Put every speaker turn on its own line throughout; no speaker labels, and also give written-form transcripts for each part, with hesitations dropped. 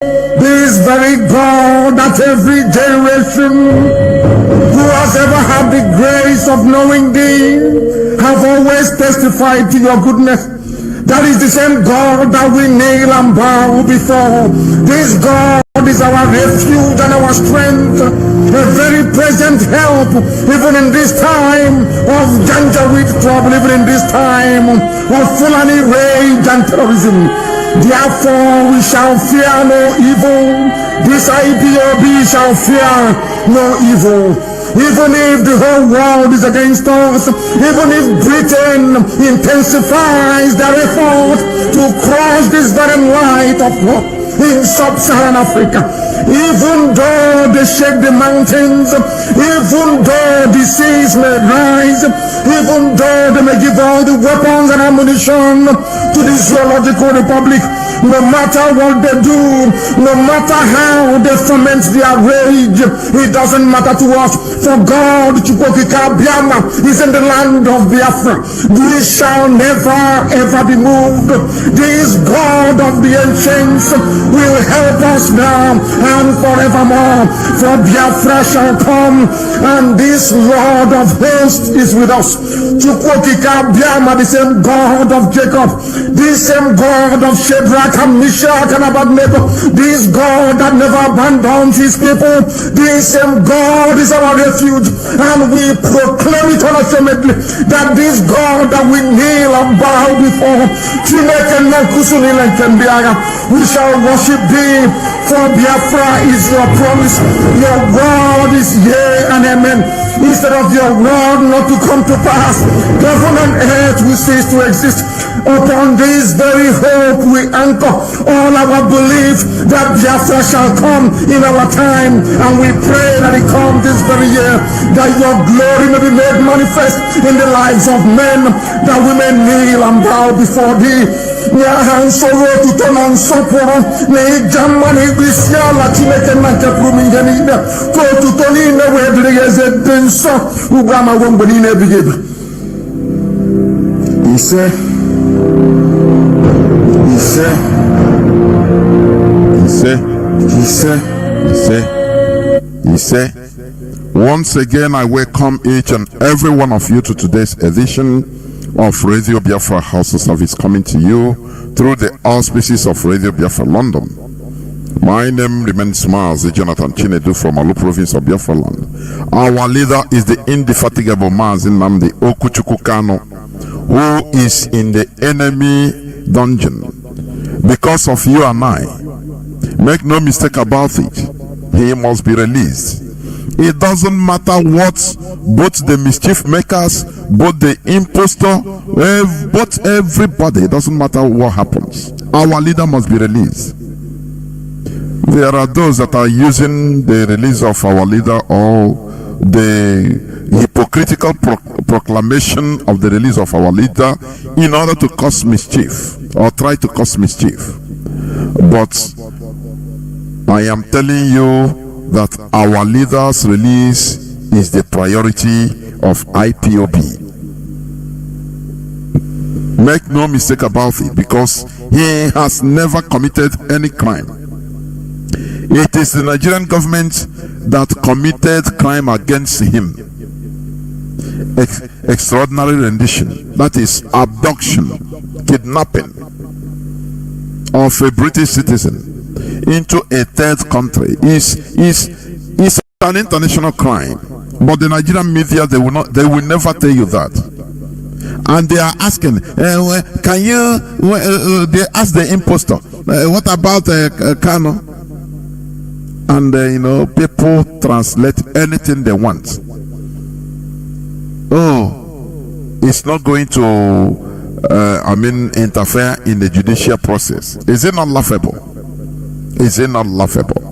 This very God that every generation who has ever had the grace of knowing thee have always testified to your goodness. That is the same God that we kneel and bow before. This God is our refuge and our strength, a very present help even in this time of Janjaweed trouble, even in this time of Fulani rage and terrorism. Therefore we shall fear no evil. This IPOB shall fear no evil. Even if the whole world is against us, even if Britain intensifies their effort to cross this very light of hope in sub-Saharan Africa, even though they shake the mountains, even though the seas may rise, even though they may give all the weapons and ammunition to the Zoological Republic, no matter what they do, no matter how they foment their rage, it doesn't matter to us. For God, Chukokika Biama, is in the land of Biafra. We shall never ever be moved. This God of the ancients will help us now and forevermore. For Biafra shall come, and this Lord of hosts is with us. Chukokika Biama, the same God of Jacob, this same God of Shadrach and Meshach and Abednego, this God that never abandons his people, this same God is our refuge, and we proclaim it unashamedly that this God that we kneel and bow before, we shall worship thee, for Biafra is your promise. Your word is yea and amen. Instead of your word not to come to pass, heaven and earth will cease to exist. Upon this very hope we anchor all our belief that Biafra shall come in our time, and we pray that it comes this very year, that your glory may be made manifest in the lives of men, that we may kneel and bow before thee.
He said, once again, I welcome each and every one of you to today's edition of Radio Biafra House of Service, coming to you through the auspices of Radio Biafra London. My name remains Mazi Chinedu from Alu province of Biafra land. Our leader is the indefatigable Mazi Nnamdi Kanu, who is in the enemy dungeon. Because of you and I, make no mistake about it, he must be released. It doesn't matter what both the mischief makers, both the impostor, both everybody, it doesn't matter what happens. Our leader must be released. There are those that are using the release of our leader or the hypocritical proclamation of the release of our leader in order to cause mischief or try to cause mischief. But I am telling you that our leader's release is the priority of IPOB. Make no mistake about it, because he has never committed any crime. It is the Nigerian government that committed crime against him. Extraordinary rendition, that is abduction, kidnapping of a British citizen into a third country is an international crime. But the Nigerian media, they will never tell you that. And they are asking, can you? They ask the impostor, what about Kanu? And people translate anything they want. Oh, it's not going to interfere in the judicial process. Is it not laughable? Is it not laughable?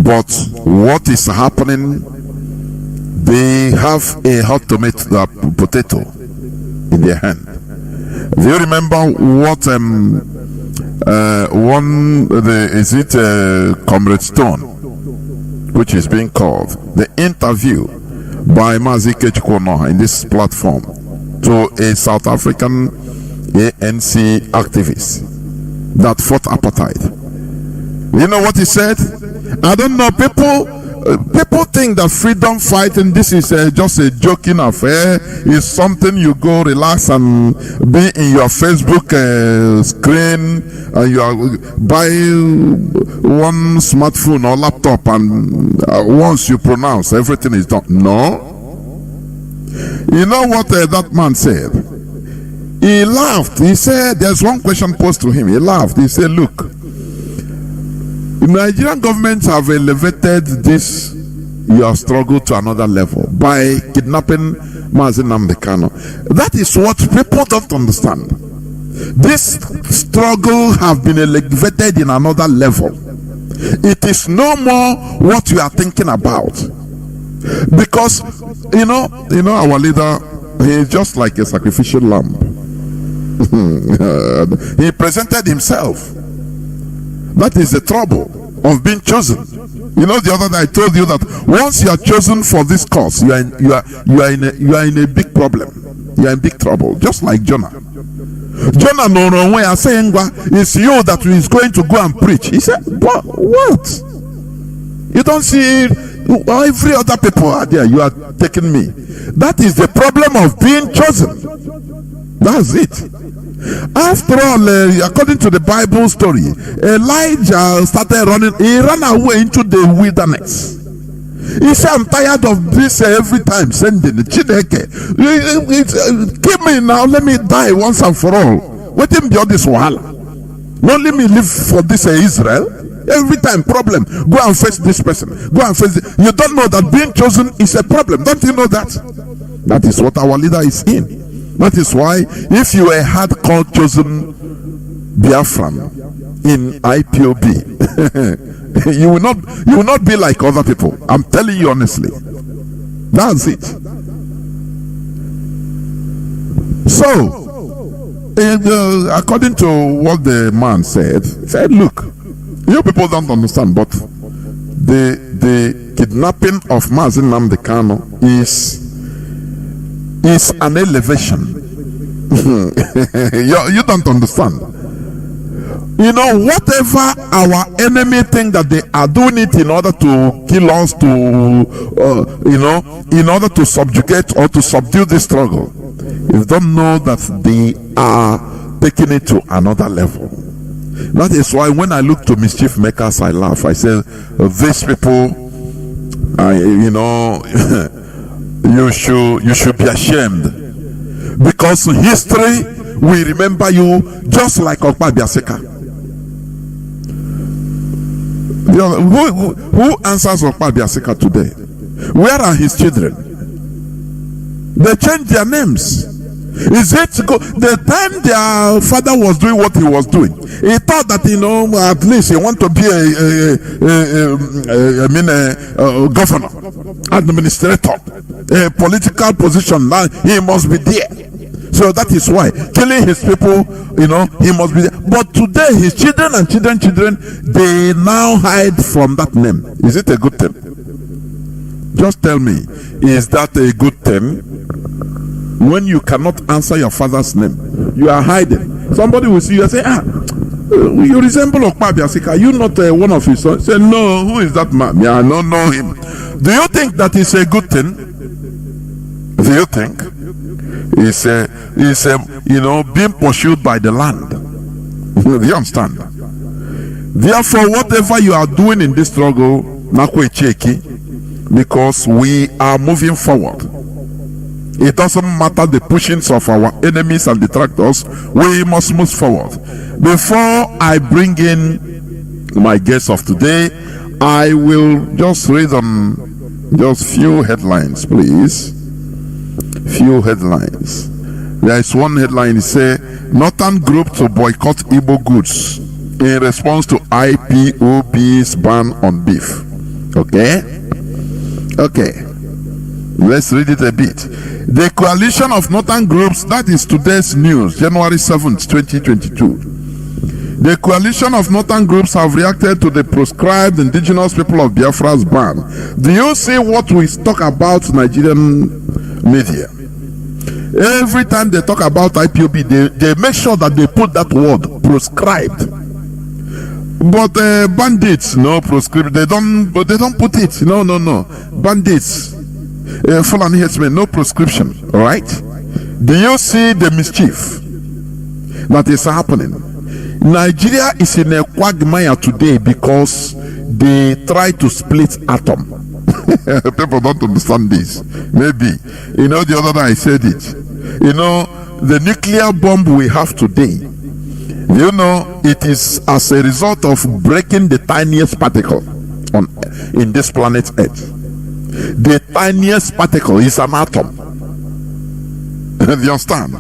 But what is happening? They have a hot tomato potato in their hand. Do you remember what Comrade Stone, which is being called the interview by Mazi Nnamdi in this platform to a South African ANC activist that fought apartheid? You know what he said? I don't know. People think that freedom fighting, this is just a joking affair. It's something you go relax and be in your Facebook screen, and you buy one smartphone or laptop, and once you pronounce, everything is done. No. You know what that man said? He laughed. He said, there's one question posed to him. He laughed. He said, look, the Nigerian government have elevated this your struggle to another level by kidnapping Mazi Nnamdi Kanu. That is what people don't understand. This struggle have been elevated in another level. It is no more what you are thinking about. Because you know our leader, he is just like a sacrificial lamb. He presented himself. That is the trouble of being chosen. You know, the other day I told you that once you are chosen for this cause, you are in a big problem. You are in big trouble. Just like Jonah. Jonah no way I saying, it's you that is going to go and preach. He said, what? You don't see every other people are there. You are taking me. That is the problem of being chosen. That's it. After all, according to the Bible story, Elijah started running. He ran away into the wilderness. He said, I'm tired of this every time sending the Chineke. Give me now, let me die once and for all. Let him be all this wahala. Not let me live for this Israel. Every time problem. Go and face this person. Go and face it. You don't know that being chosen is a problem. Don't you know that? That is what our leader is in. That is why if you are a hardcore chosen Biafran in IPOB, you will not be like other people. I'm telling you honestly. That's it. So, according to what the man said, he said, look, you people don't understand, but the kidnapping of Mazi Nnamdi Kanu is an elevation. You don't understand. You know, whatever our enemy think that they are doing it in order to kill us, in order to subjugate or to subdue this struggle, you don't know that they are taking it to another level. That is why when I look to mischief makers, I laugh. I say, these people, you should be ashamed, because history will remember you just like Okpa Biaseka. Who answers Okpa Biaseka today? Where are his children? They changed their names. Is it the time their father was doing what he was doing? He thought that at least he want to be a governor, administrator, a political position. Now he must be there. So that is why killing his people, he must be there. But today his children and children, they now hide from that name. Is it a good thing? Just tell me, is that a good thing? When you cannot answer your father's name, you are hiding. Somebody will see you and say, you resemble Okpa Biaseka. Are you not one of his sons? Say, no, who is that man? Yeah, I don't know him. Do you think that is a good thing? Do you think? It's being pursued by the land. Do you understand? Therefore, whatever you are doing in this struggle, nakwe cheki, because we are moving forward. It doesn't matter the pushings of our enemies and detractors, we must move forward. Before I bring in my guest of today, I will just read just few headlines, please. Few headlines. There is one headline, it says, Northern group to boycott Igbo goods in response to IPOB's ban on beef. Okay? Let's read it a bit. The coalition of northern groups, that is today's news, January 7th, 2022. The coalition of northern groups have reacted to the proscribed indigenous people of Biafra's ban. Do you see what we talk about Nigerian media? Every time they talk about IPOB, they make sure that they put that word, proscribed. But bandits, no proscription. They don't put it. No. Bandits, Fulani herdsmen, no prescription. All right. Do you see the mischief that is happening? Nigeria is in a quagmire today because they try to split atom. People don't understand this. Maybe the other day I said it. The nuclear bomb we have today. It is as a result of breaking the tiniest particle in this planet Earth. The tiniest particle is an atom. Do you understand?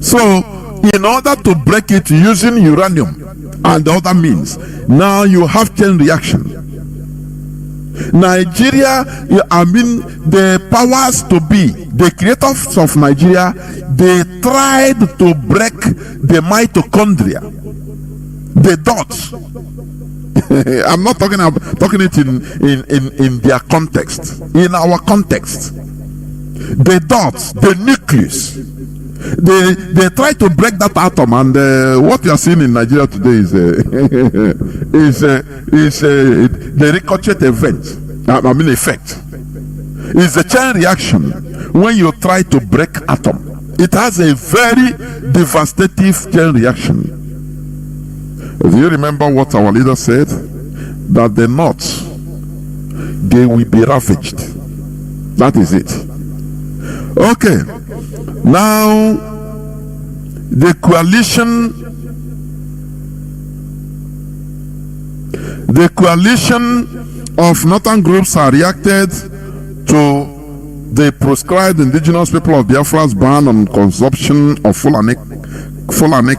So, in order to break it using uranium and other means, now you have chain reaction. Nigeria, the powers to be, the creators of Nigeria, they tried to break the mitochondria, the dots. I'm not talking it in their context, in our context. The dots, the nucleus. They try to break that atom, and what you are seeing in Nigeria today is the ricochet event. Effect. It's a chain reaction when you try to break atom. It has a very devastating chain reaction. Do you remember what our leader said? That the North, they will be ravaged. That is it. Okay. Now, the coalition of northern groups are reacted to the proscribed indigenous people of Biafra's ban on consumption of Fulani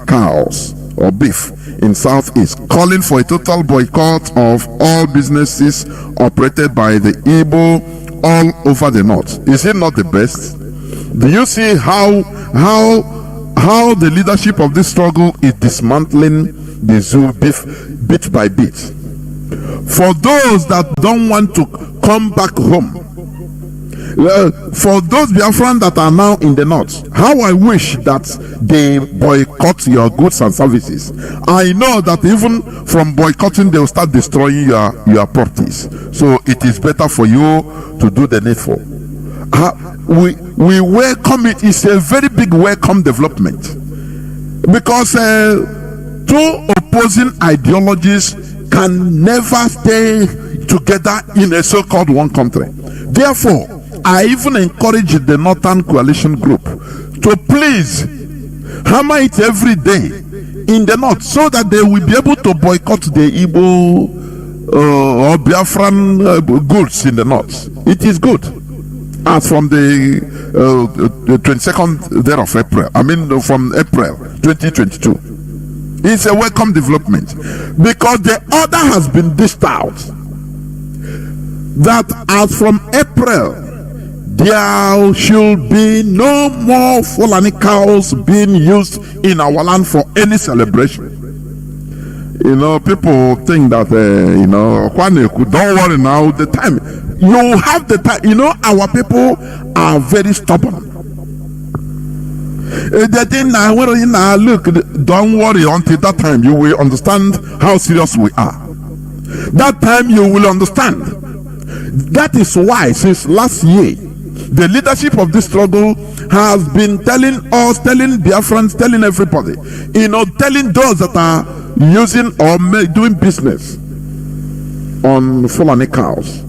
cows or beef in Southeast, calling for a total boycott of all businesses operated by the Igbo all over the North. Is it not the best? Do you see how the leadership of this struggle is dismantling the zoo bit by bit? For those that don't want to come back home, for those Biafran that are now in the North, how I wish that they boycott your goods and services. I know that even from boycotting, they will start destroying your properties. So it is better for you to do the needful. We welcome it. It's a very big welcome development, because two opposing ideologies can never stay together in a so-called one country. Therefore, I even encourage the Northern Coalition Group to please hammer it every day in the North, so that they will be able to boycott the Igbo or Biafran goods in the North. It is good. As from the 22nd day of April, from April 2022. It's a welcome development, because the order has been dished out that as from April, there should be no more Fulani cows being used in our land for any celebration. People think that, don't worry now, the time. You have the time. Our people are very stubborn. They think now, look, don't worry, until that time you will understand how serious we are. That time you will understand. That is why since last year, the leadership of this struggle has been telling us, telling Biafrans, telling everybody, telling those that are using or doing business on Fulani cows,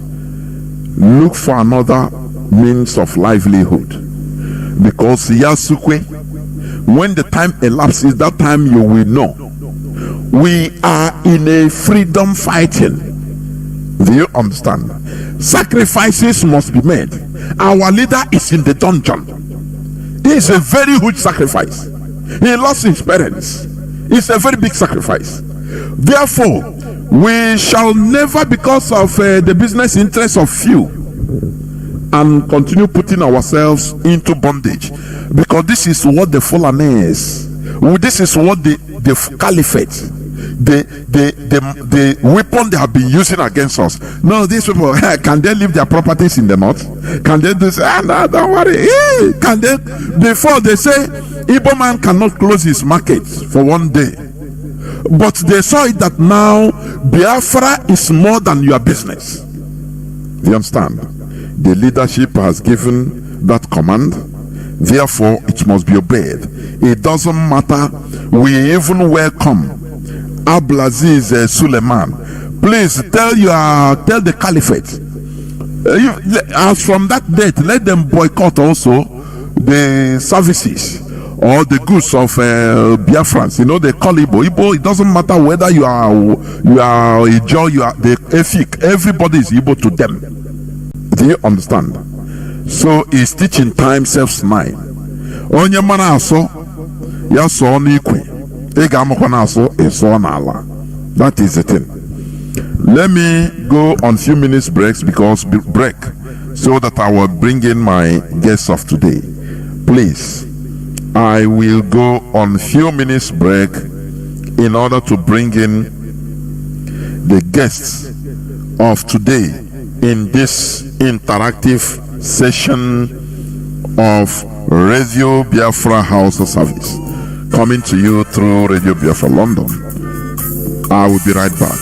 look for another means of livelihood, because Yasukwe, when the time elapses, that time you will know we are in a freedom fighting. Do you understand? Sacrifices must be made. Our leader is in the dungeon. It is a very huge sacrifice. He lost his parents. It's a very big sacrifice. Therefore, we shall never, because of the business interests of few, and continue putting ourselves into bondage, because this is what the Fulani is. This is what the caliphate, the weapon they have been using against us. No, these people, can they leave their properties in the North? Can they do say, no, don't worry? Can they? Before they say Igbo man cannot close his market for one day, But they saw it that now Biafra is more than your business. Do you understand? The leadership has given that command, therefore it must be obeyed. It doesn't matter. We even welcome Abdulaziz Suleiman. Please tell the caliphate, as from that date, let them boycott also the services or the goods of Biafrans. You know, they call Igbo. It doesn't matter whether you are a Joe, you are the Efik. Everybody is Igbo to them. Do you understand? So it's teaching time saves nine. Onye mana aso ya so n'ikwe. Ega amokwa na aso eso na ala. That is the thing. Let me go on few minutes break so that I will bring in my guests of today. Please, I will go on few minutes break in order to bring in the guests of today in this interactive session of Radio Biafra House of Service, coming to you through Radio Biafra London. I will be right back.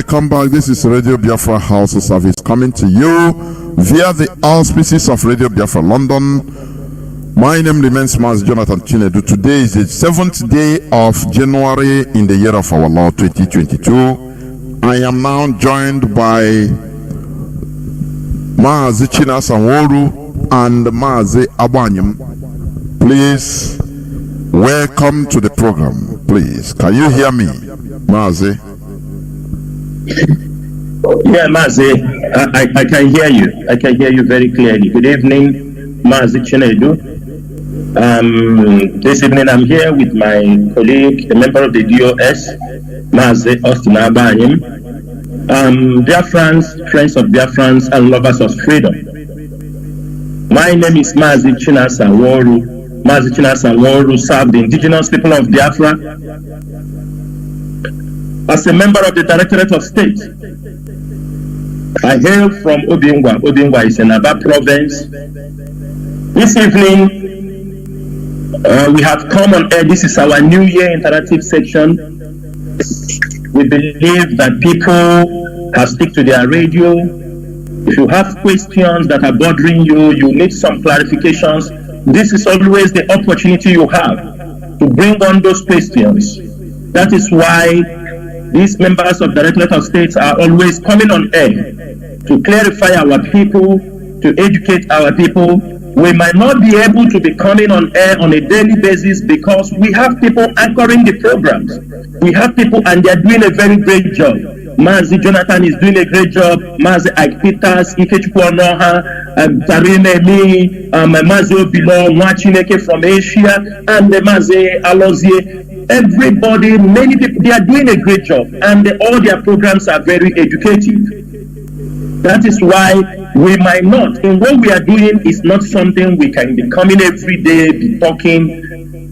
welcome back. This is Radio Biafra House of Service coming to you via the auspices of Radio Biafra London. My name remains Mazi Chinedu. Today is the 7th day of January in the year of our Lord 2022. I am now joined by Mazi Nnamdi and Mazi Abanyam. Please welcome to the program. Please, can you hear me, Mazi?
Yeah, Mazi, I can hear you. I can hear you very clearly. Good evening, Mazi Chinedu. This evening I'm here with my colleague, a member of the DOS, Mazi Nnamdi Kanu. Biafrans, friends of Biafrans, and lovers of freedom. My name is Mazi Nnamdi. Mazi Nnamdi served the indigenous people of Biafra as a member of the Directorate of State. I hail from Obingwa. Obingwa is in Aba province. This evening, we have come on air. This is our New Year interactive section. We believe that people have stick to their radio. If you have questions that are bothering you, you need some clarifications, this is always the opportunity you have to bring on those questions. That is why these members of the Directorate of States are always coming on air to clarify our people, to educate our people. We might not be able to be coming on air on a daily basis because we have people anchoring the programs. We have people and they're doing a very great job. Mazi Jonathan is doing a great job. Mazi Ike Peters, Ikechukwu Onoha, Tarine Me, Mazi Obilo, Mwachineke from Asia, and Mazi Alozie. Everybody, many people, they are doing a great job, and all their programs are very educative. That is why we might not, and what we are doing is not something we can be coming every day, be talking.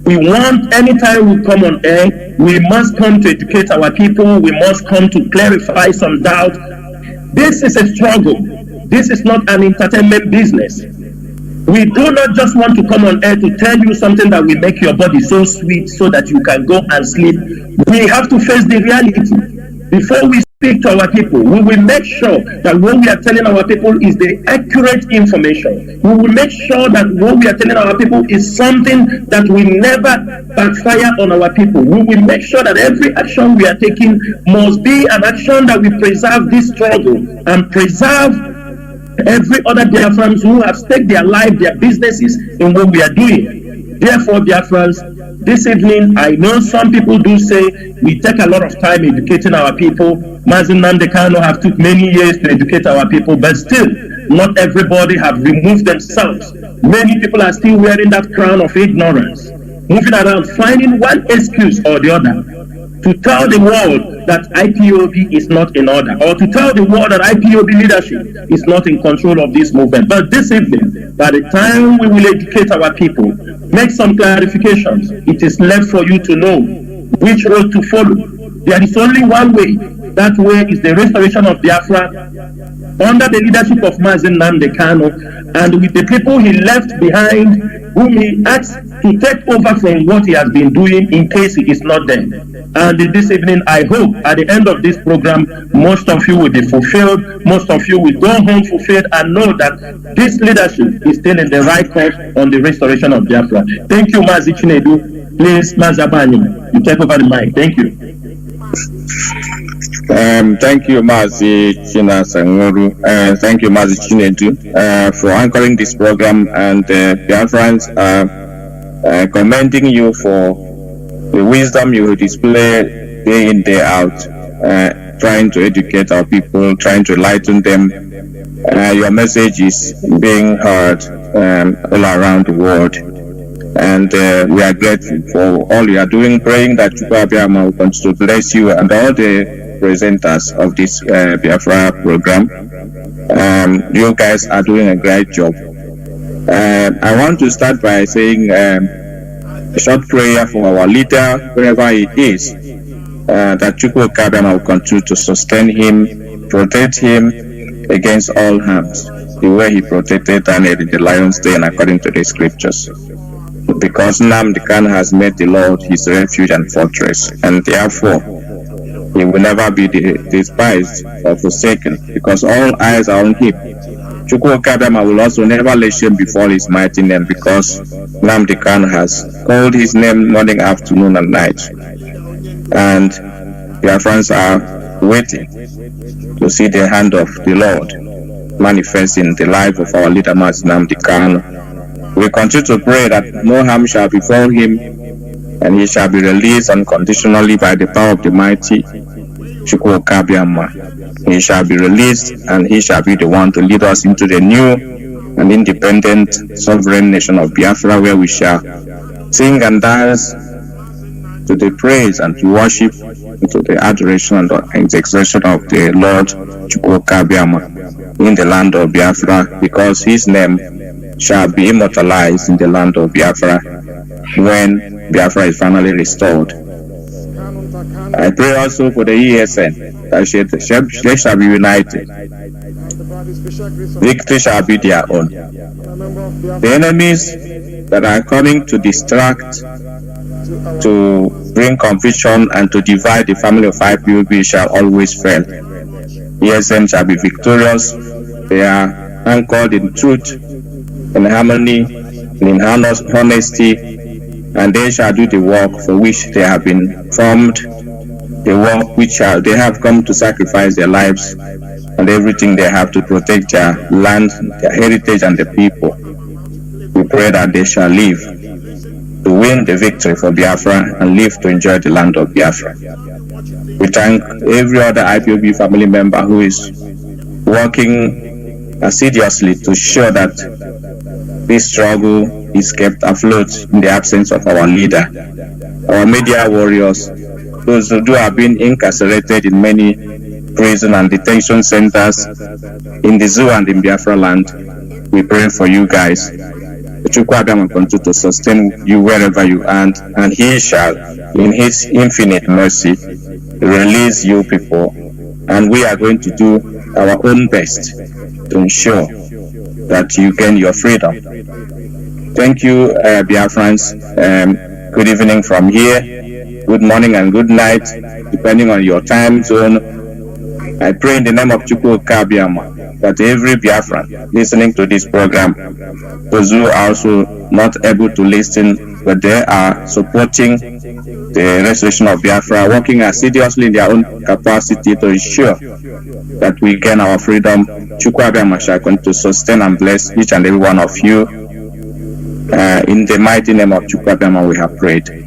We want, anytime we come on air, we must come to educate our people, we must come to clarify some doubt. This is a struggle. This is not an entertainment business. We do not just want to come on air to tell you something that will make your body so sweet so that you can go and sleep. We have to face the reality. Before we speak to our people, we will make sure that what we are telling our people is the accurate information. We will make sure that what we are telling our people is something that will never backfire on our people. We will make sure that every action we are taking must be an action that will preserve this struggle and preserve every other Biafrans who have staked their life, their businesses in what we are doing. Therefore, Biafrans, this evening, I know some people do say we take a lot of time educating our people. Mazi Nnamdi Kanu have took many years to educate our people, but still, not everybody have removed themselves. Many people are still wearing that crown of ignorance, moving around, finding one excuse or the other to tell the world that IPOB is not in order, or to tell the world that IPOB leadership is not in control of this movement. But this evening, by the time we will educate our people, make some clarifications, it is left for you to know which road to follow. There is only one way. That way is the restoration of Biafra under the leadership of Mazi Nnamdi Kanu, and with the people he left behind, whom he asked to take over from what he has been doing in case he is not there. And this evening, I hope at the end of this program, most of you will be fulfilled, most of you will go home fulfilled and know that this leadership is still in the right course on the restoration of Biafra. Thank you, Mazi Chinedu. Please, Mazi Abanyam, you take over the mic. Thank you.
Thank you, Mazi Nnamdi. Thank you, Mazi Chinedu, for anchoring this program, and Biafrans are commending you for the wisdom you display day in, day out, trying to educate our people, trying to enlighten them. Your message is being heard all around the world, and we are grateful for all you are doing, praying that Chukwabiyama will continue to bless you and all the presenters of this Biafra program. You guys are doing a great job. I want to start by saying a short prayer for our leader, wherever he is, that Chukwabiyama will continue to sustain him, protect him against all harms, the way he protected Daniel in the lion's den according to the scriptures. Because Nnamdi Kanu has made the Lord his refuge and fortress, and therefore he will never be despised or forsaken, because all eyes are on him. Chukwu Okabiyama will also never lay shame before his mighty name, because Nnamdi Kanu has called his name morning, afternoon, and night. And Biafrans are waiting to see the hand of the Lord manifest in the life of our leader, Mazi Nnamdi Kanu. We continue to pray that no harm shall befall him, and he shall be released unconditionally by the power of the mighty Chukwu Okabiyama. He shall be released, and he shall be the one to lead us into the new and independent sovereign nation of Biafra, where we shall sing and dance to the praise and to worship, and to the adoration and the exaltation of the Lord Chukwu Okabiyama in the land of Biafra, because his name shall be immortalized in the land of Biafra when Biafra is finally restored. I pray also for the ESN, that they shall be united. Victory shall be their own. The enemies that are coming to distract, to bring confusion, and to divide the family of IPOB shall always fail. ESN shall be victorious. They are anchored in truth, in harmony, in honesty, and they shall do the work for which they have been formed, the work which they have come to sacrifice their lives and everything they have to protect their land, their heritage, and the people. We pray that they shall live to win the victory for Biafra and live to enjoy the land of Biafra. We thank every other IPOB family member who is working assiduously to ensure that this struggle is kept afloat in the absence of our leader. Our media warriors, those who have been incarcerated in many prison and detention centers in the zoo and in Biafra land, we pray for you guys. Chukwu Okabiyama will continue to sustain you wherever you are, and he shall, in his infinite mercy, release you people. And we are going to do our own best to ensure that you gain your freedom. Thank you, Biafrans. Good evening from here. Good morning and good night, depending on your time zone. I pray in the name of Chukwu Okabiyama that every Biafran listening to this program, those who are also not able to listen, but they are supporting the restoration of Biafra, working assiduously in their own capacity to ensure that we gain our freedom. Chukwu Okabiyama shall continue to sustain and bless each and every one of you. In the mighty name of Chukwu Okabiyama we have prayed.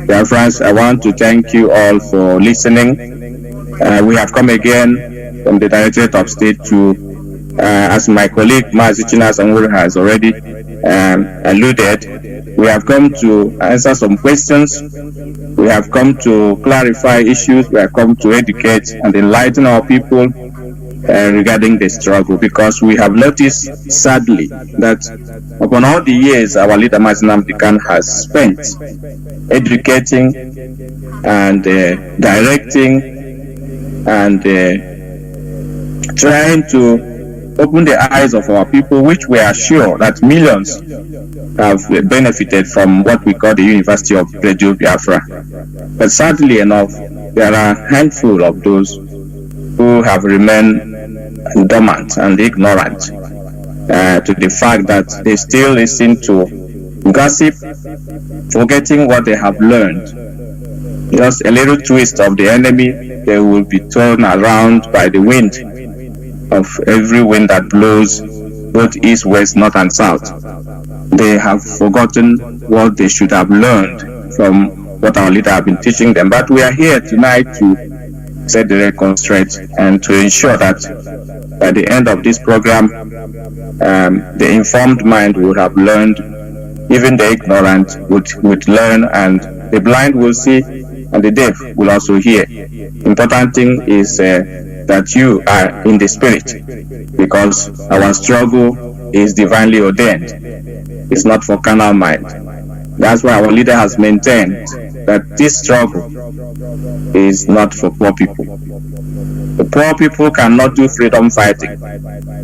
Dear friends, I want to thank you all for listening. We have come again from the Directorate of State to, as my colleague Mazi Nnamdi has already alluded, we have come to answer some questions. We have come to clarify issues. We have come to educate and enlighten our people regarding the struggle, because we have noticed, sadly, that upon all the years our leader Mazi Nnamdi Kanu has spent educating and directing and trying to open the eyes of our people, which we are sure that millions have benefited from what we call the University of Radio Biafra. But sadly enough, there are a handful of those who have remained dormant and ignorant to the fact that they still listen to gossip, forgetting what they have learned. Just a little twist of the enemy, they will be thrown around by the wind of every wind that blows, both east, west, north, and south. They have forgotten what they should have learned from what our leader have been teaching them. But we are here tonight to set the record straight and to ensure that by the end of this program, the informed mind will have learned, even the ignorant would learn, and the blind will see, and the deaf will also hear. Important thing is that you are in the spirit, because our struggle is divinely ordained. It's not for carnal mind. That's why our leader has maintained that this struggle is not for poor people. The poor people cannot do freedom fighting.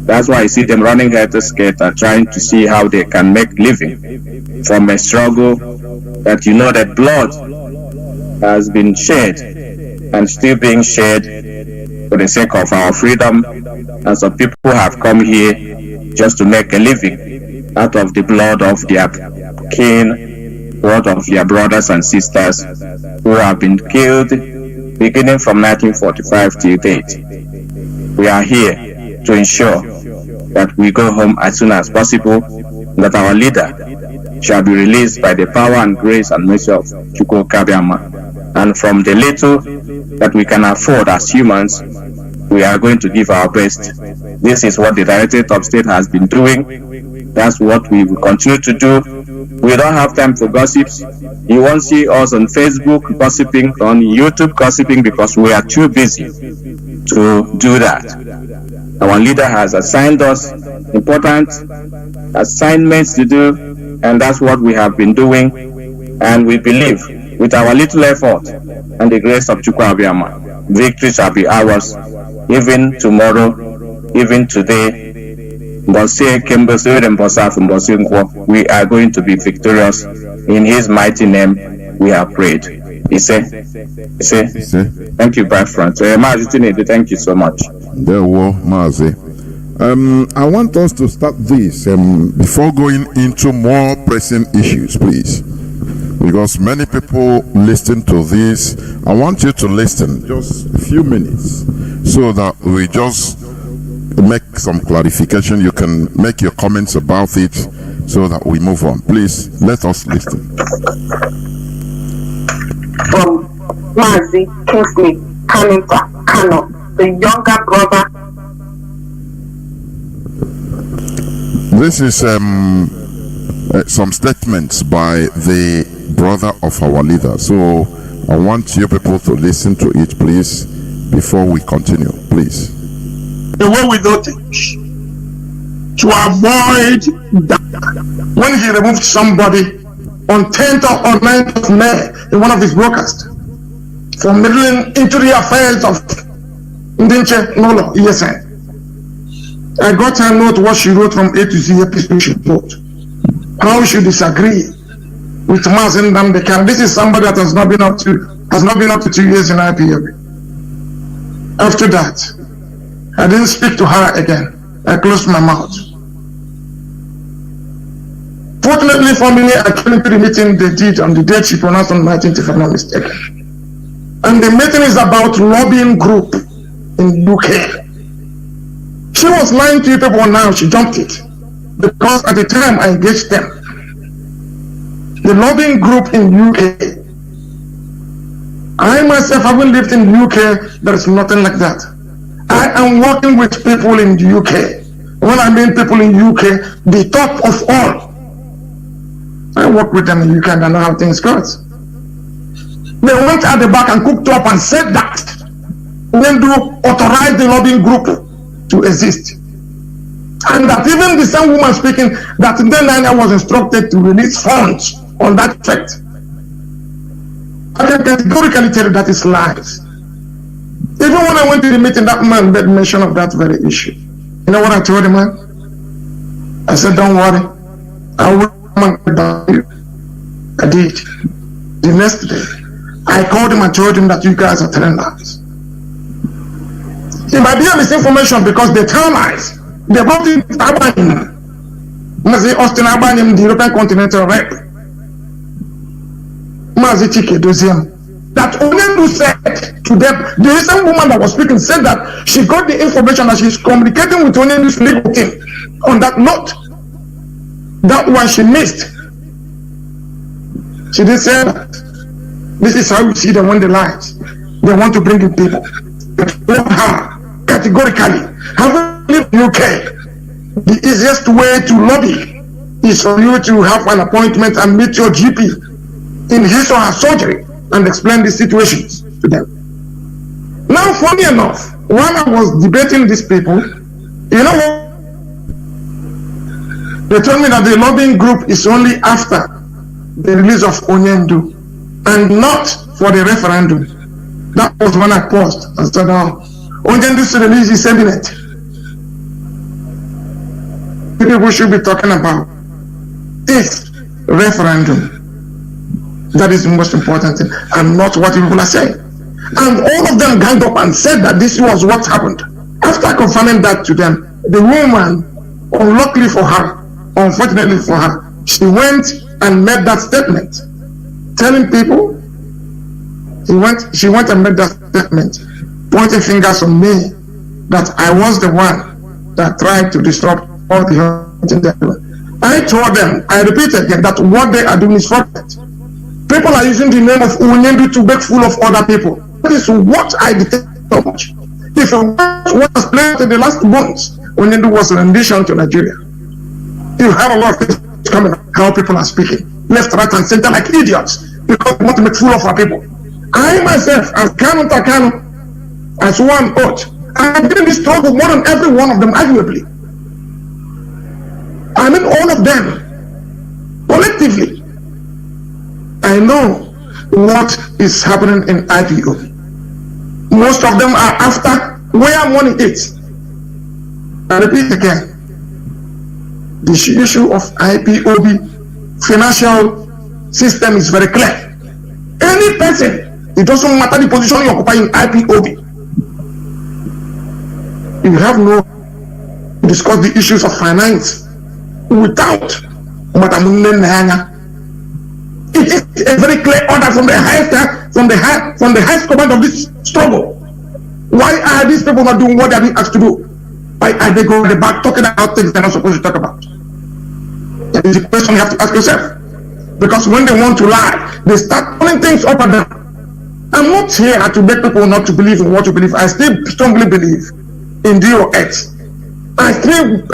That's why I see them running helter-skelter, trying to see how they can make living from a struggle that you know that blood has been shared and still being shared for the sake of our freedom, and some people have come here just to make a living out of the blood of their kin, blood of their brothers and sisters who have been killed beginning from 1945 till date. We are here to ensure that we go home as soon as possible, that our leader shall be released by the power and grace and mercy of Chukwu Kabiama. And from the little that we can afford as humans, we are going to give our best. This is what the Directorate of State has been doing. That's what we will continue to do. We don't have time for gossips. You won't see us on Facebook gossiping, on YouTube gossiping, because we are too busy to do that. Our leader has assigned us important assignments to do, and that's what we have been doing. And we believe with our little effort and the grace of Chukwu Abiyama, victory shall be ours, even tomorrow, even today. We are going to be victorious. In His mighty name, we have prayed. Thank you, Biafra. Mazi Nnamdi, thank you so much.
There were Mazi. I want us to start this before going into more pressing issues, please, because many people listen to this. I want you to listen just a few minutes so that we just make some clarification. You can make your comments about it so that we move on. Please let us listen.
From Mazi Nnamdi Kanu, the younger brother.
This is some statements by the brother of our leader. So I want you people to listen to it, please, before we continue, please.
The way we do things to avoid that. When he removed somebody on 10th or 9th of May in one of his broadcasts for meddling into the affairs of Ndinche Nolo ESN, I got her note what she wrote from A to Z episode she wrote. How she disagree with Mazi Nnamdi Kanu. This is somebody that has not been up to 2 years in IPOB. After that, I didn't speak to her again. I closed my mouth. Fortunately for me, I came into the meeting they did on the date she pronounced on 19th, if I'm not mistaken. And the meeting is about lobbying group in UK. She was lying to you people now, she jumped it. Because at the time I engaged them. The lobbying group in UK. I myself haven't lived in UK, there is nothing like that. I am working with people in the UK. When I mean people in UK, the top of all. I work with them in UK and I know how things go. They went at the back and cooked up and said that. Then do authorize the lobbying group to exist. And that even the same woman speaking, that then I was instructed to release funds on that effect. I can categorically tell you that is lies. Even when I went to the meeting, that man made mention of that very issue. You know what I told him, man? I said, don't worry. I will come and get back to you. I did. The next day, I called him and told him that you guys are telling lies. It might be a misinformation because they tell lies. They brought in Abanim. Mazi Austin Abanim, the European Continental Rep. Mazi Chinedu. That Chinedu said to them, the same woman that was speaking said that she got the information that she's communicating with Chinedu's legal team on that note. That one she missed. She didn't say that. This is how you see them when they lie. They want to bring in people. But her categorically, having lived in UK, the easiest way to lobby is for you to have an appointment and meet your GP in his or her surgery and explain the situations to them. Now, funny enough, while I was debating these people, you know what? They told me that the lobbying group is only after the release of Chinedu and not for the referendum. That was when I paused and said, oh, Chinedu's release is imminent. People should be talking about this referendum. That is the most important thing, and not what people are saying. And all of them ganged up and said that this was what happened. After confirming that to them, the woman, unluckily for her, unfortunately for her, she went and made that statement, telling people, she went and made that statement, pointing fingers on me, that I was the one that tried to disrupt all the hunting they were. I told them, I repeat again, that what they are doing is fraudulent. People are using the name of Chinedu to make fool of other people. That is what I detest so much. If you watch what was played in the last months, Chinedu was an addition to Nigeria. You have a lot of things coming up, how people are speaking, left, right, and center like idiots, because they want to make fool of our people. I myself, as Kanu as one oath, I have been in this struggle more than every one of them, arguably. I mean, all of them, collectively. I know what is happening in IPO. Most of them are after where money is. I repeat again, the issue of IPOB financial system is very clear. Any person, it doesn't matter the position you occupy in IPOB, you have no discuss the issues of finance without Mazi Nnamdi. It is a very clear order from the highest command of this struggle. Why are these people not doing what they are being asked to do? Why are they going back talking about things they're not supposed to talk about? That is the question you have to ask yourself. Because when they want to lie, they start pulling things up and down. I'm not here to beg people not to believe in what you believe. I still strongly believe in DOX. I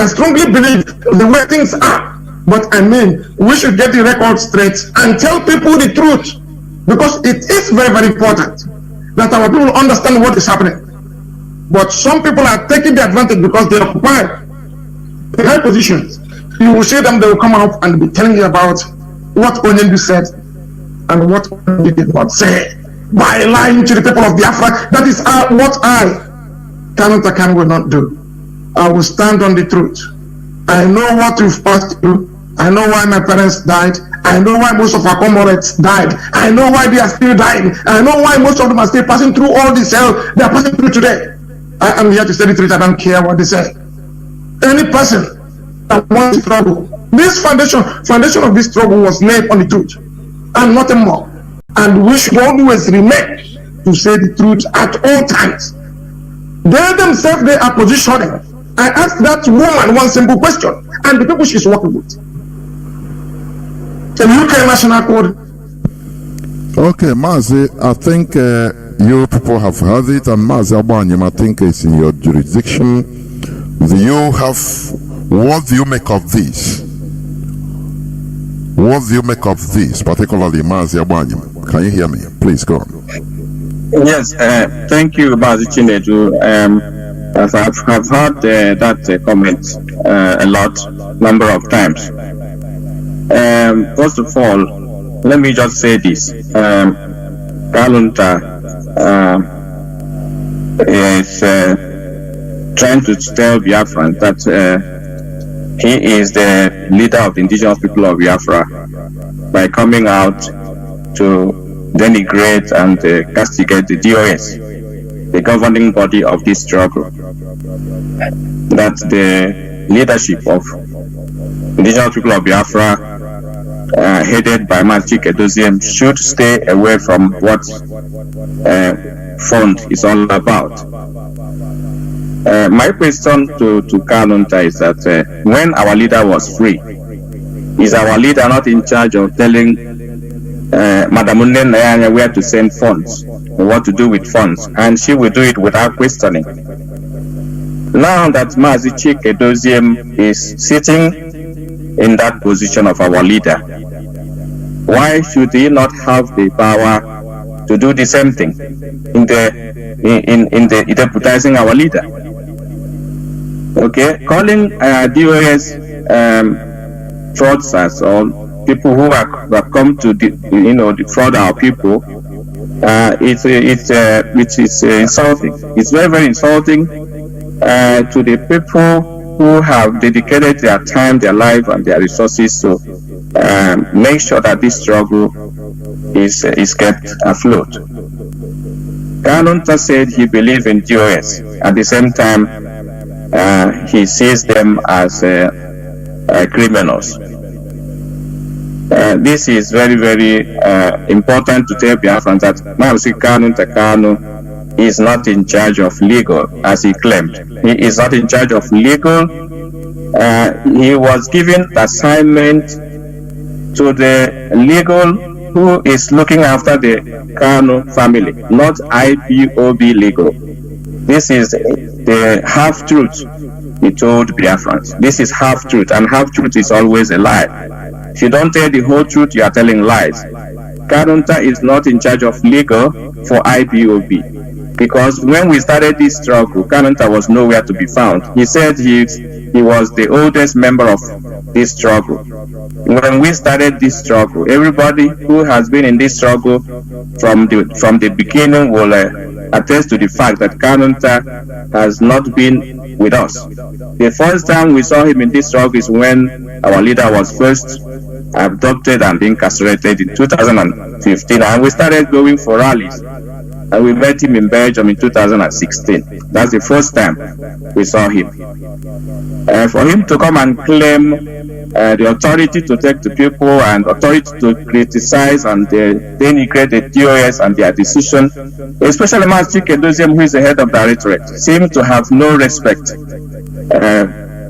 strongly believe the way things are. But I mean, we should get the record straight and tell people the truth, because it is very, very important that our people understand what is happening. But some people are taking the advantage because they occupy the high positions. You will see them, they will come out and be telling you about what Chinedu said and what Chinedu did not say by lying to the people of Biafra. That is what I, Kanu, will not do. I will stand on the truth. I know what we've passed through. I know why my parents died. I know why most of our comrades died. I know why they are still dying. I know why most of them are still passing through all this hell they are passing through today. I am here to say the truth. I don't care what they say. Any person that wants to struggle, this foundation of this struggle was laid on the truth and nothing more. And we should always remain to say the truth at all times. They themselves, they are positioning. I asked that woman one simple question, and the people she's working with. The UK National Code.
Okay, Mazi, I think you people have heard it, and Mazi Abanyim, I think it's in your jurisdiction. What do you make of this? What do you make of this, particularly Mazi Abanyim? Can you hear me? Please go on.
Yes, thank you, Mazi Chinedu. I've heard that comment a number of times. First of all, let me just say this. Kalunta is trying to tell Biafrans that he is the leader of the indigenous people of Biafra by coming out to denigrate and castigate the DOS, the governing body of this struggle. That the leadership of indigenous people of Biafra, headed by Mazi Nnamdi, should stay away from what fund is all about. My question to Kalunta is that when our leader was free, is our leader not in charge of telling Madam Nnamdi where to send funds, or what to do with funds, and she will do it without questioning? Now that Mazi Nnamdi is sitting in that position of our leader, why should he not have the power to do the same thing in deputizing our leader? Okay, calling DOS fraudsters or people who have come to defraud our people, it is insulting. It's very, very insulting to the people who have dedicated their time, their life, and their resources to make sure that this struggle is kept afloat. Kanunta said he believed in DOS. At the same time, he sees them as criminals. This is very, very important to tell Biafrans that Mazi Nnamdi Kanu is not in charge of legal, as he claimed. He is not in charge of legal. He was given the assignment to the legal who is looking after the Kanu family, not IPOB legal. This is the half-truth he told Biafrans. This is half-truth, and half-truth is always a lie. If you don't tell the whole truth, you are telling lies. Kanunta is not in charge of legal for IPOB. Because when we started this struggle, Kanunta was nowhere to be found. He said he was the oldest member of this struggle. When we started this struggle, everybody who has been in this struggle from the beginning will attest to the fact that Kanunta has not been with us. The first time we saw him in this struggle is when our leader was first abducted and incarcerated in 2015, and we started going for rallies. And we met him in Belgium in 2016. That's the first time we saw him. For him to come and claim the authority to take to people and authority to criticize and denigrate the DOS and their decision, especially Mazi Chinedu, who is the head of the directorate, seems to have no respect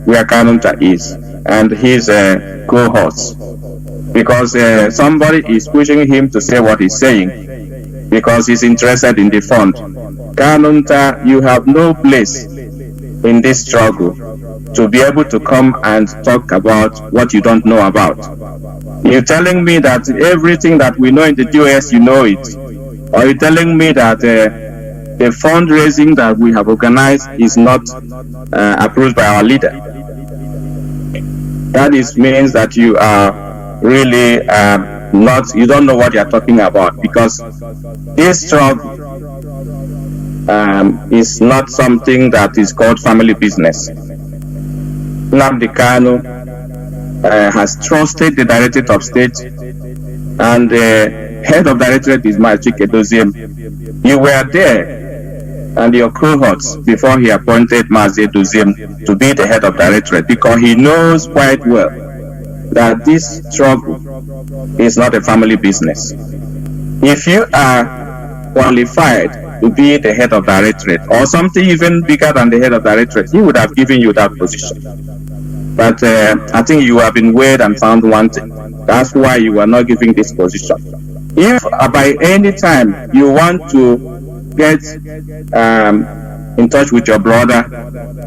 where Kanunta is and his cohorts, because somebody is pushing him to say what he's saying because he's interested in the fund. Kanunta, you have no place in this struggle to be able to come and talk about what you don't know about. You're telling me that everything that we know in the DOS, you know it. Or you're telling me that the fundraising that we have organized is not approved by our leader. That means that you are really you don't know what you're talking about, because this struggle is not something that is called family business. Nnamdi Kanu has trusted the Directorate of State, and the head of Directorate is Mazi Nnamdi. You were there and your cohorts before he appointed Mazi Nnamdi to be the head of Directorate, because he knows quite well that this struggle is not a family business. If you are qualified to be the head of Directorate, or something even bigger than the head of Directorate, he would have given you that position. But I think you have been weighed and found wanting. That's why you are not giving this position. If by any time you want to get in touch with your brother,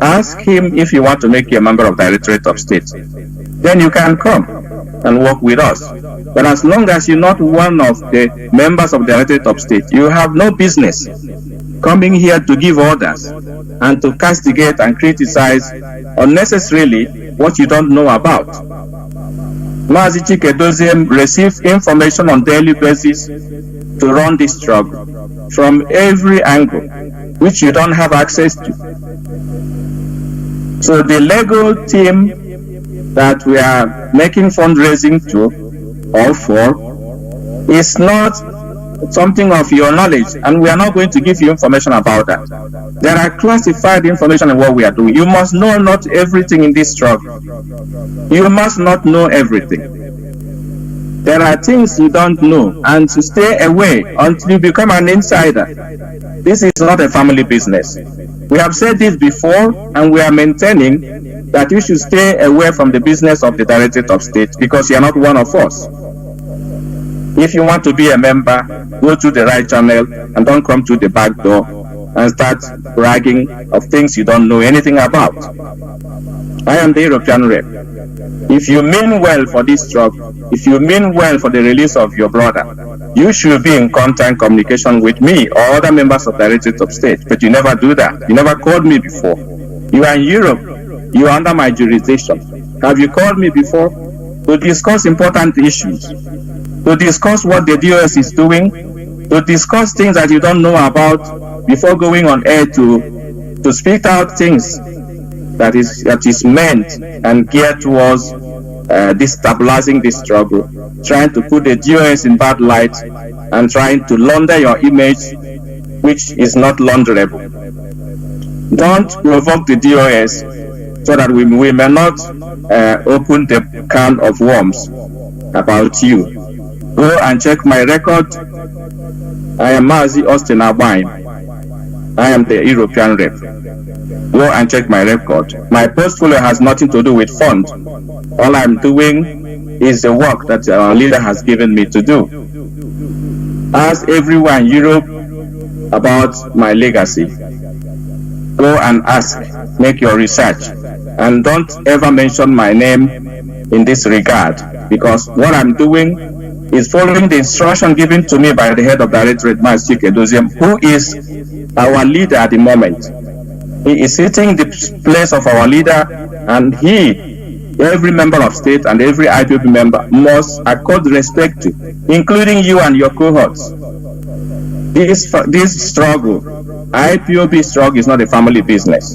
ask him if you want to make you a member of the Directorate of State. Then you can come and work with us. But as long as you're not one of the members of the Directorate of State, you have no business coming here to give orders and to castigate and criticize unnecessarily what you don't know about. Mazi Chinedu receives information on daily basis to run this struggle from every angle, which you don't have access to. So the legal team that we are making fundraising to or for is not something of your knowledge, and we are not going to give you information about that. There are classified information in what we are doing. You must know not everything in this struggle. You must not know everything. There are things you don't know, and to stay away until you become an insider. This is not a family business. We have said this before, and we are maintaining that you should stay away from the business of the Directorate of State, because you are not one of us. If you want to be a member, go to the right channel and don't come to the back door and start bragging of things you don't know anything about. I am the European rep. If you mean well for this struggle, if you mean well for the release of your brother, you should be in constant communication with me or other members of the Directorate of State, but you never do that. You never called me before. You are in Europe. You are under my jurisdiction. Have you called me before to discuss important issues, to discuss what the DOS is doing, to discuss things that you don't know about before going on air to speak out things that is meant and geared towards destabilizing this struggle, trying to put the DOS in bad light, and trying to launder your image, which is not launderable. Don't provoke the DOS so that we may not open the can of worms about you. Go and check my record. I am Mazi Nnamdi. I am the European rep. Go and check my record. My portfolio has nothing to do with fund. All I'm doing is the work that our leader has given me to do. Ask everyone in Europe about my legacy. Go and ask, make your research, and don't ever mention my name in this regard, because what I'm doing is following the instruction given to me by the head of Directorate, Mazi Chinedu, who is our leader at the moment. He is sitting in the place of our leader, and every member of state and every IPOB member must accord respect to, including you and your cohorts. This struggle, IPOB struggle, is not a family business.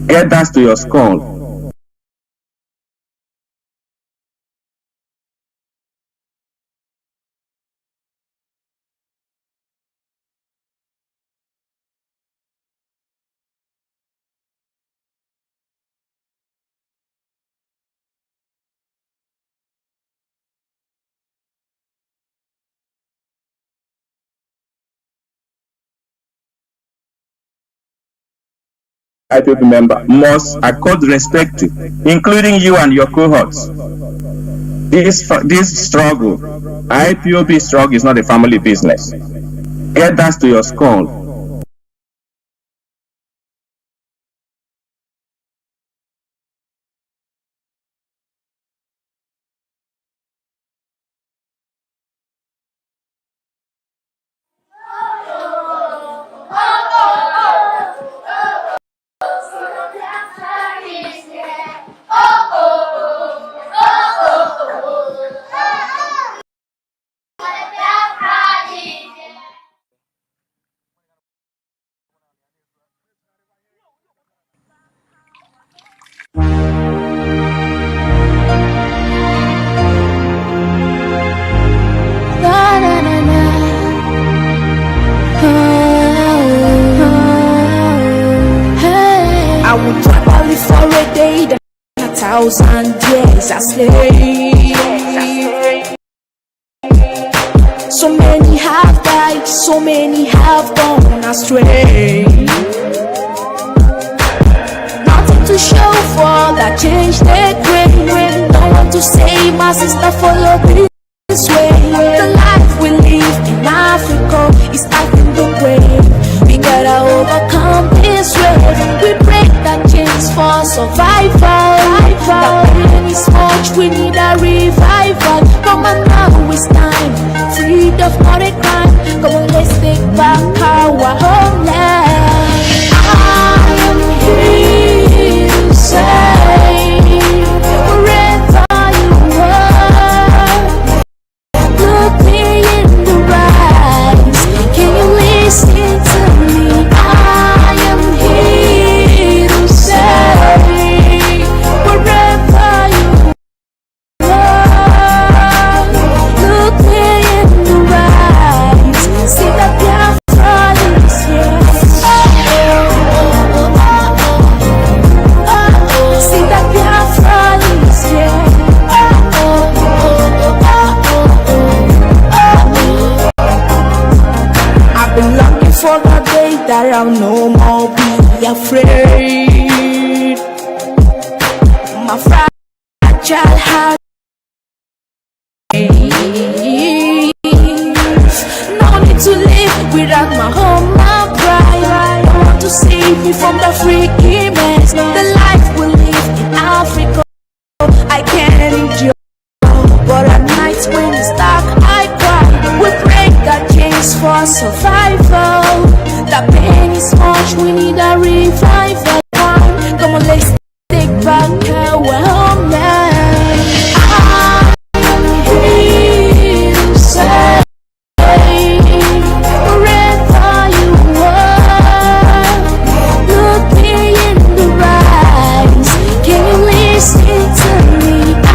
Get that to your skull. IPOB member must accord respect to, including you and your cohorts. This struggle, IPOB struggle, is not a family business. Get that to your skull.
I would probably for a day than 1,000 years a slave. So many have died, so many have gone astray. Nothing to show for that change they bring. No one to say my sister follow this way. The life we live in Africa is acting the way. We gotta overcome this way. We break that chains for survival. The pain is much, we need a revival. Come on now, it's time. Freedom, not a crime. Come on, let's take back our homeland. I am here to say, wherever you are, look me in the eyes. Can you listen to me? I am here to say, wherever you are, look me in the eyes. See that Biafra is here. See that Biafra is here. I've been longing for that day that I'll no more be afraid. My fragile heart, no need to live without my home, my pride. I want to save me from the freaky mess. The life we live in Africa, I can't endure. But at night when it's dark, I cry. We break that chains for survival. The pain is much, we need a revival. Come on, let's take back our homeland. I am here to say, wherever you are, look me in the eyes. Can you listen to me? I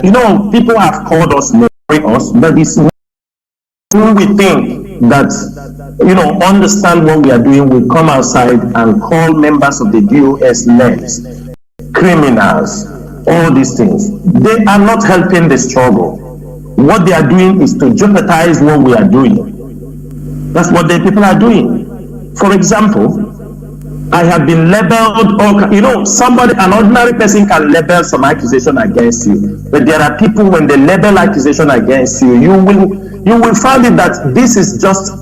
You know, people have called us, but it's when we think that, you know, understand what we are doing, we come outside and call members of the DOS names, criminals, all these things. They are not helping the struggle. What they are doing is to jeopardize what we are doing. That's what the people are doing. For example, I have been labeled, or, you know, an ordinary person can label some accusation against you, but there are people, when they label accusation against you, you will find it that this is just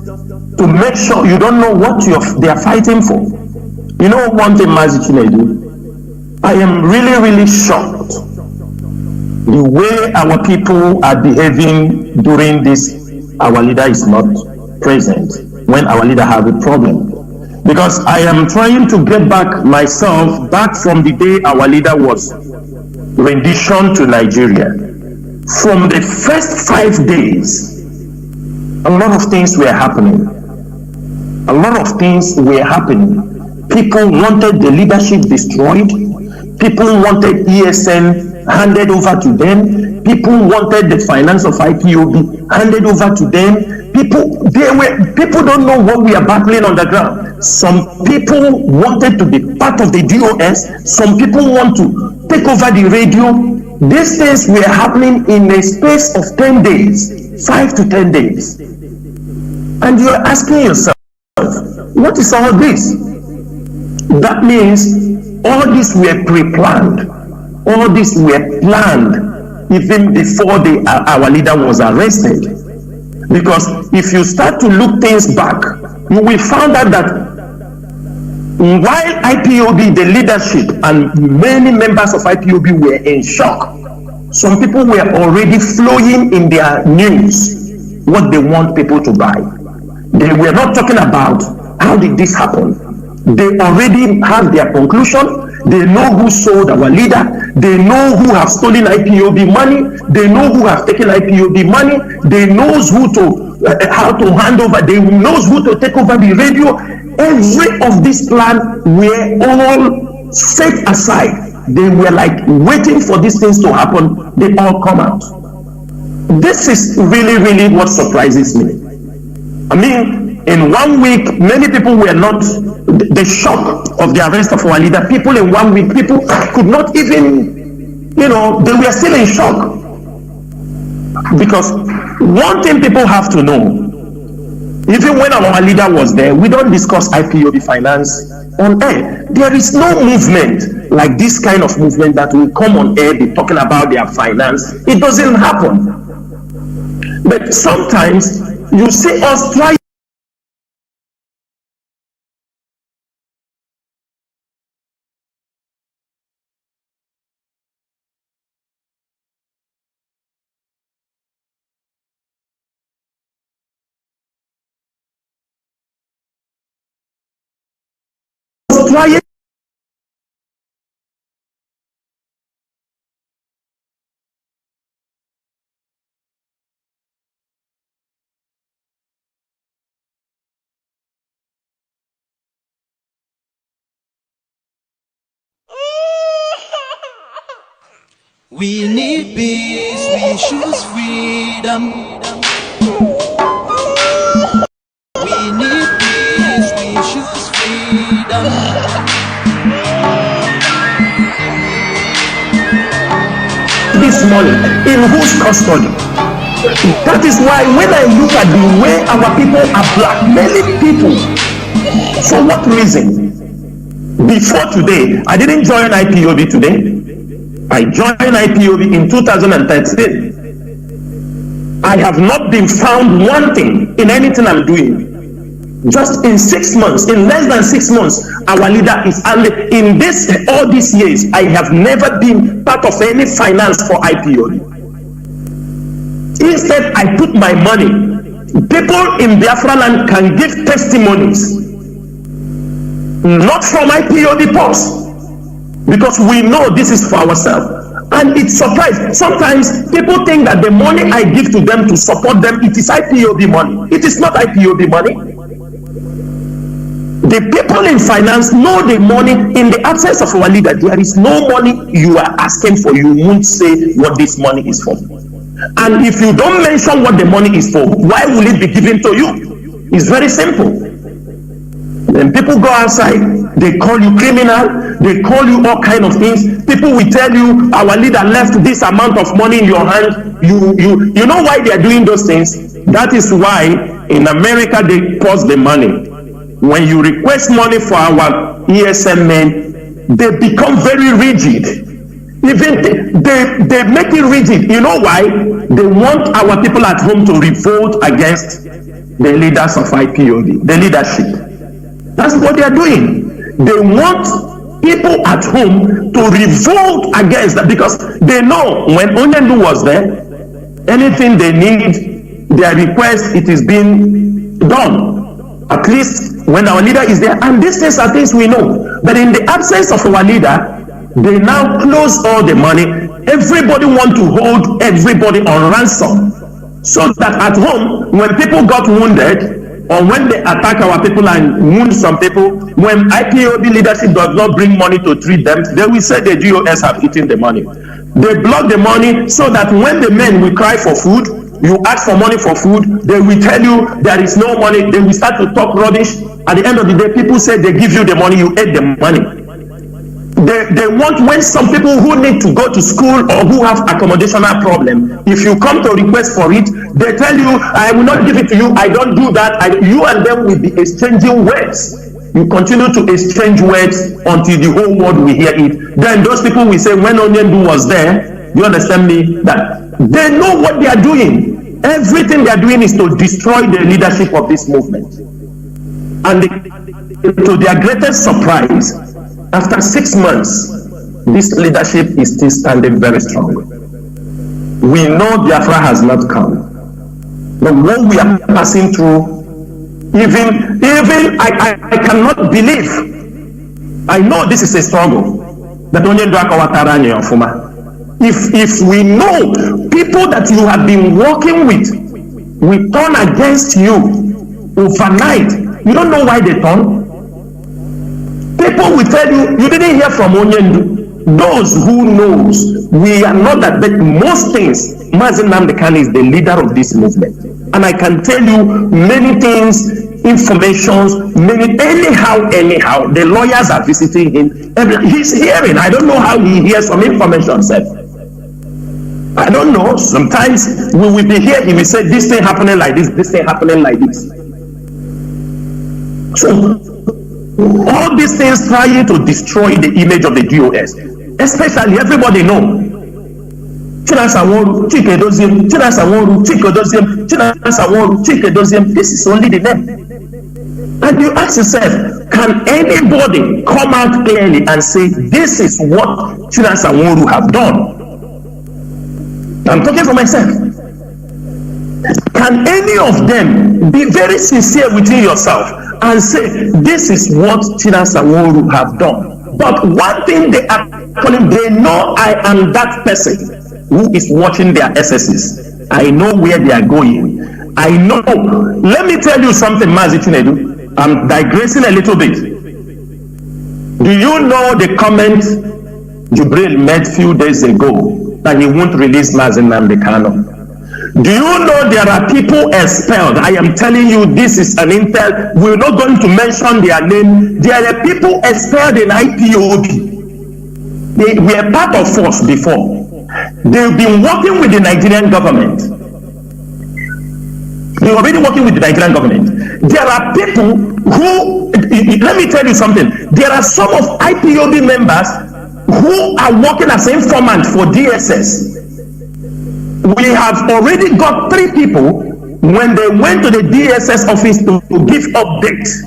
to make sure you don't know what they are fighting for. You know one thing, Mazi Chinedu, I am really, really shocked the way our people are behaving during this. Our leader is not present when our leader have a problem. Because I am trying to get back myself back from the day our leader was rendition to Nigeria. From the first 5 days, a lot of things were happening. A lot of things were happening. People wanted the leadership destroyed. People wanted ESN handed over to them. People wanted the finance of IPOB handed over to them. People don't know what we are battling on the ground. Some people wanted to be part of the DOS. Some people want to take over the radio. These things were happening in a space of 10 days, 5 to 10 days. And you're asking yourself, what is all this? That means all this were pre-planned. All this were planned even before our leader was arrested. Because if you start to look things back, you will find out that while IPOB, the leadership, and many members of IPOB were in shock, some people were already flowing in their news what they want people to buy. They were not talking about how did this happen. They already have their conclusion. They know who sold our leader. They know who have stolen IPOB money. They know who have taken IPOB money. They knows how to hand over. They knows who to take over the radio. Every of this plan were all set aside. They were like waiting for these things to happen. They all come out. This is really, really what surprises me. I mean, in 1 week, many people were not, the shock of the arrest of our leader, people in 1 week, people could not even, you know, they were still in shock. Because one thing people have to know, even when our leader was there, we don't discuss IPOB finance on air. There is no movement like this kind of movement that will come on air, be talking about their finance. It doesn't happen. But sometimes you see us try trying.
We need peace, we choose freedom. We need peace, we choose freedom.
This money, in whose custody? That is why when I look at the way our people are blackmailing people, for what reason? Before today, I didn't join IPOB today. I joined IPOB in 2013. I have not been found wanting in anything I'm doing. Just in 6 months, in less than 6 months, our leader is under, in this, all these years, I have never been part of any finance for IPOB. Instead, I put my money. People in Biafra land can give testimonies, not from IPOB purse, because we know this is for ourselves. And it's surprising. Sometimes people think that the money I give to them to support them, it is IPOB money. It is not IPOB money. The people in finance know the money. In the absence of our leader, there is no money you are asking for. You won't say what this money is for. And if you don't mention what the money is for, why will it be given to you? It's very simple. When people go outside, they call you criminal, they call you all kind of things. People will tell you, our leader left this amount of money in your hand. You know why they are doing those things? That is why in America they pause the money. When you request money for our ESM men, they become very rigid. Even they make it rigid. You know why? They want our people at home to revolt against the leaders of IPOB, the leadership. That's what they are doing. They want people at home to revolt against that, because they know when Onyendu was there, anything they need, their request, it is being done. At least when our leader is there, and these things are things we know. But in the absence of our leader, they now close all the money. Everybody want to hold everybody on ransom, so that at home, when people got wounded, or when they attack our people and wound some people, when IPOB leadership does not bring money to treat them, they will say the GOS have eaten the money. They block the money so that when the men will cry for food, you ask for money for food, they will tell you there is no money. They will start to talk rubbish. At the end of the day, people say they give you the money, you ate the money. They want, when some people who need to go to school or who have accommodational problem, if you come to request for it, they tell you, I will not give it to you, I don't do that. You and them will be exchanging words. You continue to exchange words until the whole world will hear it. Then those people will say, when Onyendu was there, you understand me, that they know what they are doing. Everything they are doing is to destroy the leadership of this movement. And to their greatest surprise, after 6 months, this leadership is still standing very strong. We know Biafra has not come. But what we are passing through, even I cannot believe. I know this is a struggle. That if we know people that you have been working with will turn against you overnight, you don't know why they turn. People will tell you, you didn't hear from Onyendu. Those who knows, we are not that, but most things, Mazi Nnamdi Kanu is the leader of this movement. And I can tell you many things, informations, anyhow, the lawyers are visiting him. He's hearing. I don't know how he hears some information, sir. I don't know. Sometimes we will be here, he will say, this thing happening like this, this thing happening like this. So, all these things trying to destroy the image of the GOS, especially everybody know. This is only the name. And you ask yourself, can anybody come out clearly and say, this is what Chinasa Nworu have done? I'm talking for myself. Can any of them be very sincere within yourself and say, this is what Chinasa Nworu have done? But one thing they know I am that person who is watching their SSs. I know where they are going. I know. Let me tell you something, Mazi Chinedu. I'm digressing a little bit. Do you know the comment Jubril made few days ago that he won't release Mazi Nnamdi Kanu? Do you know there are people expelled? I am telling you, this is an intel. We're not going to mention their name. There are people expelled in IPOB. They were part of us before. They've been working with the Nigerian government. They're already working with the Nigerian government. There are people who, let me tell you something. There are some of IPOB members who are working as informant for DSS. We have already got 3 people when they went to the DSS office to give updates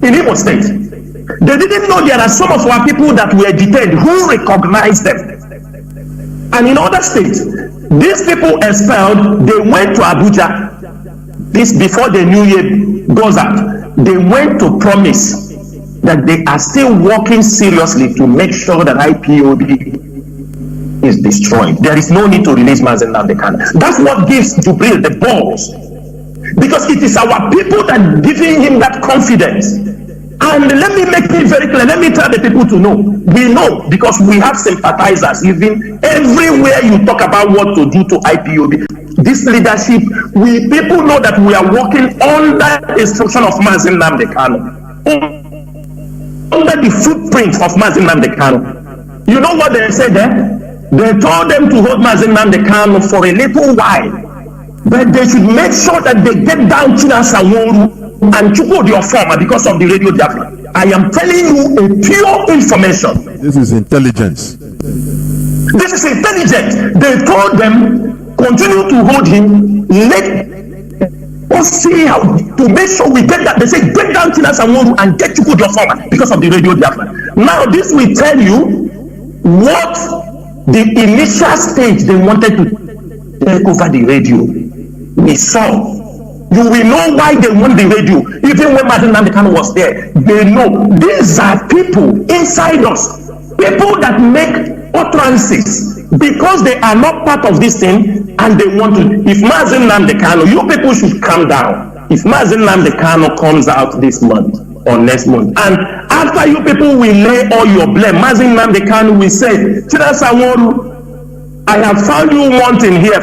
in Imo State. They didn't know there are some of our people that were detained who recognized them. And in other states, these people expelled, they went to Abuja. This before the new year goes out. They went to promise that they are still working seriously to make sure that IPOB is destroyed. There is no need to release Mazi Nnamdi Kanu. That's what gives Jubril the balls. Because it is our people that giving him that confidence. And let me make it very clear. Let me tell the people to know. We know because we have sympathizers. Even everywhere you talk about what to do to IPOB, this leadership, we people know that we are working under the instruction of Mazi Nnamdi Kanu, under the footprint of Mazi Nnamdi Kanu. You know what they said there? They told them to hold Mazi Nnamdi Kanu for a little while, but they should make sure that they get down to Sanwo-Olu and Chukwu your former because of the radio Biafra. I am telling you a pure information.
This is intelligence.
This is intelligence. They told them, continue to hold him, let us see how to make sure we get that. They say, get down to Sanwo-Olu and get Chukwu your former because of the radio Biafra. Now this will tell you what the initial stage they wanted to take over the radio. We saw. You will know why they want the radio. Even when Mazi Nnamdi Kanu was there, they know these are people inside us, people that make utterances because they are not part of this thing and they want to. If Mazi Nnamdi Kanu, you people should calm down. If Mazi Nnamdi Kanu comes out this month or next month, and after you people will lay all your blame, Mazi Nnamdi Kanu will say, Chida Sanwo-Olu, I have found you wanting here,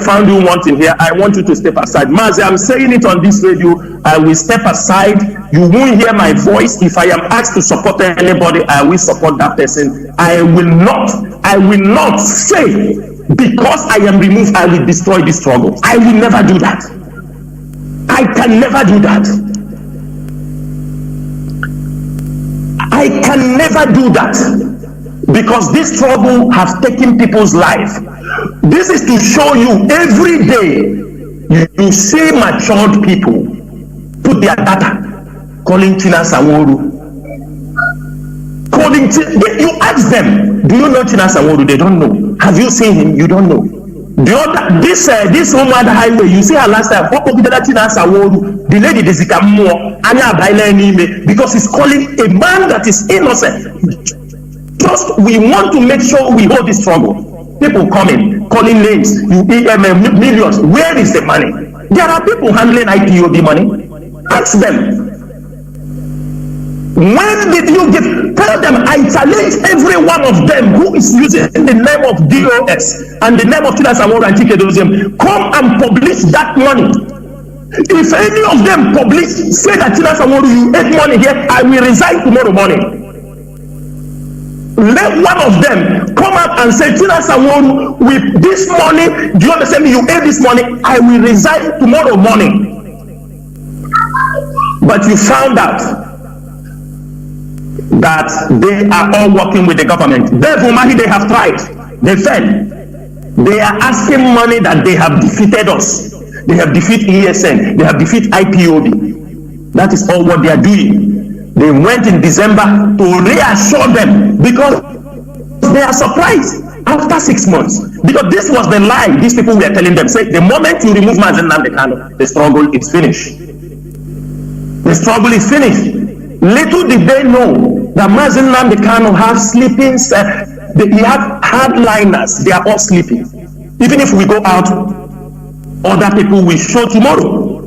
I want you to step aside. Mazi, I'm saying it on this radio, I will step aside. You won't hear my voice. If I am asked to support anybody, I will support that person. I will not say, because I am removed, I will destroy the struggle. I will never do that. I can never do that. I can never do that. Because this struggle has taken people's life. This is to show you every day you see matured people put their data calling China Sanwo-Olu. You ask them, do you know China Sanwo-Olu? They don't know. Have you seen him? You don't know. This woman highway, you see her last time, China Sanwo-Olu, the lady because he's calling a man that is innocent. Just we want to make sure we hold this struggle. People coming, calling names, millions. Where is the money? There are people handling IPOB money. Ask them. When did you give? Tell them, I challenge every one of them who is using the name of DOS and the name of Chida Sanwo-Olu and Chinedu, come and publish that money. If any of them publish, say that Chida Sanwo-Olu, you ate money here, I will resign tomorrow morning. Let one of them come out and say, Chida Sanwo-Olu, with this money, do you understand me? You ate this money, I will resign tomorrow morning. But you found out that they are all working with the government. Therefore, they have tried. They failed. They are asking money that they have defeated us. They have defeated ESN. They have defeated IPOB. That is all what they are doing. They went in December to reassure them because they are surprised after 6 months. Because this was the lie these people were telling them. Say, the moment you remove Mazi Nnamdi Kanu, the struggle is finished. The struggle is finished. Little did they know that Mazi Nnamdi Kanu has sleeping, he have hardliners, they are all sleeping. Even if we go out, other people will show tomorrow.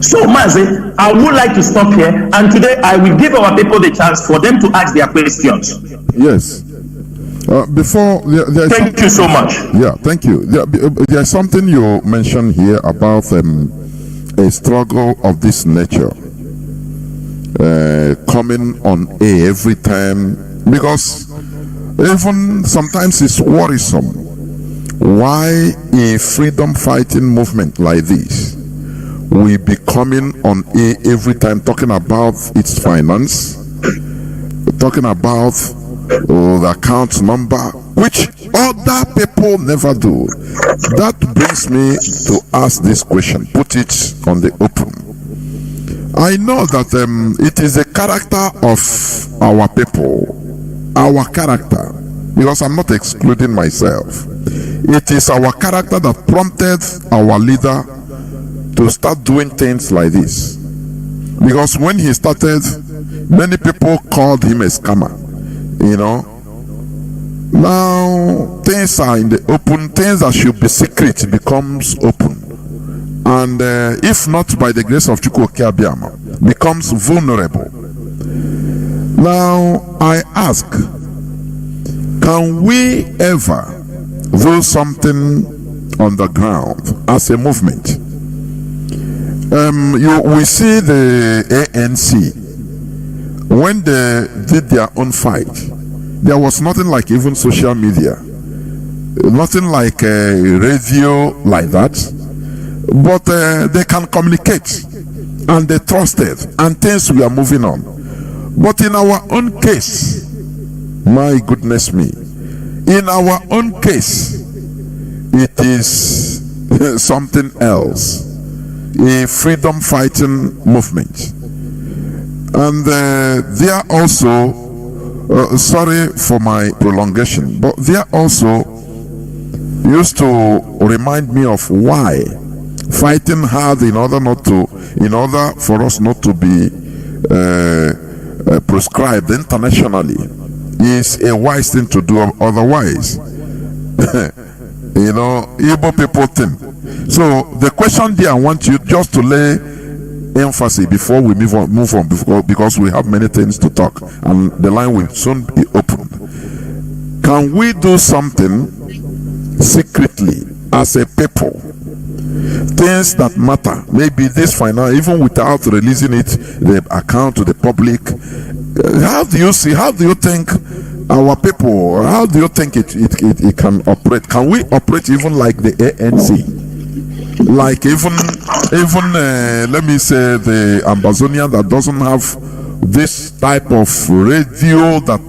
So Mazi, I would like to stop here, and today I will give our people the chance for them to ask their questions.
Yes.
Thank you so much.
Yeah, thank you. There's something you mentioned here about a struggle of this nature coming on air every time, because even sometimes it's worrisome. Why a freedom fighting movement like this will be coming on air every time talking about its finance, talking about the account number, which other people never do. That brings me to ask this question, put it on the open. I know that it is a character of our people, our character, because I'm not excluding myself. It is our character that prompted our leader to start doing things like this. Because when he started, many people called him a scammer, you know. Now things are in the open. Things that should be secret becomes open, and if not by the grace of Chukwuoke Abiama, becomes vulnerable. Now I ask, can we ever do something on the ground as a movement? We see the ANC when they did their own fight. There was nothing like even social media, nothing like radio like that, but they can communicate and they trusted, and things were moving on. But in our own case, my goodness me, in our own case, it is something else, a freedom fighting movement. And they are also, sorry for my prolongation, but they are also used to remind me of why fighting hard in order for us not to be prescribed internationally is a wise thing to do. Otherwise, Igbo people think. So the question there, I want you just to lay emphasis before we move on because we have many things to talk and the line will soon be opened. Can we do something secretly as a people? Things that matter, maybe this final, even without releasing the account to the public. How do you think our people, how do you think it can operate? Can we operate even like the ANC? Like even let me say the Amazonian that doesn't have this type of radio that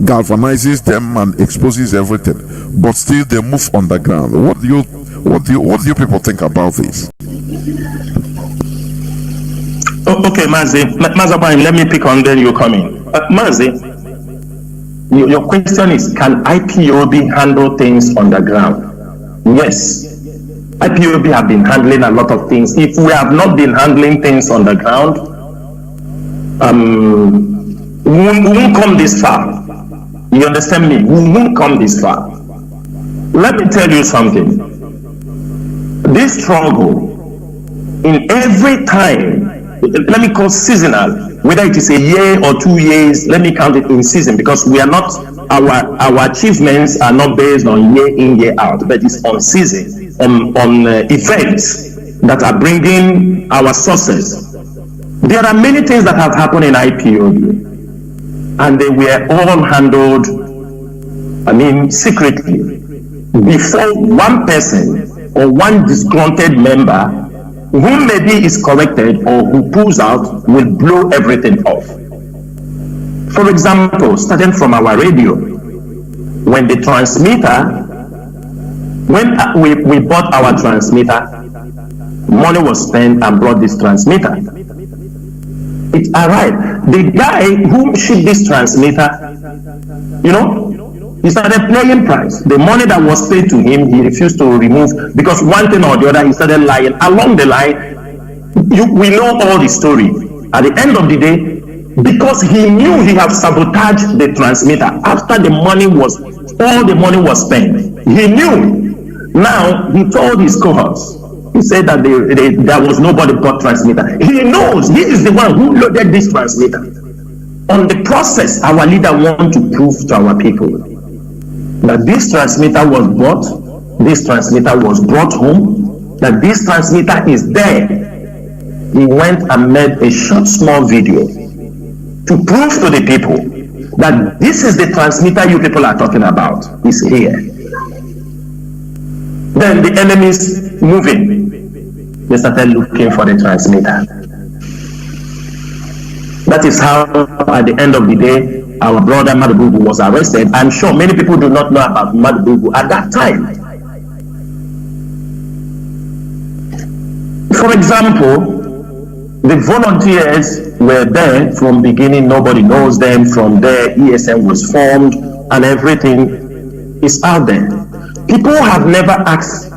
galvanizes them and exposes everything, but still they move on the ground. What do you people think about this?
Okay, Mazi, let me pick on, then you come in. Mazi, your question is, can IPOB handle things on the ground? Yes. IPOB have been handling a lot of things. If we have not been handling things on the ground, we won't come this far. You understand me? We won't come this far. Let me tell you something. This struggle, in every time, let me call seasonal, whether it is a year or 2 years, let me count it in season, because we are not, our achievements are not based on year in, year out, but it's on season, on events that are bringing our sources. There are many things that have happened in IPOB, and they were all handled, secretly, before one person or one disgruntled member who maybe is corrected or who pulls out will blow everything off. For example, starting from our radio, when the transmitter, when we bought our transmitter, money was spent and brought this transmitter. It arrived. The guy who shipped this transmitter, he started paying price. The money that was paid to him, he refused to remove, because one thing or the other, he started lying. Along the line, we know all the story. At the end of the day, because he knew he had sabotaged the transmitter after all the money was spent. He knew. Now, he told his cohorts, he said that there was nobody but transmitter. He knows he is the one who loaded this transmitter. On the process, our leader wants to prove to our people that this transmitter was bought, this transmitter was brought home, that this transmitter is there. He went and made a short, small video to prove to the people that this is the transmitter you people are talking about. It's here. Then the enemies moving, they started looking for the transmitter. That is how, at the end of the day, our brother Madubugu was arrested. I'm sure many people do not know about Madubugu at that time. For example, the volunteers were there from beginning. Nobody knows them. From there, ESM was formed, and everything is out there. People have never asked.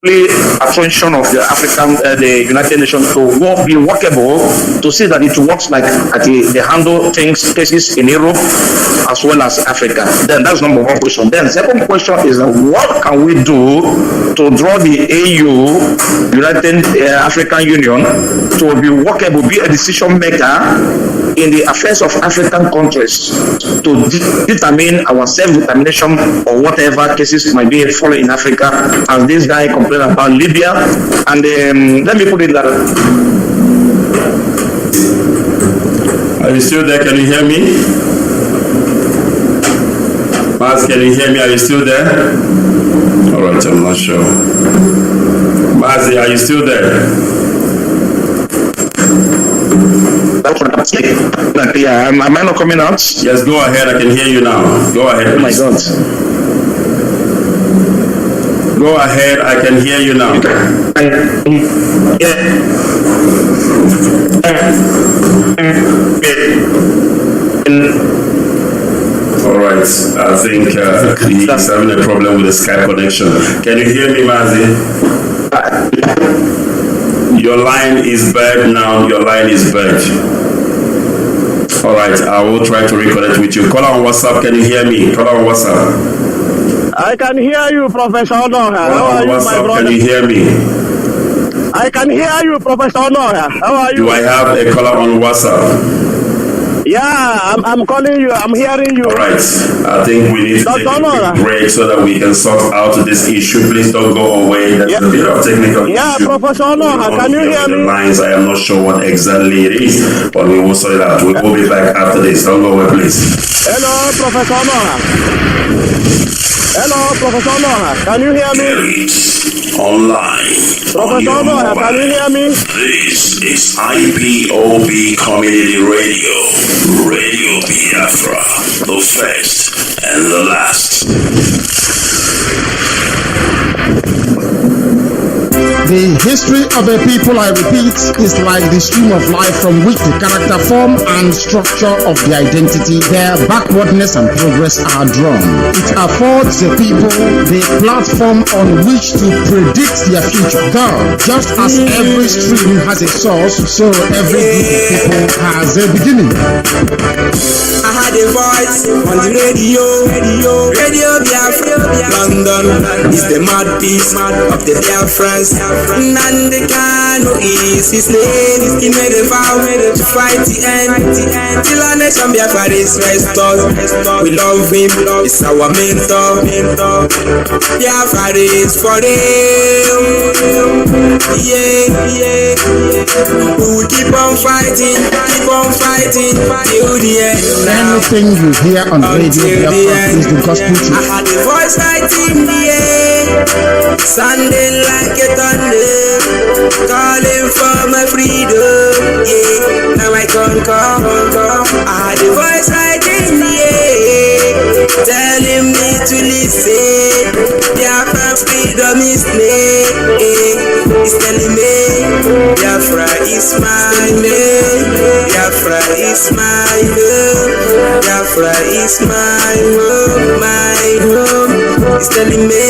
attention of the the United Nations to be workable, to see that it works like they handle cases in Europe as well as Africa. Then that's number one question. Then second question is what can we do to draw the AU, United African Union, to be workable, be a decision maker in the affairs of African countries to determine our self-determination or whatever cases might be falling in Africa, as this guy complained about Libya. And let me put it that.
Are you still there? Can you hear me? Maz, can you hear me? Are you still there? All right, I'm not sure. Mazi, are you still there?
Am I not coming out?
Yes, go ahead. I can hear you now. Go ahead, please.
Oh my God.
Go ahead. I can hear you now. All right. I think he's having a problem with the Skype connection. Can you hear me, Mazi? Your line is bad now. Your line is bad. All right. I will try to reconnect with you. Call on WhatsApp. Can you hear me? Call on WhatsApp.
I can hear you, Professor Onoha. How are you, my brother?
Can you hear me?
I can hear you, Professor Onoha. How are you?
Do I have a caller on WhatsApp?
Yeah, I'm calling you. I'm hearing you.
All right. I think we need to take a quick break so that we can sort out this issue. Please don't go away. There's a bit of technical issue.
Yeah, Professor Onoha, can you hear me?
Lines. I am not sure what exactly it is, but we will sort it out. We will be back after this. Don't go away, please.
Hello, Professor Onoha. Hello, Professor Onoha. Can you hear me?
Online.
Professor Onoha, can you hear me?
This is IPOB Community Radio. Radio Biafra. The first and the last.
The history of a people, I repeat, is like the stream of life from which the character, form, and structure of the identity, their backwardness and progress are drawn. It affords the people the platform on which to predict their future. God, just as every stream has a source, so every group of people has a beginning.
I had a voice on the radio Biafra. London is the mouthpiece of the Biafrans. Nnamdi Kanu is his name. He made a vow to fight the end till our nation Biafra is restored. We love him, he's our mentor. Biafra is for real. Yeah. We will keep on fighting till the end.
Anything you hear on radio Biafra is the gospel truth.
I had a voice right in the air, sounding like a thunder, calling for my freedom. Yeah, now I can come. I had a voice right in the air, telling me to listen. Biafra freedom is near. It's telling me Biafra is my name. Biafra is my home. Biafra is my home, my home. It's telling me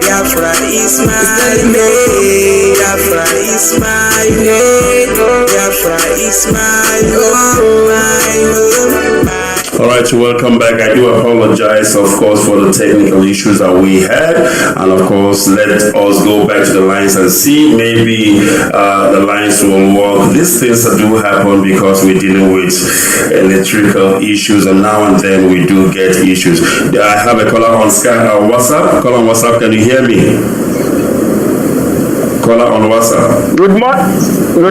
Biafra is my name. Biafra is my name. Biafra is my home, my home.
All right, welcome back. I do apologize, of course, for the technical issues that we had. And of course, let us go back to the lines and see maybe the lines will work. These things do happen because we're dealing with electrical issues, and now and then we do get issues. I have a caller on WhatsApp. Caller on WhatsApp, can you hear me? Caller on WhatsApp.
Good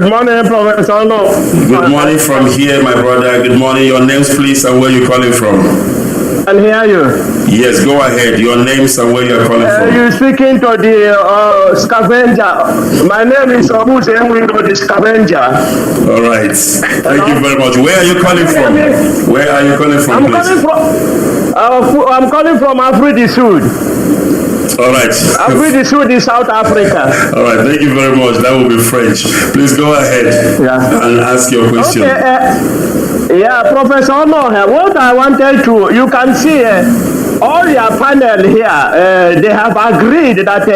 morning, Professor Ono.
Good morning from here, my brother. Good morning. Your names, please, and where you calling from?
I can hear you.
Yes, go ahead. Your names and where you're calling from.
You're speaking to the scavenger. My name is Mazi Nnamdi the scavenger.
All right. Thank you very much. Where are you calling from? Where are you calling from, please?
I'm calling from Afridi Sud.
All right.
Afridi Sud is South Africa.
All right. Thank you very much. That will be French. Please go ahead and ask your question.
Okay. Yeah, Professor Ono, what I wanted to, you can see all your panel here, they have agreed that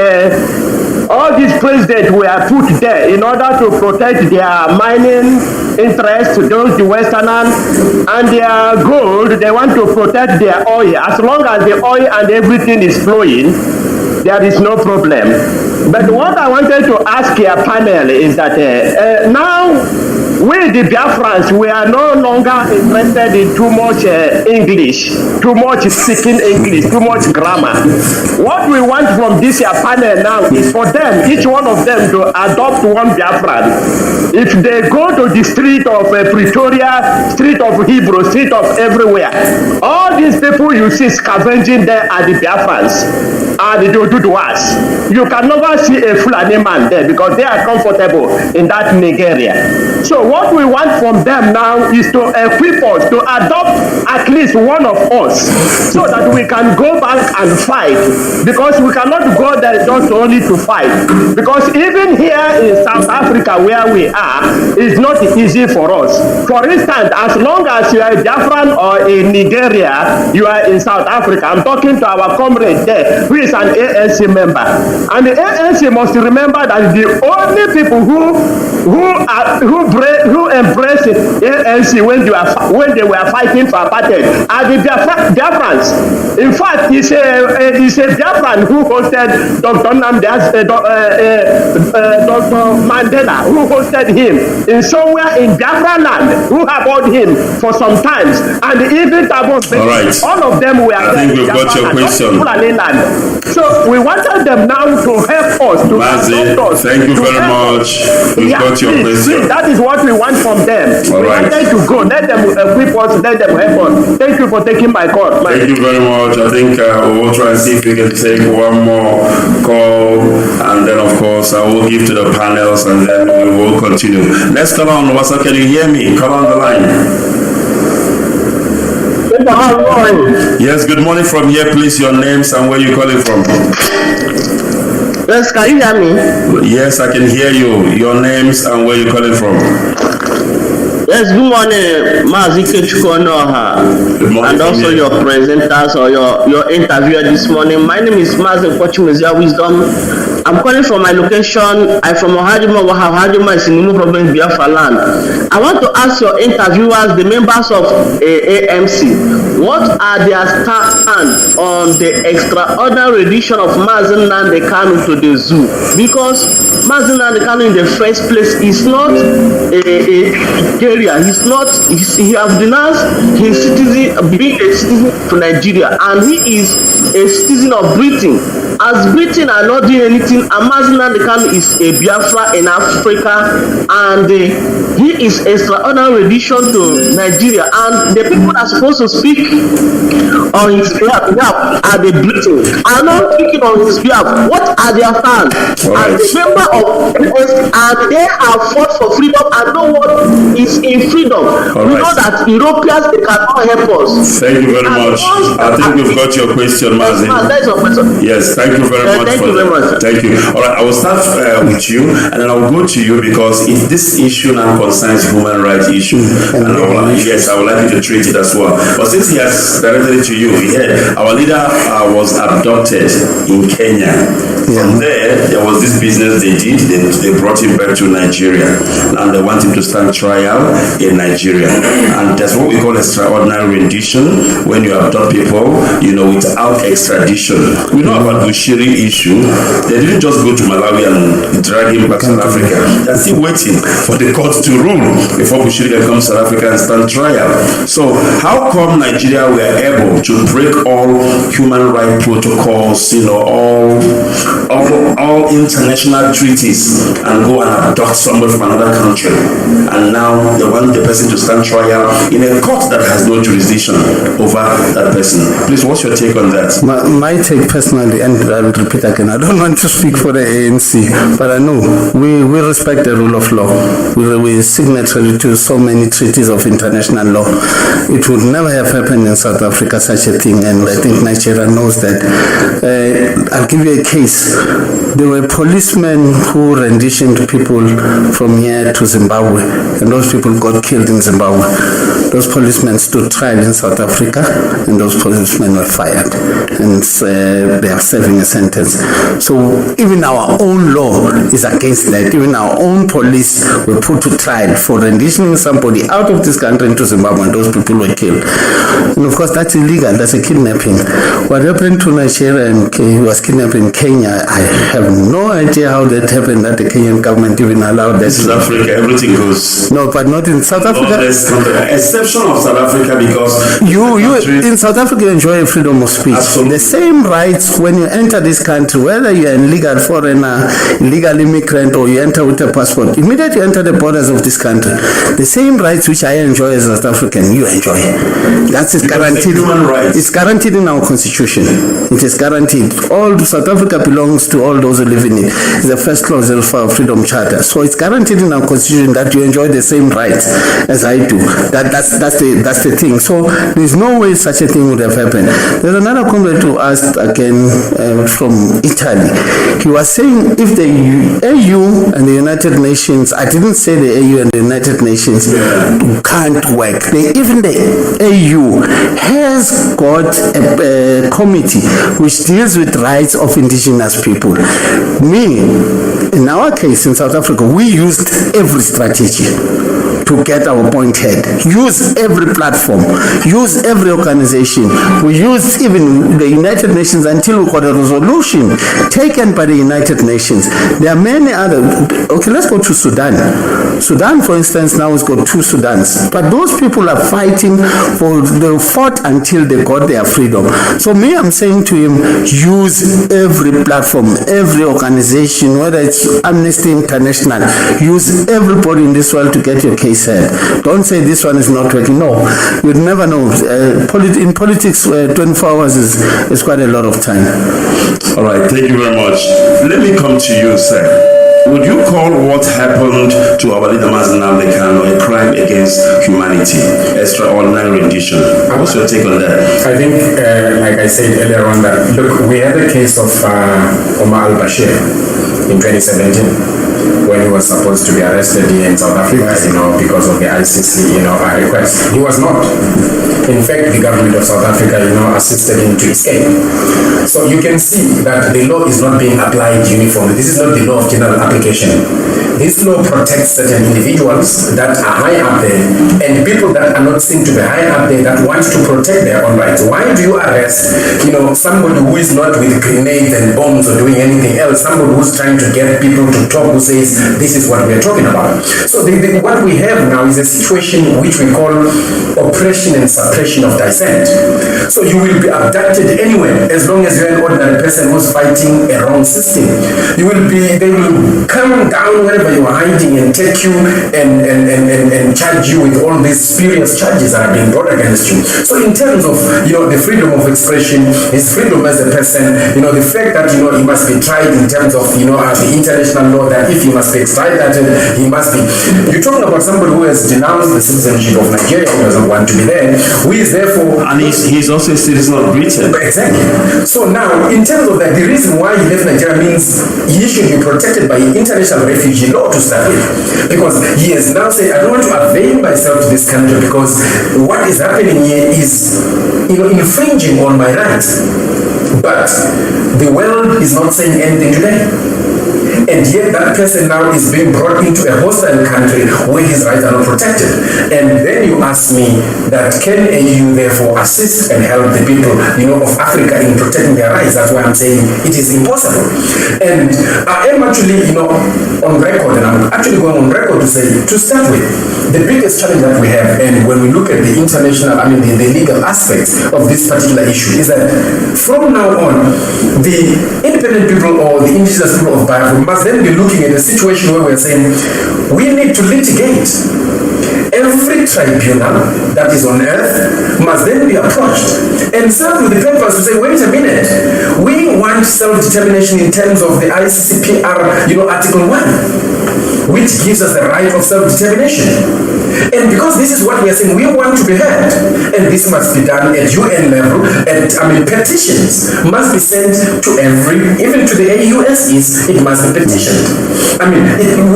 all these presidents were put there in order to protect their mining interests, those the Westerners, and their gold. They want to protect their oil. As long as the oil and everything is flowing, there is no problem. But what I wanted to ask your panel is that now we the Biafrans, we are no longer interested in too much English, too much speaking English, too much grammar. What we want from this panel now is for them, each one of them, to adopt one Biafran. If they go to the street of Pretoria, street of Hebrew, street of everywhere, all these people you see scavenging there are the Biafrans, are the Doduduas. You can never see a Fulani man there because they are comfortable in that Nigeria. So what we want from them now is to equip us, to adopt at least one of us, so that we can go back and fight. Because we cannot go there just only to fight. Because even here in South Africa where we are, it's not easy for us. For instance, as long as you are a Biafran or in Nigeria, you are in South Africa. I'm talking to our comrade there, who is an ANC member. And the ANC must remember that the only people who embraced ANC when they were fighting for apartheid are the Biafrans. In fact, it's a Biafran who hosted Dr. Mandela, who hosted him in somewhere in Biafra land, who abhorred him for some times, and even Tabon. All of them were.
I think we've got your question.
So we wanted them now to help us, to
Mazi,
us.
Thank you very much. We've got your question.
That is what we want from them.
All right.
We wanted to go. Let them equip us. Let them help us. Thank you for taking my call.
Thank you very much. I think we'll try and see if we can take one more call, and then of course I will give to the panels, and then we will continue. Let's call on WhatsApp. Can you hear me? Call on the line. Yes, good morning from here, please. Your names and where you calling from.
Yes, can you hear me?
Yes, I can hear you. Your names and where you calling from.
Yes, good morning, Mazi Nnamdi.
Good morning.
And also your presenters or your interviewer this morning. My name is Mazi Nnamdi Wisdom. I'm calling from my location. I'm from Ohadima. Ohadima is in Imo province, Biafra land. I want to ask your interviewers, the members of AMC, what are their stand on the extraordinary edition of Mazi Nnamdi Kanu to the zoo? Because Mazi Nnamdi Kanu in the first place is not a Nigeria. He has denounced his being a citizen of Nigeria, and he is a citizen of Britain. As Britain are not doing anything, Mazi Nnamdi Kanu is a Biafra in Africa, and he is extraordinary addition to Nigeria. And the people that are supposed to speak on his behalf are the Britain. Are not speaking on his behalf. What are their fans? As a member of US, and they have fought for freedom, and no one is in freedom. We know that Europeans, they cannot help us.
Thank you very much. I think we've got your question, Mazi.
That is your question.
Yes, thank you very much.
Thank you very much.
Thank you. All right, I will start with you, and then I will go to you because this issue now concerns human rights issue, and I would like you to treat it as well. But since he has directed it to you, our leader was abducted in Kenya. From there was this business they did. They brought him back to Nigeria, and they want him to stand trial in Nigeria. And that's what we call extraordinary rendition, when you abduct people, without extradition. We know about Bushiri issue. They didn't just go to Malawi and drag him back to South Africa. They're still waiting for the court to rule before Bushiri can come to South Africa and stand trial. So how come Nigeria were able to break all human rights protocols, all international treaties, and go and abduct somebody from another country, and now they want the person to stand trial in a court that has no jurisdiction over that person? Please, what's your take on that?
My take personally, and I will repeat again, I don't want to speak for the ANC, but I know we respect the rule of law. We signatory to so many treaties of international law. It would never have happened in South Africa, such a thing, and I think Nigeria knows that. I'll give you a case. There were policemen who renditioned people from here to Zimbabwe, and those people got killed in Zimbabwe. Those policemen stood trial in South Africa, and those policemen were fired, and they are serving a sentence. So even our own law is against that. Even our own police were put to trial for renditioning somebody out of this country into Zimbabwe, and those people were killed. And of course, that's illegal. That's a kidnapping. What happened to Nigeria and he was kidnapped in Kenya, I have no idea how that happened, that the Kenyan government even allowed that.
South Africa, everything goes.
No, but not in South Africa.
Exception of South Africa, because
you in South Africa enjoy freedom of speech. Absolutely. The same rights when you enter this country, whether you're an illegal foreigner, illegal immigrant, or you enter with a passport. Immediately you enter the borders of this country, the same rights which I enjoy as a South African, you enjoy. That is guaranteed.
Human rights.
It's guaranteed in our constitution. It is guaranteed. All South Africa belongs to all those who live in it. It's the first clause of our Freedom Charter. So it's guaranteed in our constitution that you enjoy the same rights as I do. That's the thing. So there's no way such a thing would have happened. There's another comment who asked again from Italy. He was saying if the AU and the United Nations, I didn't say the AU and the United Nations can't work. Even the AU has got a committee which deals with rights of indigenous people. In our case in South Africa, we used every strategy to get our point head. Use every platform, use every organization. We used even the United Nations until we got a resolution taken by the United Nations. There are many other. Okay, let's go to Sudan. Sudan, for instance, now has got 2 Sudans, but those people are fighting they fought until they got their freedom. So I'm saying to him, use every platform, every organization, whether it's Amnesty International, use everybody in this world to get your case heard. Don't say this one is not working. No, you'd never know. In politics, 24 hours is quite a lot of time.
All right, thank you very much. Let me come to you, sir. Would you call what happened to our leader Mazi Nnamdi Kanu a crime against humanity, extraordinary rendition? What's your take on that?
I think, like I said earlier on, that look, we had the case of Omar al-Bashir in 2017 when he was supposed to be arrested in South Africa, because of the ICC, request. He was not. In fact, the government of South Africa, assisted him to escape. So you can see that the law is not being applied uniformly. This is not the law of general application. This law protects certain individuals that are high up there and people that are not seen to be high up there that want to protect their own rights. Why do you arrest, somebody who is not with grenades and bombs or doing anything else, somebody who's trying to get people to talk, who says this is what we're talking about? So what we have now is a situation which we call oppression and suppression of dissent. So you will be abducted anywhere as long as you're an ordinary person who's fighting a wrong system. They will come down wherever you are hiding and take you and charge you with all these spurious charges that are being brought against you. So in terms of the freedom of expression, his freedom as a person, the fact that he must be tried in terms of the international law, that if he must be extradited, he must be. You're talking about somebody who has denounced the citizenship of Nigeria, who doesn't want to be there, who is therefore,
and he's also a citizen of Britain.
Exactly. So now, in terms of that, the reason why he left Nigeria means he should be protected by international refugee law to start with, because he has now said, I don't want to avail myself to this country because what is happening here is infringing on my rights. But the world is not saying anything today. And yet that person now is being brought into a hostile country where his rights are not protected. And then you ask me that can AU therefore assist and help the people of Africa in protecting their rights? That's why I'm saying it is impossible. And I am actually on record, and I'm actually going on record to say, to start with, the biggest challenge that we have, and when we look at the international, the legal aspects of this particular issue, is that from now on, the independent people or the indigenous people of Biafra must then be looking at a situation where we're saying we need to litigate. Every tribunal that is on earth must then be approached and served with the papers to say, wait a minute, we want self-determination in terms of the ICCPR, Article 1. which gives us the right of self-determination. And because this is what we are saying, we want to be heard, and this must be done at UN level. And petitions must be sent to even to the AUSEs. It must be petitioned.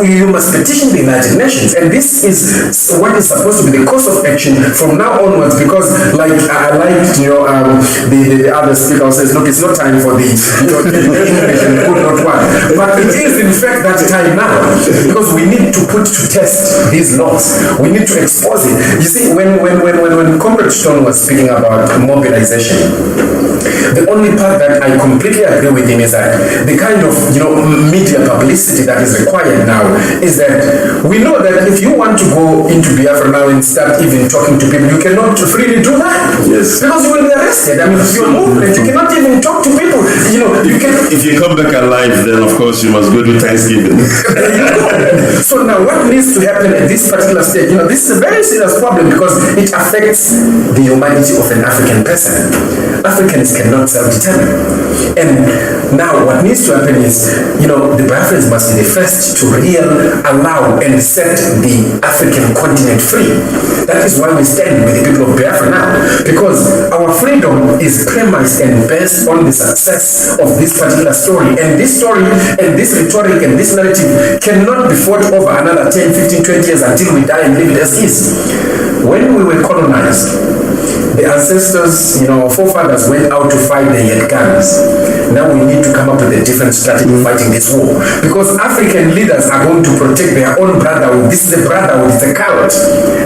You must petition the United Nations, and this is what is supposed to be the course of action from now onwards. Because, like I liked, the other speaker says, look, it's not time for the English and good not one, but it is in fact that time now, because we need to put to test these laws. We need to expose it. You see, when Comrade Stone was speaking about mobilization, the only part that I completely agree with him is that the kind of media publicity that is required now is that we know that if you want to go into Biafra now and start even talking to people, you cannot freely do that.
Yes.
Because you will be arrested. Your movement, you cannot even talk to people.
If you come back alive, then of course you must go to Thanksgiving.
There you go. So now what needs to happen at this particular stage? This is a very serious problem because it affects the humanity of an African person. Africans cannot self-determine. And now what needs to happen is, the Biafrans must be the first to allow and set the African continent free. That is why we stand with the people of Biafra now, because our freedom is premised and based on the success of this particular story. And this story and this rhetoric and this narrative cannot be fought over another 10, 15, 20 years until we die and leave it as is. When we were colonized, the ancestors, forefathers went out to fight, they had guns. Now we need to come up with a different strategy fighting this war. Because African leaders are going to protect their own brotherhood. This is a brotherhood, it's a cult.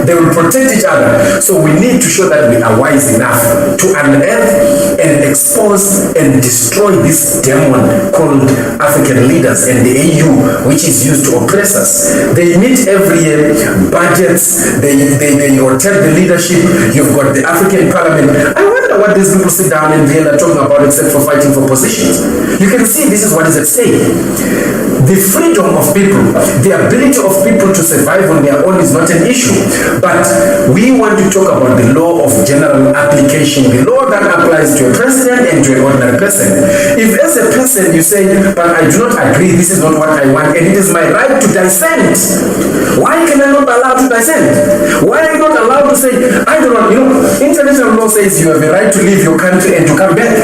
They will protect each other. So we need to show that we are wise enough to unearth and expose and destroy this demon called African leaders and the AU, which is used to oppress us. They meet every year, budgets, they rotate the leadership. You've got the African Parliament. I wonder what these people sit down in Vienna talking about except for fighting for positions. You can see this is what is at stake. The freedom of people, the ability of people to survive on their own is not an issue. But we want to talk about the law of general application, the law that applies to a president and to an ordinary person. If as a person you say, but I do not agree, this is not what I want, and it is my right to dissent, why can I not be allowed to dissent? Why are you not allowed to say, I don't know, international law says you have a right to leave your country and to come back.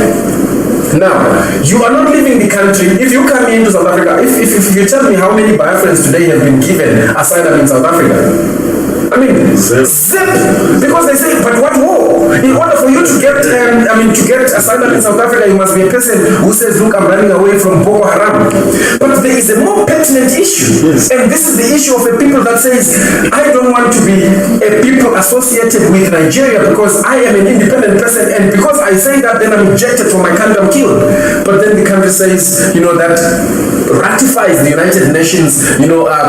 Now, you are not leaving the country. If you come into South Africa, if you tell me how many Biafrans today have been given asylum in South Africa, zip. Because they say, but what more? In order for you to get, to get asylum in South Africa, you must be a person who says, look, I'm running away from Boko Haram. But there is a more pertinent issue. Yes. And this is the issue of a people that says, I don't want to be a people associated with Nigeria because I am an independent person, and because I say that, then I'm ejected from my country, I'm killed. But then the country says, that ratifies the United Nations,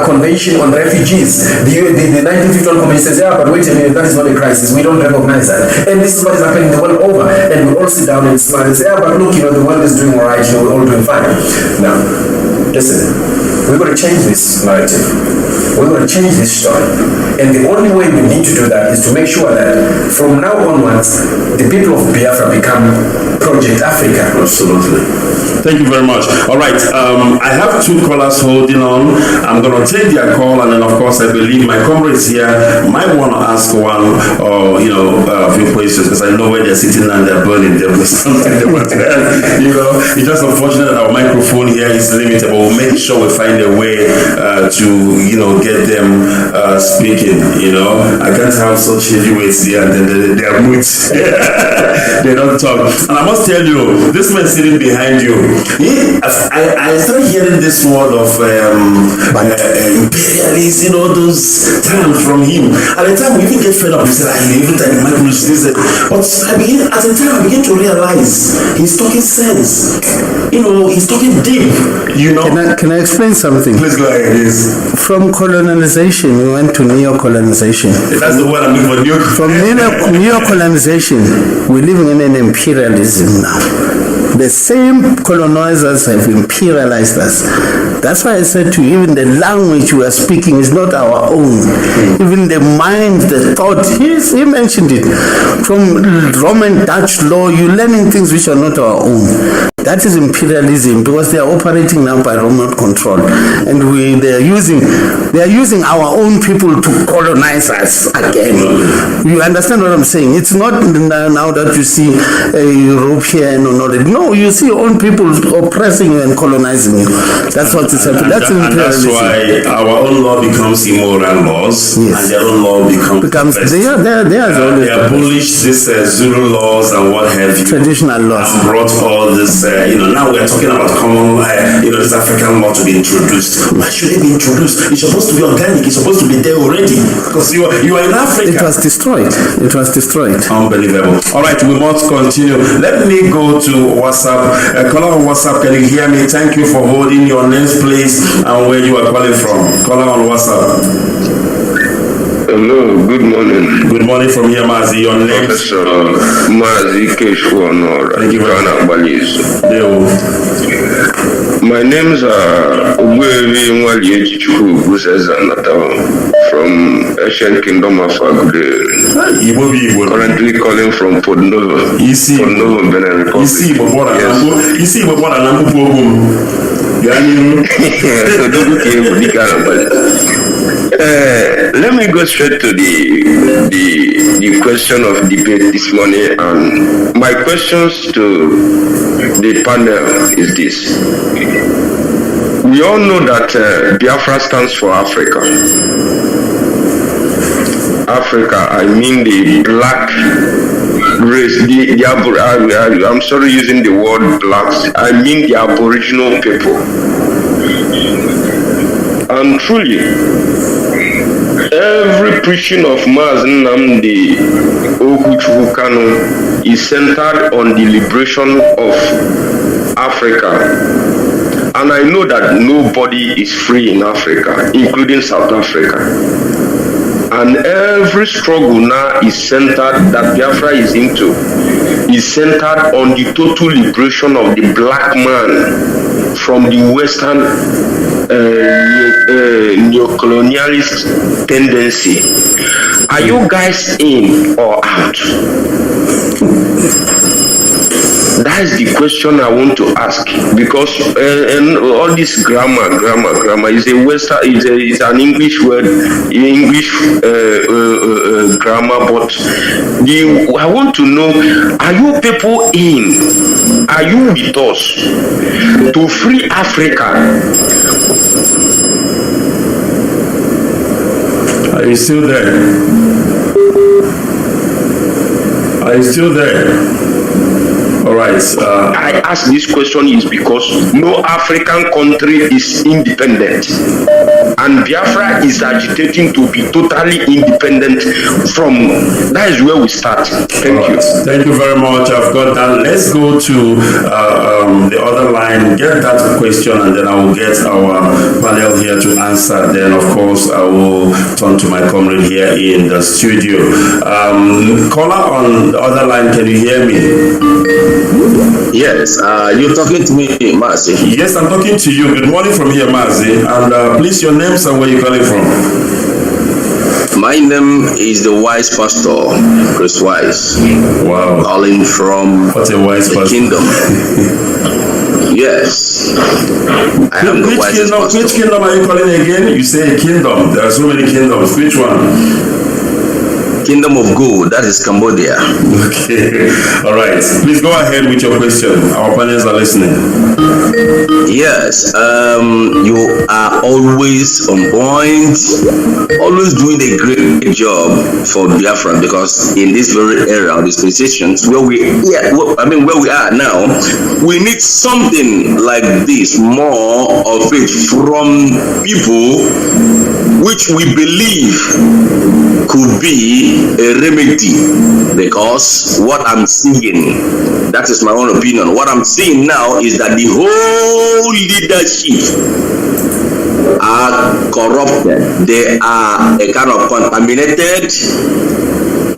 Convention on Refugees. The 1951 Convention says, yeah, but wait a minute, that is not a crisis. We don't recognize that. And this is what is happening the world over. And we all sit down and smile and say, yeah, but look, the world is doing all right, we're all doing fine. Now, listen, we're going to change this narrative. We're going to change this story. And the only way we need to do that is to make sure that from now onwards, the people of Biafra become Project Africa.
Absolutely. Thank you very much. All right. I have two callers holding on. I'm going to take their call, and then, of course, I believe my comrades here might want to ask one or, a few questions, because I know where they're sitting and they're burning. They're something they want to ask. It's just unfortunate that our microphone here is limited, but we'll make sure we find a way to, get them speaking. I can't have such heavyweights here, and then they are mutes. They don't talk. And I must tell you, this man sitting behind you, I started hearing this word of imperialism, those terms from him. At the time, we even get fed up. We said, every time but at the time, I begin to realize he's talking sense. He's talking deep.
Can I explain something?
Please go ahead. Yes.
From colonization, we went to neo-colonization.
That's the word I'm looking for.
From neo-colonization, we're living in an imperialism now. The same colonizers have imperialized us. That's why I said to you, even the language we are speaking is not our own. Even the mind, the thought, he mentioned it. From Roman Dutch law, you're learning things which are not our own. That is imperialism, because they are operating now by remote control, and they are using our own people to colonize us again. You understand what I'm saying? It's not now that you see a European or not. No, you see your own people oppressing you and colonizing you. That's what is happening. That's imperialism.
And that's why our own law becomes immoral laws, and their own law becomes
they
are abolished this Zulu laws and what have you.
Traditional laws.
And brought all this, now we're talking about common, this African law to be introduced. Why should it be introduced? It's supposed to be organic. It's supposed to be there already, because you are in Africa.
It was destroyed.
Unbelievable. All right, we must continue. Let me go to WhatsApp. Caller on WhatsApp, can you hear me? Thank you for holding your names, please, and where you are calling from. Caller on WhatsApp.
Hello, good morning.
Good morning from here, Mazi. Your name?
Professor Mazi
Thank you very much.
My names are Uwevi Mwaliechi Chukwu from Ancient Kingdom of Agudere. Currently calling from Port Novo, Benin Republic. Let me go straight to the question of debate this morning, and my questions to the panel is this. We all know that Biafra stands for Africa. Africa, I mean the black race, I'm sorry using the word blacks, I mean the aboriginal people. And truly, every preaching of Mazi Nnamdi Kanu is centered on the liberation of Africa. And I know that nobody is free in Africa, including South Africa. And every struggle now is centered, that Biafra is into, is centered on the total liberation of the black man from the Western neo-colonialist tendency. Are you guys in or out? That is the question I want to ask, because and all this grammar is a Western, is an English word, English grammar. But I want to know: are you people in? Are you with us to free Africa?
Are you still there? Are you still there? All right.
I ask this question is because no African country is independent, and Biafra is agitating to be totally independent from. That is where we start. Thank you.
Thank you very much. I've got that. Let's go to the other line. Get that question, and then I will get our panel here to answer. Then, of course, I will turn to my comrade here in the studio. Caller on the other line, can you hear me?
Yes, you're talking to me, Mazi.
Yes, I'm talking to you. Good morning from here, Mazi. And please, your name and where you're calling from.
My name is the Wise Pastor, Chris Wise.
Wow.
Calling from
what a wise pastor.
Kingdom. Yes. I am the Wise Pastor.
Which kingdom are you calling again? You say a kingdom. There are so many kingdoms. Which one?
Kingdom of Gold, that is Cambodia.
Okay, all right. Please go ahead with your question. Our panelists are listening.
Yes, you are always on point, always doing a great job for Biafra, because in this very era of dispensations where we are now, we need something like this, more of it from people which we believe could be a remedy, because what I'm seeing, that is my own opinion, what I'm seeing now is that the whole leadership are corrupted, they are a kind of contaminated,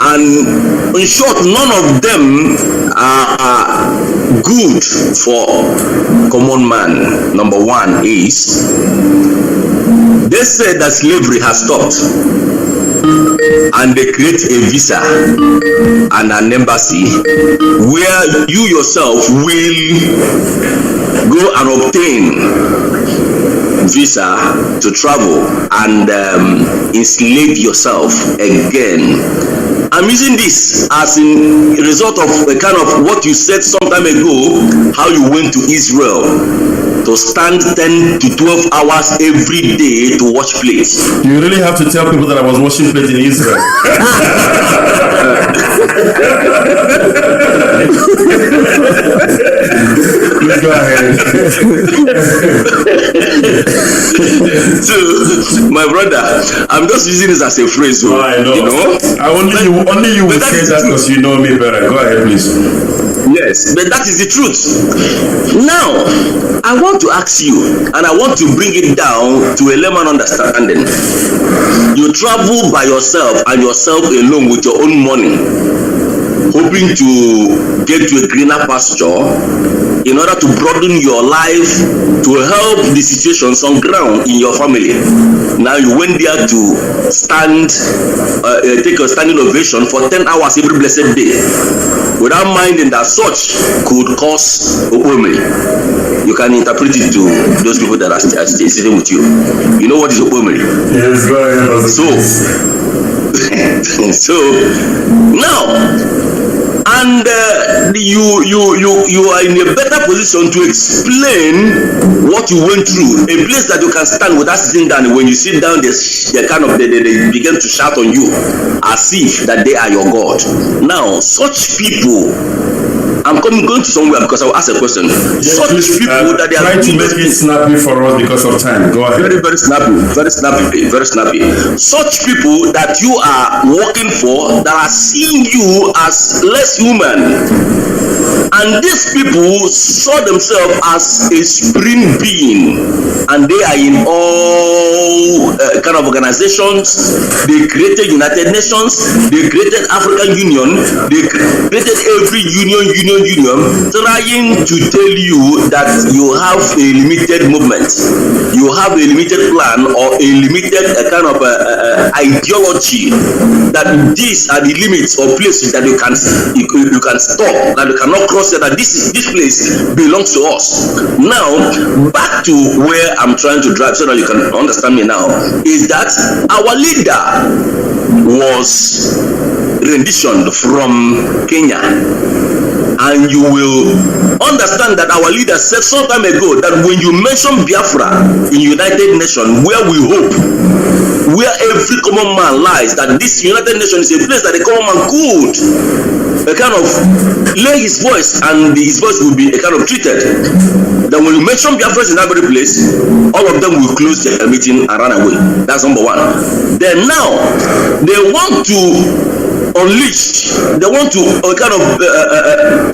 and in short, none of them are good for common man. Number one is, they say that slavery has stopped. and they create a visa and an embassy where you yourself will go and obtain visa to travel and enslave yourself again. I'm using this as a result of a kind of what you said some time ago, how you went to Israel to stand 10 to 12 hours every day to watch plays.
You really have to tell people that I was watching plays in Israel. Please go ahead.
So, my brother, I'm just using this as a phrase.
Oh, I know.
You know?
Only you will say that because you know me better. Go ahead, please.
Yes, but that is the truth. Now, I want to ask you, and I want to bring it down to a layman understanding. You travel by yourself and yourself alone with your own money, hoping to get to a greener pasture in order to broaden your life, to help the situations on ground in your family. Now you went there to stand, take a standing ovation for 10 hours every blessed day, without minding that such could cause opomene. You can interpret it to those people that are sitting with you. You know what is opomene?
Yes, go ahead.
So now, and you are in a better position to explain what you went through, a place that you can stand without sitting down. When you sit down, they begin to shout on you as if that they are your God. Now, such people, I'm going to somewhere because I will ask a question.
Yes,
such
please,
people that they
try
are
to make it snappy for us because of time. Go ahead.
very snappy. Such people that you are working for, that are seeing you as less human, and these people saw themselves as a supreme being, and they are in all kind of organizations. They created United Nations, they created African Union, they created every union, trying to tell you that you have a limited movement, you have a limited plan, or a limited kind of ideology, that these are the limits or places that you can stop, that you cannot cross it, that this place belongs to us. Now, back to where I'm trying to drive so that you can understand me now, is that our leader was renditioned from Kenya. And you will understand that our leader said some time ago that when you mention Biafra in United Nations, where we hope, where every common man lies, that this United Nations is a place that a common man could kind of lay his voice, and his voice will be a kind of treated. That when you mention Biafra in that very place, all of them will close their meeting and run away. That's number one. Then now, they want to unleash, they want to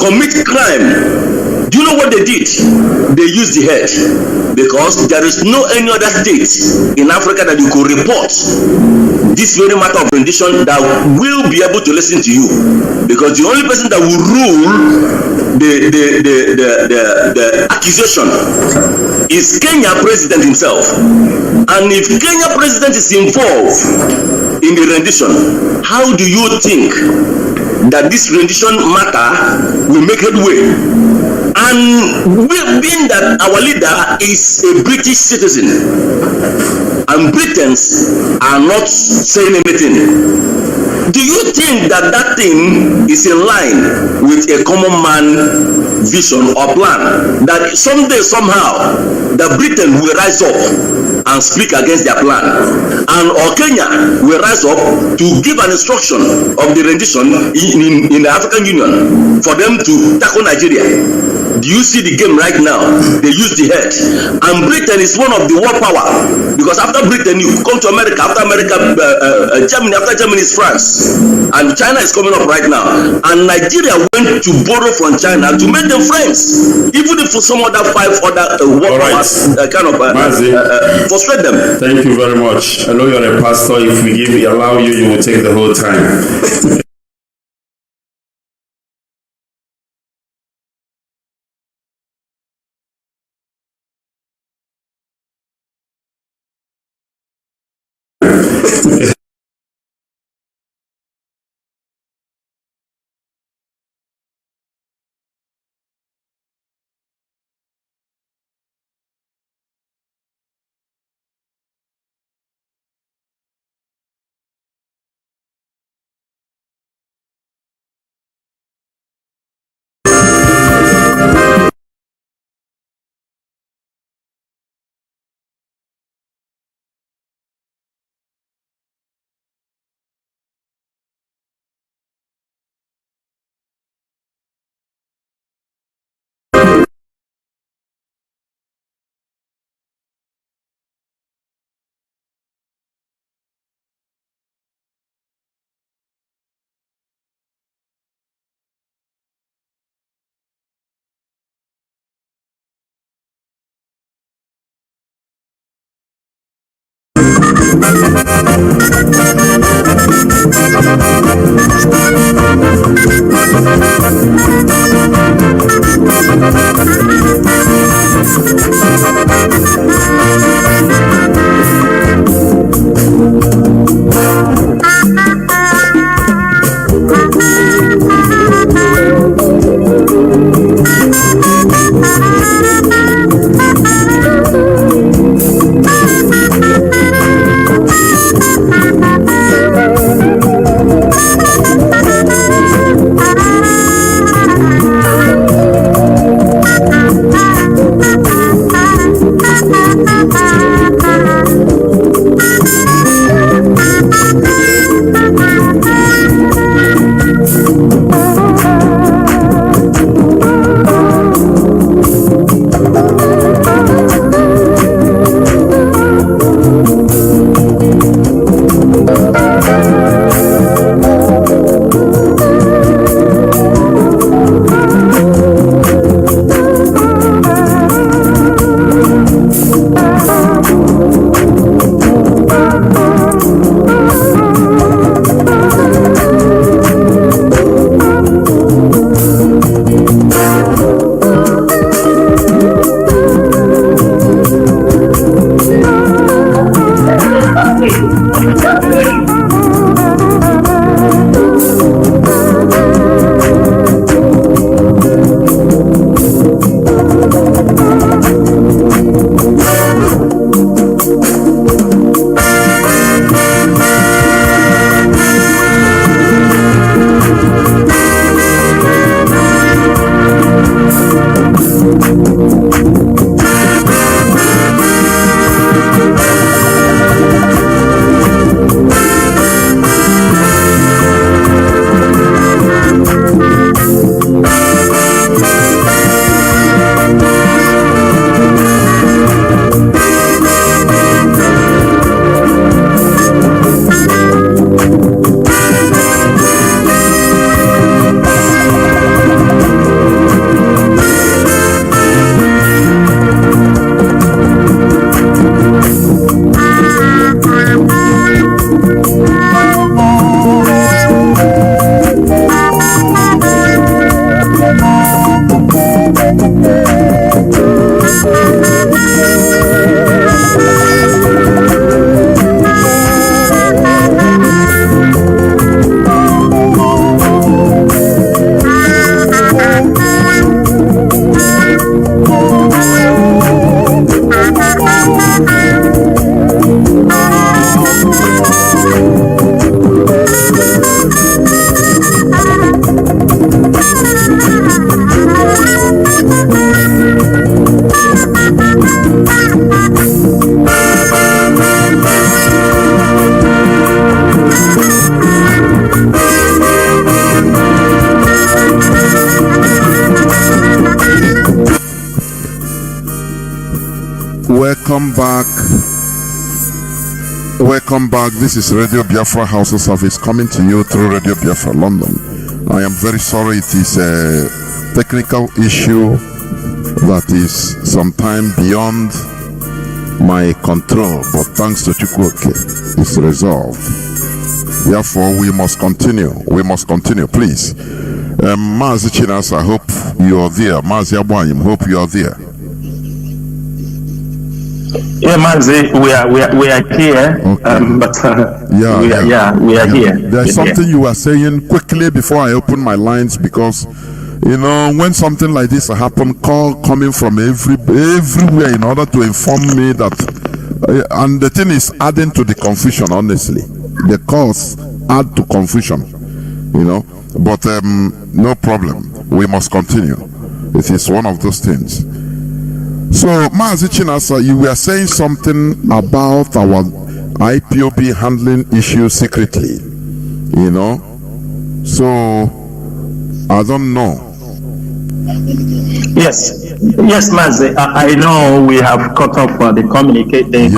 commit crime. Do you know what they did? They used the head, because there is no any other state in Africa that you could report this very matter of rendition that will be able to listen to you, because the only person that will rule the accusation is Kenya president himself. And if Kenya president is involved in the rendition, how do you think that this rendition matter will make headway? And being that our leader is a British citizen, and Britons are not saying anything, do you think that that thing is in line with a common man vision or plan, that someday somehow the Britain will rise up and speak against their plan, and or Kenya will rise up to give an instruction of the rendition in the African Union for them to tackle Nigeria? Do you see the game right now? They use the head, and Britain is one of the world power, because after Britain you come to America, after America Germany, after Germany is France, and China is coming up right now, and Nigeria went to borrow from China to make them friends, even if for some other 5 other world powers frustrate them.
Thank you very much. I know you're a pastor. If we allow you, you will take the whole time.
Welcome back. This is Radio Biafra House of Service coming to you through Radio Biafra London. I am very sorry, it is a technical issue that is sometime beyond my control, but thanks to Chukwuoke, it's resolved. Therefore, we must continue. We must continue, please. Mazi Chinas, I hope you are there. Mazi Abwayim, hope you are there.
Yeah, Mazi, we are here, okay. But we are here.
There's something you were saying quickly before I open my lines, because you know when something like this happen, call coming from everywhere in order to inform me that, and the thing is adding to the confusion. Honestly, the calls add to confusion, you know. But no problem. We must continue. It is one of those things. So, Mazi Chinasa, you were saying something about our IPOB handling issues secretly, you know. So, I don't know.
Yes, Mazi. I know we have cut off the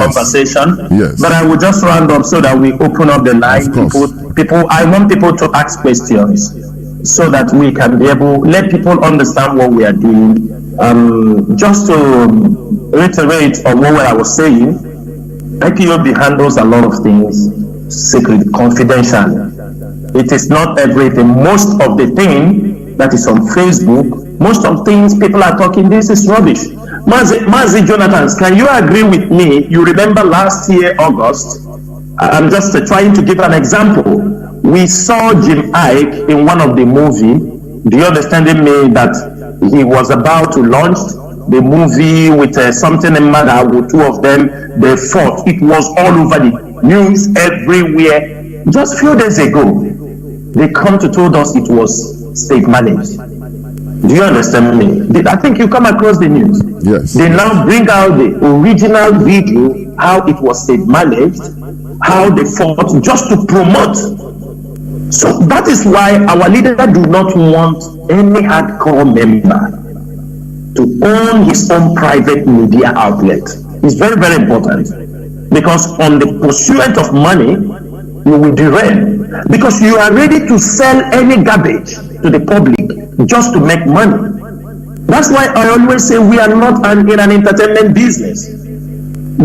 conversation.
Yes.
But I will just round up so that we open up the line. People. I want people to ask questions so that we can be able let people understand what we are doing. Just to reiterate on what I was saying, IPOB handles a lot of things secret, confidential. It is not everything. Most of the thing that is on Facebook, most of things people are talking, this is rubbish. Mazi Jonathan, can you agree with me? You remember last year, August, I'm just trying to give an example. We saw Jim Ike in one of the movie. Do you understand me that he was about to launch the movie with something in matter with two of them? They fought. It was all over the news everywhere. Just few days ago, they come to told us it was state managed. Do you understand me? I think you come across the news.
Yes.
They now bring out the original video, how it was state managed, how they fought just to promote. So that is why our leader do not want any hardcore member to own his own private media outlet. It's very, very important, because on the pursuit of money, you will derail, because you are ready to sell any garbage to the public just to make money. That's why I always say we are not in an entertainment business.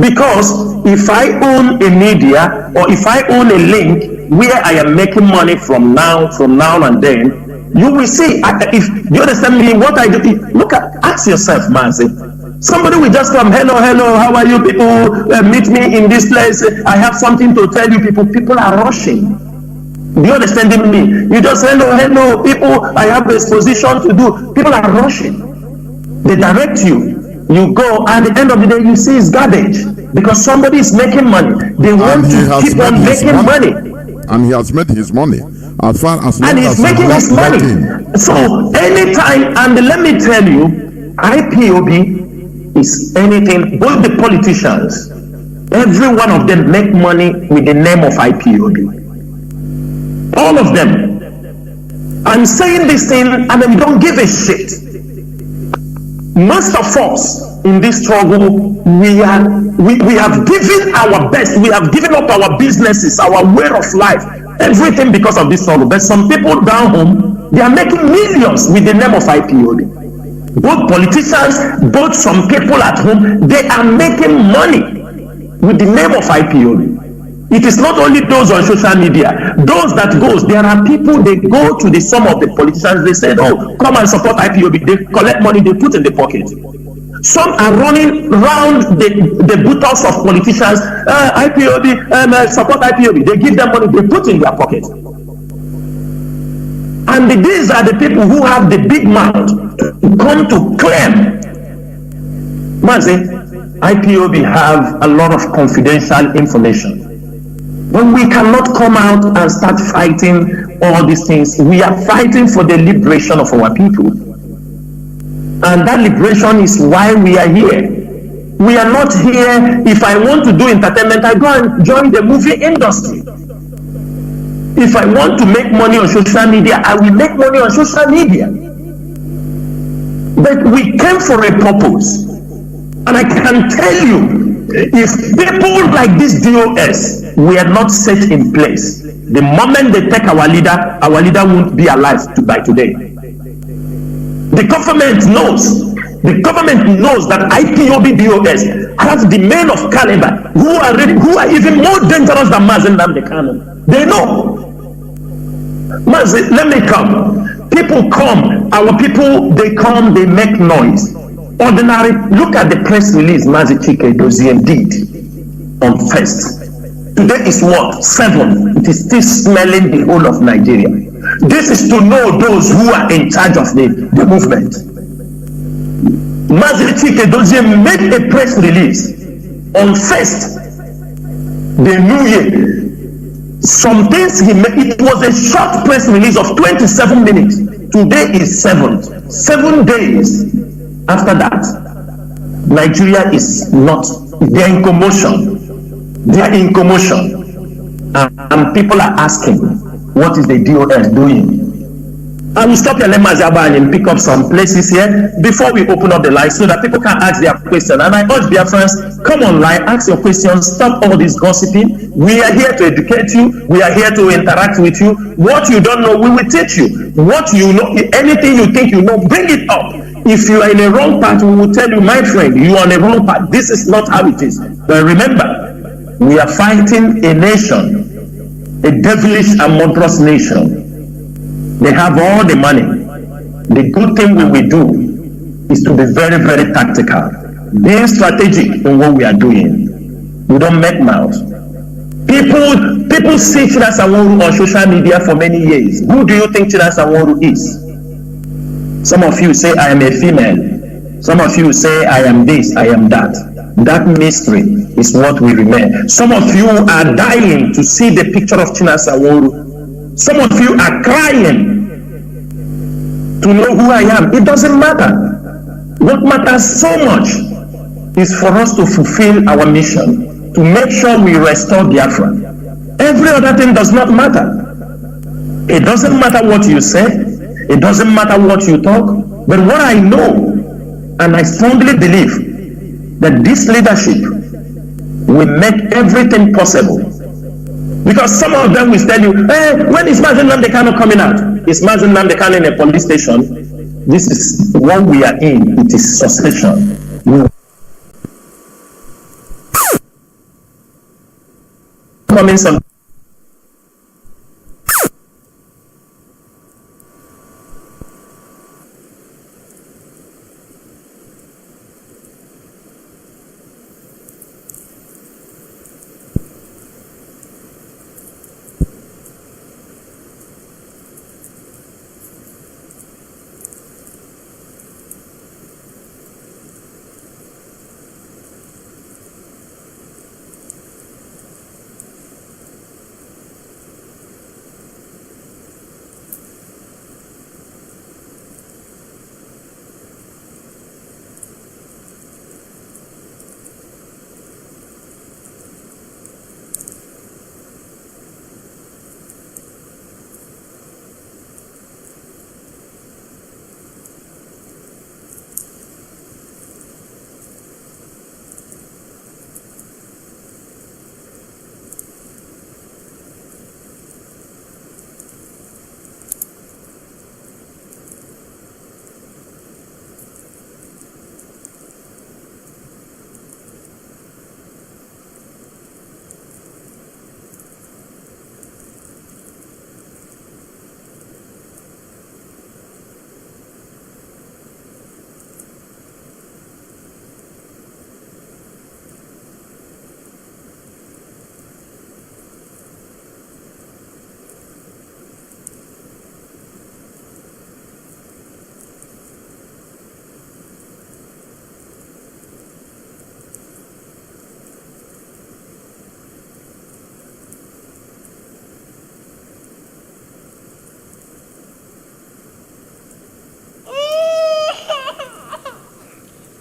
Because if I own a media, or if I own a link where I am making money from now and then, you will see. If you understand me, what I do, look at, ask yourself, Mazi. Somebody will just come, hello, how are you people? Meet me in this place. I have something to tell you people. People are rushing. Do you understand me? You just hello, people, I have exposition to do. People are rushing. They direct you. You go, and at the end of the day, you see it's garbage. Because somebody is making money. They want to keep on making money.
And he has made his money. As far as
and he's making his money. So anytime, and let me tell you, IPOB is anything, both the politicians, every one of them make money with the name of IPOB. All of them. I'm saying this thing and we don't give a shit. Most of us in this struggle, we have given our best. We have given up our businesses, our way of life, everything because of this struggle. But some people down home, they are making millions with the name of IPOB. Both politicians, both some people at home, they are making money with the name of IPOB. It is not only those on social media, those that goes, there are people, they go to some of the politicians, they say, oh, come and support IPOB. They collect money, they put in the pocket. Some are running around the buttocks of politicians, IPOB, support IPOB. They give them money, they put in their pocket. And these are the people who have the big mouth to come to claim. Mazi, IPOB have a lot of confidential information. But we cannot come out and start fighting all these things. We are fighting for the liberation of our people. And that liberation is why we are here. We are not here, if I want to do entertainment, I go and join the movie industry. If I want to make money on social media, I will make money on social media. But we came for a purpose. And I can tell you, if people like this DOS were not set in place, the moment they take our leader won't be alive by today. The government knows that IPOB DOS have the men of caliber who are even more dangerous than Mazi Nnamdi Kanu. They know. Mazi, let me come. People come, our people, they come, they make noise. Ordinary, look at the press release Mazi Chinedu did on 1st. Today is what? 7. It is still smelling the whole of Nigeria. This is to know those who are in charge of the movement. Mazi Chinedu made a press release on 1st, the new year. Some things he made, it was a short press release of 27 minutes. Today is 7th. 7 days. After that, Nigeria is not, they are in commotion. They are in commotion. And people are asking, what is the DOS doing? I will stop here, let Mazi and pick up some places here before we open up the line so that people can ask their question. And I urge Biafrans, come online, ask your questions, stop all this gossiping. We are here to educate you. We are here to interact with you. What you don't know, we will teach you. What you know, anything you think you know, bring it up. If you are in a wrong path, we will tell you, my friend, you are on a wrong path. This is not how it is. But remember, We are fighting a nation, a devilish and murderous nation. They have all the money. The good thing we will do is to be very, very tactical, being strategic in what we are doing. We don't make mouths. People see Chinedu Sanwo-Olu on social media for many years. Who do you think Chinedu Sanwo-Olu is? Some of you say I am a female. Some of you say I am this, I am that. That mystery is what we remain. Some of you are dying to see the picture of Chinedu Sanwo-Olu. Some of you are crying to know who I am. It doesn't matter. What matters so much is for us to fulfill our mission, to make sure we restore Biafra. Every other thing does not matter. It doesn't matter what you say. It doesn't matter what you talk. But what I know, and I strongly believe, that this leadership will make everything possible. Because some of them will tell you, hey, when is Mazi Nnamdi Kanu coming out? Is Mazi Nnamdi Kanu in a police station? This is what we are in. It is succession. Coming some.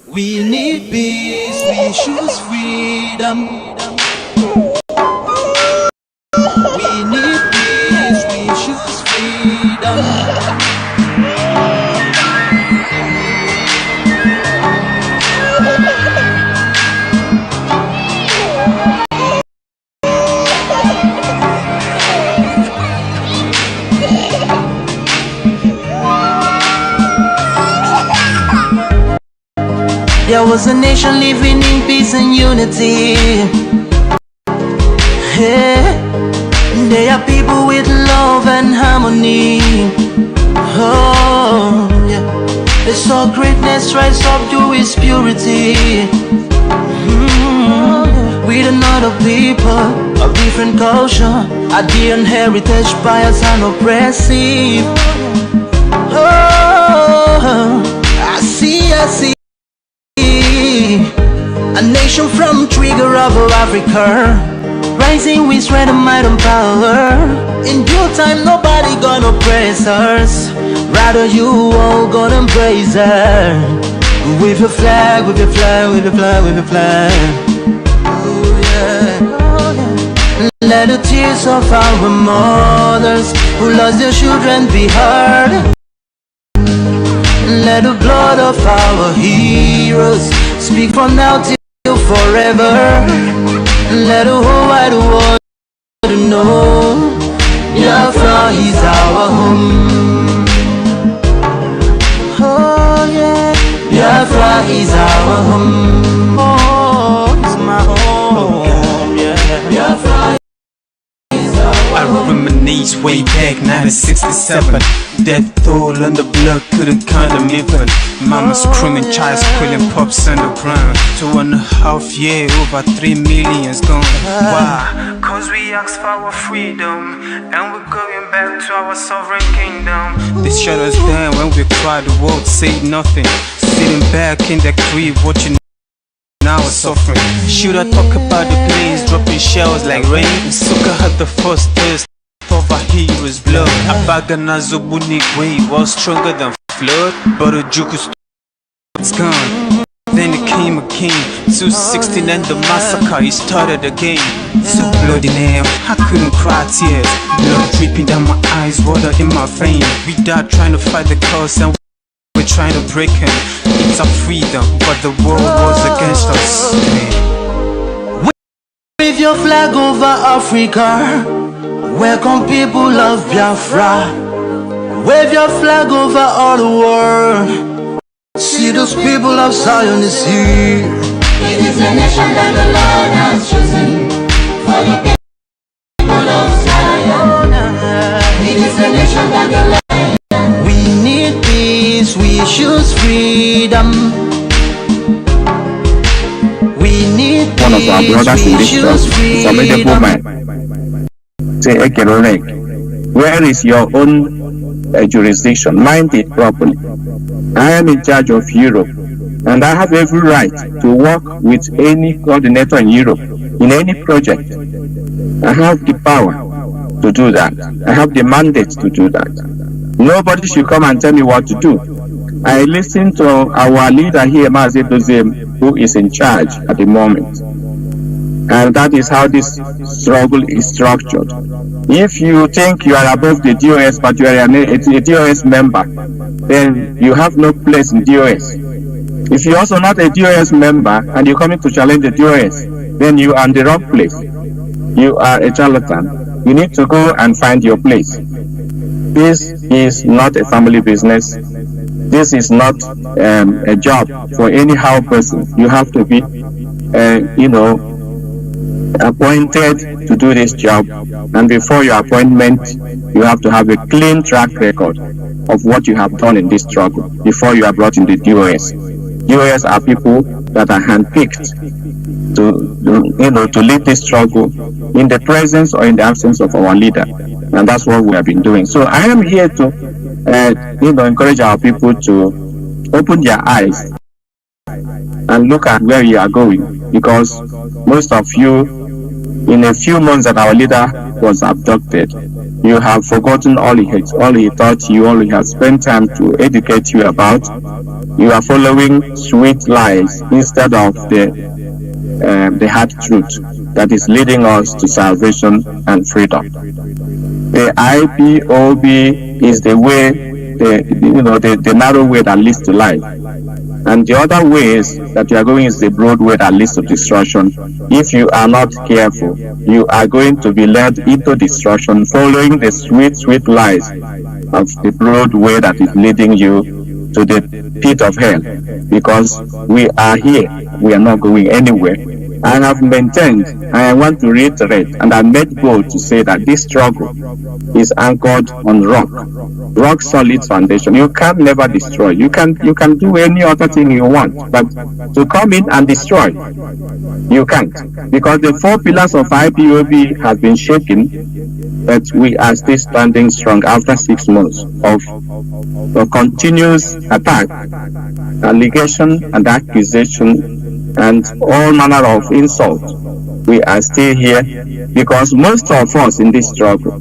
We need peace, we choose freedom. We need peace, we choose freedom. There was a nation living in peace and unity. Yeah. They are people with love and harmony. Oh, yeah. They saw greatness rise up to its purity. With another people of different culture, ideal and heritage, bias and oppressive. Oh, I see. A nation from trigger of Africa, rising with strength and might and power. In due time, nobody gonna oppress us. Rather, you all gonna embrace her. With your flag, with your flag, with your flag, with your flag. Oh yeah. Let the tears of our mothers who lost their children be heard. Let the blood of our heroes speak from now till forever. Let the whole wide world know Biafra is our home. Oh yeah, Biafra is our home. Oh, it's my home. Yeah.
way back 1967. Death toll on the block, couldn't count them even. Mama screaming, child squealing, pops underground. 2.5 years, over 3 million's gone. Why? Cause we asked for our freedom, and we're going back to our sovereign kingdom. They shut us down when we cried, the world said nothing. Sitting back in the crib, watching now we're suffering. Should I talk about the planes dropping shells like rain? Suka had the first taste of our heroes' blood. Abagana Zobuni wave was stronger than flood, but a Juku's gone. Then it came again, 216 and the massacre, it started again. So bloody name, I couldn't cry tears. Blood dripping down my eyes, water in my veins. We died trying to fight the cause and we're trying to break him. It's our freedom, but the world was against us.
Wave your flag over Africa. Welcome people of Biafra. Wave your flag over all the world. See those people of Zion is here.
It is a nation that the Lord has chosen for the people of Zion. It is a nation that the Lord.
We need peace, we choose freedom. We need
One of our brothers in this church, formidable man, say, where is your own jurisdiction? Mind it properly. I am in charge of Europe, and I have every right to work with any coordinator in Europe in any project. I have the power to do that. I have the mandate to do that. Nobody should come and tell me what to do. I listen to our leader here, Mazi Nnamdi, who is in charge at the moment. And that is how this struggle is structured. If you think you are above the DOS, but you are a DOS member, then you have no place in DOS. If you're also not a DOS member and you're coming to challenge the DOS, then you are in the wrong place. You are a charlatan. You need to go and find your place. This is not a family business. This is not a job for anyhow person. You have to be, appointed to do this job, and before your appointment you have to have a clean track record of what you have done in this struggle before you are brought in the DOS. DOS are people that are handpicked to lead this struggle in the presence or in the absence of our leader, and that's what we have been doing. So I am here to encourage our people to open their eyes and look at where you are going, because most of you, in a few months that our leader was abducted, you have forgotten all he taught you, all he has spent time to educate you about. You are following sweet lies instead of the hard truth that is leading us to salvation and freedom. The IPOB is the way, the narrow way that leads to life. And the other ways that you are going is the broad way that leads to destruction. If you are not careful, you are going to be led into destruction, following the sweet lies of the broad way that is leading you to the pit of hell. Because we are here, we are not going anywhere. I have maintained, and I want to reiterate, and I made bold to say that this struggle is anchored on rock solid foundation. You can never destroy. You can do any other thing you want, but to come in and destroy, you can't, because the 4 pillars of IPOB have been shaken, but we are still standing strong after 6 months of continuous attack, allegation and accusation, and all manner of insult. We are still here because most of us in this struggle,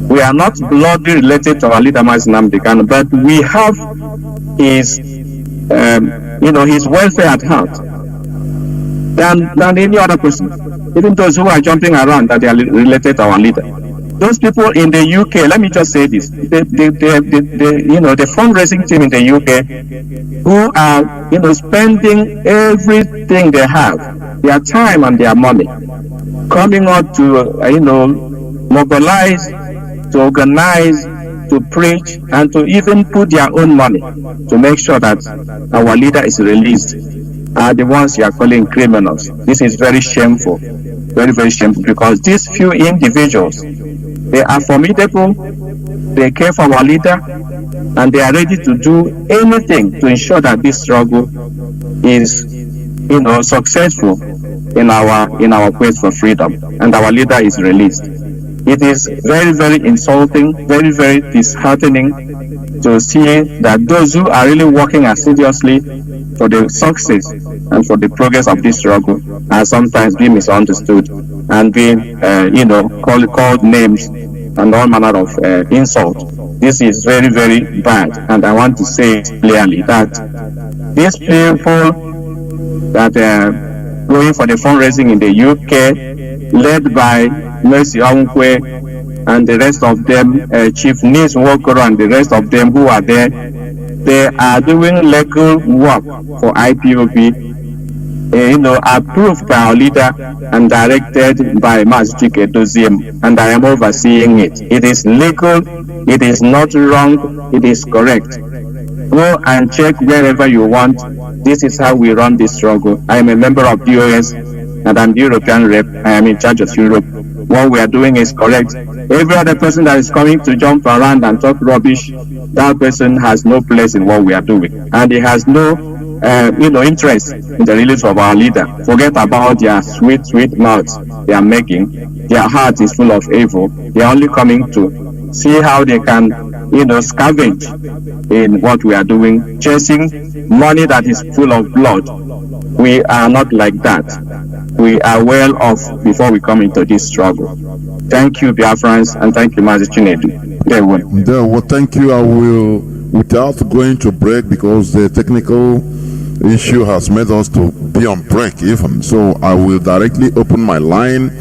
we are not bloodly related to our leader Mazi Nnamdi Kanu, but we have his, his welfare at heart than any other person. Even those who are jumping around that they are related to our leader. Those people in the UK, let me just say this: the fundraising team in the UK, who are spending everything they have, their time and their money, coming out to mobilize, to organize, to preach, and to even put their own money to make sure that our leader is released, are the ones you are calling criminals. This is very shameful, very, very shameful, because these few individuals They are formidable, they care for our leader, and they are ready to do anything to ensure that this struggle is, successful in our quest for freedom, and our leader is released. It is very, very insulting, very, very disheartening to see that those who are really working assiduously for the success and for the progress of this struggle are sometimes being misunderstood and being, called names and all manner of insult. This is very, very bad, and I want to say it clearly that these people that are going for the fundraising in the UK, led by Mercy Onkwe and the rest of them, Chief Nis Nwokoro and the rest of them who are there, they are doing legal work for IPOB, approved by our leader and directed by Mazi Chinedu, and I am overseeing it. It is legal, it is not wrong, it is correct. Go and check wherever you want. This is how we run this struggle. I am a member of DOS and I'm the European rep. I am in charge of Europe. What we are doing is correct. Every other person that is coming to jump around and talk rubbish, that person has no place in what we are doing, and he has no interest in the release of our leader. Forget about their sweet, sweet mouths they are making. Their heart is full of evil. They are only coming to see how they can, scavenge in what we are doing, chasing money that is full of blood. We are not like that. We are well off before we come into this struggle. Thank you, Biafrans, and thank you, Mazi Chinedu.
Well, thank you. I will, without going to break, because the technical issue has made us to be on break even, so I will directly open my line.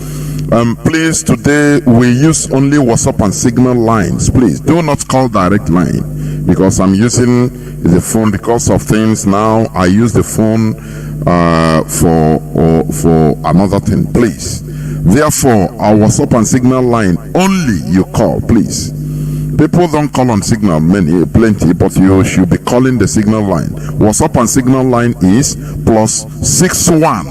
Please, today we use only WhatsApp and Signal lines. Please do not call direct line, because I'm using the phone because of things now. I use the phone for another thing. Please, therefore, our WhatsApp and Signal line only you call, please. People don't call on Signal plenty, but you should be calling the Signal line. WhatsApp and Signal line is +61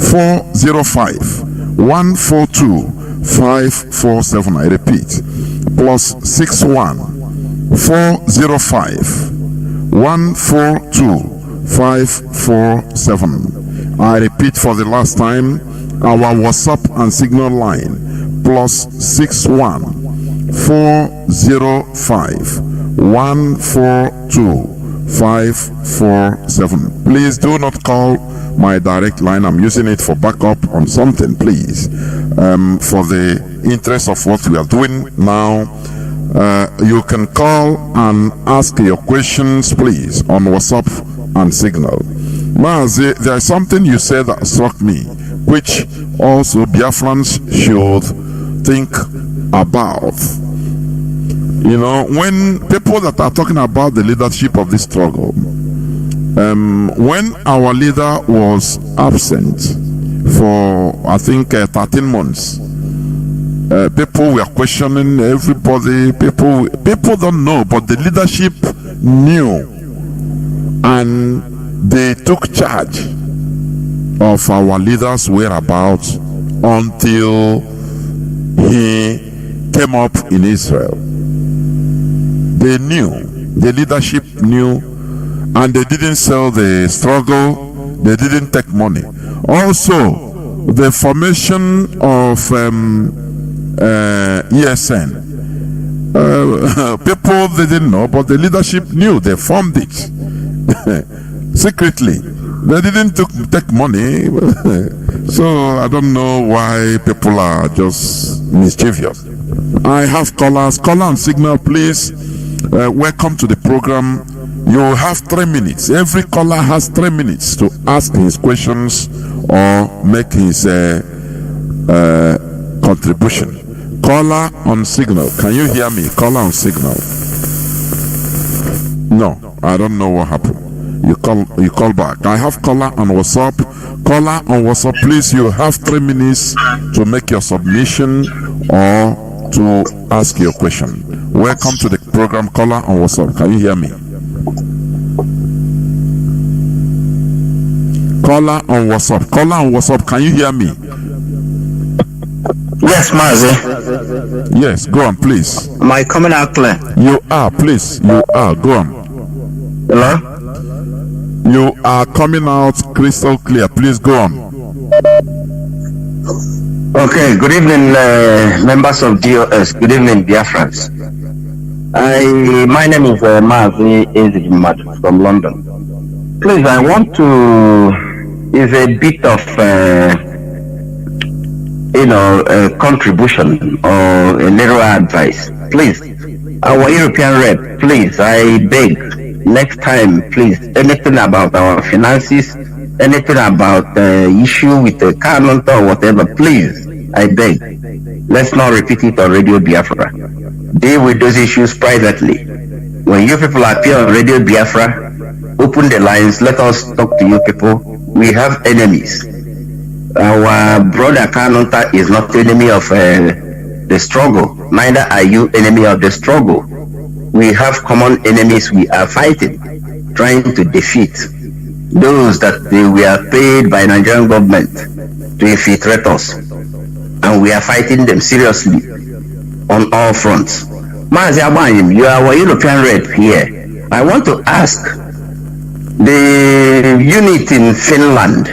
405 142 547. I repeat, +61 405 142 547. I repeat for the last time, our WhatsApp and Signal line +61 405 142 547. Please do not call my direct line. I'm using it for backup on something, please. For the interest of what we are doing now, you can call and ask your questions, please, on WhatsApp and Signal. Mazi, there is something you said that struck me, which also Biafrans should think about. When people that are talking about the leadership of this struggle, when our leader was absent for, I think, 13 months, people were questioning everybody. People don't know, but the leadership knew, and they took charge of our leader's whereabouts until he came up in Israel. They knew, the leadership knew, and they didn't sell the struggle, they didn't take money. Also, the formation of ESN, people didn't know, but the leadership knew. They formed it secretly. They didn't take money. So I don't know why people are just mischievous. I have callers. Caller on Signal, please. Welcome to the program. You have 3 minutes. Every caller has 3 minutes to ask his questions or make his contribution. Caller on Signal. Can you hear me? Caller on Signal. No, I don't know what happened. You call back. I have caller on WhatsApp. Caller on WhatsApp, please. You have 3 minutes to make your submission or to ask your question. Welcome to the program. Caller on WhatsApp. Can you hear me? Caller on WhatsApp. Caller on WhatsApp. Can you hear me?
Yes, Mazi.
Yes, go on, please.
Am I coming out clear?
You are, please. You are. Go on.
Hello?
You are coming out crystal clear. Please go on.
Okay, good evening, members of DOS. Good evening, Biafrans. My name is Mazi Nnamdi from London. Please, I want to is a bit of contribution or a little advice. Please, our European rep, please, I beg, next time, please, anything about our finances, anything about the issue with the Kanu or whatever, please, I beg, let's not repeat it on Radio Biafra. Deal with those issues privately. When you people appear on Radio Biafra, open the lines, let us talk to you people. We have enemies. Our brother Kanu is not enemy of the struggle. Neither are you enemy of the struggle. We have common enemies we are fighting, trying to defeat those that they were paid by Nigerian government to infiltrate us. And we are fighting them seriously on all fronts. Mazi Nnamdi, you are our European rep here. I want to ask the unit in Finland,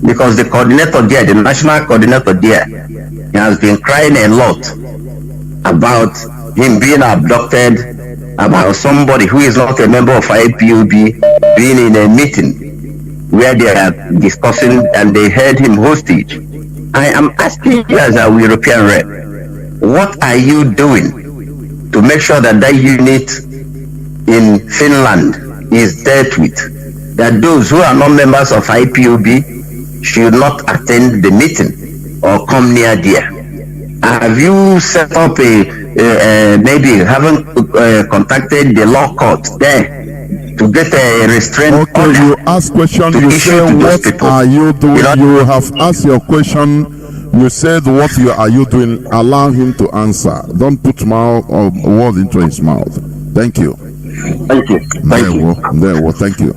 because the coordinator there, the national coordinator there, he has been crying a lot about him being abducted, about somebody who is not a member of IPOB being in a meeting where they are discussing and they held him hostage. I am asking you as a European rep, what are you doing to make sure that that unit in Finland is dealt with? That those who are not members of IPOB should not attend the meeting or come near there. Have you set up maybe haven't contacted the law court there to get a restraint order?
You ask question, you say what are you doing? You have asked your question, you said what are you doing? Allow him to answer. Don't put word into his mouth. Thank you.
Thank you.
Thank you.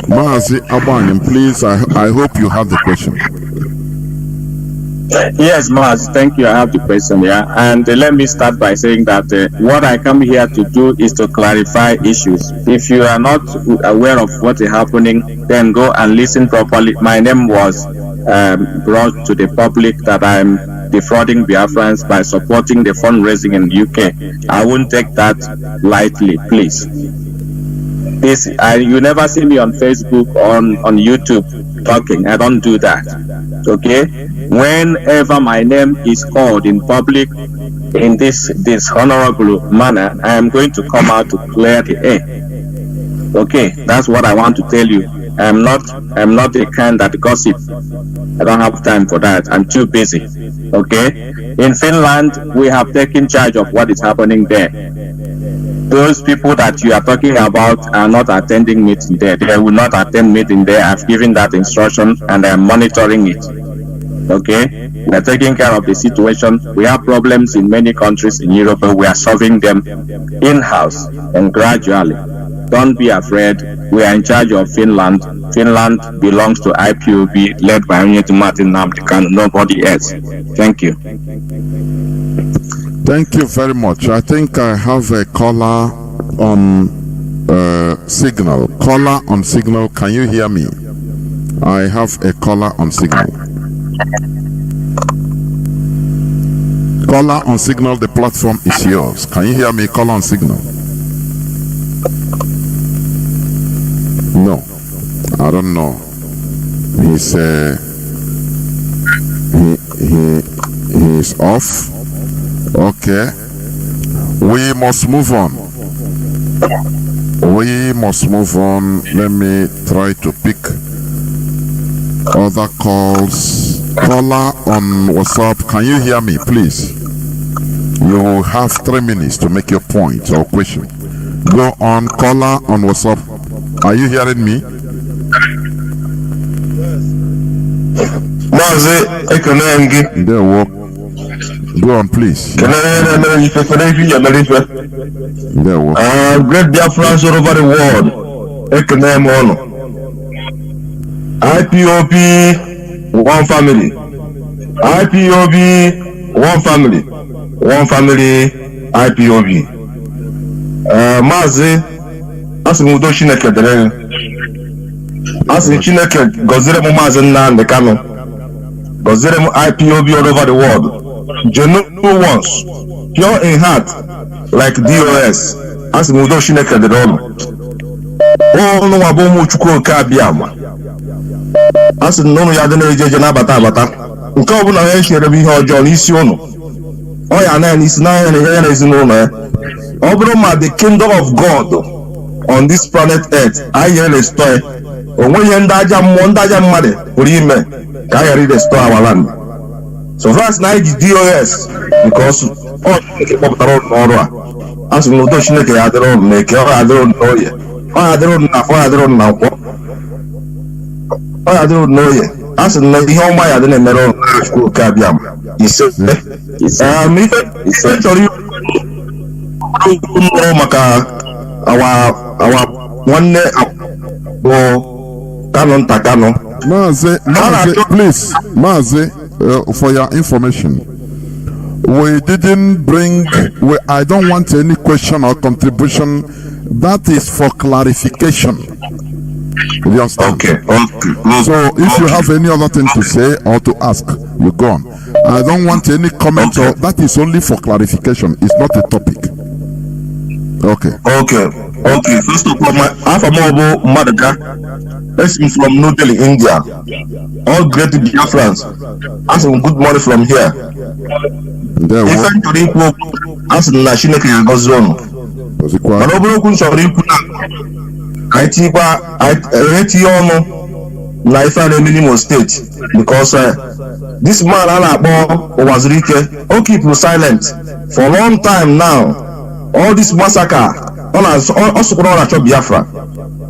Mazi Nnamdi, please, I hope you have the question.
Yes, Maz, thank you. I have the question, yeah. And let me start by saying that what I come here to do is to clarify issues. If you are not aware of what is happening, then go and listen properly. My name was brought to the public that I'm defrauding Biafrans by supporting the fundraising in the UK. I won't take that lightly, please. You never see me on Facebook or on YouTube talking. I don't do that. Okay? Whenever my name is called in public in this dishonorable manner, I am going to come out to clear the air. Okay, that's what I want to tell you. I'm not the kind that gossip. I don't have time for that. I'm too busy. Okay? In Finland, we have taken charge of what is happening there. Those people that you are talking about are not attending meeting there. They will not attend meeting there. I've given that instruction and I'm monitoring it. Okay? We are taking care of the situation. We have problems in many countries in Europe, but we are solving them in-house and gradually. Don't be afraid. We are in charge of Finland. Finland belongs to IPOB, led by Mazi Nnamdi Kanu, nobody else. Thank you.
Thank you very much. I think I have a caller on signal. Caller on signal, can you hear me? I have a caller on signal. Caller on signal, the platform is yours. Can you hear me? Caller on signal. No, I don't know. He's off. Okay, we must move on. Let me try to pick other calls. Caller on WhatsApp, can you hear me, please? You have 3 minutes to make your point or question. Go on. Caller on WhatsApp, are you hearing me? There, go on, please.
Great Biafrans all over the world. IPOB, one family. IPOB, one family IPOB. Mazi, asị m udo Chineke dịrị. Asị Chineke gọzire m Mazi Nnamdi Kanu. Gọzire m IPOB all over the world. Genuine ones, pure in heart, like DOS. Asị m udo Chineke dịrị ọnụ. Ọnụ nwa bụ ụmụ Chukwu oke abịama. Asị na ụnụ ya dị na-eje na-abata abata. Nke ọ bụla ya chere bụ ihe ọjọọ n'isi ụnụ. Ọ ya anaghị n'isi n'anya na ya na ezinụlọ ya. Ọ bụrụ ma the kingdom of God on this planet earth anyị nyere restore, o nweghị ndị aja mmụọ ndị aja mmadụ pụrụ ime ka anyị ghara restore our land. So far as na anyị ji DOS because ọ kpọpụtara ọrụ a, asị m udo Chineke ya adịrị ụnụ n'eke, ọ ya adịrị ụnụ n'oye, ọ ya adịrị ụnụ n'afọ, ọ ya adịrị ụnụ na nkwọ, ọ ya adịrị ụnụ n'oye. Asị na ihe ọma ya dị na-emere ụnụ Chukwu oke abịa m. Ise ife chọrọ ikwu maka awa nwanne bụ Kanu nta Kanu.
Mazi, please, Mazi, for your information, we didn't bring, I don't want any question or contribution. That is for clarification. You understand?
Okay.
So if you have any other thing to say or to ask, you go on. I don't want any comment. Or that is only for clarification. It's not a topic. Okay.
First of all, I'm from Madaka. I'm from New Delhi, India. All great Biafrans. I'm some good money from here. If I'm to equal, I'm some national zone. But overall, I rate you on life and minimum state because this man was all keep silent for a long time now. All this massacre, also Biafra.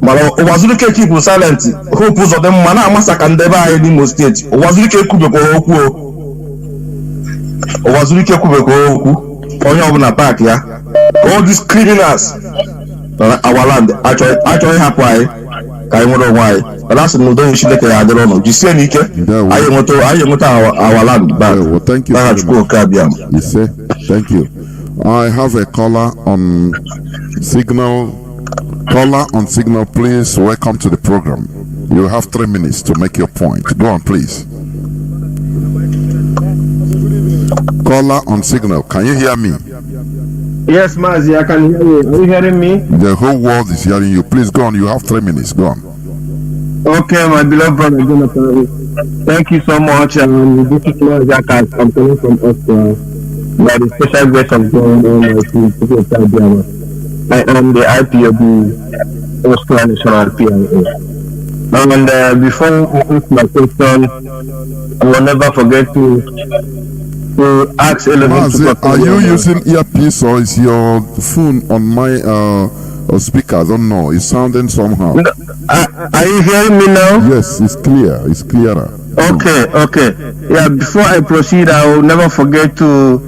But Wazirike keep silent. Hope of them mana massacre and never in Imo State. Wazirike Kubeko, on attack, yeah. All these criminals. Our land actually happen. I wonder why. But that's no don't should like I don't know. You see any I want our land back.
Well, thank you. You say thank you. I have a caller on signal. Caller on signal, please. Welcome to the program. You have 3 minutes to make your point. Go on, please. Caller on signal. Can you hear me?
Yes, Mazi, I can hear you. Are you hearing me?
The whole world is hearing you. Please go on. You have 3 minutes. Go on.
Okay, my beloved brother Jonathan. Thank you so much. This is Mazi. I'm coming from Austria. By the special grace of God Almighty, I am the IPOB Austria National PIA. And before I ask my question, I will never forget to ask
Mazi, are you using earpiece or is your phone on my speaker? I don't know. It's sounding somehow.
Are you hearing me now?
Yes, it's clear. It's clearer.
Okay. Yeah, before I proceed, I will never forget to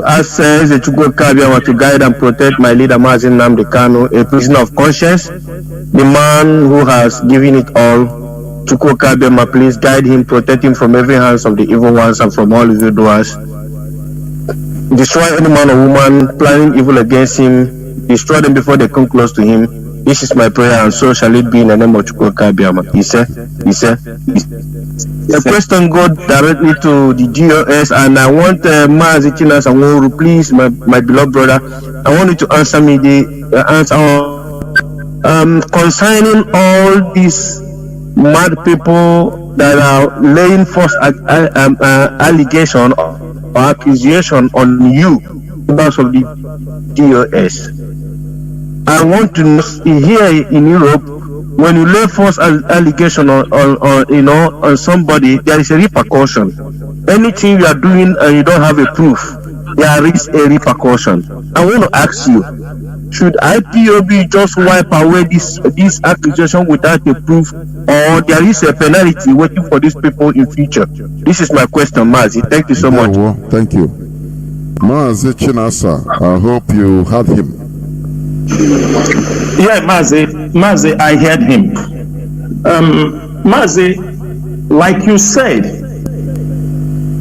ask the Chukwu Kabiama to guide and protect my leader Mazi Nnamdi Kanu, a prisoner of conscience, the man who has given it all. Chukwu Kabiama, please guide him, protect him from every hands of the evil ones and from all evil doers. Destroy any man or woman planning evil against him. Destroy them before they come close to him. This is my prayer, and so shall it be in the name of Chukwu Kabiama. He said. The question goes directly to the GOS, and I want Mazi Nnamdi, please, my beloved brother, I want you to answer me the answer concerning all these mad people that are laying false allegation or accusation on you, members of the DOS. I want to know here in Europe, when you lay false allegation on somebody, there is a repercussion. Anything you are doing and you don't have a proof, there is a repercussion. I want to ask you, should IPOB just wipe away this accusation without a proof, or there is a penalty waiting for these people in future? This is my question, Mazi. Thank you so much.
Thank you. Mazi Chinasa, I hope you heard him.
Yeah, Mazi, I heard him. Mazi, like you said,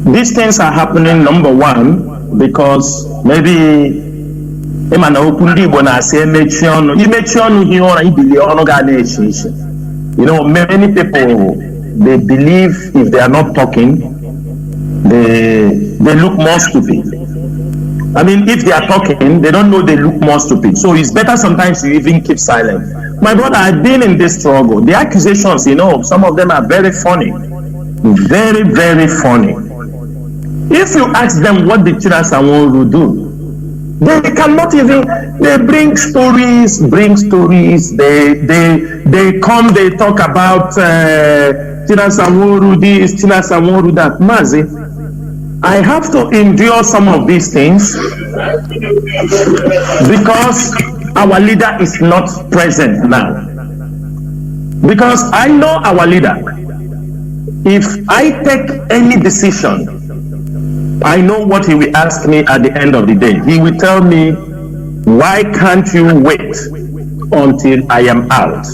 These things are happening, number one, because maybe you know, many people, they believe if they are not talking, they look more stupid. I mean, if they are talking, they don't know they look more stupid. So it's better sometimes you even keep silent. My brother, I've been in this struggle. The accusations, you know, some of them are very funny. Very, very funny. If you ask them what the Chinedu will do, they cannot even, they bring stories, they come, they talk about Chinedu this, Chinedu that. Mazi, I have to endure some of these things because our leader is not present now. Because I know our leader. If I take any decision, I know what he will ask me at the end of the day. He will tell me, why can't you wait until I am out?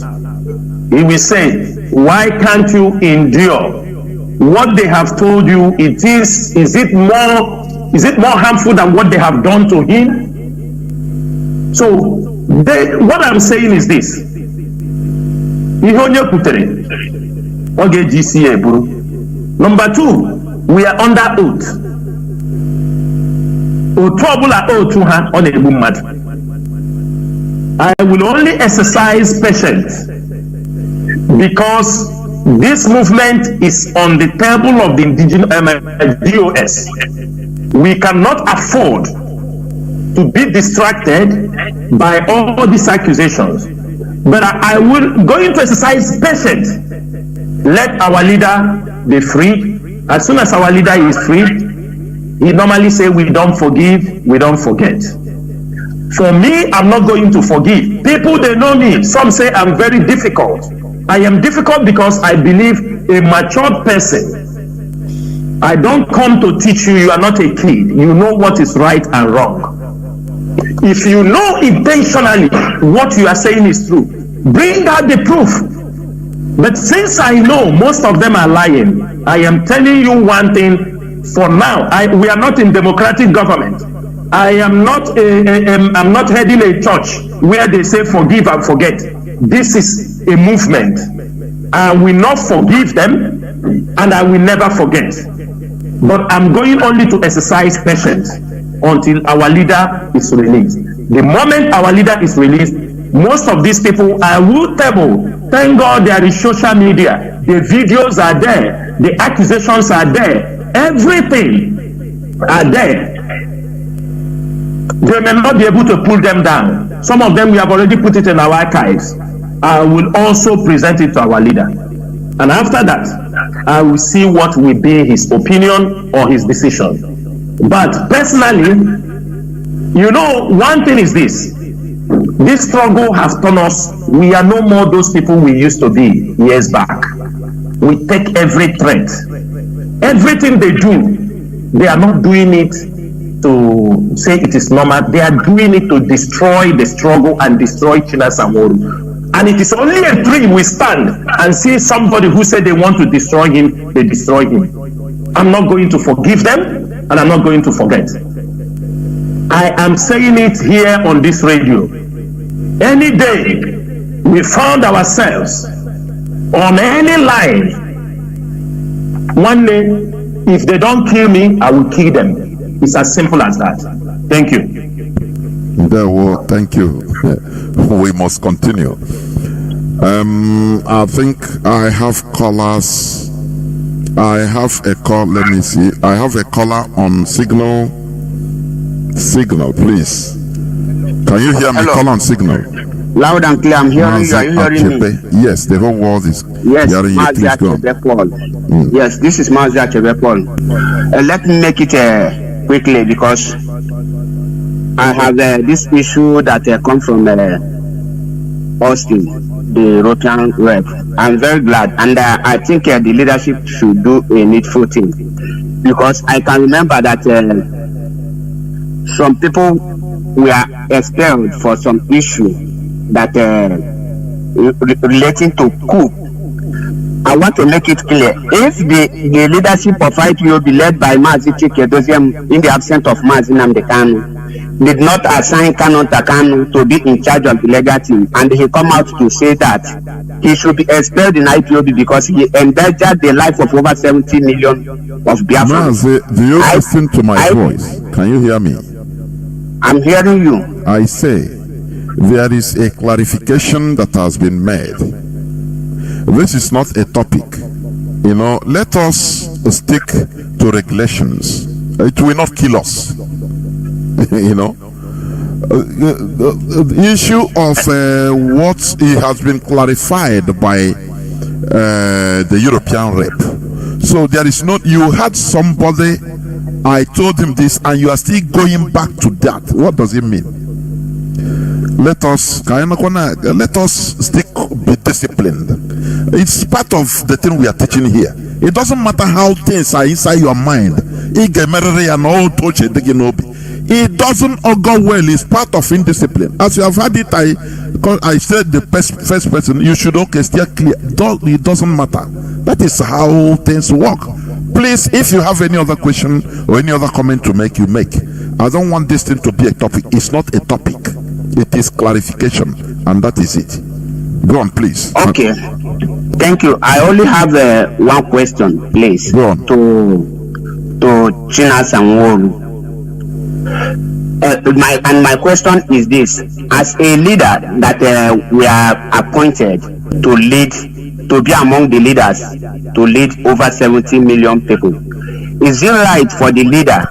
He will say, why can't you endure what they have told you? Is it more harmful than what they have done to him? So what I'm saying is this. Number two, we are under oath. I will only exercise patience because this movement is on the table of the indigenous DOS. We cannot afford to be distracted by all these accusations. But I will going to exercise patience. Let our leader be free. As soon as our leader is free, he normally say, we don't forgive, we don't forget. For me, I'm not going to forgive. People, they know me. Some say I'm very difficult. I am difficult because I believe a matured person. I don't come to teach you, you are not a kid. You know what is right and wrong. If you know intentionally what you are saying is true, bring out the proof. But since I know most of them are lying, I am telling you one thing. For now, we are not in democratic government. I'm not heading a church where they say forgive and forget. This is a movement. I will not forgive them and I will never forget. But I'm going only to exercise patience until our leader is released. The moment our leader is released, most of these people are rootable. Thank God there is social media. The videos are there. The accusations are there. Everything are there. They may not be able to pull them down. Some of them we have already put it in our archives. I will also present it to our leader. And after that, I will see what will be his opinion or his decision. But personally, you know, one thing is this. This struggle has turned us, we are no more those people we used to be years back. We take every threat. Everything they do, they are not doing it to say it is normal. They are doing it to destroy the struggle and destroy Chinedu. And it is only a dream we stand and see somebody who said they want to destroy him, they destroy him. I'm not going to forgive them and I'm not going to forget. I am saying it here on this radio. Any day we found ourselves on any line, one day, if they don't kill me, I will kill them. It's as simple as that. Thank you.
Thank you. We must continue. I think I have callers. I have a call. Let me see. I have a caller on Signal. Signal, please. Can you hear me?
Hello.
Call on Signal.
Loud and clear. I'm hearing you. Are you hearing me?
Yes, the whole world is hearing you. Please go on.
Yes, this is Mazi Nnamdi Kanu. Let me make it quickly because I have this issue that comes from Austin, the Rotary rep. I'm very glad, and I think the leadership should do a needful thing because I can remember that some people were expelled for some issue that relating to coup. I want to make it clear. If the leadership of IPOB led by Mazi Chinedu in the absence of Mazi Nnamdi Kanu did not assign Kanu to be in charge of the legal team, and he come out to say that he should be expelled in IPOB because he endangered the life of over 70 million of Biafra.
Mazi, do you listen to my voice? Can you hear me?
I'm hearing you.
I say there is a clarification that has been made. This is not a topic. You know, let us stick to regulations. It will not kill us. You know, the issue of what it has been clarified by the European rep. So there is not, you had somebody, I told him this, and you are still going back to that. What does it mean? Let us stick, be disciplined. It's part of the thing we are teaching here. It doesn't matter how things are inside your mind. It doesn't all go well. It's part of indiscipline. As you have had it, I said the first person, you should steer clear. It doesn't matter. That is how things work. Please, if you have any other question or any other comment to make, you make. I don't want this thing to be a topic. It's not a topic. It is clarification, and that is it. Go on, please.
Okay. Thank you. I only have one question, please.
Go on.
To Chinedu. My question is this: as a leader that we are appointed to be among the leaders to lead over 70 million people, is it right for the leader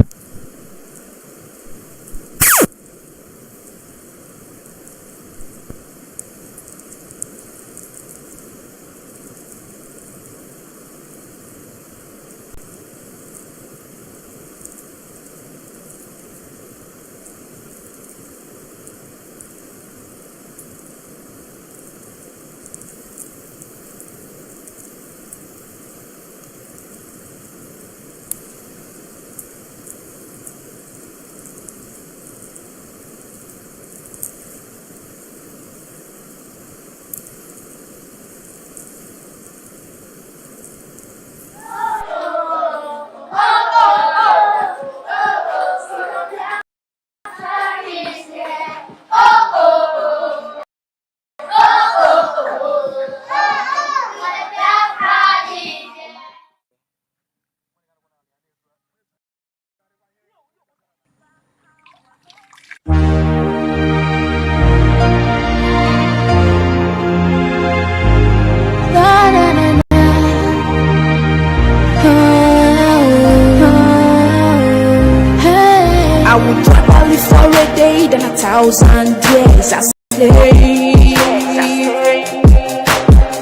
I would travel for a day than 1,000 years. I slay.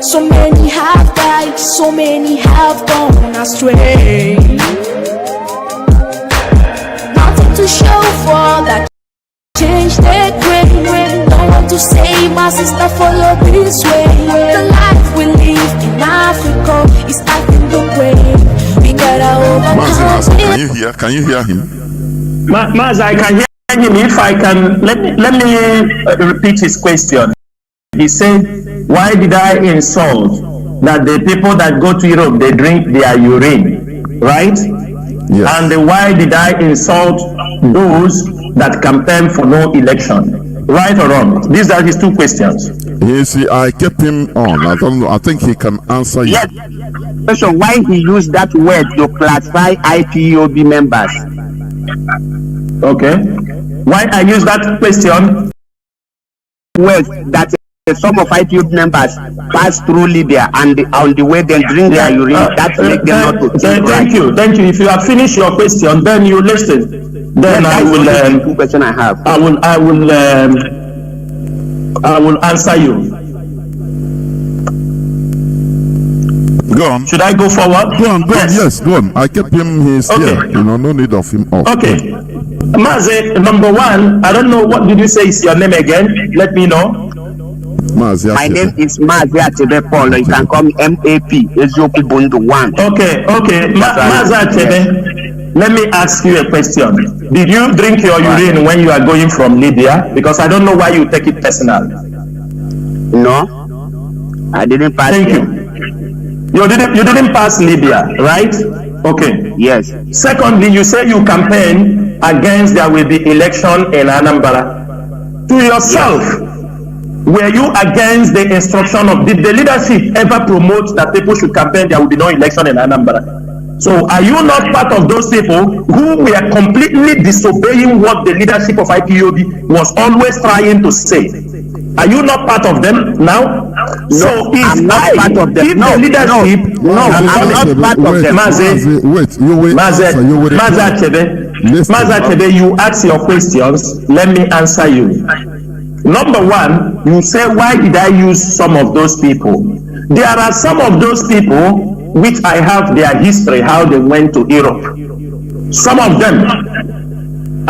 So many have died, so many have gone astray. Nothing to show for that change their grain. No one to say my sister follow this way. The life we live in Africa is acting the way. We gotta overcome it.
Can you hear him?
Maz, I can hear him. If I can, let me repeat his question. He said, why did I insult that the people that go to Europe, they drink their urine, right?
Yes.
And why did I insult those that campaign for no election? Right or wrong? These are his two questions.
You see, I kept him on. I don't know. I think he can answer you.
Yes. So why he used that word to classify IPOB members?
Okay. Why I use that question?
Well, that some of IPOB members pass through Libya and on the way they drink their urine. That make them not to think right.
Thank you. If you have finished your question, then you listen. Then I will.
Two questions I have.
I will answer you.
Go on.
Should I go forward?
Go on. Yes, go on. I kept him. He's here. You know, no need of him off.
Okay. Mazi, number one, I don't know, what did you say is your name again? Let me know.
Mazi.
My name is Mazi Nnamdi Kanu. You can call me MAP. Ezioku Bundu 1.
Okay. Mazi Nnamdi, let me ask you a question. Did you drink your urine when you are going from Libya? Because I don't know why you take it personal.
No, I didn't pass.
Thank you. You didn't pass Libya, right? Okay.
Yes.
Secondly, you say you campaign against there will be election in Anambra. To yourself, were you against the instruction of, did the leadership ever promote that people should campaign there will be no election in Anambra? So are you not part of those people who were completely disobeying what the leadership of IPOB was always trying to say? Are you not part of them now?
No,
so if
I'm not part of them.
If the leadership,
I'm not part of them.
Mazi Achebe, you ask your questions. Let me answer you. Number one, you say, why did I use some of those people? There are some of those people which I have their history, how they went to Europe. Some of them,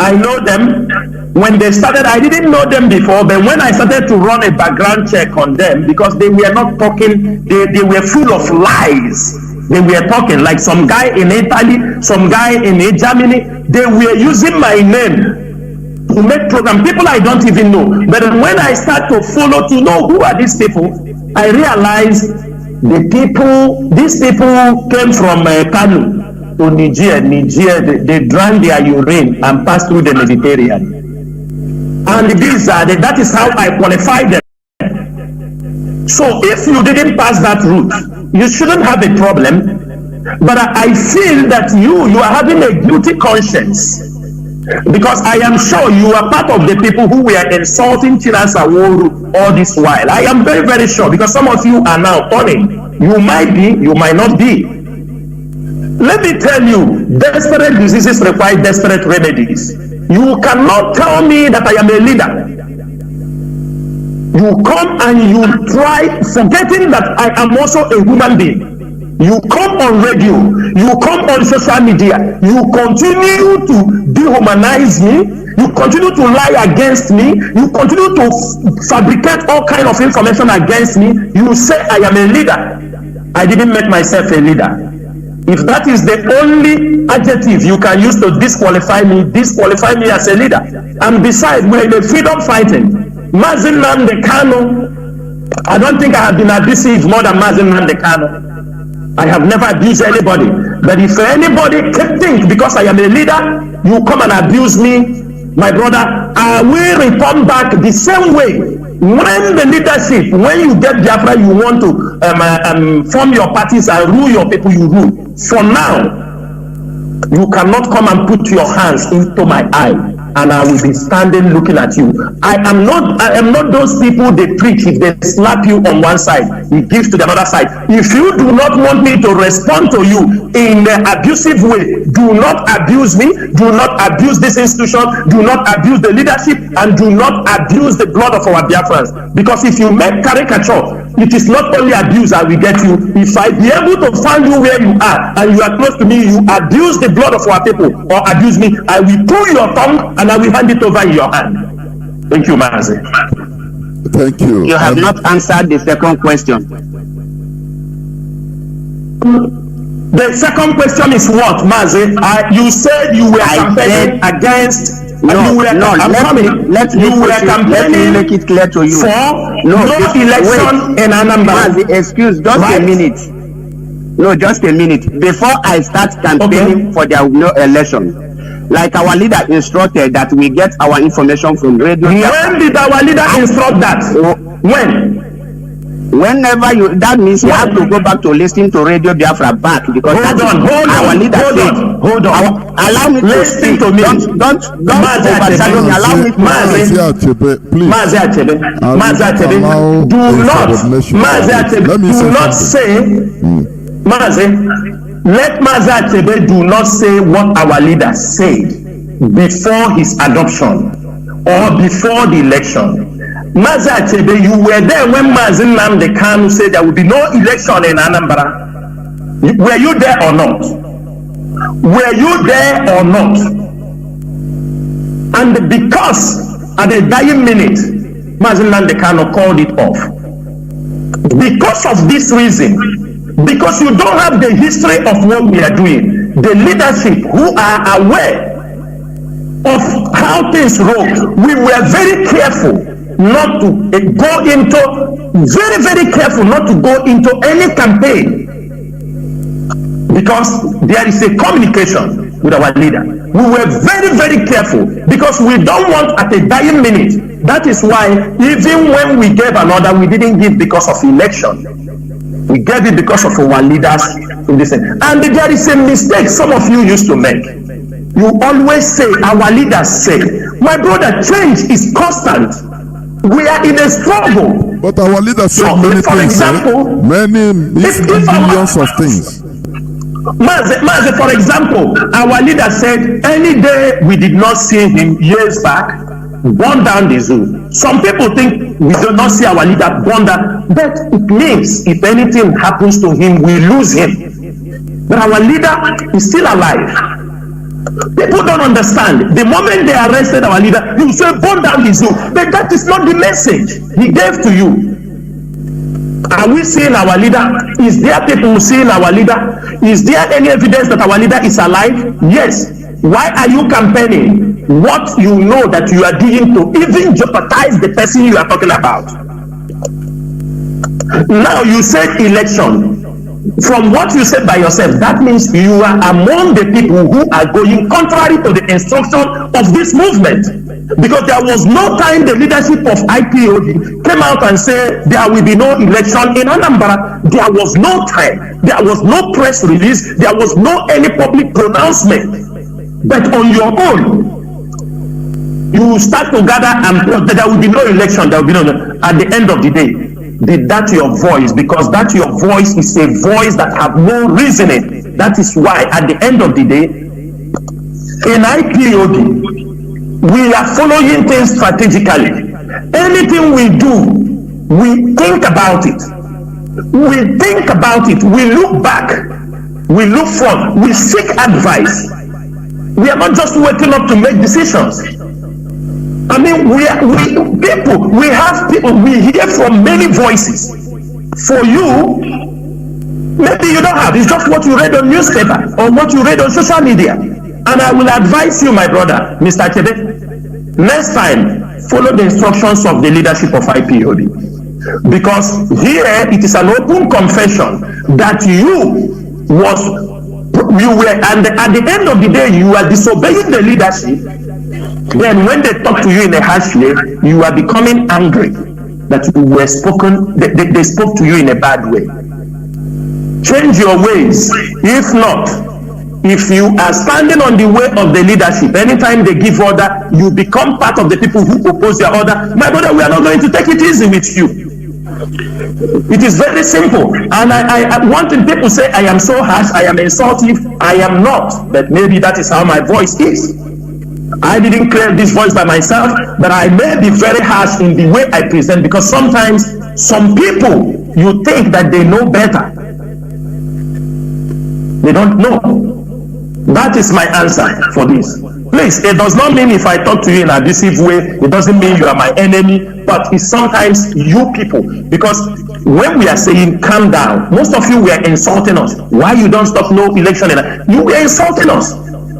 I know them. When they started, I didn't know them before, but when I started to run a background check on them, because they were not talking, they were full of lies. They were talking like some guy in Italy, some guy in Germany. They were using my name to make program. People I don't even know. But when I start to follow to know who are these people, I realized these people came from Kanu to Niger. They drank their urine and passed through the Mediterranean. And that is how I qualified them. So if you didn't pass that route, you shouldn't have a problem. But I feel that you are having a guilty conscience, because I am sure you are part of the people who were insulting Chinasaworu all this while. I am very, very sure, because some of you are now turning. You might be, you might not be. Let me tell you, desperate diseases require desperate remedies. You cannot tell me that I am a leader. You come and you try, forgetting that I am also a human being. You come on radio, you come on social media, you continue to dehumanize me, you continue to lie against me, you continue to fabricate all kind of information against me. You say I am a leader. I didn't make myself a leader. If that is the only adjective you can use to disqualify me as a leader. And besides, we're in the freedom fighting. Mazi Nnamdi Kanu, I don't think I have been abusive more than Mazi Nnamdi Kanu. I have never abused anybody. But if anybody can think because I am a leader, you come and abuse me, my brother, I will return back the same way. When the leadership, when you get Biafra, you want to form your parties and rule your people, you rule. For now, you cannot come and put your hands into my eye, and I will be standing looking at you. I am not those people they preach. If they slap you on one side, he gives to the other side. If you do not want me to respond to you in an abusive way, do not abuse me, do not abuse this institution, do not abuse the leadership, and do not abuse the blood of our Biafrans. Because if you make caricature, it is not only abuse I will get you. If I be able to find you where you are and you are close to me, you abuse the blood of our people or abuse me, I will pull your tongue and I will hand it over in your hand. Thank you, Mazi.
Thank you.
You have not answered the second question.
The second question is what, Mazi? You said you were campaigning against.
Let me make it clear to you.
No election in Anambra.
Mazi, excuse, just a minute. No, just a minute. Before I start campaigning for the no election, like our leader instructed that we get our information from radio.
When did our leader instruct that? When?
Whenever you, that means you have to go back to listening to Radio Biafra back, because
hold on.
Allow me to speak to me. Don't overshadow me. Allow me to
Mazi Achebe, do not say, Mazi, let Mazi Achebe do not say what our leader said before his adoption or before the election. Mazi Achebe, you were there when Mazi Nnamdi Kanu said there will be no election in Anambra. Were you there or not? Were you there or not? And because at the dying minute, Mazi Nnamdi Kanu called it off. Because of this reason, because you don't have the history of what we are doing, the leadership who are aware of how things roll, we were very careful not to go into, very, very careful not to go into any campaign because there is a communication with our leader. We were very, very careful because we don't want at a dying minute. That is why even when we gave an order, we didn't give because of election. We gave it because of our leaders in this. And there is a mistake some of you used to make. You always say, our leaders say. My brother, change is constant. We are in a struggle.
But our leaders say many things, millions of things.
Mazi, for example, our leader said, any day we did not see him years back, burn down the zoo. Some people think we do not see our leader burn down, but it means if anything happens to him, we lose him. But our leader is still alive. People don't understand. The moment they arrested our leader, you say burn down the zoo. But that is not the message he gave to you. Are we seeing our leader? Is there people seeing our leader? Is there any evidence that our leader is alive? Yes. Why are you campaigning what you know that you are doing to even jeopardize the person you are talking about? Now you said election. From what you said by yourself, that means you are among the people who are going contrary to the instruction of this movement. Because there was no time the leadership of IPOB came out and said there will be no election in Anambra. There was no time. There was no press release. There was no any public pronouncement. But on your own, you start to gather and there will be no election. There will be no. At the end of the day, did that your voice? Because that your voice is a voice that have no reasoning. That is why at the end of the day, in IPOB, we are following things strategically. Anything we do, we think about it. We think about it. We look back. We look forward. We seek advice. We are not just waking up to make decisions. I mean, we have people, we hear from many voices. For you, maybe you don't have, it's just what you read on newspaper or what you read on social media. And I will advise you, my brother, Mr. Chebe, next time, follow the instructions of the leadership of IPOB. Because here, it is an open confession that you were, and at the end of the day, you are disobeying the leadership. Then when they talk to you in a harsh way, you are becoming angry that you were spoken, they spoke to you in a bad way. Change your ways. If not, if you are standing on the way of the leadership, anytime they give order, you become part of the people who oppose their order. My brother, we are not going to take it easy with you. It is very simple. And I want people say, I am so harsh, I am insultive. I am not. But maybe that is how my voice is. I didn't create this voice by myself, but I may be very harsh in the way I present, because sometimes some people, you think that they know better. They don't know. That is my answer for this. Please, it does not mean if I talk to you in an abusive way, it doesn't mean you are my enemy, but it's sometimes you people. Because when we are saying calm down, most of you were insulting us. Why you don't stop no election? You were insulting us.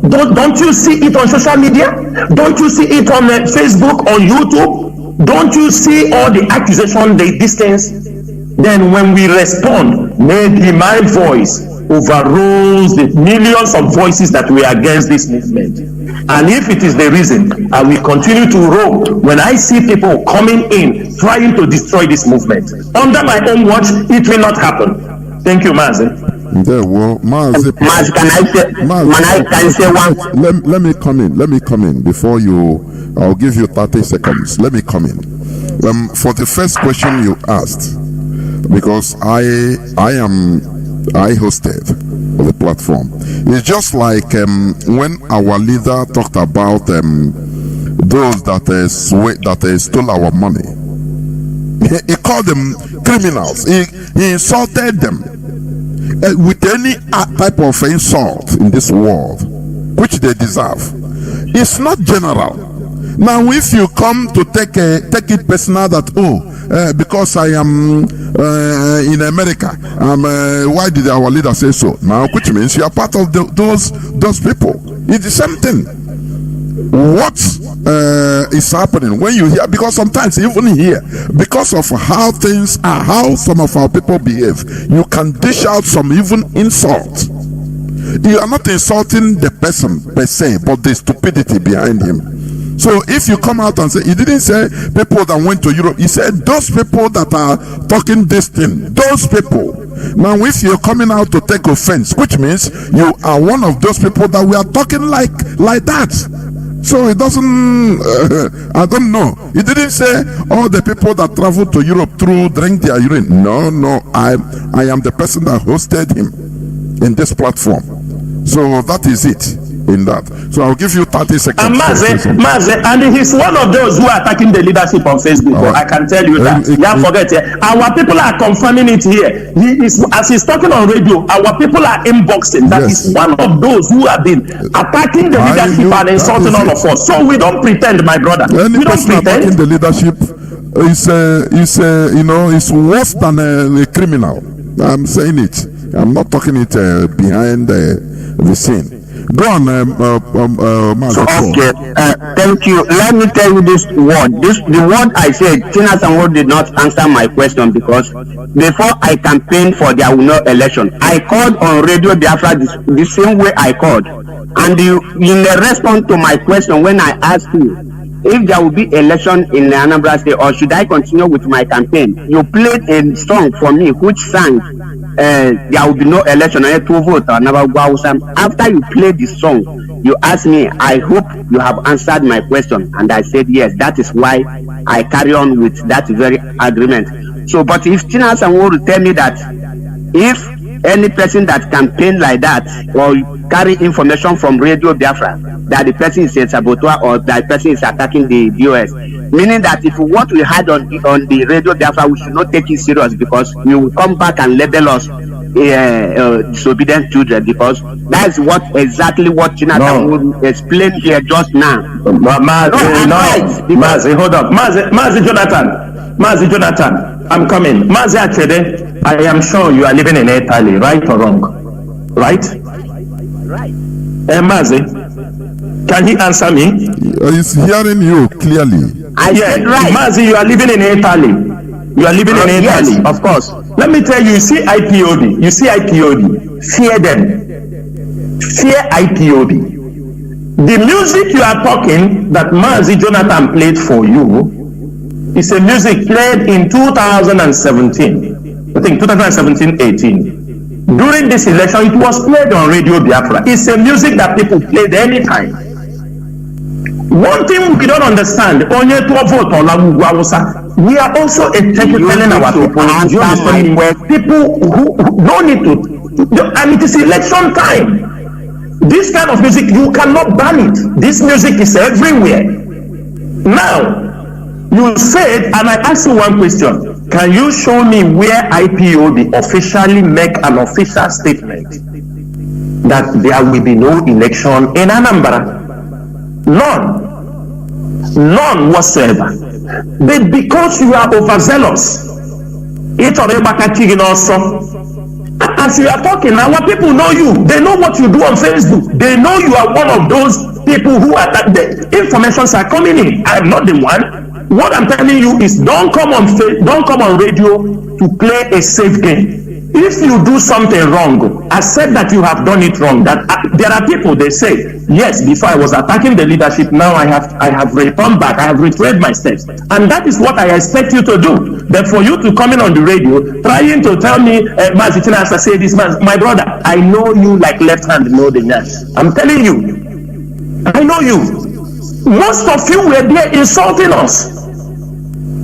Don't you see it on social media? Don't you see it on Facebook or YouTube? Don't you see all the accusations, the distance? Then when we respond, maybe my voice overrules the millions of voices that were against this movement. And if it is the reason, I will continue to roll when I see people coming in trying to destroy this movement. Under my own watch, it will not happen. Thank you, Mazi.
Mazi,
can I say one?
Let me come in before you. I'll give you 30 seconds. Let me come in. For the first question you asked, because I hosted the platform. It's just like when our leader talked about those that stole our money. He called them criminals. He insulted them with any type of insult in this world, which they deserve. It's not general. Now, if you come to take it personal that because I am in America, why did our leader say so? Now, which means you are part of those people. It's the same thing. What is happening when you hear? Because sometimes even here, because of how things are, how some of our people behave, you can dish out some even insult. You are not insulting the person per se, but the stupidity behind him. So if you come out and say, he didn't say people that went to Europe, he said those people that are talking this thing, those people. Now if you're coming out to take offense, which means you are one of those people that we are talking like that. So it doesn't, I don't know. He didn't say all the people that travel to Europe through drink their urine. No, I am the person that hosted him in this platform. So that is it in that. So I'll give you 30 seconds.
And Mazi, and he's one of those who are attacking the leadership on Facebook. I can tell you that. Forget it. Our people are confirming it here. He is, as he's talking on radio, our people are inboxing that he's one of those who have been attacking the leadership and insulting all of us. So we don't pretend, my brother.
Any
we don't
person
pretend.
attacking the leadership is worse than a criminal. I'm saying it. I'm not talking it behind the scene. Go on, Mazi.
Okay, thank you. Let me tell you this word. The word I said, Tina Sanwo did not answer my question because before I campaigned for the Awuno election, I called on Radio Biafra the same way I called. And in the response to my question, when I asked you if there will be election in Anambra State or should I continue with my campaign, you played a song for me which sang there will be no election. I had to vote. After you played the song, you asked me, I hope you have answered my question. And I said, yes, that is why I carry on with that very agreement. So, but if Tina Sanwo will tell me that if any person that campaign like that or carry information from Radio Biafra, that the person is a saboteur or that person is attacking the DOS, meaning that if what we had on the Radio Biafra, we should not take it serious because you will come back and label us disobedient children, because that's exactly what Tina would explain here just now.
Mazi, hold up. Mazi Jonathan, I'm coming. Mazi Achede, I am sure you are living in Italy, right or wrong? Right? Right. Mazi, can he answer me?
He's hearing you clearly.
I said right. Mazi, you are living in Italy. You are living in Italy.
Yes, of course.
Let me tell you, you see IPOB. Fear them. Fear IPOB. The music you are talking that Mazi Jonathan played for you is a music played in 2017. I think 2017-18. During this election, it was played on Radio Biafra. It's a music that people played anytime. One thing we don't understand, we are also telling our people, people who don't need to, and it is election time. This kind of music, you cannot ban it. This music is everywhere. Now, you said, and I asked you one question, can you show me where IPOB officially make an official statement that there will be no election in Anambra? None whatsoever. But because you are overzealous, it's also. As you are talking, our people know you. They know what you do on Facebook. They know you are one of those people who are that the informations are coming in. I am not the one. What I'm telling you is don't come on radio to play a safe game. If you do something wrong, accept that you have done it wrong. That there are people, they say, yes, before I was attacking the leadership, now I have returned back, I have retraced my steps. And that is what I expect you to do. But for you to come in on the radio, trying to tell me, Mazi Nnamdi, say this, my brother, I know you like left hand know the nurse. I'm telling you, I know you. Most of you were there insulting us.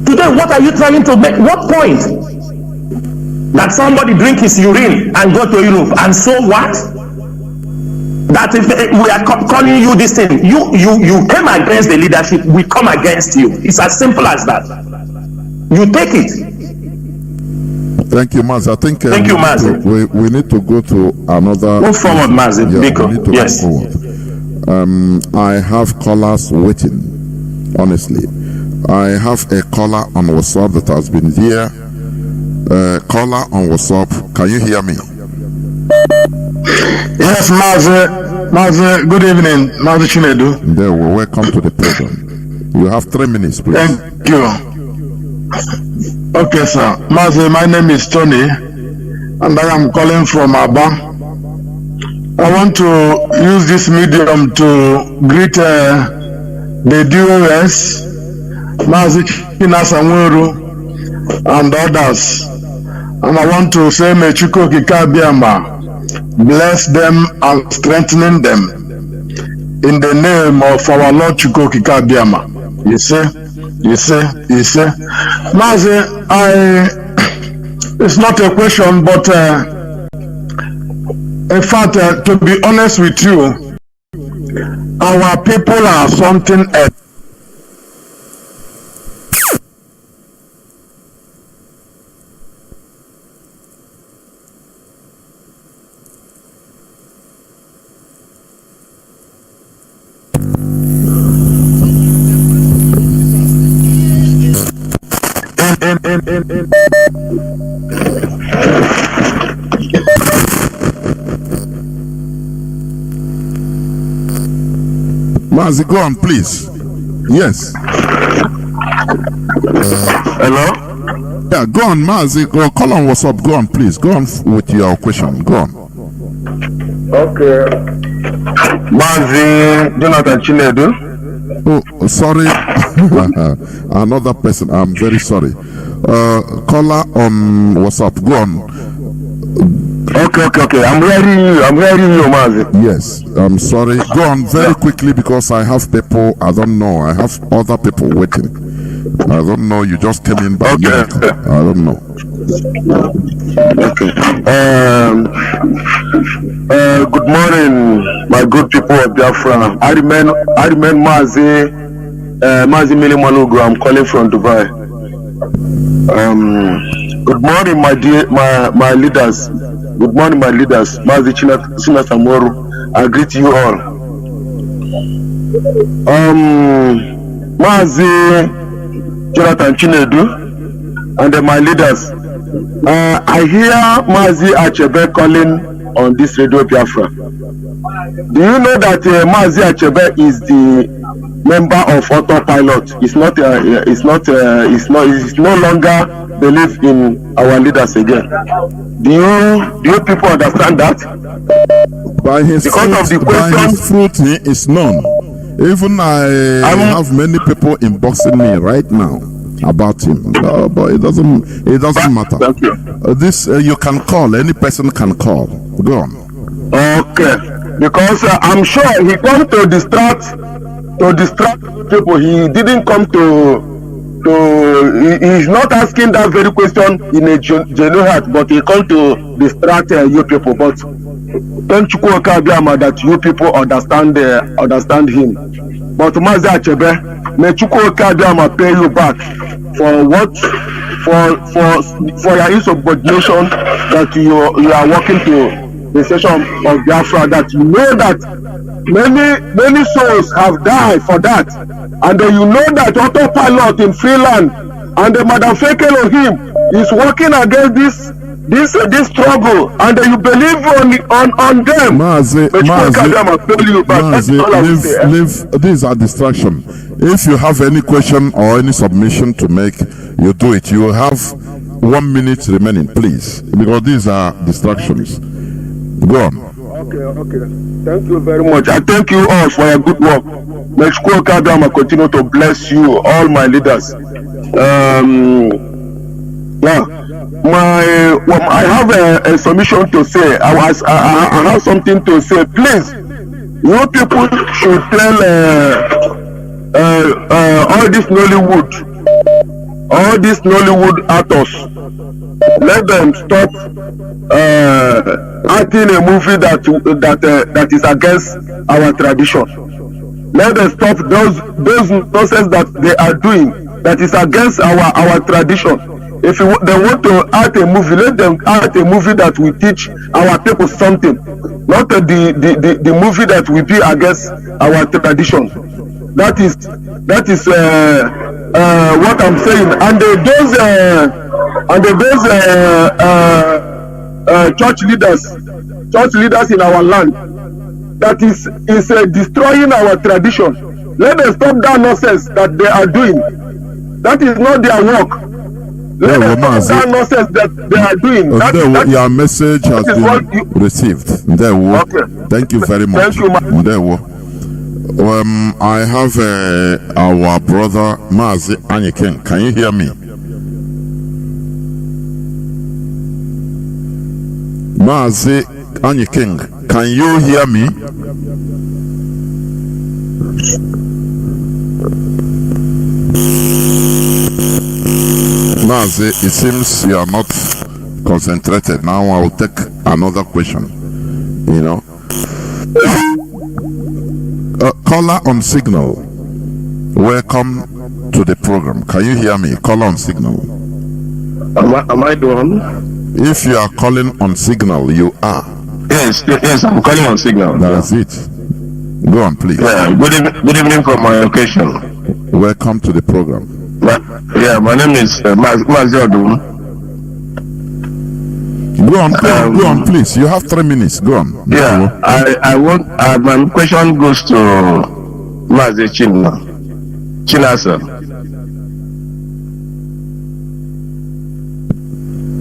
Today, what are you trying to make? What point? That somebody drink his urine and go to Europe, and so what? That if we are calling you this thing, you came against the leadership, we come against you. It's as simple as that. You take it.
Thank you, Mazi. I think
thank you, Mazi.
We need to go to another.
Move forward, Mazi.
Yeah, we need to go forward. I have callers waiting. Honestly, I have a caller on WhatsApp that has been there. Caller on WhatsApp, can you hear me?
Yes, Mazi, good evening, Mazi Chinedu.
There, welcome to the program. You have 3 minutes, please.
Thank you. Okay, sir. Mazi, my name is Tony, and I am calling from Aba.
I want to use this medium to greet the DOS, Mazi Nnamdi and others. And I want to say, may Chukwu Kikabiama bless them and strengthen them in the name of our Lord Chukwu Kikabiama. You see? Mazi, it's not a question, but in fact, to be honest with you, our people are something else.
Mazi, go on, please. Yes.
Hello?
Yeah, go on, Mazi. Call on what's up. Go on, please. Go on with your question. Go on.
Okay. Mazi Jonathan Chinedu.
Oh, sorry. Another person. I'm very sorry. Caller on WhatsApp. Go on.
Okay. I'm hearing you, Mazi.
Yes. I'm sorry. Go on very quickly because I have people. I don't know. I have other people waiting. I don't know. You just came in by miracle. I don't know.
Okay. Good morning, my good people of Biafra. I remain Mazi Milimalugo. I'm calling from Dubai. Good morning, my leaders. Good morning, my leaders. Mazi Nnamdi, I greet you all. Mazi Jonathan Chinedu and my leaders. I hear Mazi Achebe calling on this radio Biafra. Do you know that Mazi Achebe is the member of autopilot? It's no longer believe in our leaders again. Do you people understand that?
By his fruit, he is known. Even I have many people inboxing me right now about him, but it doesn't matter.
Thank you.
This you can call, any person can call. Go on.
Okay, because I'm sure he come to distract people. He didn't come he's not asking that very question in a genuine heart, but he come to distract you people. But thank you that you people understand him. But Mazi Achebe, may Chukwu pay you back for what for your insubordination that you are working to the session of Biafra, that you know that many souls have died for that, and you know that autopilot in Finland and the Madam Fekelo him is working against this struggle, and you believe on them.
Mazi, leave. These are distractions. If you have any question or any submission to make, you do it. You have 1 minute remaining, please, because these are distractions. Go on.
Okay. Thank you very much. I thank you all for your good work. May Chukwu continue to bless you, all my leaders. I have a submission to say. I have something to say. Please, you people should tell all these Nollywood actors, let them stop acting a movie that is against our tradition. Let them stop those nonsense that they are doing that is against our tradition. If they want to act a movie, let them act a movie that will teach our people something, not the movie that will be against our tradition. That is what I'm saying. And those church leaders in our land, that is destroying our tradition. Let them stop that nonsense that they are doing. That is not their work.
Let them stop
that nonsense that they are doing.
Your message has been received.
Okay.
Thank you very much.
Thank you,
I have our brother Mazi Nnamdi Kanu. Can you hear me? Mazi Nnamdi Kanu, can you hear me? Mazi, it seems you are not concentrated. Now I will take another question. You know, caller on signal. Welcome to the program. Can you hear me? Caller on signal.
Am I doing?
If you are calling on signal, you are.
Yes, I'm calling on signal.
That's it. Go on, please.
Yeah, good evening from my location.
Welcome to the program.
My name is Mazi Nnamdi.
Go on, please. You have 3 minutes. Go on.
Yeah, I want my question goes to Mazi Chinasa.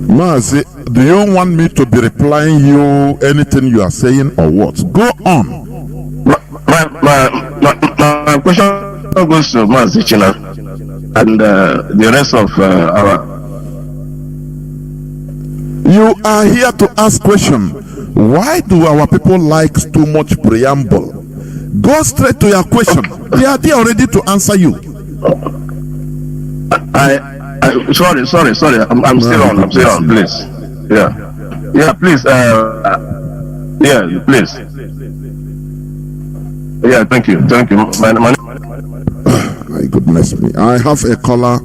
Mazi, do you want me to be replying you anything you are saying or what? Go on.
My question goes to Mazi Chinasa and the rest of our.
You are here to ask question. Why do our people like too much preamble? Go straight to your question. They are there already to answer you.
Sorry. I'm still on, please. Yeah, please. Please. Yeah, thank you.
My goodness me. I have a caller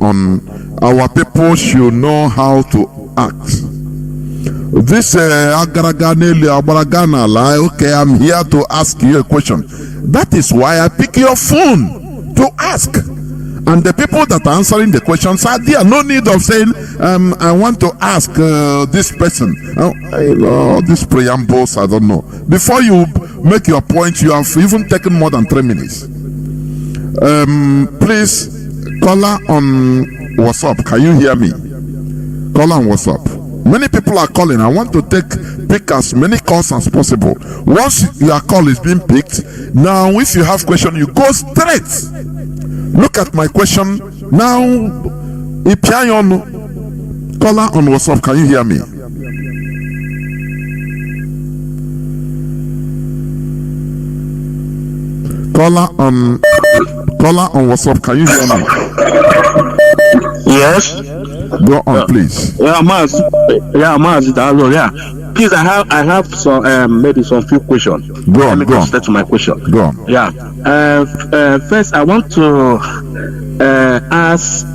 on our people should know how to act. This okay, I'm here to ask you a question. That is why I pick your phone to ask. And the people that are answering the questions are there. No need of saying, I want to ask this person. These preambles, I don't know. Before you make your point, you have even taken more than 3 minutes. Please, caller on WhatsApp. Can you hear me? Caller on WhatsApp. Many people are calling. I want to pick as many calls as possible. Once your call is being picked, now if you have question, you go straight. Look at my question now. Ipiayon, caller on WhatsApp. Can you hear me? Caller on WhatsApp. Can you hear me?
Yes.
Go on, please.
Mazi. Yeah. Please, I have some maybe some few questions.
Go on.
Straight to my question.
Go on.
Yeah. First, I want to ask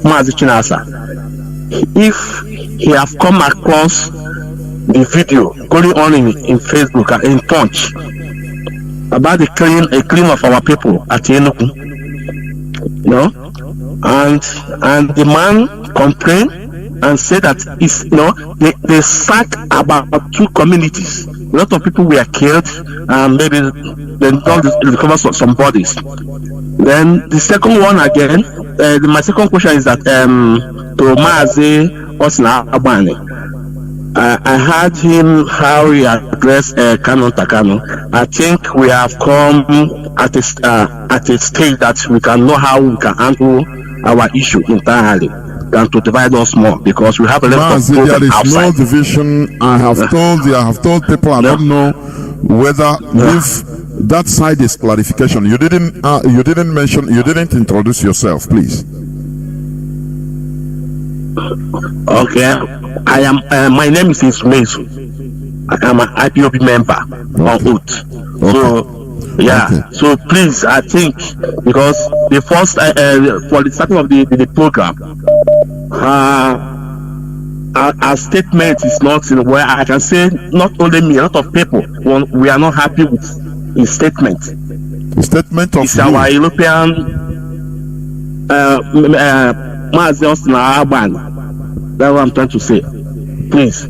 Mazi Chinasa, if he have come across the video going on in Facebook and in Punch about the killing of our people at Enugu, and the man complained and said that they sacked about 2 communities. A lot of people were killed, and maybe they don't recover some bodies. Then the second one again, my second question is that to Mazi Nnamdi. I heard him how he addressed Kanu Takano. I think we have come at a stage that we can know how we can handle our issue entirely than to divide us more, because we have a lot of problems
there is
outside.
No division. I have told people. I don't know whether if that side is clarification. You didn't introduce yourself, please.
Okay, I am. My name is Chinedu. I am an IPOB member on oath. So So please, I think because the first for the starting of the program, our statement is not in where I can say not only me, a lot of people we are not happy with his statement.
The statement of
it's our European Mazi Nnamdi. That's what I'm trying to say. Please.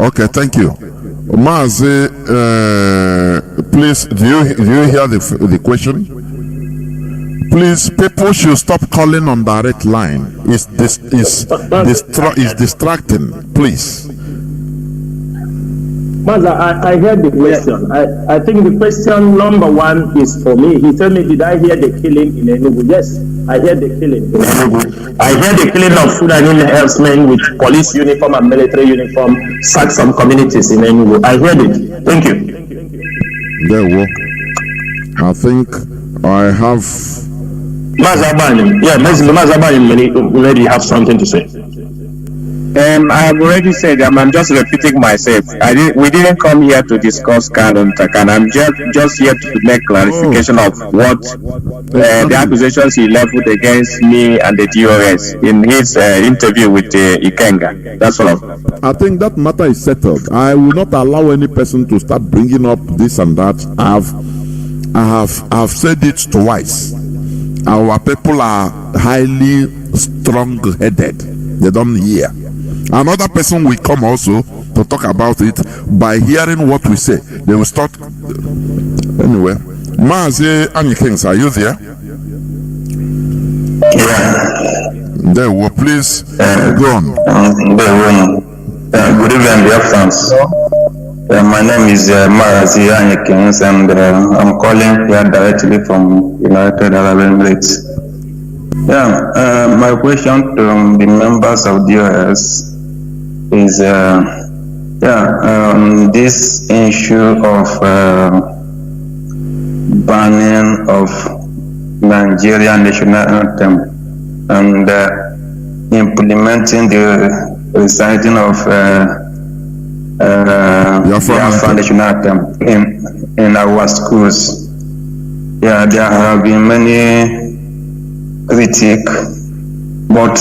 Okay, thank you. Mazi, Please, do you hear the question? Please, people should stop calling on direct line. It's distracting. Please.
Maza, I heard the question. I think the question number one is for me. He told me, did I hear the killing in Enugu? Yes, I heard the killing in Enugu. I heard the killing of Fulani herdsmen with police uniform and military uniform sacked some communities in Enugu. I heard it. Thank you.
There we go. I think I have...
Mazabanim. Yeah, Mazabanim already have something to say.
I have already said, I'm just repeating myself. We didn't come here to discuss Kanu. I'm just here to make clarification of what the accusations he leveled against me and the DOS in his interview with Ikenga. That's all.
I think that matter is settled. I will not allow any person to start bringing up this and that. I have said it twice. Our people are highly strong-headed. They don't hear. Another person will come also to talk about it. By hearing what we say, they will start. Anyway, Mazi Nnamdi Kanu, are you there?
Yeah.
There, well, please go on.
Good evening, dear friends. My name is Mazi Nnamdi Kanu, and I'm calling here directly from United Arab Emirates. My question to the members of DOS is this issue of banning of Nigerian national anthem and implementing the reciting of Biafra national anthem in our schools. Yeah, there have been many critiques, but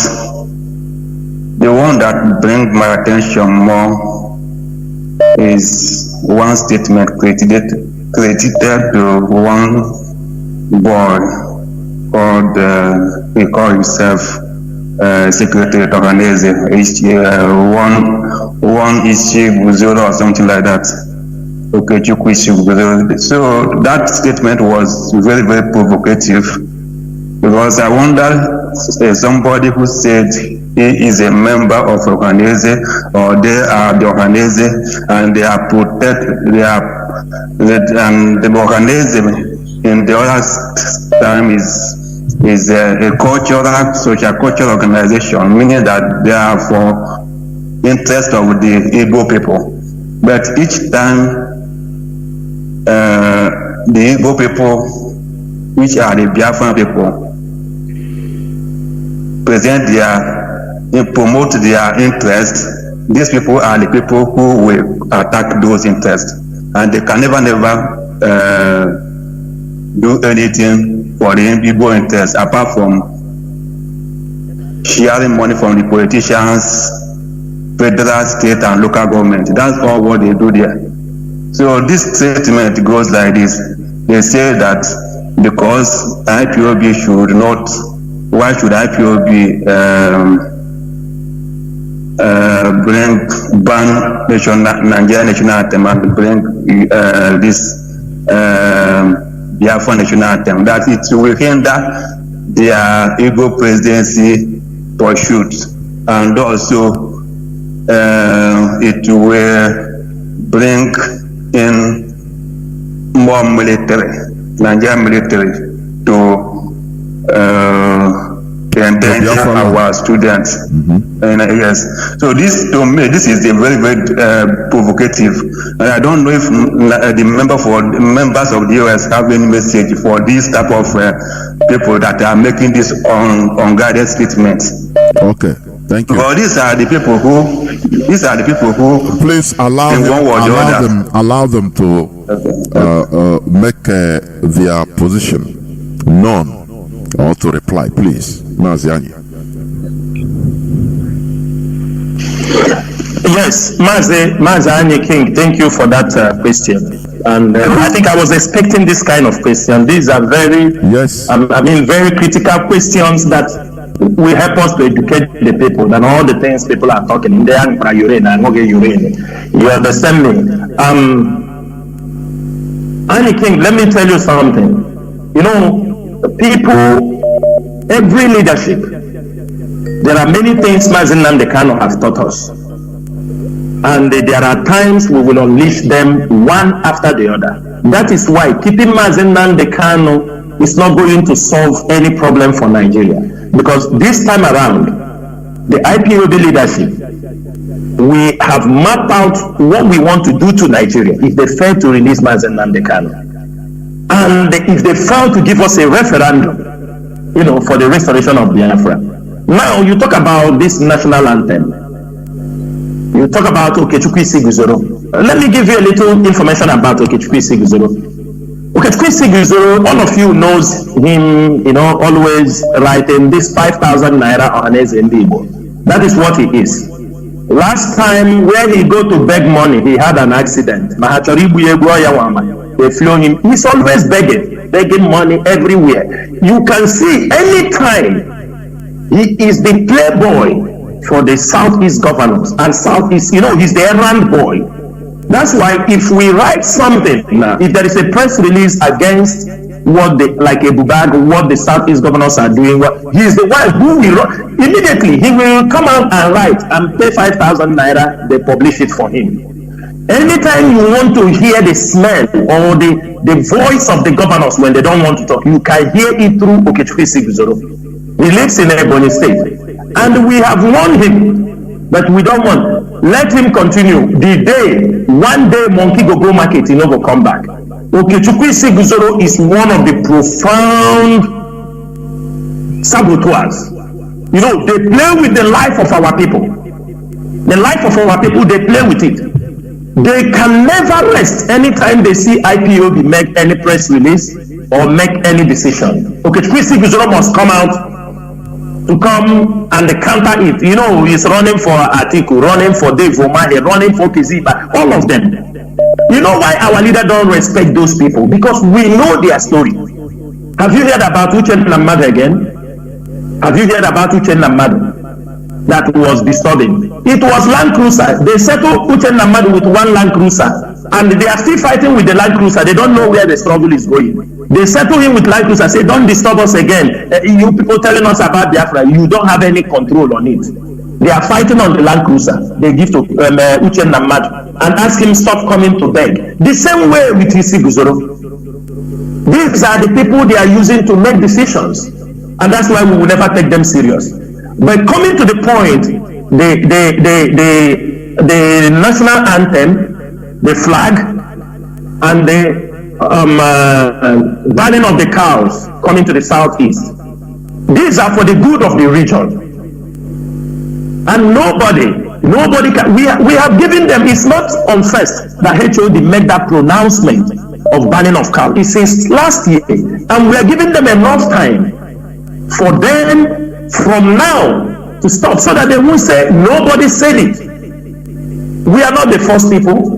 the one that brings my attention more is one statement credited to one boy called, he called himself Secretary Toganese, one Ishiguzoro or something like that. Okay, so that statement was very, very provocative, because I wonder, somebody who said he is a member of Ohanese, or they are the Ohanese, and they are and the Ohanese in the other time is a cultural, social cultural organization, meaning that they are for interest of the Igbo people. But each time the Igbo people, which are the Biafran people, promote their interest, these people are the people who will attack those interests, and they can never do anything for the Igbo interest apart from sharing money from the politicians, federal, state, and local government. That's all what they do there. So this statement goes like this. They say that because IPOB should not, why should IPOB ban Nigerian national anthem and bring this Biafra national anthem? That it will hinder their Igbo presidency pursuit, and also it will bring in more military, Nigerian military, to endanger our students. And yes, so this, to me, this is a very, very provocative. And I don't know if the members of the US have any message for this type of people that are making this unguided statements.
Okay, thank you.
Well, these are the people who
please allow them to make their position known or to reply, please. Mazi Nnamdi.
Yes, Mazi Nnamdi Kanu, thank you for that question. And I think I was expecting this kind of question. These are very, very critical questions that will help us to educate the people and all the things people are talking in. You understand me? Annie King, let me tell you something. You know, people, every leadership, there are many things Mazi Nnamdi Kanu has taught us. And there are times we will unleash them one after the other. That is why keeping Mazi Nnamdi Kanu is not going to solve any problem for Nigeria. Because this time around, the IPOB leadership, we have mapped out what we want to do to Nigeria if they fail to release Mazi Nnamdi Kanu. And if they fail to give us a referendum, you know, for the restoration of Biafra. Now, you talk about this national anthem. You talk about Okechukwu Isiguzoro. Let me give you a little information about Okechukwu Isiguzoro. Okechukwu Isiguzoro, all of you knows him, you know, always writing this 5,000 naira Ohaneze Ndibo. That is what he is. Last time, where he go to beg money, he had an accident. They flew him. He's always begging money everywhere. You can see anytime he is the playboy for the Southeast governors and Southeast, you know, he's the errand boy. That's why if we write something, if there is a press release against what the, like a Bubag, what the Southeast governors are doing, he's the one who will, immediately he will come out and write and pay 5,000 naira, they publish it for him. Anytime you want to hear the smell or the voice of the governors when they don't want to talk, you can hear it through Okechukwu Isiguzoro. He lives in Ebonyi State. And we have warned him, but we don't want. Let him continue. The day, one day, monkey go market, he never come back. Okechukwu Isiguzoro is one of the profound saboteurs. You know, they play with the life of our people. The life of our people, they play with it. They can never rest anytime they see IPOB make any press release or make any decision. Okechukwu Isiguzoro must come out to come and counter it. You know, he's running for Atiku, running for Dave Omahe, running for Kiziba, all of them. You know why our leader don't respect those people? Because we know their story. Have you heard about Uche Nnamdi again? Have you heard about Uche Nnamdi? That was disturbing. It was Land Cruiser. They settled Uche Nnamdi with one Land Cruiser. And they are still fighting with the Land Cruiser. They don't know where the struggle is going. They settle him with Land Cruiser. Say, don't disturb us again. You people telling us about Biafra, you don't have any control on it. They are fighting on the Land Cruiser. They give to Uche Nnamdi and ask him stop coming to beg. The same way with Isiguzoro. These are the people they are using to make decisions. And that's why we will never take them serious. But coming to the point, the national anthem, the flag, and the banning of the cows coming to the southeast. These are for the good of the region. And nobody can, we have given them, it's not on first that HOD made that pronouncement of banning of cows. It's since last year. And we are giving them enough time for them from now to stop so that they won't say nobody said it. We are not the first people.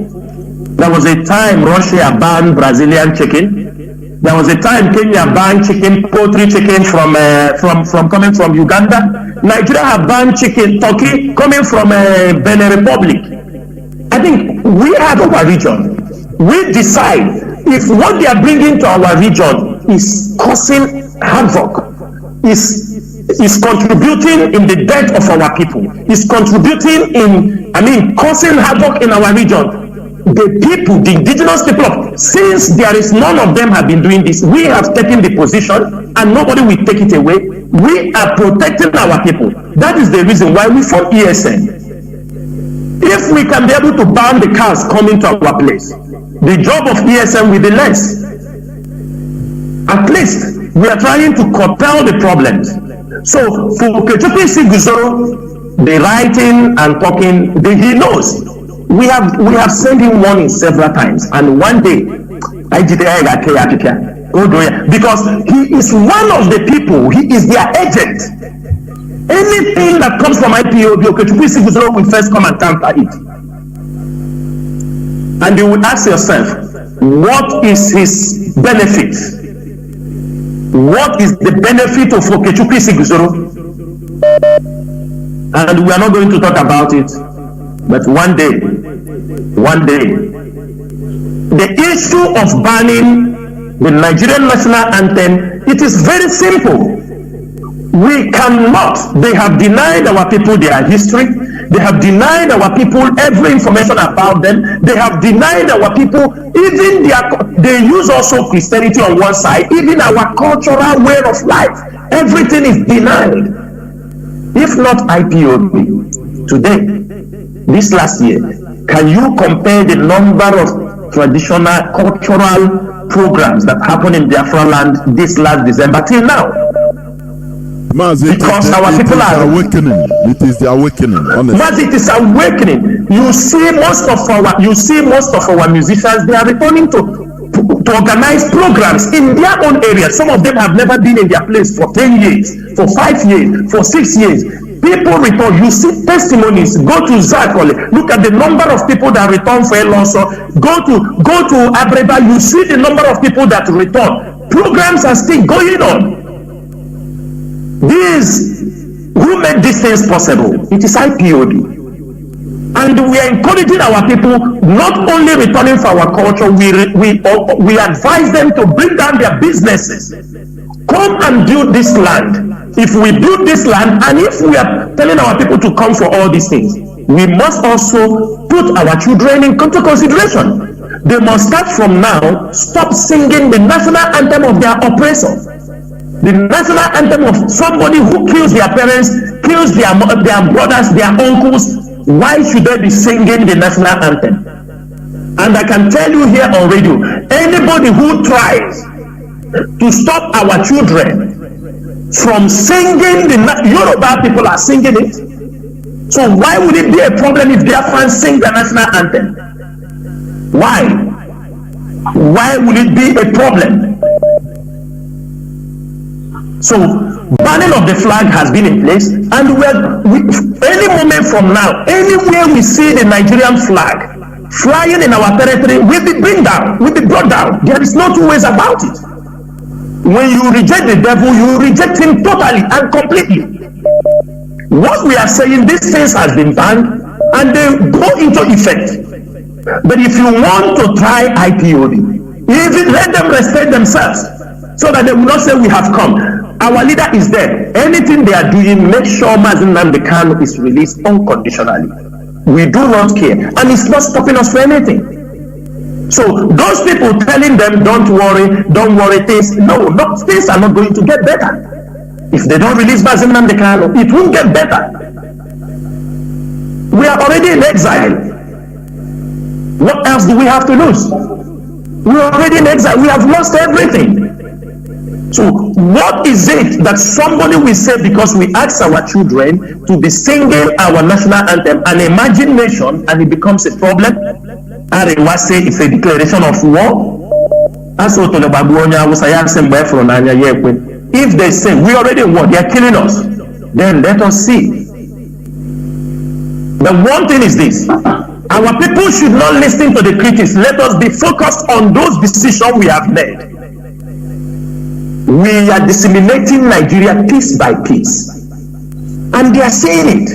There was a time Russia banned Brazilian chicken. There was a time Kenya banned poultry chicken from coming from Uganda. Nigeria have banned turkey coming from Benin Republic. I think we have our region. We decide if what they are bringing to our region is causing havoc, is contributing in the death of our people, is contributing in, causing havoc in our region. The people, the indigenous people, since there is none of them have been doing this, we have taken the position and nobody will take it away. We are protecting our people. That is the reason why we form ESN. If we can be able to ban the cars coming to our place, the job of ESN will be less. At least we are trying to curtail the problems. So for Okechukwu Isiguzoro, the writing and talking, he knows. We have sent him warning several times, and one day, because he is one of the people, he is their agent. Anything that comes from IPOB, Okechukwu Isiguzoro will first come and counter it. And you will ask yourself, what is his benefit? What is the benefit of Okechukwu Isiguzoro? And we are not going to talk about it, but one day, the issue of banning the Nigerian national anthem, it is very simple. We cannot, they have denied our people their history, they have denied our people every information about them, they have denied our people even they use also Christianity on one side, even our cultural way of life, everything is denied. If not IPOB, today, this last year, can you compare the number of traditional cultural programs that happened in Biafra land this last December till now?
Mazi,
because our people are
awakening. It is the awakening, honestly.
Mazi, it is awakening. You see most of our musicians, they are returning to organize programs in their own area. Some of them have never been in their place for 10 years, for 5 years, for 6 years. People return. You see testimonies. Go to Zakole. Look at the number of people that return for Elonso. Go to Abreba. You see the number of people that return. Programs are still going on. Who made these things possible? It is IPOD. And we are encouraging our people not only returning for our culture, we advise them to bring down their businesses. Come and build this land. If we build this land, and if we are telling our people to come for all these things, we must also put our children into consideration. They must start from now, stop singing the national anthem of their oppressor. The national anthem of somebody who kills their parents, kills their brothers, their uncles. Why should they be singing the national anthem? And I can tell you here on radio, anybody who tries to stop our children from singing Yoruba people are singing it. So why would it be a problem if their fans sing the national anthem? Why? Why would it be a problem? So banning of the flag has been in place, and any moment from now, anywhere we see the Nigerian flag flying in our territory will be brought down. There is no two ways about it. When you reject the devil, you reject him totally and completely. What we are saying, these things has been banned and they go into effect. But if you want to try IPOD, even let them respect themselves so that they will not say we have come. Our leader is there. Anything they are doing, make sure Mazi Nnamdi Kanu is released unconditionally. We do not care, and it's not stopping us for anything. So those people telling them don't worry, things are not going to get better. If they don't release Mazi Nnamdi Kanu, it won't get better. We are already in exile. What else do we have to lose? We are already in exile. We have lost everything. So what is it that somebody will say because we ask our children to be singing our national anthem, an imagined nation, and it becomes a problem? Arewa say it's a declaration of war. If they say we already won, they are killing us, then let us see. The one thing is this: our people should not listen to the critics. Let us be focused on those decisions we have made. We are disseminating Nigeria piece by piece, and they are saying it.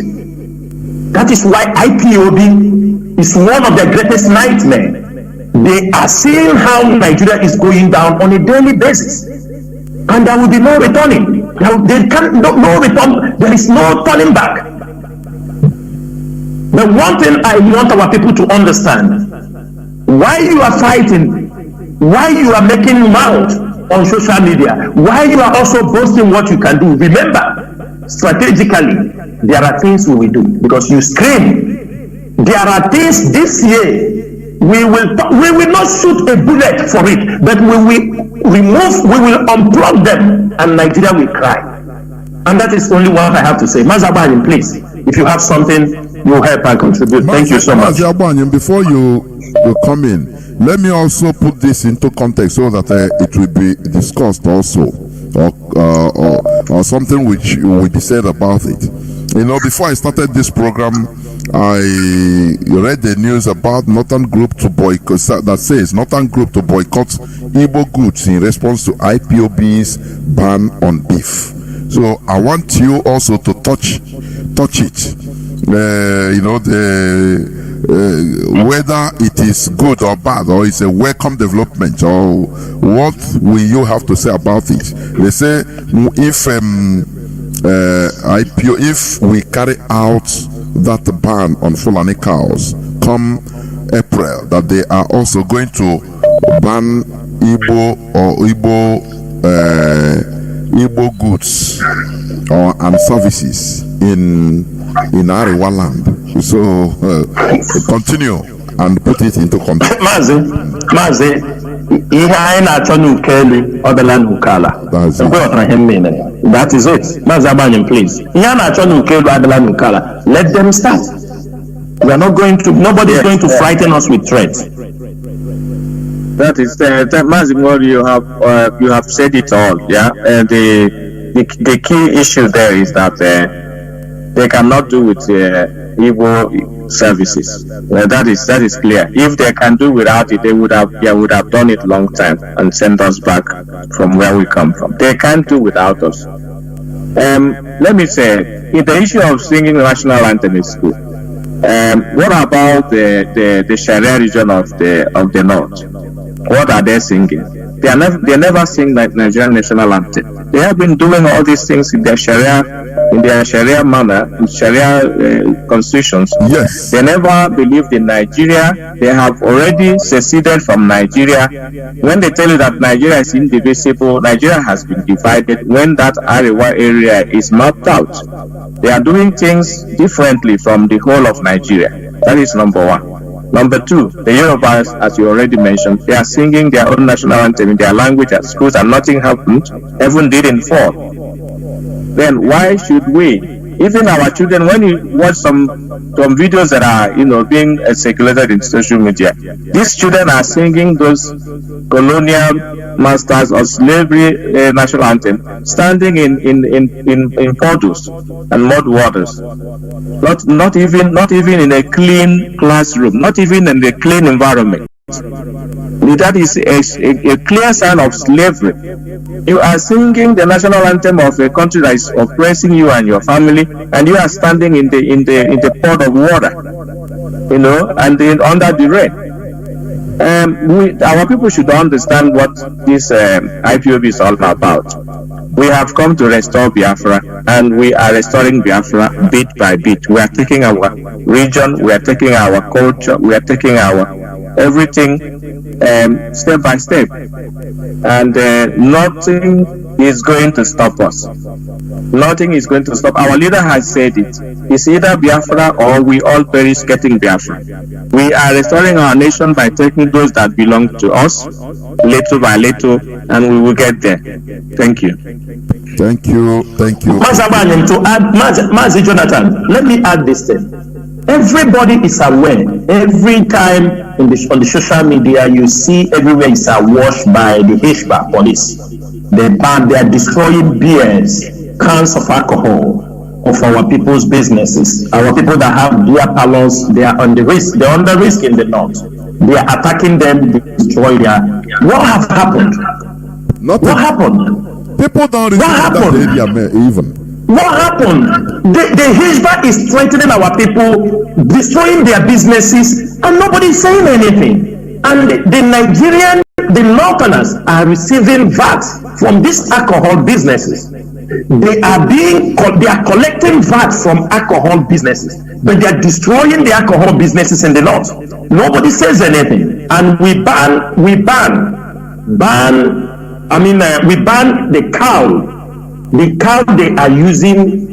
That is why IPOB is one of their greatest nightmares. They are seeing how Nigeria is going down on a daily basis, and there will be no returning. No return. There is no turning back. The one thing I want our people to understand: why you are fighting, why you are making mouth on social media, why you are also boasting what you can do. Remember, strategically, there are things we will do because you scream. There are things this year we will not shoot a bullet for it, but we will unplug them, and Nigeria will cry. And that is only what I have to say. Mazabayan, please, if you have something, you help and contribute. Thank you so much.
Mazabayan, before you come in, let me also put this into context so that it will be discussed also, or something which will be said about it. You know, before I started this program, I read the news about Northern Group to boycott, that says Northern Group to boycott Igbo goods in response to IPOB's ban on beef. So I want you also to touch it. You know, whether it is good or bad, or it's a welcome development, or what will you have to say about it? They say if we carry out that ban on Fulani cows come April, that they are also going to ban Igbo goods and services in Arewa land. So continue and put it into context.
Mazi, ihe anyị na-achọ n'ukelu ọbịala n'ukala. That is it. Mazi Abanyem, please. Ihe a na-achọ n'ukelu ọbịala n'ukala. Let them start. We are not going to. Nobody is going to frighten us with threats.
That is Mazi, you have said it all. Yeah, the key issue there is that they cannot do with Igbo services. That is clear. If they can do without it, they would have done it long time and sent us back from where we come from. They can't do without us. Let me say, in the issue of singing national anthem in school, what about the Sharia region of the north? What are they singing? They never sing like Nigerian national anthem. They have been doing all these things in their Sharia manner, in Sharia constitutions.
Yes.
They never believed in Nigeria. They have already seceded from Nigeria. When they tell you that Nigeria is indivisible, Nigeria has been divided. When that Arewa area is mapped out, they are doing things differently from the whole of Nigeria. That is number one. Number two, the Yorubas, as you already mentioned, they are singing their own national anthem in their language at schools and nothing happened. Heaven didn't fall. Then why should we, even our children, when you watch some videos that are being circulated in social media, these children are singing those colonial masters of slavery national anthem, standing in puddles and mud waters, not even in a clean classroom, not even in a clean environment. That is a clear sign of slavery. You are singing the national anthem of a country that is oppressing you and your family, and you are standing in the pot of water, and under the rain. Our people should understand what this IPOB is all about. We have come to restore Biafra, and we are restoring Biafra bit by bit. We are taking our region, we are taking our culture, we are taking our everything step by step, and nothing is going to stop us. Nothing is going to stop. Our leader has said it. It's either Biafra or we all perish getting Biafra. We are restoring our nation by taking those that belong to us, little by little, and we will get there. Thank you.
Thank you.
Mazi Jonathan, let me add this thing. Everybody is aware. Every time on the social media, you see everywhere is awash by the HBA police. They are destroying beers, cans of alcohol of our people's businesses. Our people that have beer parlors, they are on the risk. They're under risk in the north. They are attacking them, destroy their. What have happened?
Nothing.
What happened?
People don't respect that area even.
What happened? The Hizbah is threatening our people, destroying their businesses, and nobody is saying anything. And the Northerners are receiving VAT from these alcohol businesses. They are collecting VAT from alcohol businesses, but they are destroying the alcohol businesses in the North. Nobody says anything, and we ban the cow. The cow they are using,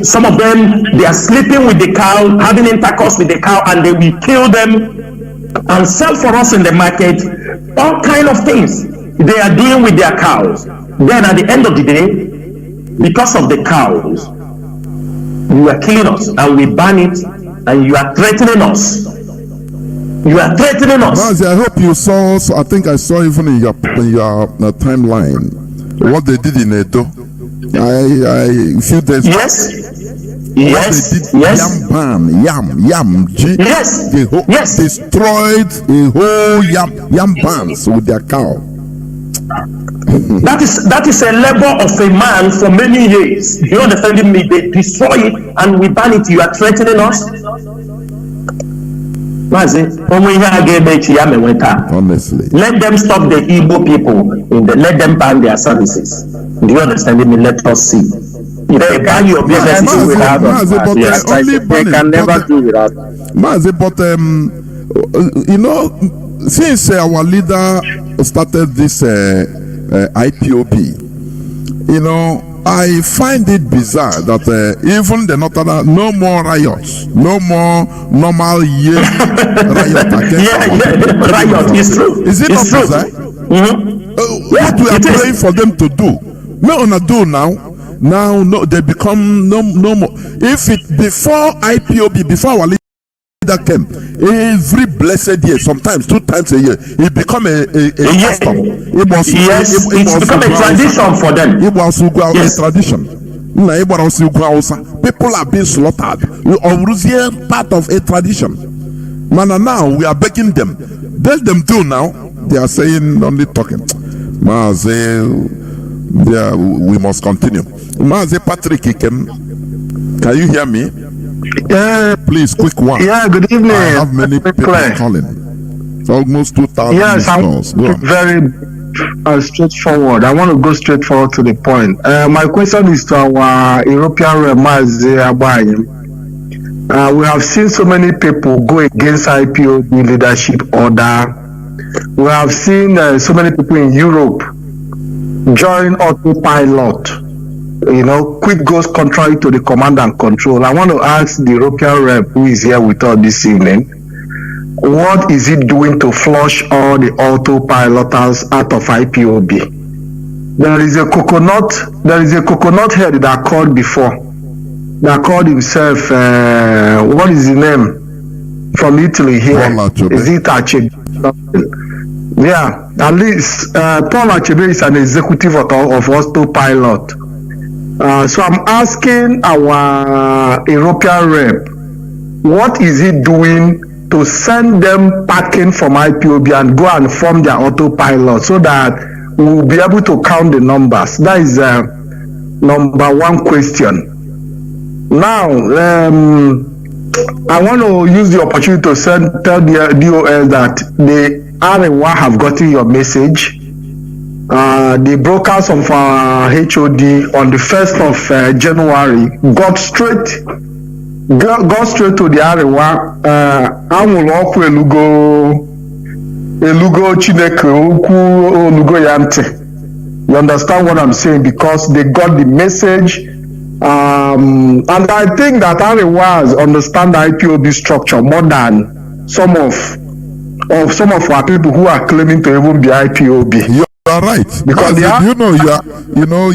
some of them, they are sleeping with the cow, having intercourse with the cow, and they will kill them and sell for us in the market. All kind of things they are doing with their cows. Then at the end of the day, because of the cows, you are killing us, and we ban it, and you are threatening us. You are threatening us.
Mazi, I hope you saw. I think I saw even in your timeline what they did in Edo. A few days.
Yes.
Yes. Yam ban, yam.
Yes.
They destroyed a whole yam bans with their cow.
That is a labor of a man for many years. You understand me? They destroy it and we ban it. You are threatening us.
Honestly.
Let them stop the Igbo people. Let them ban their services. Do you understand me? Let us see. If they ban your businesses without us, yes, they can never do without us.
Mazi, but you know, since our leader started this IPOB, you know, I find it bizarre that even the Northern, no more riots, no more normal riot against
riot. It's true.
Is it
it's
not
true.
bizarre? What we are praying for them to do, no gonna do now. Now, no, they become no more. If it before IPOB, before our leader came, every blessed year, sometimes 2 times a year, it become a custom. It was
it's become a tradition for them.
It was a tradition. People are being slaughtered. Part of a tradition. Man, now we are begging them. Let them do now. They are saying only talking. Mazi, we must continue. Mazi Patrick, can you hear me?
Yeah,
please, quick one.
Yeah, good evening.
I have many people calling. It's almost 2,000 calls. Go on.
Very straightforward. I want to go straight forward to the point. My question is to our European rep, Mazi Abayim. We have seen so many people go against IPOB leadership order. We have seen so many people in Europe join autopilot. You know, quick goes contrary to the command and control. I want to ask the European rep who is here with us this evening, what is it doing to flush all the autopiloters out of IPOB? There is a coconut head that called before, that called himself, what is his name? From Italy here. Is it Achebe? Yeah, at least Paul Achebe is an executive of autopilot. So I'm asking our European rep, what is he doing to send them packing from IPOB and go and form their autopilot so that we'll be able to count the numbers? That is number one question. Now, I want to use the opportunity to tell the DOS that the Arewa have gotten your message. The brokers of HOD on the 1st of January got straight to the Arewa. Amulokwu elugo Chineke ukwu olugo yante. You understand what I'm saying? Because they got the message. And I think that Arewas understand the IPOB structure more than some of our people who are claiming to even be IPOB.
You are right. Because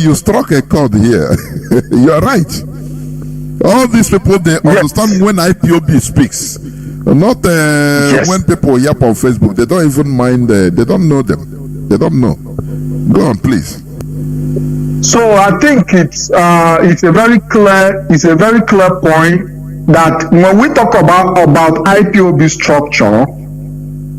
you struck a chord here. You are right. All these people, they understand when IPOB speaks. Not when people yap on Facebook. They don't even mind. They don't know them. They don't know. Go on, please.
So I think it's a very clear point that when we talk about IPOB structure,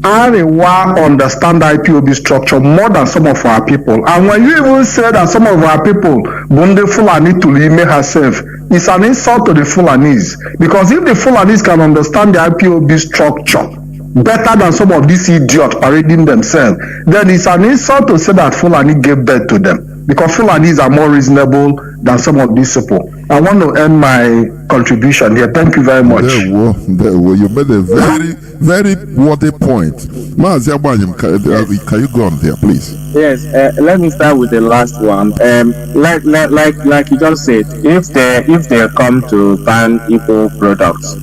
Arewa understand IPOB structure more than some of our people. And when you even say that some of our people, Bunde Fulani Tulime herself, it's an insult to the Fulanis. Because if the Fulanis can understand the IPOB structure better than some of these idiots parading themselves, then it's an insult to say that Fulani gave birth to them. Because Fulanis are more reasonable than some of these people. I want to end my contribution here. Thank you very much.
You made a very, very worthy point. Mazi Abayim, can you go on there, please?
Yes, let me start with the last one. Like you just said, if they come to ban Igbo products,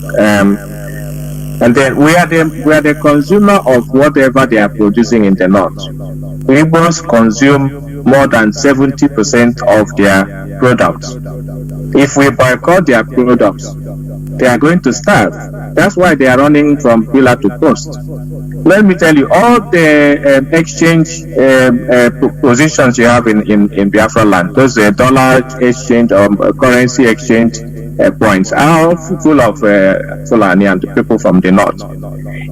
and then we are the consumer of whatever they are producing in the north. Igbos consume more than 70% of their products. If we boycott their products, they are going to starve. That's why they are running from pillar to post. Let me tell you, all the exchange positions you have in Biafra land, those dollar exchange or currency exchange points are full of Fulani and people from the north.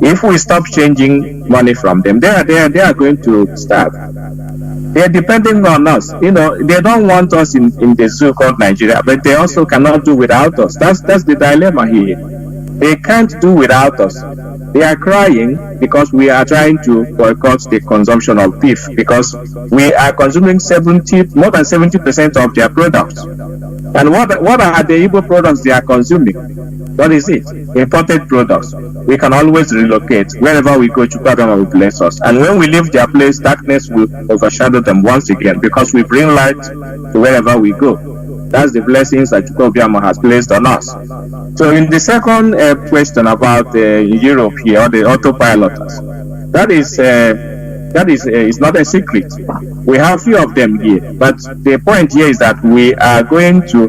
If we stop changing money from them, they are going to starve. They are depending on us. You know, they don't want us in the zoo called Nigeria, but they also cannot do without us. That's the dilemma here. They can't do without us. They are crying because we are trying to boycott the consumption of beef because we are consuming more than 70% of their products. And what are the Igbo products they are consuming? What is it? Imported products. We can always relocate. Wherever we go, Chukwadama will bless us. And when we leave their place, darkness will overshadow them once again because we bring light to wherever we go. That's the blessings that Chukwadama has placed on us. So in the second question about Europe here, or the autopiloters, that is not a secret. We have few of them here, but the point here is that we are going to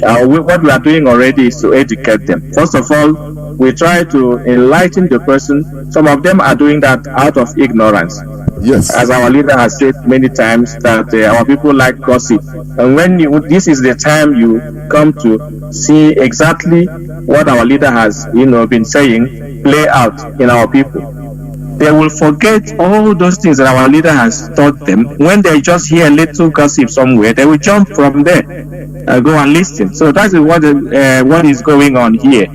what we are doing already is to educate them. First of all, we try to enlighten the person. Some of them are doing that out of ignorance.
Yes.
As our leader has said many times that our people like gossip. And when this is the time you come to see exactly what our leader has, been saying play out in our people. They will forget all those things that our leader has taught them. When they just hear a little gossip somewhere, they will jump from there and go and listen. So that's what is going on here.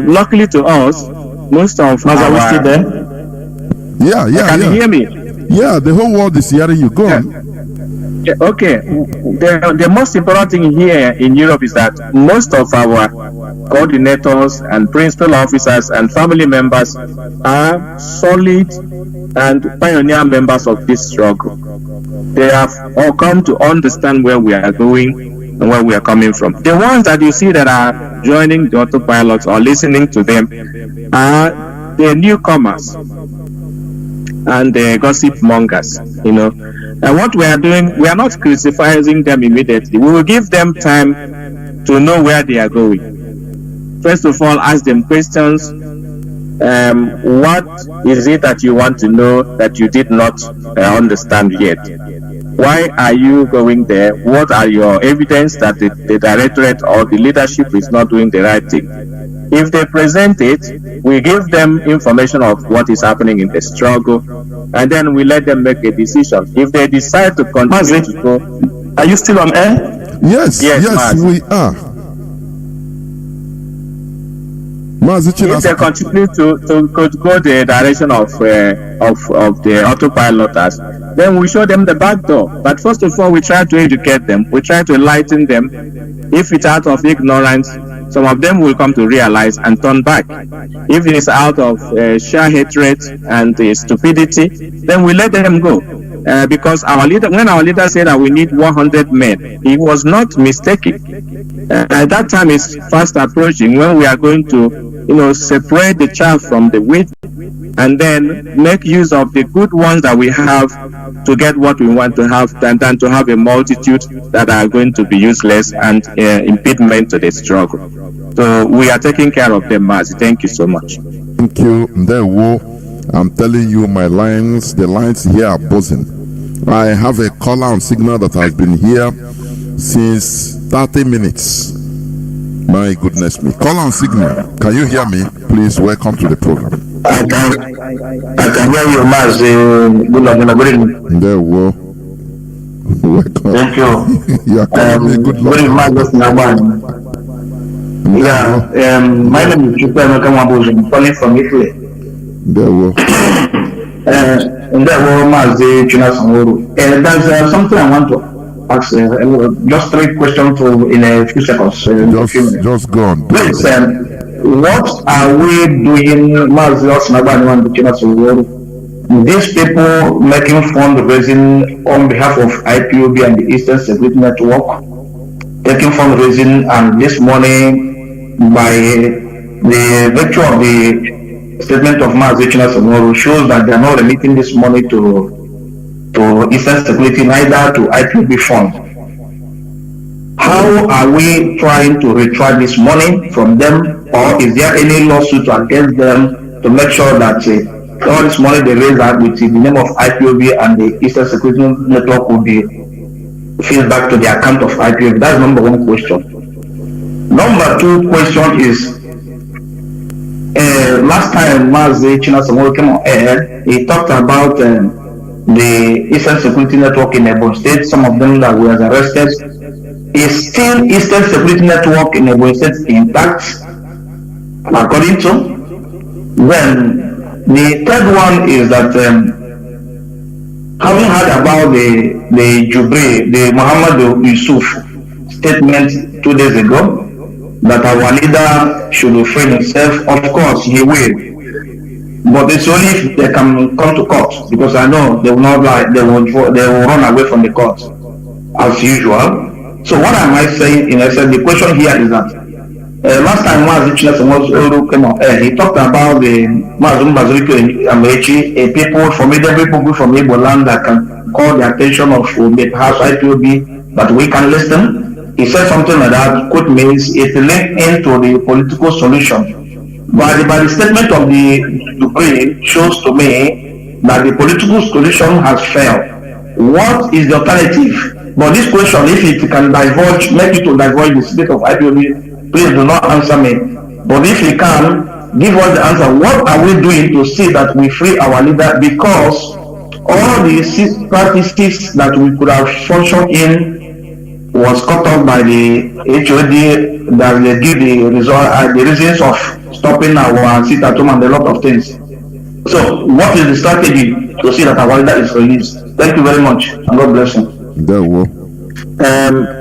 Luckily to us, most of
Are we still there?
Can you hear me?
Yeah, the whole world is hearing you. Go on.
Yeah, okay. The most important thing here in Europe is that most of our coordinators and principal officers and family members are solid and pioneer members of this struggle. They have all come to understand where we are going and where we are coming from. The ones that you see that are joining the autopilots or listening to them are the newcomers and the gossip mongers, And what we are doing, we are not criticizing them immediately. We will give them time to know where they are going. First of all, ask them questions. What is it that you want to know that you did not understand yet? Why are you going there? What are your evidence that the directorate or the leadership is not doing the right thing? If they present it, we give them information of what is happening in the struggle, and then we let them make a decision. If they decide to continue to go,
are you still on air?
Yes, we are.
If they continue to go the direction of the autopiloters, then we show them the back door. But first of all, we try to educate them. We try to enlighten them. If it's out of ignorance, some of them will come to realize and turn back. If it is out of sheer hatred and stupidity, then we let them go. Because when our leader said that we need 100 men, he was not mistaken. At that time is fast approaching when we are going to, separate the chaff from the wheat and then make use of the good ones that we have to get what we want to have than to have a multitude that are going to be useless and impediment to the struggle. So we are taking care of them, Mazi. Thank you so much.
Thank you. I'm telling you, the lines here are buzzing. I have a caller on signal that has been here since 30 minutes. My goodness me. Caller on signal. Can you hear me? Please, welcome to the program.
I can hear you, Mazi. Good evening.
There we go. Welcome.
Thank you.
You are calling me good luck.
My name is Chinedu. I'm calling from Italy.
There we go.
Mazi Chinedu. There's something I want to ask. Just 3 questions in a few seconds.
Just go on.
Please, what are we doing, Mazi Chinedu? These people making fundraising on behalf of IPOB and the Eastern Security Network, taking fundraising, and this morning, by the virtue of the statement of Mazi Chinedu, shows that they are not remitting this money to Eastern Security, neither to IPOB fund. How are we trying to retrieve this money from them, or is there any lawsuit against them to make sure that all this money they raise out with the name of IPOB and the Eastern Security Network will be filled back to the account of IPOB? That's number 1 question. Number 2 question is, last time Mazi Chinedu came on air, he talked about the Eastern Security Network in Ebonyi State, some of them that were arrested. Is still Eastern Security Network in Ebonyi State intact, according to?
Then the third one is that having heard about the Jubre, the Muhammad Yusuf statement 2 days ago, that our leader should refrain himself, of course he will. But it's only if they can come to court, because I know they will not lie, they will run away from the court as usual. So what am I saying in essence? The question here is that last time Mazi Nnamdi came on air, he talked about the Mazi Nnamdi Kanu, a people, formidable people from Igbo land that can call the attention of perhaps IPOB, but we can listen. He said something like that, quote means it linked into the political solution. But by the statement of the Ukraine shows to me that the political solution has failed. What is the alternative? But this question, if it can divulge, make it to divulge the state of IPOB, please do not answer me. But if you can, give us the answer. What are we doing to see that we free our leader? Because all the practices that we could have functioned in was cut off by the HOD that they give the reasons of stopping our sit at home and a lot of things. So what is the strategy to see that our leader is released? Thank you very much, and God bless you.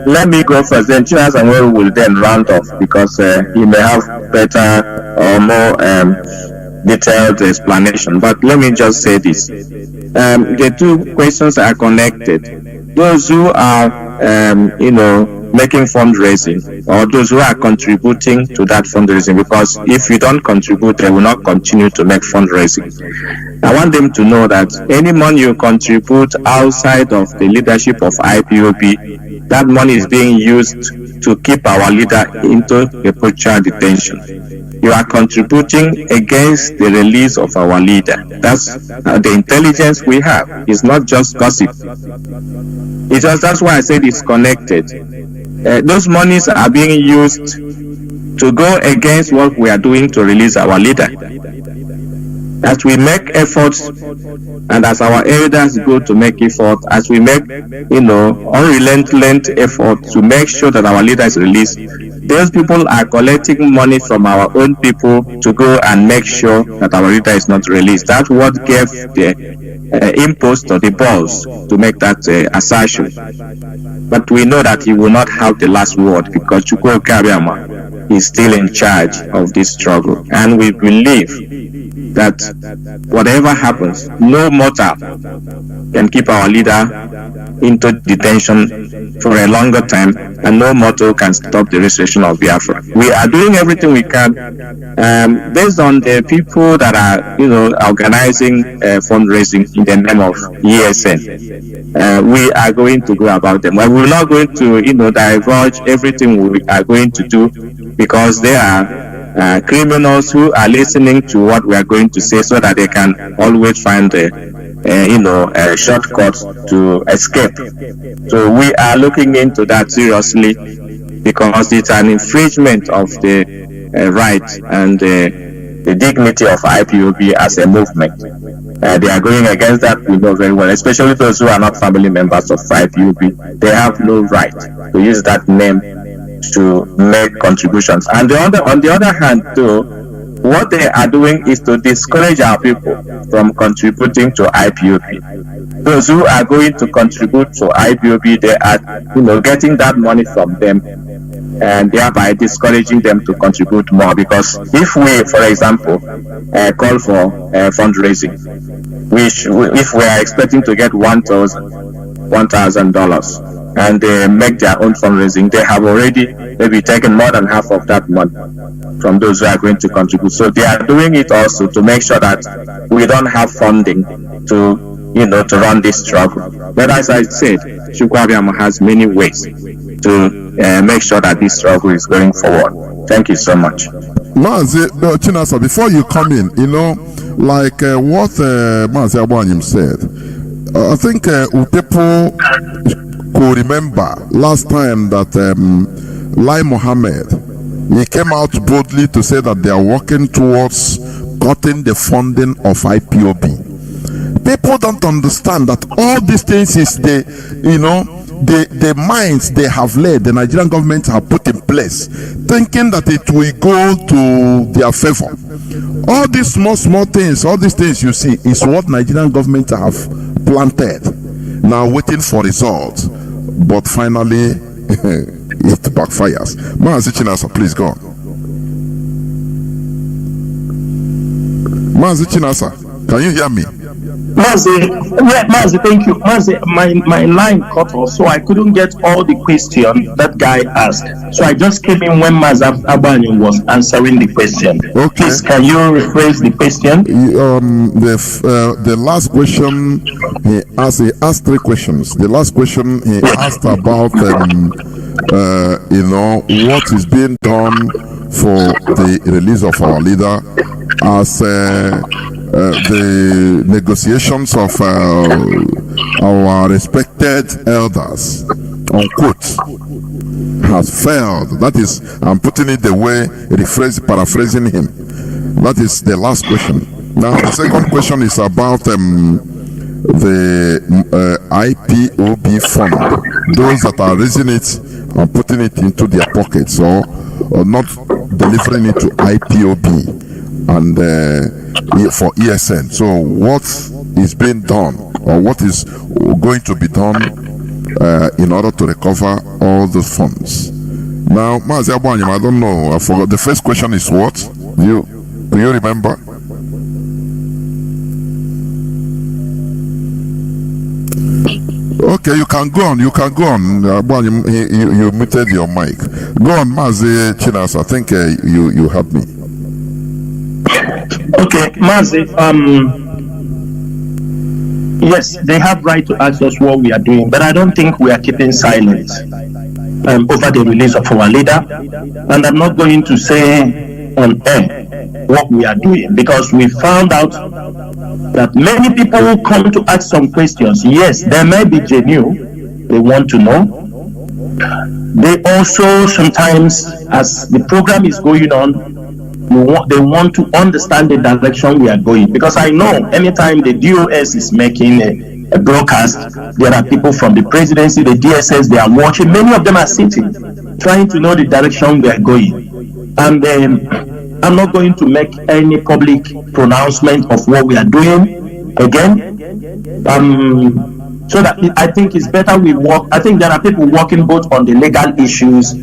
Let me go first, then Chinas and will then round off, because he may have better or more detailed explanation. But let me just say this. The two questions are connected. Those who are, making fundraising, or those who are contributing to that fundraising, because if you don't contribute, they will not continue to make fundraising. I want them to know that any money you contribute outside of the leadership of IPOB, that money is being used to keep our leader into a pretrial detention. You are contributing against the release of our leader. That's the intelligence we have. It's not just gossip. That's why I said it's connected. Those monies are being used to go against what we are doing to release our leader. As we make efforts, and as our elders go to make effort, as we make, unrelenting effort to make sure that our leader is released, those people are collecting money from our own people to go and make sure that our leader is not released. That's what gave the impulse to the balls to make that assertion. But we know that he will not have the last word, because Chukwu Kabiama is still in charge of this struggle. And we believe that whatever happens, no mortal can keep our leader into detention for a longer time, and no mortal can stop the restoration of Biafra. We are doing everything we can based on the people that are, organizing fundraising in the name of ESN. We are going to go about them. We're not going to, divulge everything we are going to do, because they are criminals who are listening to what we are going to say, so that they can always find a shortcut to escape. So we are looking into that seriously, because it's an infringement of the rights and the dignity of IPOB as a movement. They are going against that, we know very well, especially those who are not family members of IPOB. They have no right to use that name to make contributions. And on the other hand, too, what they are doing is to discourage our people from contributing to IPOB. Those who are going to contribute to IPOB, they are, getting that money from them, and thereby discouraging them to contribute more. Because if we, for example, call for fundraising, if we are expecting to get $1,000, and they make their own fundraising, they have already maybe taken more than half of that money from those who are going to contribute. So they are doing it also to make sure that we don't have funding to run this struggle. But as I said, Chukwu has many ways to make sure that this struggle is going forward. Thank you so much.
Mazi Chinasa, before you come in, like what Mazi Abwanyim said, I think people could remember last time that Lai Mohammed, he came out boldly to say that they are working towards cutting the funding of IPOB. People don't understand that all these things is the minds they have led, the Nigerian government have put in place, thinking that it will go to their favor. All these small things, all these things you see, is what Nigerian government have planted. Now waiting for results, but finally it backfires. Mazi Chinasa, please go on. Mazi Chinasa, can you hear me?
Mazi, thank you. Mazi, my line cut off, so I couldn't get all the question that guy asked. So I just came in when Mazi Abani was answering the question.
Okay.
Please, can you rephrase the question?
The last question he asked 3 questions. The last question he asked about what is being done for the release of our leader as the negotiations of our respected elders, unquote, has failed. That is, I'm putting it the way, paraphrasing him. That is the last question. Now, the second question is about the IPOB fund. Those that are raising it and putting it into their pockets, or not delivering it to IPOB and for ESN. So what is being done, or what is going to be done in order to recover all the funds? Now, Mazi Abanyam, I don't know, I forgot. The first question is what? Do you remember? Okay, you can go on. Abanyam, you muted your mic. Go on, Mazi Chinas. I think you helped me.
Okay, Mazi, yes, they have right to ask us what we are doing, but I don't think we are keeping silent over the release of our leader. And I'm not going to say on air what we are doing, because we found out that many people who come to ask some questions, yes, they may be genuine, they want to know. They also sometimes, as the program is going on, they want to understand the direction we are going, because I know anytime the DOS is making a broadcast, there are people from the presidency, the DSS, they are watching. Many of them are sitting, trying to know the direction we are going. And I'm not going to make any public pronouncement of what we are doing again. So that I think it's better we work. I think there are people working both on the legal issues.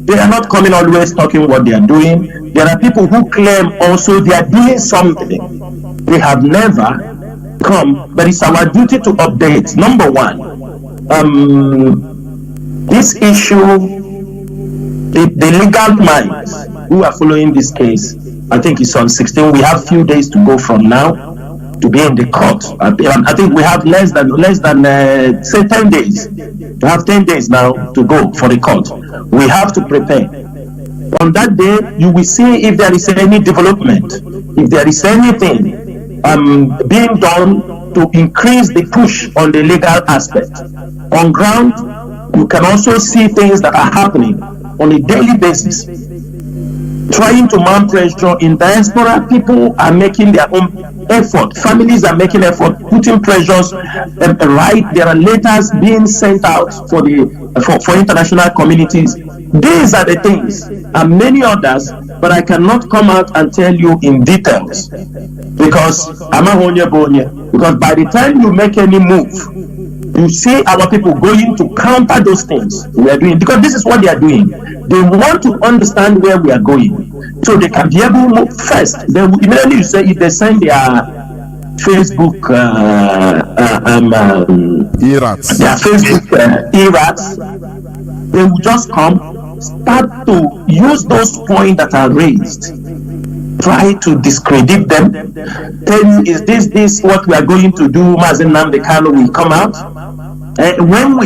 They are not coming always talking what they are doing. There are people who claim also they are doing something. They have never come, but it's our duty to update. Number one, this issue, the legal minds who are following this case, I think it's on 16. We have few days to go from now to be in the court. I think we have less than say 10 days. We have 10 days now to go for the court. We have to prepare. On that day, you will see if there is any development, if there is anything being done to increase the push on the legal aspect. On ground, you can also see things that are happening on a daily basis. Trying to mount pressure in diaspora, people are making their own effort. Families are making effort, putting pressures. Right, there are letters being sent out for international communities. These are the things, and many others, but I cannot come out and tell you in details because because by the time you make any move, you see our people going to counter those things we are doing, because this is what they are doing. They want to understand where we are going, so they can be able to move first. Then immediately you say, if they send their Facebook
errats,
they will just come, start to use those points that are raised, try to discredit them, tell you, is this what we are going to do? Mazi Nnamdi Kanu will come out. When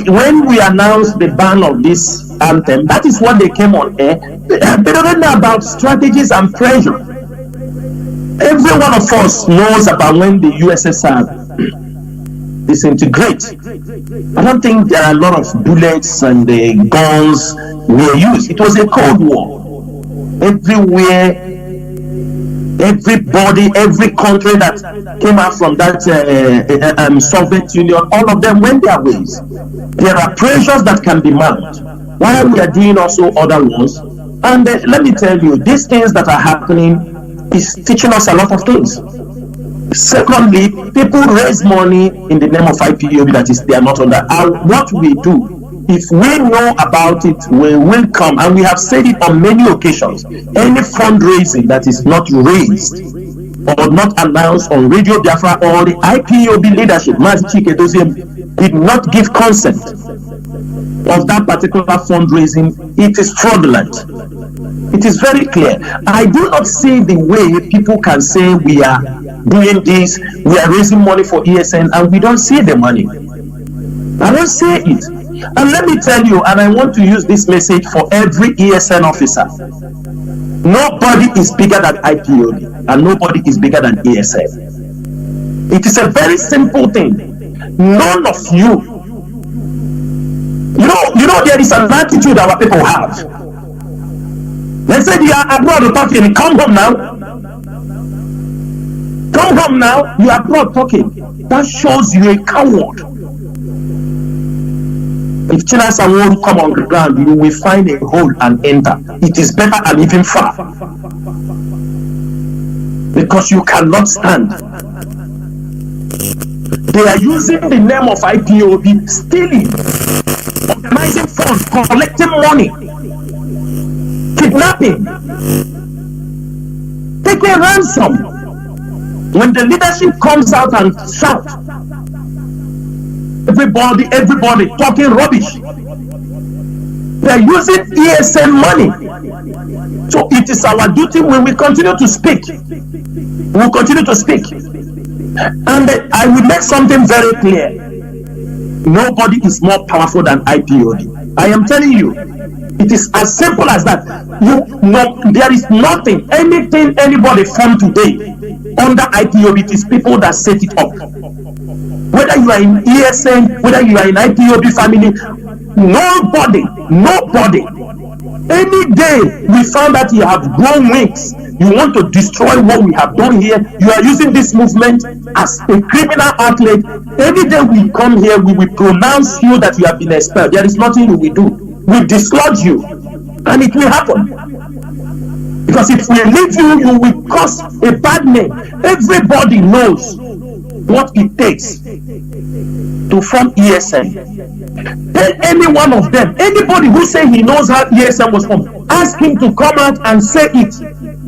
we announced the ban of this anthem, that is what they came on air. They don't know about strategies and pressure. Every one of us knows about when the USSR disintegrate. I don't think there are a lot of bullets and the guns were used. It was a Cold War. Everywhere Everybody, every country that came out from that Soviet Union, all of them went their ways. There are pressures that can be mounted while we are doing also other ones. And let me tell you, these things that are happening is teaching us a lot of things. Secondly, people raise money in the name of IPOB that is they are not under. And what we do, if we know about it, we will come, and we have said it on many occasions. Any fundraising that is not raised or not announced on Radio Biafra or the IPOB leadership, Mazi Chinedu, did not give consent of that particular fundraising, it is fraudulent. It is very clear. I do not see the way people can say we are doing this, we are raising money for ESN, and we don't see the money. I don't see it. And let me tell you, and I want to use this message for every ESN officer. Nobody is bigger than IPOB, and nobody is bigger than ESN. It is a very simple thing. None of you, you know, there is an attitude our people have. They said you are abroad talking, come home now. Come home now, you are abroad talking. That shows you a coward. If Chinedu won't come on the ground, you will find a hole and enter. It is better and even far. Because you cannot stand. They are using the name of IPOB, stealing, organizing funds, collecting money, kidnapping, taking ransom. When the leadership comes out and shouts, everybody talking rubbish. They're using ESN money. So it is our duty when we continue to speak. We'll continue to speak. And I will make something very clear. Nobody is more powerful than IPOB. I am telling you, it is as simple as that. There is nothing, anything anybody from today under IPOB, it is people that set it up. Whether you are in ESN, whether you are in IPOB family, nobody. Any day we found that you have grown wings, you want to destroy what we have done here, you are using this movement as a criminal outlet. Any day we come here, we will pronounce you that you have been expelled. There is nothing we will do. We dislodge you, and it will happen. Because if we leave you, you will cause a bad name. Everybody knows what it takes to form ESN. Tell any one of them, anybody who say he knows how ESN was formed, ask him to come out and say it.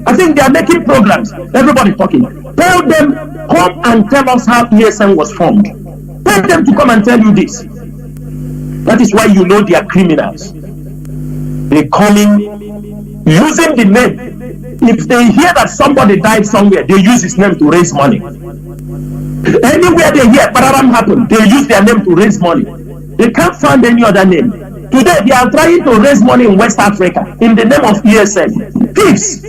I think they are making programs. Everybody talking. Tell them, come and tell us how ESN was formed. Tell them to come and tell you this. That is why you know they are criminals. They coming using the name. If they hear that somebody died somewhere, they use his name to raise money. Anywhere they hear Pararam happen, they use their name to raise money. They can't find any other name. Today they are trying to raise money in West Africa in the name of ESN. Thieves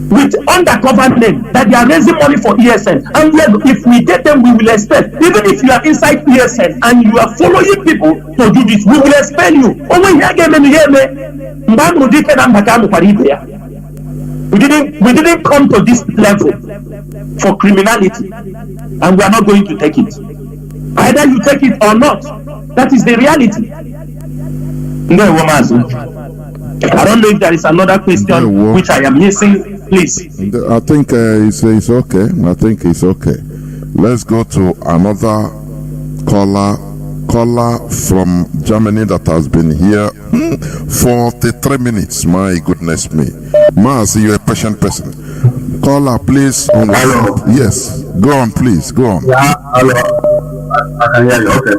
with undercover name that they are raising money for ESN. And if we get them, we will expel. Even if you are inside ESN and you are following people to do this, we will expel you. We didn't come to this level for criminality, and we are not going to take it. Either you take it or not. That is the reality. No, I don't know if there is another question which I am missing. Please.
I think it's okay. I think it's okay. Let's go to another caller from Germany that has been here 43 minutes. My goodness me. Mazi, you're a patient person. Caller, please.
Hello.
Yes. Go on, please. Go on.
Yeah, hello. I can hear you. Okay.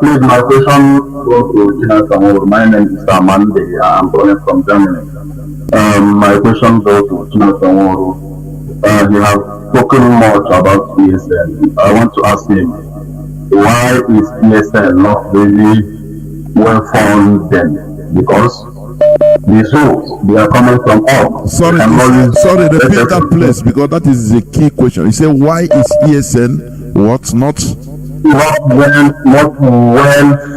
Please, my question goes to Chinedu. My name is Amande. I'm calling from Germany. My question goes to Chinedu. You have spoken much about ESN. I want to ask him, why is ESN not really well funded? Because these rules, they are coming from all.
Sorry, repeat that please, because that is the key question. You say, why is ESN what not
not well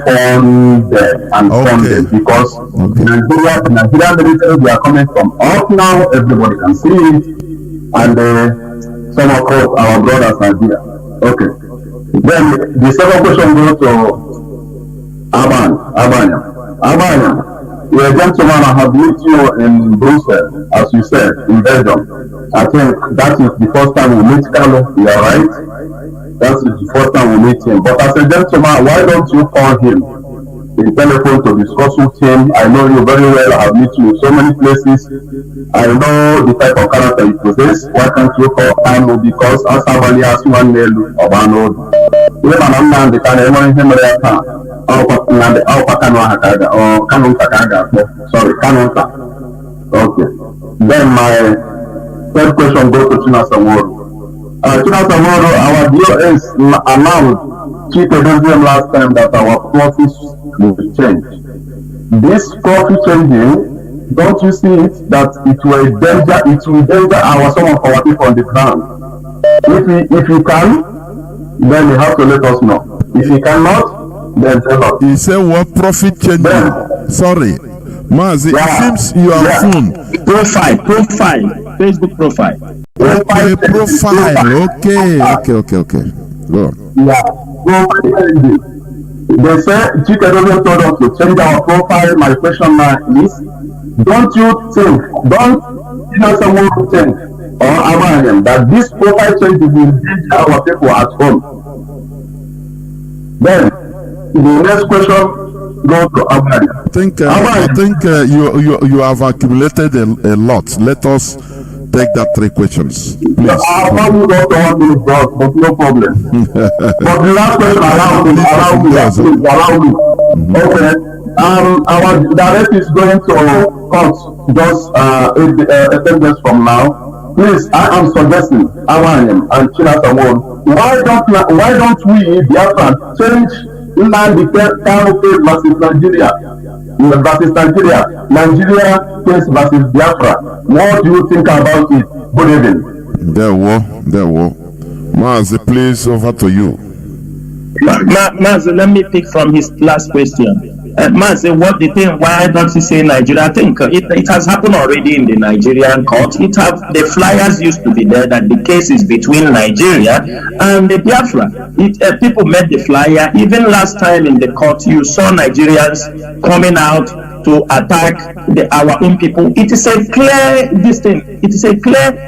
funded and funded because Nigerian military, they are coming from up now, everybody can see it, and some of us, our brothers are here. Okay. Then the second question goes to Abanya. You're a gentleman, I have met you in Brussels, as you said, in Belgium. I think that is the first time we meet Carlo, you are right? That's the first time we meet him. But as a gentleman, why don't you call him in telephone to discuss with him? I know you very well, I have met you in so many places. I know the type of character you possess. Why can't you call Anu? Because as somebody has one name of Anu. Even I'm not the kind of him sorry, Kanunta. Okay. Then my third question goes to Chinedu. Chinedu, our DOS announced Chinedu last time that our profits will change. This profit changing, don't you see it that it will endanger some of our people on the ground? If you can, then you have to let us know. If you cannot, then tell us.
You say what profit changing? Sorry, Mazi, it seems you are phone.
Profile, Facebook profile.
Okay, profile. Okay. Go on.
Yeah, they say Chinedu told us to change our profile. My question now is, don't you think or Abraham that this profile change will endanger our people at home? Then the next question goes to Abraham.
I think you have accumulated a lot. Let us take that 3 questions, please.
I'll probably go to 1 minute, but no problem. But the last question, allow me. Okay. Our direct is going to court just 10 days from now. Please, I am suggesting Abraham and Chinedu, why don't we Biafra change Nnamdi Kanu versus Nigeria? Nigeria case versus Biafra. What do you think about it? Good evening.
There were. Mazi, please, over to you.
Mazi, let me pick from his last question. Mazi, why don't you say Nigeria? I think it has happened already in the Nigerian court. The flyers used to be there that the case is between Nigeria and the Biafra. People met the flyer. Even last time in the court, you saw Nigerians coming out to attack our own people. It is a clear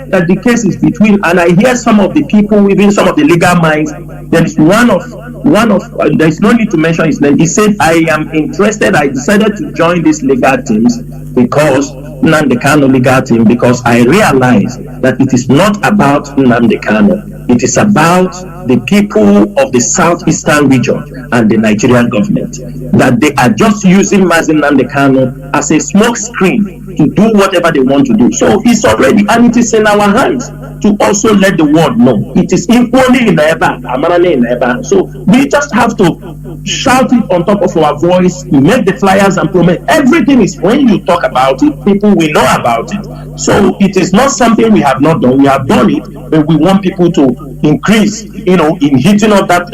that the case is between, and I hear some of the people, even some of the legal minds, there is there is no need to mention his name. He said, I am interested, I decided to join these legal teams because Nnamdi Kanu legal team, because I realized that it is not about Nnamdi Kanu. It is about the people of the southeastern region and the Nigerian government, that they are just using Mazi Nnamdi Kanu as a smoke screen to do whatever they want to do. So it's already, and it is in our hands to also let the world know. It is equally in Eba. So we just have to shout it on top of our voice, make the flyers and promote. Everything is, when you talk about it, people will know about it. So it is not something we have not done. We have done it, but we want people to increase, in hitting of that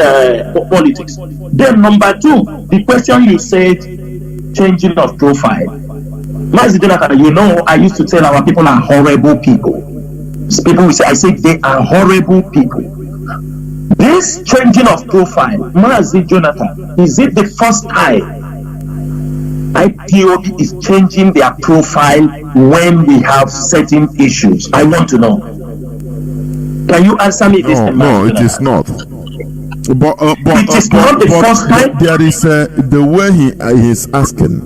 politics. Then number 2, the question you said, changing of profile. Mazi Nnamdi, I used to tell our people are horrible people. People will say, I say they are horrible people. This changing of profile, Mazi Jonathan, is it the first time IPOB is changing their profile when we have certain issues? I want to know. Can you answer me this?
No, it is not. But
it is not the first time.
There is the way he is asking.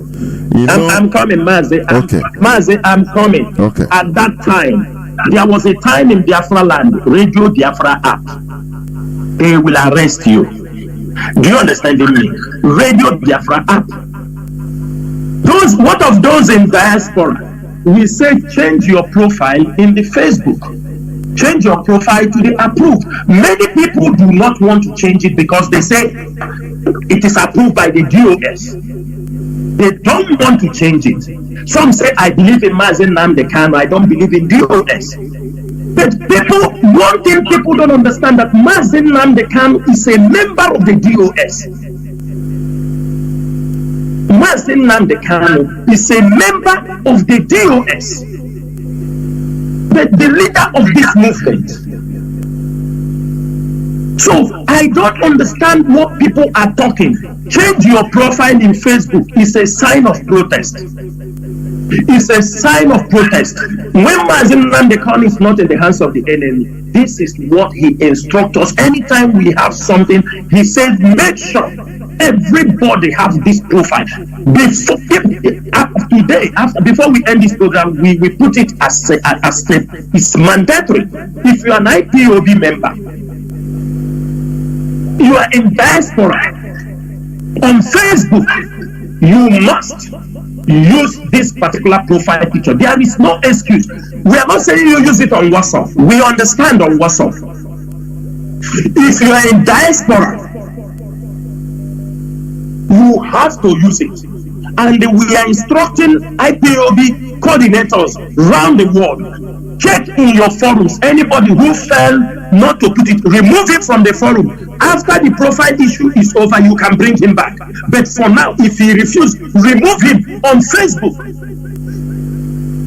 I'm coming, Mazi. Mazi, I'm coming.
Okay.
At that time, there was a time in Biafra land, Radio Biafra app. They will arrest you. Do you understand me? Radio Biafra app. What of those in diaspora? We say change your profile in the Facebook. Change your profile to the approved. Many people do not want to change it because they say it is approved by the DOS. They don't want to change it. Some say, I believe in Mazi Nnamdi Kanu, I don't believe in DOS. But one thing people don't understand, that Mazi Nnamdi Kanu is a member of the DOS. Mazi Nnamdi Kanu is a member of the DOS. The leader of this movement. So I don't understand what people are talking. Change your profile in Facebook is a sign of protest. It's a sign of protest. When Mazi Nnamdi Kanu is not in the hands of the enemy, this is what he instructs us. Anytime we have something, he says, make sure everybody has this profile. Before we end this program, we put it as it's mandatory. If you are an IPOB member, you are in diaspora, on Facebook, you must use this particular profile picture. There is no excuse. We are not saying you use it on WhatsApp. We understand on WhatsApp. If you are in diaspora, you have to use it. And we are instructing IPOB coordinators around the world. Check in your forums. Anybody who fell not to put it, remove it from the forum. After the profile issue is over, you can bring him back. But for now, if he refuses, remove him on Facebook.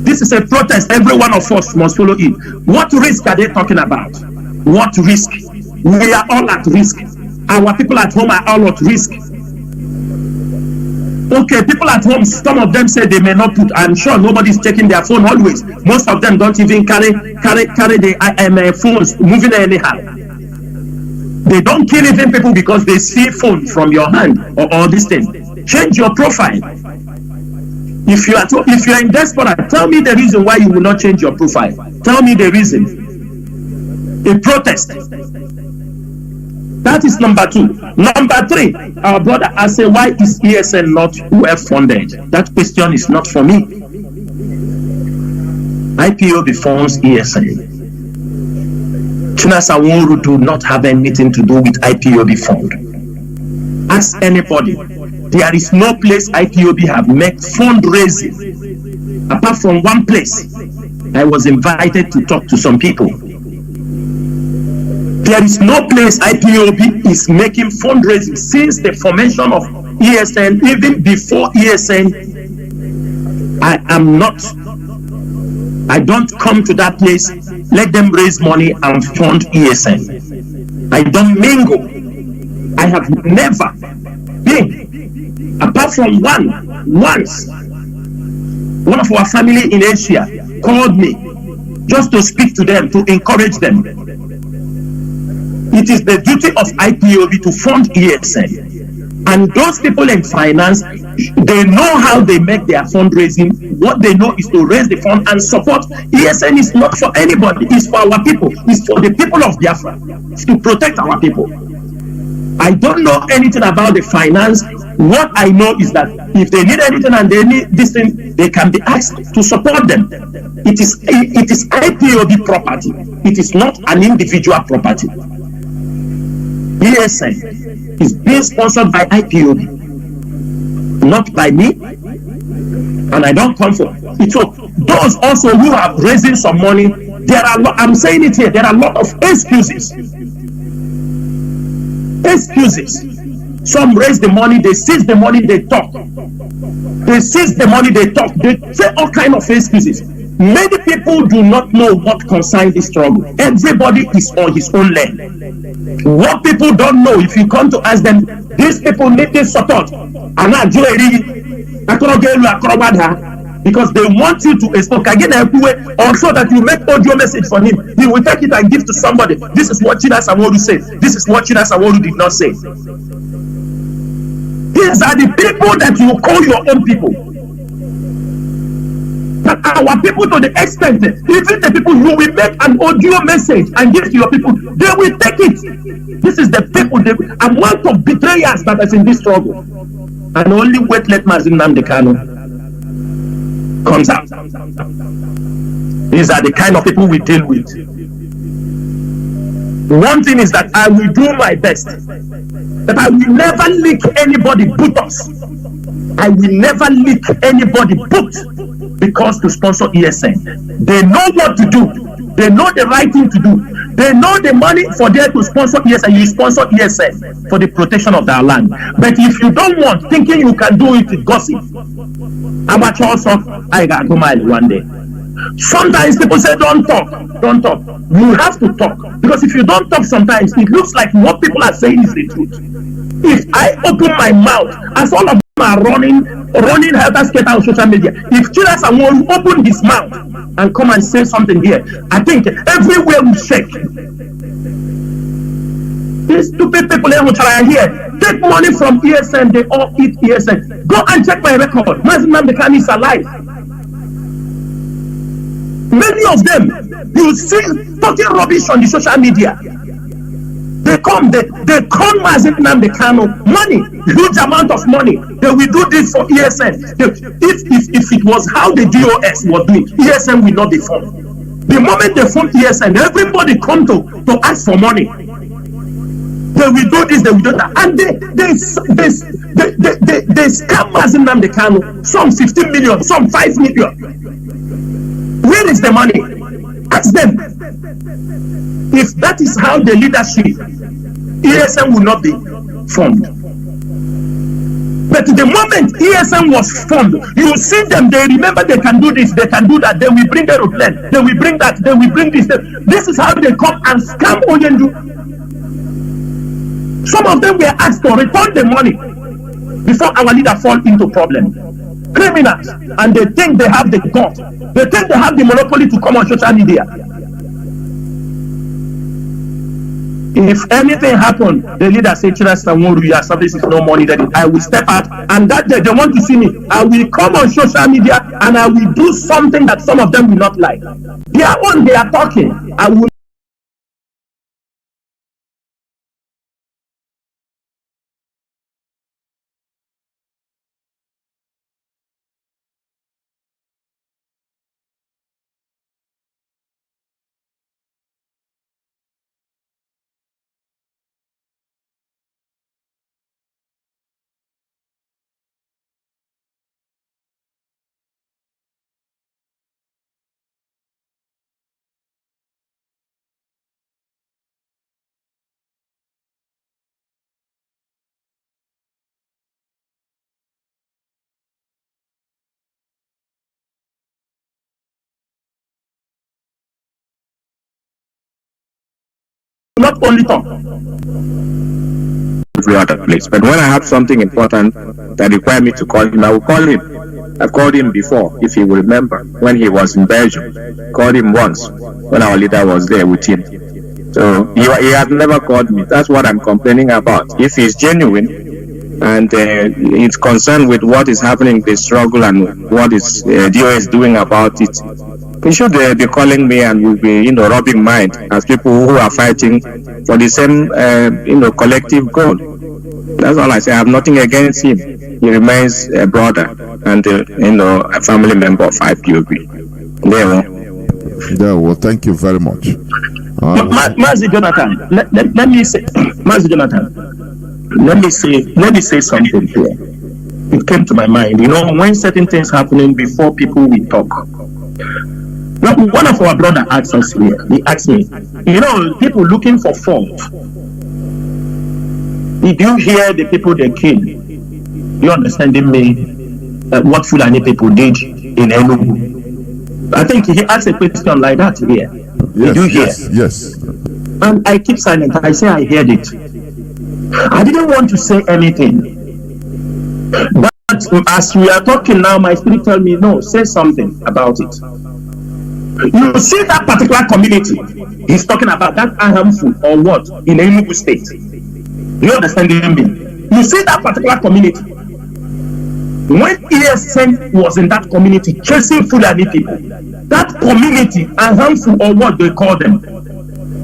This is a protest. Every one of us must follow it. What risk are they talking about? What risk? We are all at risk. Our people at home are all at risk. Okay, people at home, some of them say they may not put, I'm sure nobody's checking their phone always. Most of them don't even carry the phones moving anyhow. They don't kill even people because they see phone from your hand or this thing. Change your profile. If you are in diaspora, tell me the reason why you will not change your profile. Tell me the reason. A protest. That is number 2. Number 3, our brother asked, why is ESN not well funded? That question is not for me. IPOB funds ESN. Chinedu do not have anything to do with IPOB fund. Ask anybody. There is no place IPOB have made fundraising apart from one place. I was invited to talk to some people. There is no place IPOB is making fundraising since the formation of ESN. Even before ESN, I don't come to that place. Let them raise money and fund ESN. I don't mingle. I have never been, apart from once, one of our family in Asia called me just to speak to them, to encourage them. It is the duty of IPOB to fund ESN. And those people in finance, they know how they make their fundraising. What they know is to raise the fund and support. ESN is not for anybody. It's for our people. It's for the people of Biafra. It's to protect our people. I don't know anything about the finance. What I know is that if they need anything and they need this thing, they can be asked to support them. It is IPOB property. It is not an individual property. ESN is being sponsored by IPOB, not by me, and I don't come for it. So those also who are raising some money, I'm saying it here, there are a lot of excuses. Some raise the money, they seize the money, they talk. They seize the money, they talk. They say all kinds of excuses. Many people do not know what concerns this struggle. Everybody is on his own lane. What people don't know, if you come to ask them, these people need this support. Because they want you to explain again also that you make audio message for him. He will take it and give to somebody. This is what Chinedu said. This is what Chinedu did not say. These are the people that you call your own people. But our people, to the extent, even the people who will make an audio message and give to your people, they will take it. This is the people, the amount of betrayers that is in this struggle. And only wait, let Mazi Nnamdi Kanu comes out. These are the kind of people we deal with. One thing is that I will do my best, that I will never leak anybody but us. I will never leak anybody but because to sponsor ESN. They know what to do. They know the right thing to do. They know the money for there to sponsor ESN. You sponsor ESN for the protection of their land. But if you don't want, thinking you can do it with gossip, amateur also, I got go mile one day. Sometimes people say, don't talk. You have to talk. Because if you don't talk sometimes, it looks like what people are saying is the truth. If I open my mouth, as all of them are running helter skelter on social media, if Chinedu Sanwo-Olu open his mouth and come and say something here, I think everywhere will shake. These stupid people here take money from ESN, they all eat ESN. Go and check my record. Mazi Nnamdi Kanu is alive. Many of them, you see talking rubbish on the social media. They come Mazi Nnamdi Kanu money, huge amount of money. They will do this for ESN. If it was how the DOS was doing, ESN will not be formed. The moment they form ESN, everybody come to ask for money. They will do this, they will do that, and they scam Mazi Nnamdi Kanu, some 15 million, some 5 million. Where is the money? Ask them. If that is how the leadership, ESN will not be formed. But the moment ESN was formed, you see them, they remember they can do this, they can do that, they will bring aeroplane, they will bring that, they will bring this. This is how they come and scam Oyendu. Some of them were asked to return the money before our leader fall into problem. Criminals, and they think they have the guts, they think they have the monopoly to come on social media. If anything happened, the leader say, Chinedu Sanwo-Olu, your service is no money, then I will step out. And that day they want to see me, I will come on social media and I will do something that some of them will not like. Their own, they are talking. I will not only talk.
Every other place. But when I have something important that requires me to call him, I will call him. I've called him before, if you will remember, when he was in Belgium. Called him once when our leader was there with him. So he has never called me. That's what I'm complaining about. If he's genuine and it's concerned with what is happening, the struggle, and what is DOS doing about it, he should be calling me and will be, rubbing mind as people who are fighting for the same, collective goal. That's all I say. I have nothing against him. He remains a brother and, a family member of IPOB.
Yeah, well, thank you very much.
Mazi Jonathan, let me say, Mazi Jonathan, let me say something here. It came to my mind. When certain things happening before people will talk. One of our brother asked us here. He asked me, people looking for fault. Did you hear the people they killed? You understanding me? What Fulani people did in Enugu? I think he asked a question like that here.
Yes,
did you hear?
Yes.
And I keep silent. I say I heard it. I didn't want to say anything. But as we are talking now, my spirit tells me, no, say something about it. You see that particular community he's talking about, that harmful or what in Enugu state. You understand me? You see that particular community. When ESN was in that community chasing Fulani people, that community harmful or what they call them,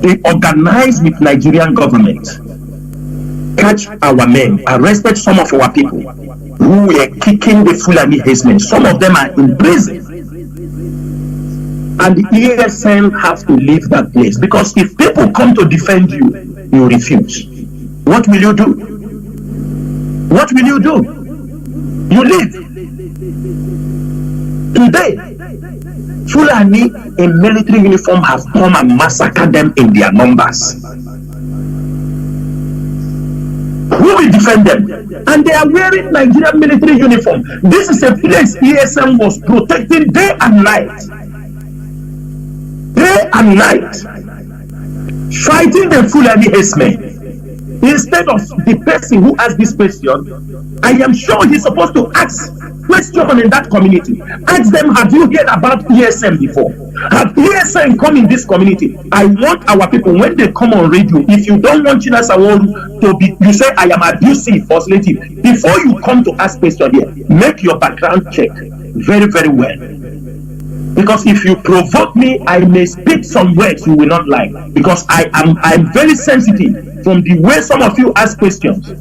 they organized with Nigerian government, catch our men, arrested some of our people who were kicking the Fulani herdsmen. Some of them are in prison. And the ESN have to leave that place, because if people come to defend you, you refuse. What will you do? What will you do? You leave. Today, Fulani in military uniform have come and massacred them in their numbers. Who will defend them? And they are wearing Nigerian military uniform. This is a place ESM was protecting day and night. Day and night. Fighting the Fulani herdsmen. Instead of the person who asked this question, I am sure he's supposed to ask question in that community. Ask them, have you heard about ESM before? Have ESM come in this community? I want our people, when they come on radio, if you don't want Chinedu to be, you say I am abusive or slative, before you come to ask question here, make your background check very, very well. Because if you provoke me, I may speak some words you will not like. Because I'm very sensitive from the way some of you ask questions.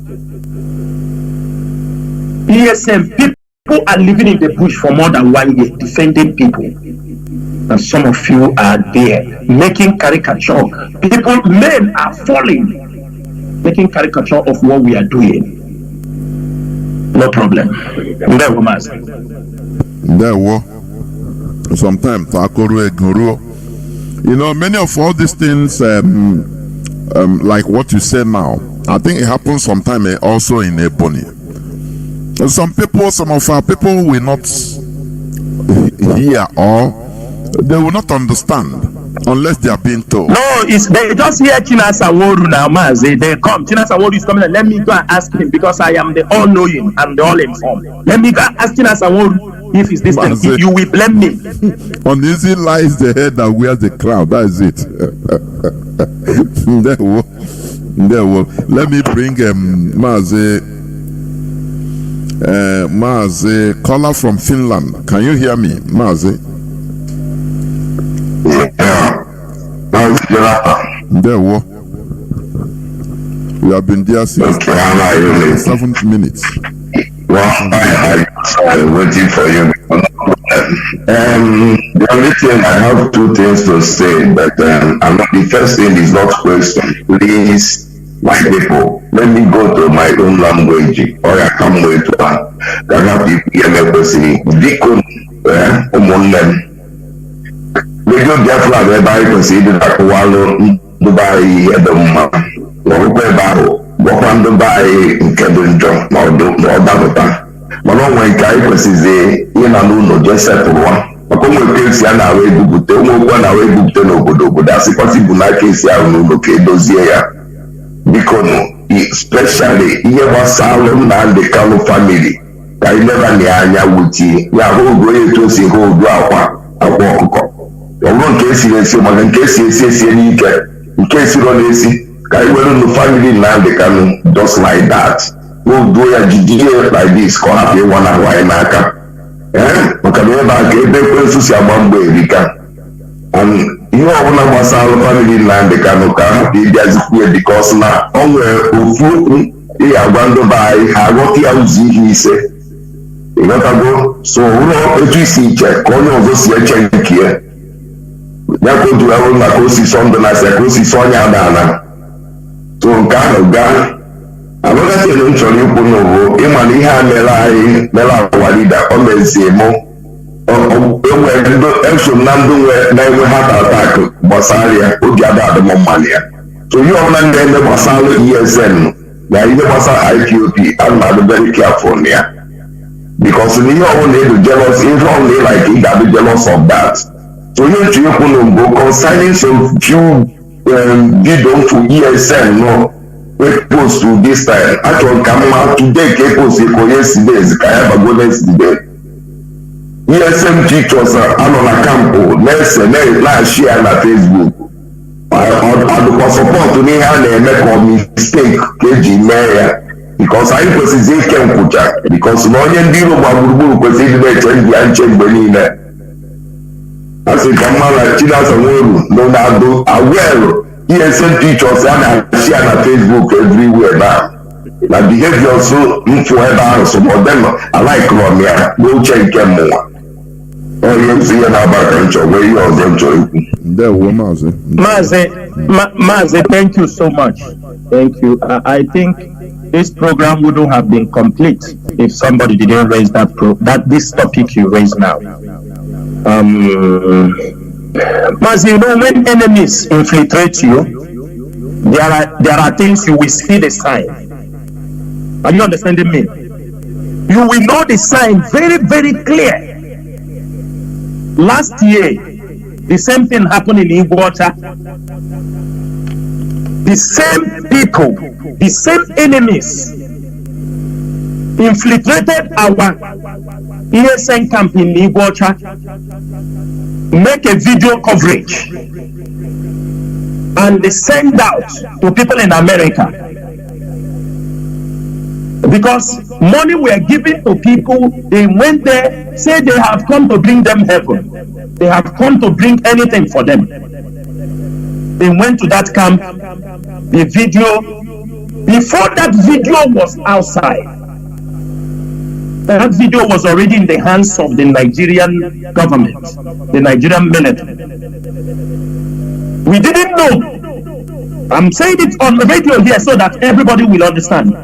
ESM people are living in the bush for more than 1 year, defending people. And some of you are there making caricature. People, men are falling, making caricature of what we are doing. No problem. There we must.
There we sometimes you know, many of all these things like what you said now, I think it happens sometime also in Ebony. Some of our people will not hear or they will not understand unless they are being told.
No, they just hear Chinedu now, Mazi. They come. Chinedu is coming and let me go and ask him because I am the all-knowing and the all-informed. Let me go and ask Chinedu. If it's this thing, if you will blame me.
Uneasy lies the head that wears the crown. That is it. Let me bring Mazi, caller from Finland. Can you hear me, Mazi? There we have been there since 7 minutes.
Well, I'm waiting for you. The only thing I have two things to say, but the first thing is not question. Please, my people, let me go to my own language, or I come with one. That have the person. Dikun, Radio Biafra, whereby considered that Dubai, Edom, Wakando by Kevin John, or Dabata. Malonga Kai versus Inaluno, just settle one. Makomo Kesi and away Bubute, one away Bubute no Bodo, that's a possible case. I don't know, Dozier. Bikono, especially Eva Salom and the Kano family. I never Nianya Wuti, Yahoo going to see who Drawa, a walk. Your own case is your mother case is in case you don't see. I will no family now they can just like that. We'll do a GDA like this, call up a 1 hour in Aka. Okay, never get the person about America. And you know, when I was our family land, they can be there because now, only they are wonder by how what he said. You got to go. So, if you see check, call you over see a check here. They're going to have a cozy something as a cozy Sonia Dana. So Ghana, another thing I'm sure you put over, Imaniha Mela Walida, Omezemo, Nandu, never had attack, Basaria, Ugada, the Momalia. So you are not then the Basalo ESN, there is a Basa IQP, I'm not very careful here. Because you only the jealous, it's only like he got the jealous of that. So you put concerning some few. Bidon to ESN no we post to this time actually come out today post yesterday kaya go yesterday ESN pictures are on campo na share na Facebook I support to me and make a mistake keji mayor because I was can kucha because no yen diro baburu ko say the change benina as a Kamala Chinedu no aware ESN pictures and share on Facebook everywhere now. My behavior so forever some of them I like Romania, no check them more. Oh, you see about control where you are going to
there
Mazi, thank you so much. Thank you. I think this program wouldn't have been complete if somebody didn't raise this topic you raised now. Mazi, you know, when enemies infiltrate you, there are things you will see the sign. Are you understanding me? You will know the sign very, very clear. Last year, the same thing happened in Igwater. The same people, the same enemies infiltrated our ESN camp in Igwater, make a video coverage, and they send out to people in America. Because money were given to people, they went there, say they have come to bring them heaven. They have come to bring anything for them. They went to that camp, the video, before that video was outside, that video was already in the hands of the Nigerian government, the Nigerian military. We didn't know. I'm saying it on the radio here so that everybody will understand.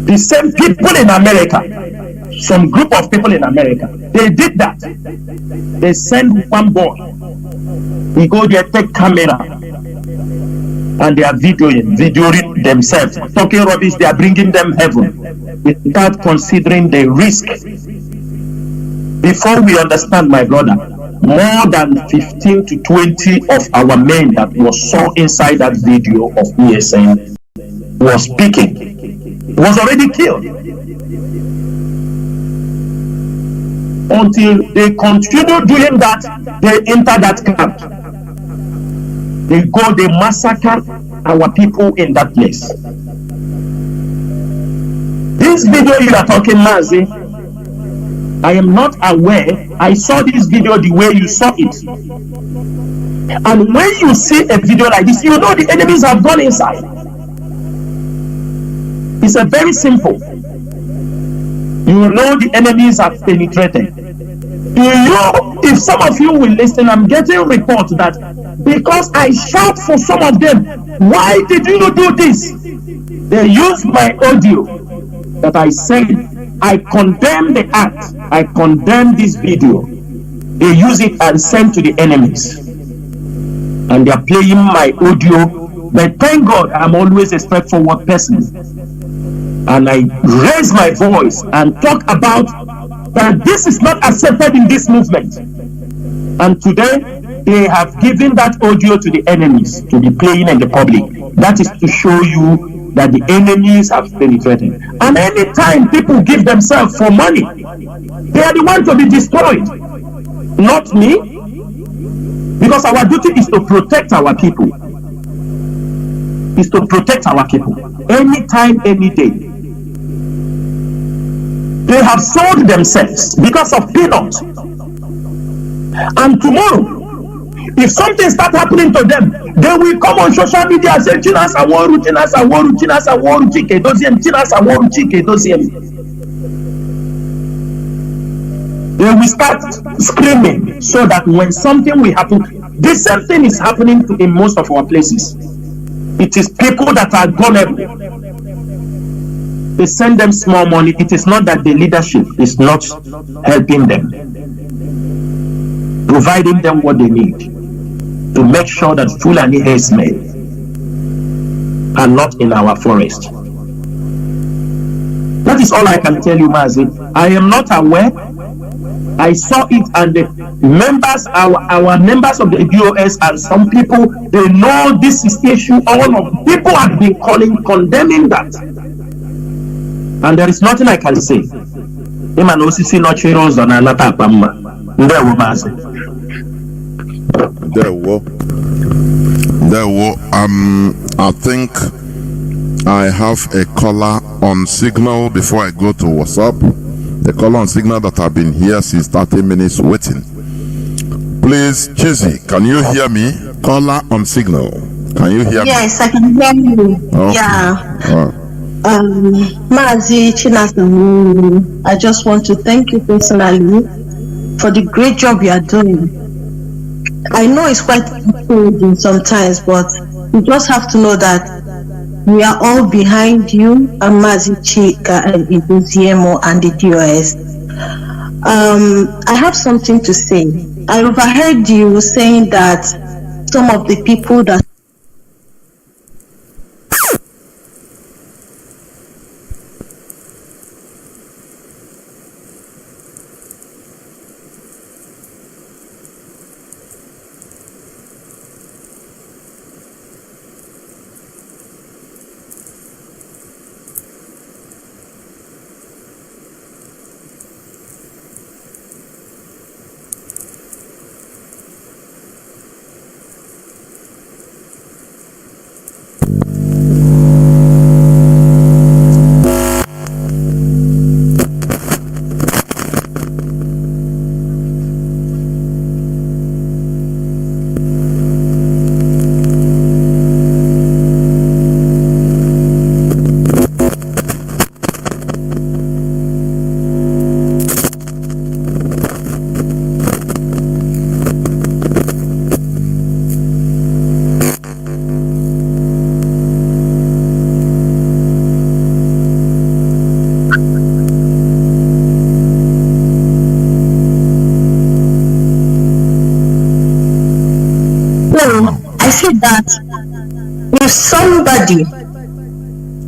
The same people in America, some group of people in America, they did that. They send one boy. He go there, take camera, and they are videoing themselves, talking rubbish. They are bringing them heaven without considering the risk. Before we understand, my brother, more than 15 to 20 of our men that was saw inside that video of ESN was speaking. Was already killed. Until they continue doing that, they enter that camp. They go, they massacre our people in that place. This video you are talking, Mazi, I am not aware. I saw this video the way you saw it. And when you see a video like this, you know the enemies have gone inside. It's a very simple. You know the enemies have penetrated. Do you, if some of you will listen, I'm getting reports that because I shout for some of them, why did you do this? They used my audio that I said, I condemn the act, I condemn this video. They use it and send to the enemies. And they are playing my audio. But thank God, I'm always a straightforward person. And I raise my voice and talk about that this is not accepted in this movement. And today, they have given that audio to the enemies to be playing in the public. That is to show you that the enemies have penetrated. And anytime people give themselves for money, they are the ones to be destroyed. Not me. Because our duty is to protect our people. Is to protect our people. Anytime, any day. They have sold themselves because of peanuts. And tomorrow, if something starts happening to them, they will come on social media and say, Chinas Aworu, Chinas Aworu, Chinas Aworu, Chike Dosiem, Chinas Aworu, Chike Dosiem. They will start screaming so that when something will happen, the same thing is happening in most of our places. It is people that are gullible. They send them small money. It is not that the leadership is not helping them, providing them what they need to make sure that Fulani herdsmen are not in our forest. That is all I can tell you, Mazi. I am not aware. I saw it, and the members, our members of the BOS, and some people, they know this is issue. All of people have been condemning that. And there is nothing I can say.
I think I have a caller on signal before I go to WhatsApp. The caller on signal that I've been here since 30 minutes waiting. Please, Chizzy, can you hear me? Caller on signal. Can you hear me?
Yes, I can hear you.
Okay.
Yeah. Mazi Nnamdi, I just want to thank you personally for the great job you are doing. I know it's quite encouraging sometimes, but you just have to know that we are all behind you and Mazi Chika and Ibuziemo and the DOS. I have something to say. I overheard you saying that some of the people that I said that if somebody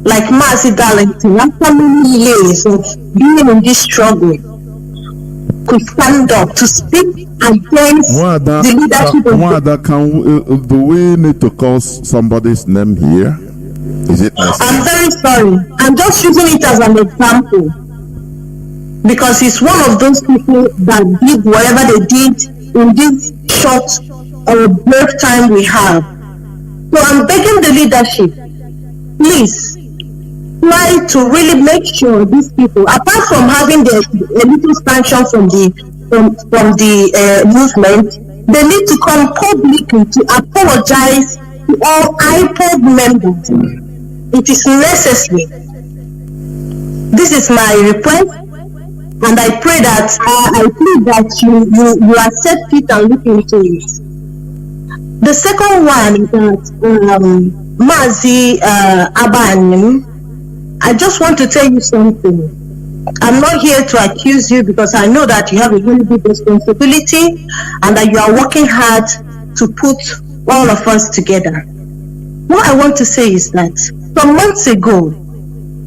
like Mazi Darlington, after many years of being in this struggle, could stand up to speak against the leadership of
do we need to call somebody's name here? Is it necessary?
I'm very sorry. I'm just using it as an example because he's one of those people that did whatever they did in this short or brief time we have. So I'm begging the leadership, please try to really make sure these people, apart from having a little sanction from the movement, they need to come publicly to apologize to all IPOD members. It is necessary. This is my request, and I pray that I plead that you accept it and look into it. The second one is that Mazi Abanim, I just want to tell you something. I'm not here to accuse you because I know that you have a really big responsibility and that you are working hard to put all of us together. What I want to say is that some months ago,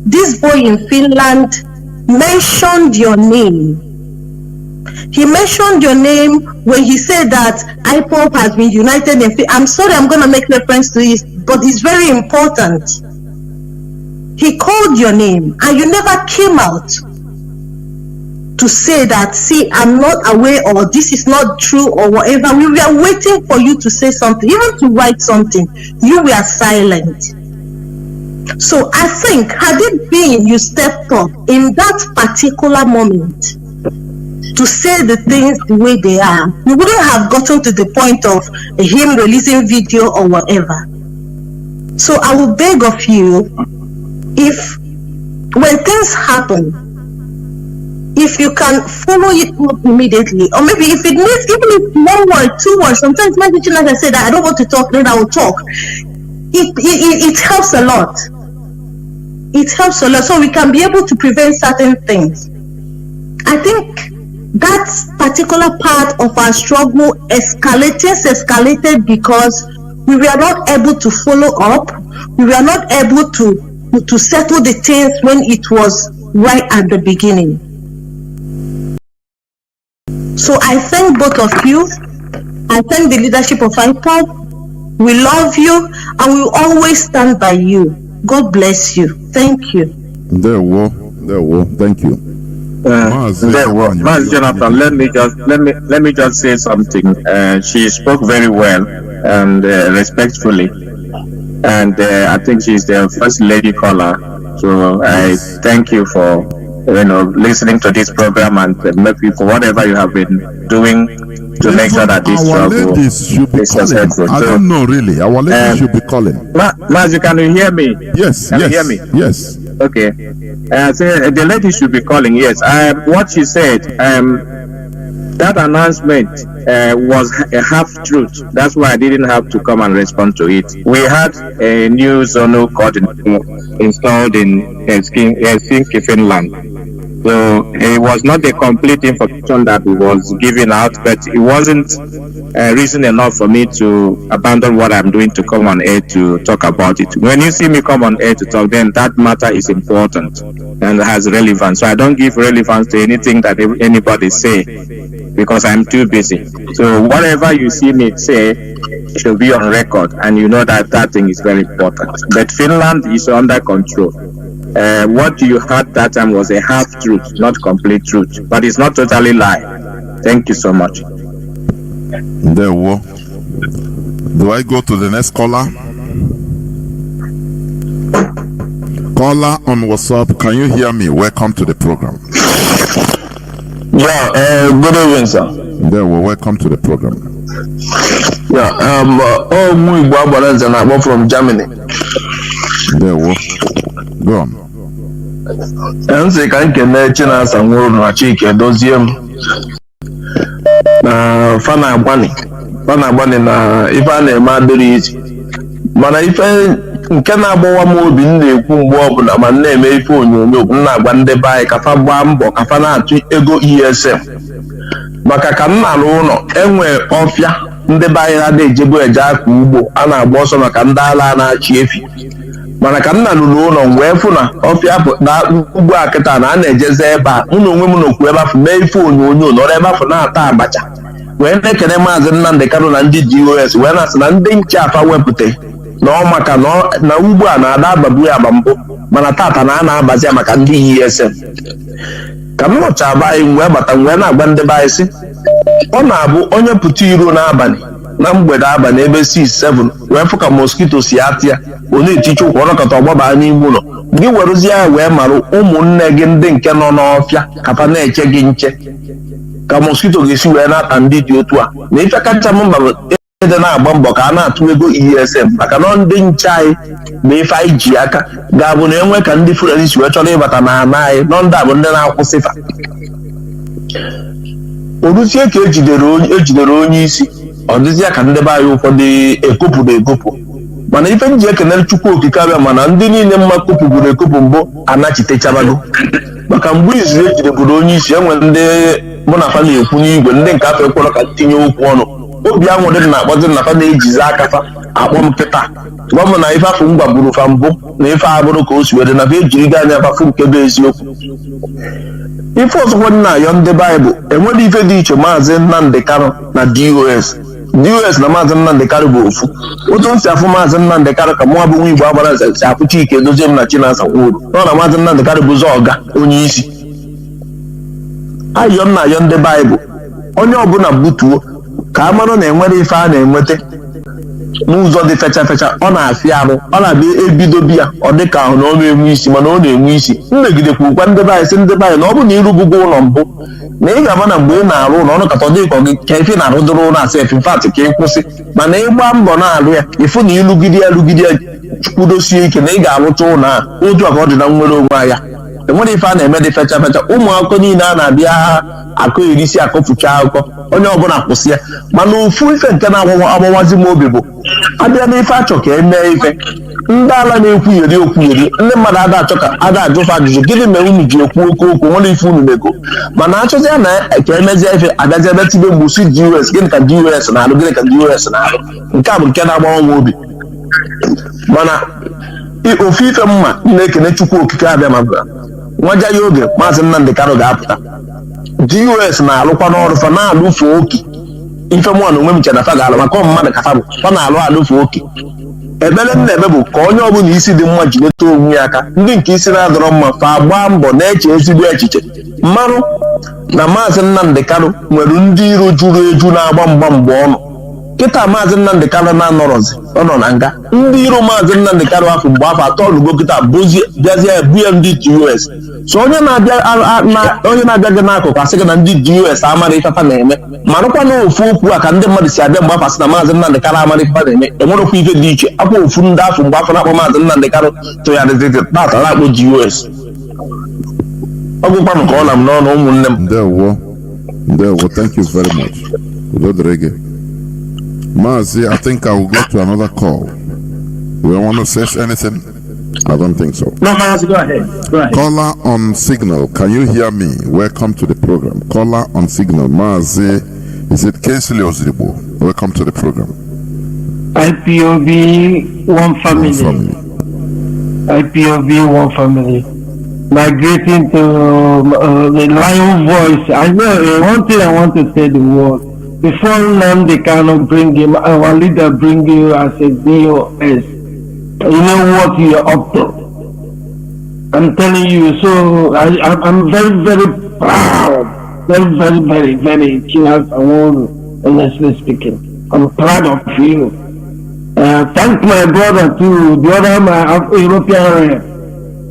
this boy in Finland mentioned your name. He mentioned your name when he said that IPOP has been united in I'm sorry, I'm going to make reference to it, but it's very important. He called your name and you never came out to say that, see, I'm not aware or this is not true or whatever. We were waiting for you to say something, even to write something. You were silent. So I think, had it been you stepped up in that particular moment to say the things the way they are, we wouldn't have gotten to the point of him releasing video or whatever. So I will beg of you, if when things happen, if you can follow it up immediately, or maybe if it needs, even if 1 word, 2 words, sometimes my teacher like I said that I don't want to talk, then I will talk. It helps a lot. It helps a lot, so we can be able to prevent certain things. I think that particular part of our struggle escalated because we were not able to follow up. We were not able to settle the things when it was right at the beginning. So I thank both of you. I thank the leadership of IPOP. We love you and we will always stand by you. God bless you. Thank you.
There we go. Thank you.
Mazi Jonathan, let me just say something. She spoke very well and respectfully, and I think she's the first lady caller. So I thank you for listening to this program and maybe for whatever you have been doing to make sure that this struggle is successful.
I don't know really. Our ladies should be calling.
Mazi, can you hear me?
Yes.
Can you hear me?
Yes.
Okay. So the lady should be calling. Yes. What she said, that announcement was a half truth. That's why I didn't have to come and respond to it. We had a new zonal coordinator installed in Helsinki, Finland. So it was not the complete information that was given out, but it wasn't reason enough for me to abandon what I'm doing to come on air to talk about it. When you see me come on air to talk, then that matter is important and has relevance. So I don't give relevance to anything that anybody say because I'm too busy. So whatever you see me say should be on record, and you know that that thing is very important. But Finland is under control. What you heard that time was a half truth, not complete truth, but it's not totally lie. Thank you so much.
There we Do I go to the next caller? Caller on WhatsApp, can you hear me? Welcome to the program.
Yeah, good evening, sir.
There we welcome to the program.
Yeah, I'm from Germany.
There we go on.
And say can China and world Chike doziem na fana gbani na ife a na-eme adịrị isi mana ife nke na-agbawa m obi m na-ekwu mgbe ọbụla ma na-eme ife onyonyo m na-agba ndị be anyị kafa gbaa mbọ kafa na-atụ ego ESM maka ka m na-alụ ụlọ enwe ọfịa ndị be anyị na-ada ejego eje aka ugbo a na-agba ọsọ maka ndị ala na-achị efi mana ka nna lụrụ ụlọ wee fụ na ọfịa na ugbo akịta na a na-ejezi ebe a mụ na onwe m n'okwu ebe afọ mee ife onyonyo nọrọ ebe afọ na-ata abacha wee na-ekele Mazi Nnamdi Kanu na ndị DOS wee na-asị na ndị nche afa wepụta na ọ maka na ugbo a na-ada ababu ya agba mbụ mana tata na a na-abazi ya maka ndị ESM ka m nọcha be anyị wee bata wee na-agba ndị be anyị sị ọ na-abụ onye pụta iro n'abalị na mgbede abalị ebe 6-7 wee fụ ka moskito si atịa ọ na-etiche ụkwụ ọnọkọta ọgbaba n'ime ụlọ gị werezie ya wee marụ ụmụnne gị ndị nke nọ n'ọfịa kafa na-eche gị nche ka moskito ga-esi wee na-ata ndị dị otu a na ife kacha mba bụ ede na-agba mbọ ka a na-atụ ego ESM maka na ndị nche anyị ma ife anyị ji aka ga-abụ na enwe ka ndị Fulani si wee chọrọ ịbata na ana anyị nọ ndị a bụ ndị na-akwụsịfa oruzie ka ejidere onye isi ọ dịzịa ka ndị be anyị ụfọdụ ekopụ mana ife nji ekenere Chukwu okike abịa mana ndị niile mma kopụburu ekopụ mbụ anachitechabago maka mgbe izu ejideburu onye isi enwe ndị mụ na fa na-ekwu n'igwe ndị nke afọ ekwere ka tinye okwu ọnụ obi anwụrị dị na-akpọzi na fa na-ejizi aka fa akpọ m kịta gwa m na ife afọ m gwagburu fa mbụ na ife abụrụ ka o si were na fa ejiri gị anya fafụ nke bụ eziokwu ife ọzọkwa dị na-ayọ ndị Baịbụl enweghị ife dị iche Mazi Nnamdi Kanu na DOS na Mazi Nnamdi Kanu bụ ofu otu m si afụ Mazi Nnamdi Kanu ka mụnwa bụ nwa Igbo agbara si afụ Chike dozie m na Chinasa Nwodo nọ na Mazi Nnamdi Kanu bụzi ọga onye isi ayọ nna ayọ ndị Baịbụl onye ọbụla butuo ka a mara na enwere ife a na-enweta n'ụzọ dị fecha ọ na-afịa arụ ọ na-abịa ebido biya ọ dị ka ahụ na ọ na-enwe isi mana ọ na-enwe isi mmegidekwukwa ndị be anyị sị ndị be anyị na ọ bụ na ịrụbugo ụlọ mbụ na ị ga-ama na mgbe ị na-arụ ụlọ ọnụ kata ọ dịkọ gị ka ife na-arụdoro ụlọ asị efe mfatị ka ị kwụsị mana ịgba mbọ na-arụ ya ịfụ na ịlụgide ya kwudosie ike na ị ga-arụcha ụlọ a otu a ka ọ dị na nnwere onwe anya enwere ife a na-eme dị fecha ụmụ akụkọ niile a na-abịa akụ erisi akọfucha akụkọ onye ọbụla kwụsị ya mana ofu ife nke na-agbawazi m obi bụ abịa n'ife achọ ka emee ife ndị ala na-ekwugheri okwugheri ndị mmadụ ada achọ ka ada ajụfe ajụjụ gịnị mere unu ji ekwu oke okwu nwere ife unu na-ego mana achọzi ya na ka emezie ife abịazi ebe tibe mgbu si DOS gịnị ka DOS na-alụ gịnị ka DOS na-alụ nke a bụ nke na-agbawa m obi mana ofu ife mma na-ekene Chukwu okike abịa ma nwaja ya oge Mazi Nnamdi Kanu ga-apụta DOS na-alụkwa n'ọrụ fa na-alụfe oke ife mụọ na onwe m chena fa ga-alụ maka mmadụ ka fa bụ fa na-alụ alụfe oke ebele m na-eme bụ ka onye ọbụla isi dị mma jideta onwe ya aka ndị nke isi na-adọrọ mma fa gbaa mbọ na-eche ezigbo echiche mmarụ na Mazi Nnamdi Kanu nwere ndị iro juru eju na-agba mgbe ọnụ kịta Mazi Nnamdi Kanu na-anọrọzi ọ nọ na nga ndị iro Mazi Nnamdi Kanu afọ mgbe afọ atọ ọlụgo kịta bịazie ebu ya ndị DOS so onye na-abịa gị n'akụkụ asị gị na ndị DOS amara ife na-eme marụkwa na ofu okwu a ka ndị mmadụ si abịa mgbe afọ asị na Mazi Nnamdi Kanu amara ife na-eme enwerekwa ife dị iche akwa ofu ndị afọ mgbe afọ na-akpọ Mazi Nnamdi Kanu tụgharịziri tata na-akpọ DOS ọgwụkwanụ ka ọ na m n'ọnụ ụmụnne m
ndewo thank you very much Udodrege Mazi, I think I will go to another call. We want to say anything? I don't think so.
No, Mazi, go ahead. Go ahead.
Caller on signal, can you hear me? Welcome to the program. Caller on signal, Mazi. Is it Kingsley Ozribo? Welcome to the program.
IPOB one family. IPOB one family. My greeting to the Lion Voice. I know one thing I want to say the word. Before Nnamdi Kanu bring him, our leader bring you as a DOS. You know what you are up to. I'm telling you, so I'm very, very proud. Very, very, very, very Chinas Aworu, honestly speaking. I'm proud of you. Thank my brother too, the other my European rep.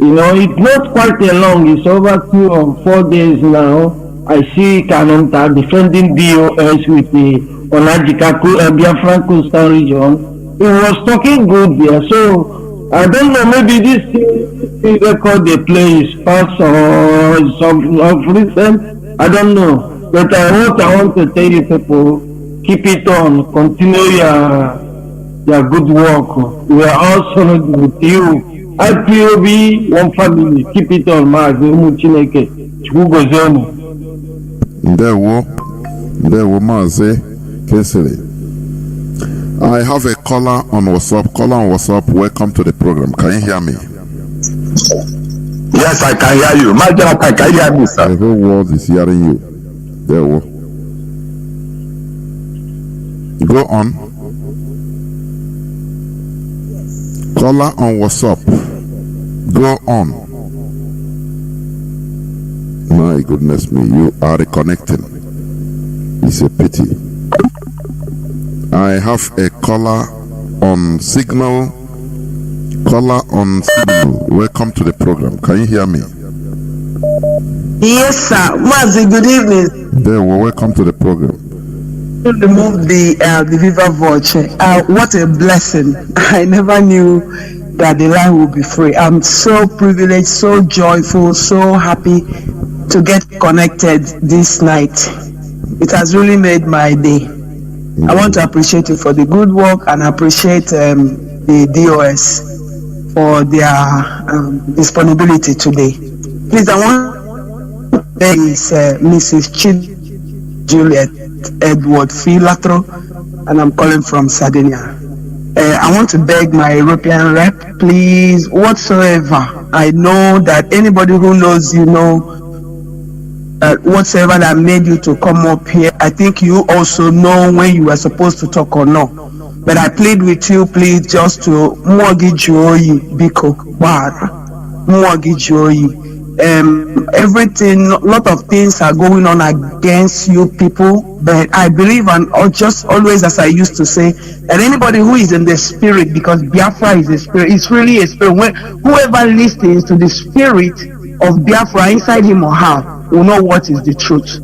You know, it's not quite a long, it's over 2 or 4 days now. I see Kanonta defending DOS with the Onajika Biafra coastal region. He was talking good there, so I don't know, maybe this record they play is past or some of recent, I don't know. But I want to tell you people, keep it on, continue your good work. We are also with you. IPOB, one family, keep it on, Mazi Nnamdi Kanu.
Ndewo Mazi Kingsley. I have a caller on WhatsApp. Caller on WhatsApp, welcome to the program. Can you hear me?
Yes, I can hear you. My God, I can hear me, sir.
The whole world is hearing you. Ndewo. Go on. Caller on WhatsApp. Go on. My goodness me, you are reconnecting. It's a pity. I have a caller on signal. Caller on signal. Welcome to the program. Can you hear me?
Yes, sir. Mazi, good evening.
There, welcome to the program.
Remove the Viva Voce. What a blessing. I never knew that the line would be free. I'm so privileged, so joyful, so happy to get connected this night. It has really made my day. I want to appreciate you for the good work and appreciate the DOS for their disponibility today. Please, I want to beg Mrs. Juliet Edward Filatro, and I'm calling from Sardinia. I want to beg my European rep, please, whatsoever. I know that anybody who knows you know whatsoever that made you to come up here. I think you also know when you were supposed to talk or not. But I plead with you, please, just to mortgage biko bar mortgage everything. A lot of things are going on against you people, but I believe, and just always, as I used to say, that anybody who is in the spirit, because Biafra is a spirit, it's really a spirit. Whoever listens to the spirit of Biafra inside him or her will know what is the truth.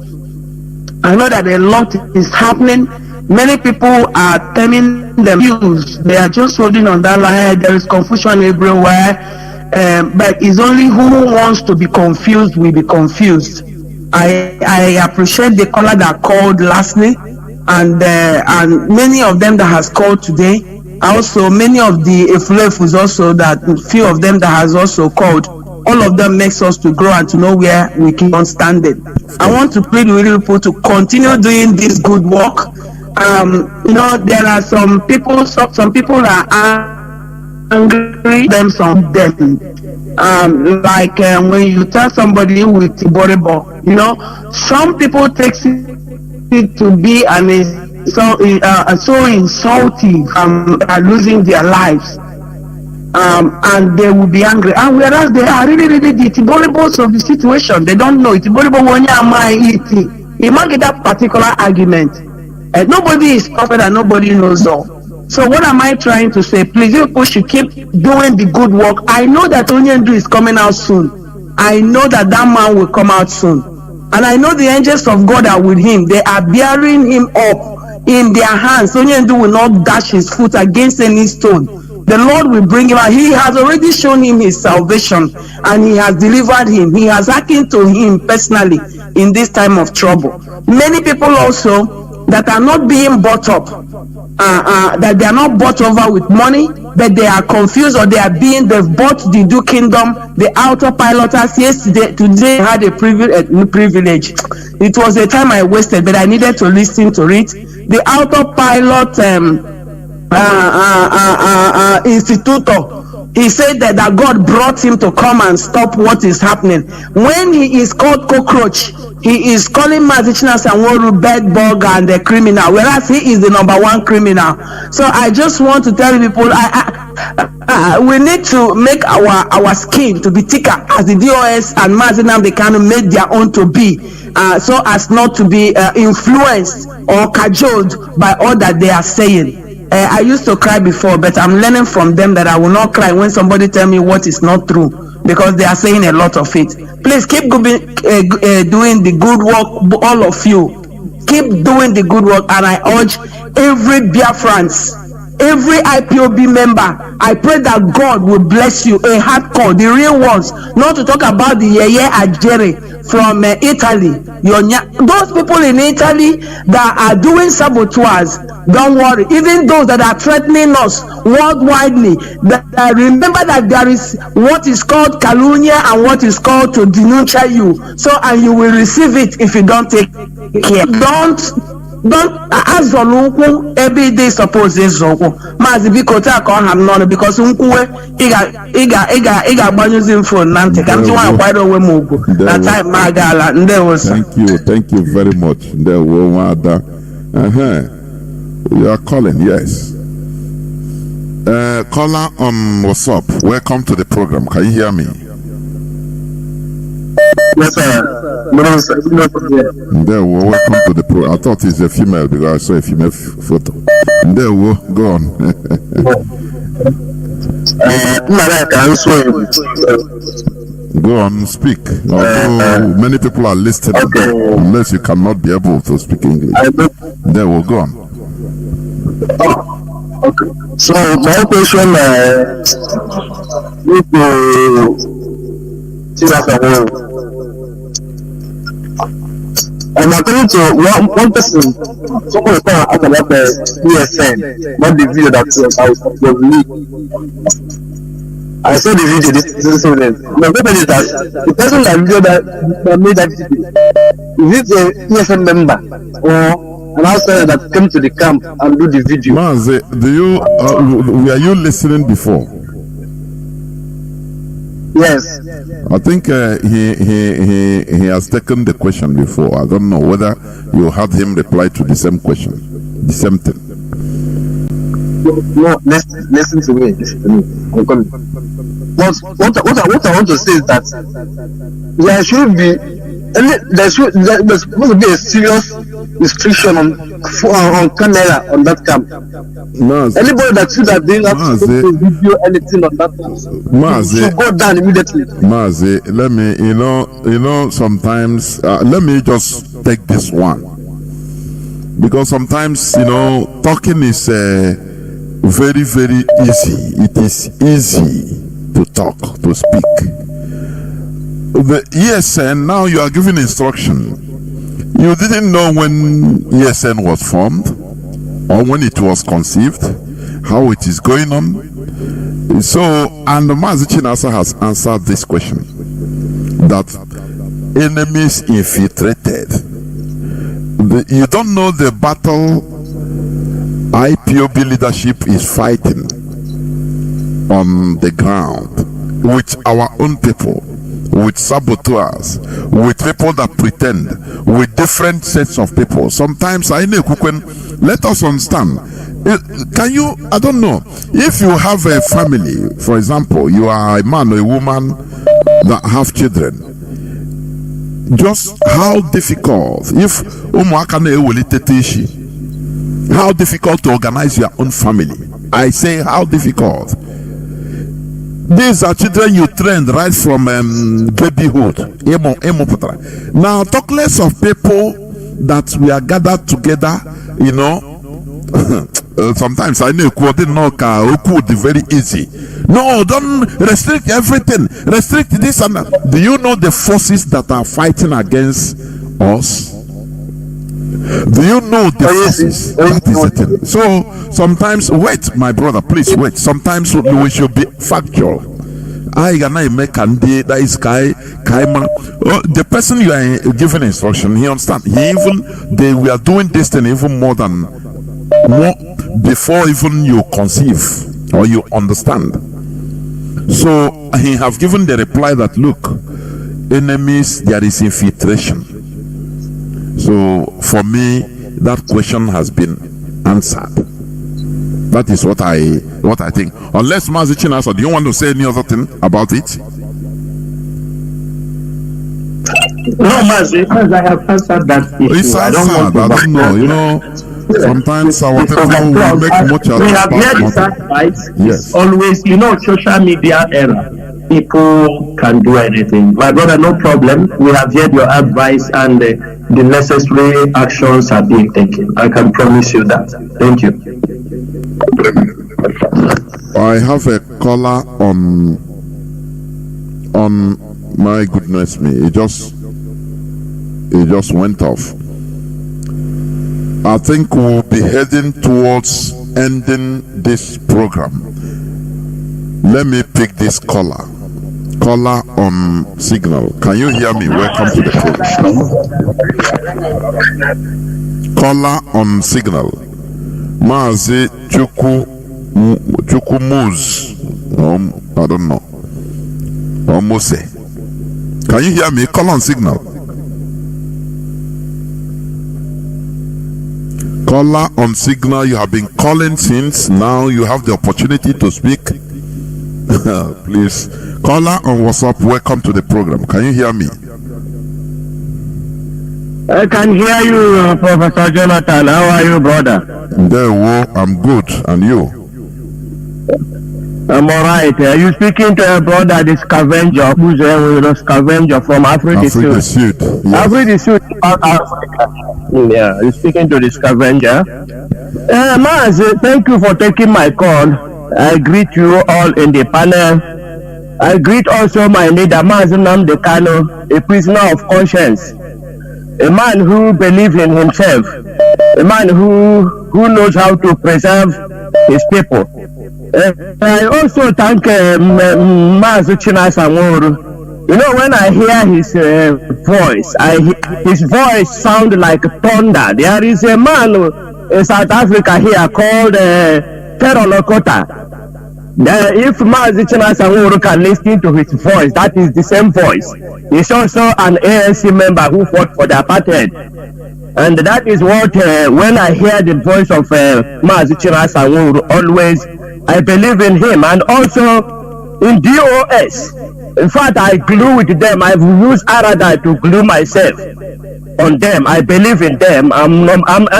I know that a lot is happening. Many people are turning them views. They are just holding on that line. There is confusion everywhere. But it's only who wants to be confused will be confused. I appreciate the caller that called lastly, and many of them that has called today. Also, many of the Efulefus also, that few of them that has also called. All of them makes us to grow and to know where we keep on standing. I want to plead with people to continue doing this good work. You know, there are some people are angry, some them. Like when you tell somebody with Tiboribo, you know, some people take it to be so insulting, losing their lives. And they will be angry, and whereas they are really the Tiboribos of the situation, they don't know it. Imagine that particular argument, and nobody is perfect and nobody knows all. So what am I trying to say? Please, you people should keep doing the good work. I know that Onyendu is coming out soon. I know that man will come out soon, and I know the angels of God are with him. They are bearing him up in their hands. Onyendu will not dash his foot against any stone. The Lord will bring him out. He has already shown him his salvation, and he has delivered him. He has hearkened to him personally in this time of trouble. Many people also that are not being bought up, that they are not bought over with money, but they are confused or they've bought the Do Kingdom, the autopiloters. Today I had a privilege. It was a time I wasted, but I needed to listen to it. The autopilot institutor, he said that God brought him to come and stop what is happening. When he is called cockroach, he is calling Mazi Nnamdi bed bug and the criminal, whereas he is the number one criminal. So I just want to tell people, we need to make our skin to be thicker as the DOS and Mazi Nnamdi Kanu made their own to be, so as not to be influenced or cajoled by all that they are saying. I used to cry before, but I'm learning from them that I will not cry when somebody tell me what is not true, because they are saying a lot of it. Please keep doing the good work, all of you. Keep doing the good work, and I urge every Biafrans, every IPOB member, I pray that God will bless you, a hardcore, the real ones, not to talk about the Yeye Ajere from Italy. Those people in Italy that are doing saboteurs, don't worry. Even those that are threatening us worldwidely, remember that there is what is called calumnia and what is called to denunciate you. So, and you will receive it if you don't take care. Don't azolukwu every day suppose ezokwu Mazi biko ta ka ọha m n'ọnụ because nkwuwe ị ga-agbanyụzi phone na ntị ka m nwa akwado onwe m ugwu na time ma agaala. Ndewo.
Thank you very much. Ndewo nwada. You are calling, yes. Caller on WhatsApp, welcome to the program. Can you hear me?
Yes, sir.
There, welcome to the program. I thought it's a female because I saw a female photo. There, go on. Go on, speak. Although many people are listening, unless you cannot be able to speak English. There, go on.
Okay. So my question I'm according to one person, someone was talking about the ESN, not the video that was leaked. I saw the video this morning. My question is that the person that video that made that video, is it a ESN member or an outsider that came to the camp and do the video?
Mazi, were you listening before?
Yes.
I think he has taken the question before. I don't know whether you had him reply to the same question, the same thing.
No, listen to me. I'm coming. What I want to say is that there should be there's supposed to be a serious restriction on camera on that camp. Anybody that should have been supposed to video anything on that camp should go down immediately.
Mazi, let me, you know, sometimes let me just take this one, because sometimes talking is very, very easy. It is easy to talk, to speak. The ESN, now you are giving instruction. You didn't know when ESN was formed or when it was conceived, how it is going on. So, and Mazi Nnamdi has answered this question, that enemies infiltrated. You don't know the battle IPOB leadership is fighting on the ground with our own people, with saboteurs, with people that pretend, with different sets of people. Sometimes I know, let us understand. Can you, I don't know, if you have a family, for example, you are a man or a woman that have children, just how difficult, how difficult to organize your own family. I say how difficult. These are children you trained right from babyhood. Now talk less of people that we are gathered together, sometimes I know very easy. No, don't restrict everything. Restrict this and that. Do you know the forces that are fighting against us? Do you know the forces? That is the thing. So sometimes, wait, my brother, please wait. Sometimes we should be factual. I gonna make Kandi, that is Kaima. The person you are giving instruction, he understand. They were doing this thing even more before even you conceive or you understand. So he have given the reply that look, enemies, there is infiltration. So for me, that question has been answered. That is what I think. Unless Mazi Chinasa, do you want to say any other thing about it?
No, Mazi, because I have answered that issue.
It's answered. I don't know. You know, sometimes our people will make much of it.
We have heard this advice.
Yes.
Always, you know, social media era. People can do anything. My brother, no problem. We have heard your advice and the necessary actions are being taken. I can promise you that. Thank you.
I have a caller on my goodness me. It just went off. I think we'll be heading towards ending this program. Let me pick this caller. Caller on signal. Can you hear me? Welcome to the program. Caller on signal. Mazi Chukumuz. I don't know. Or Mose. Can you hear me? Call on signal. Caller on signal. You have been calling since. Now you have the opportunity to speak. Please. Caller on WhatsApp. Welcome to the program. Can you hear me?
I can hear you, Professor Jonathan. How are you, brother?
I'm good. And you?
I'm alright. Are you speaking to a brother, the scavenger, who's a scavenger from Africa
Sud? Yes.
Africa Sud, Africa. Yeah, you're speaking to the scavenger. Maz, thank you for taking my call. I greet you all in the panel. I greet also my leader, Mazi Nnamdi Kanu, a prisoner of conscience. A man who believes in himself, a man who knows how to preserve his people. I also thank Mazi Nnamdi. You know, when I hear his voice, his voice sounds like thunder. There is a man in South Africa here called Pero Lokota. If Mazi Nnamdi can listen to his voice, that is the same voice. He's also an ANC member who fought for the apartheid. And that is what, when I hear the voice of Mazi Nnamdi, always, I believe in him. And also in DOS. In fact, I glue with them. I've used Arada to glue myself on them. I believe in them. I'm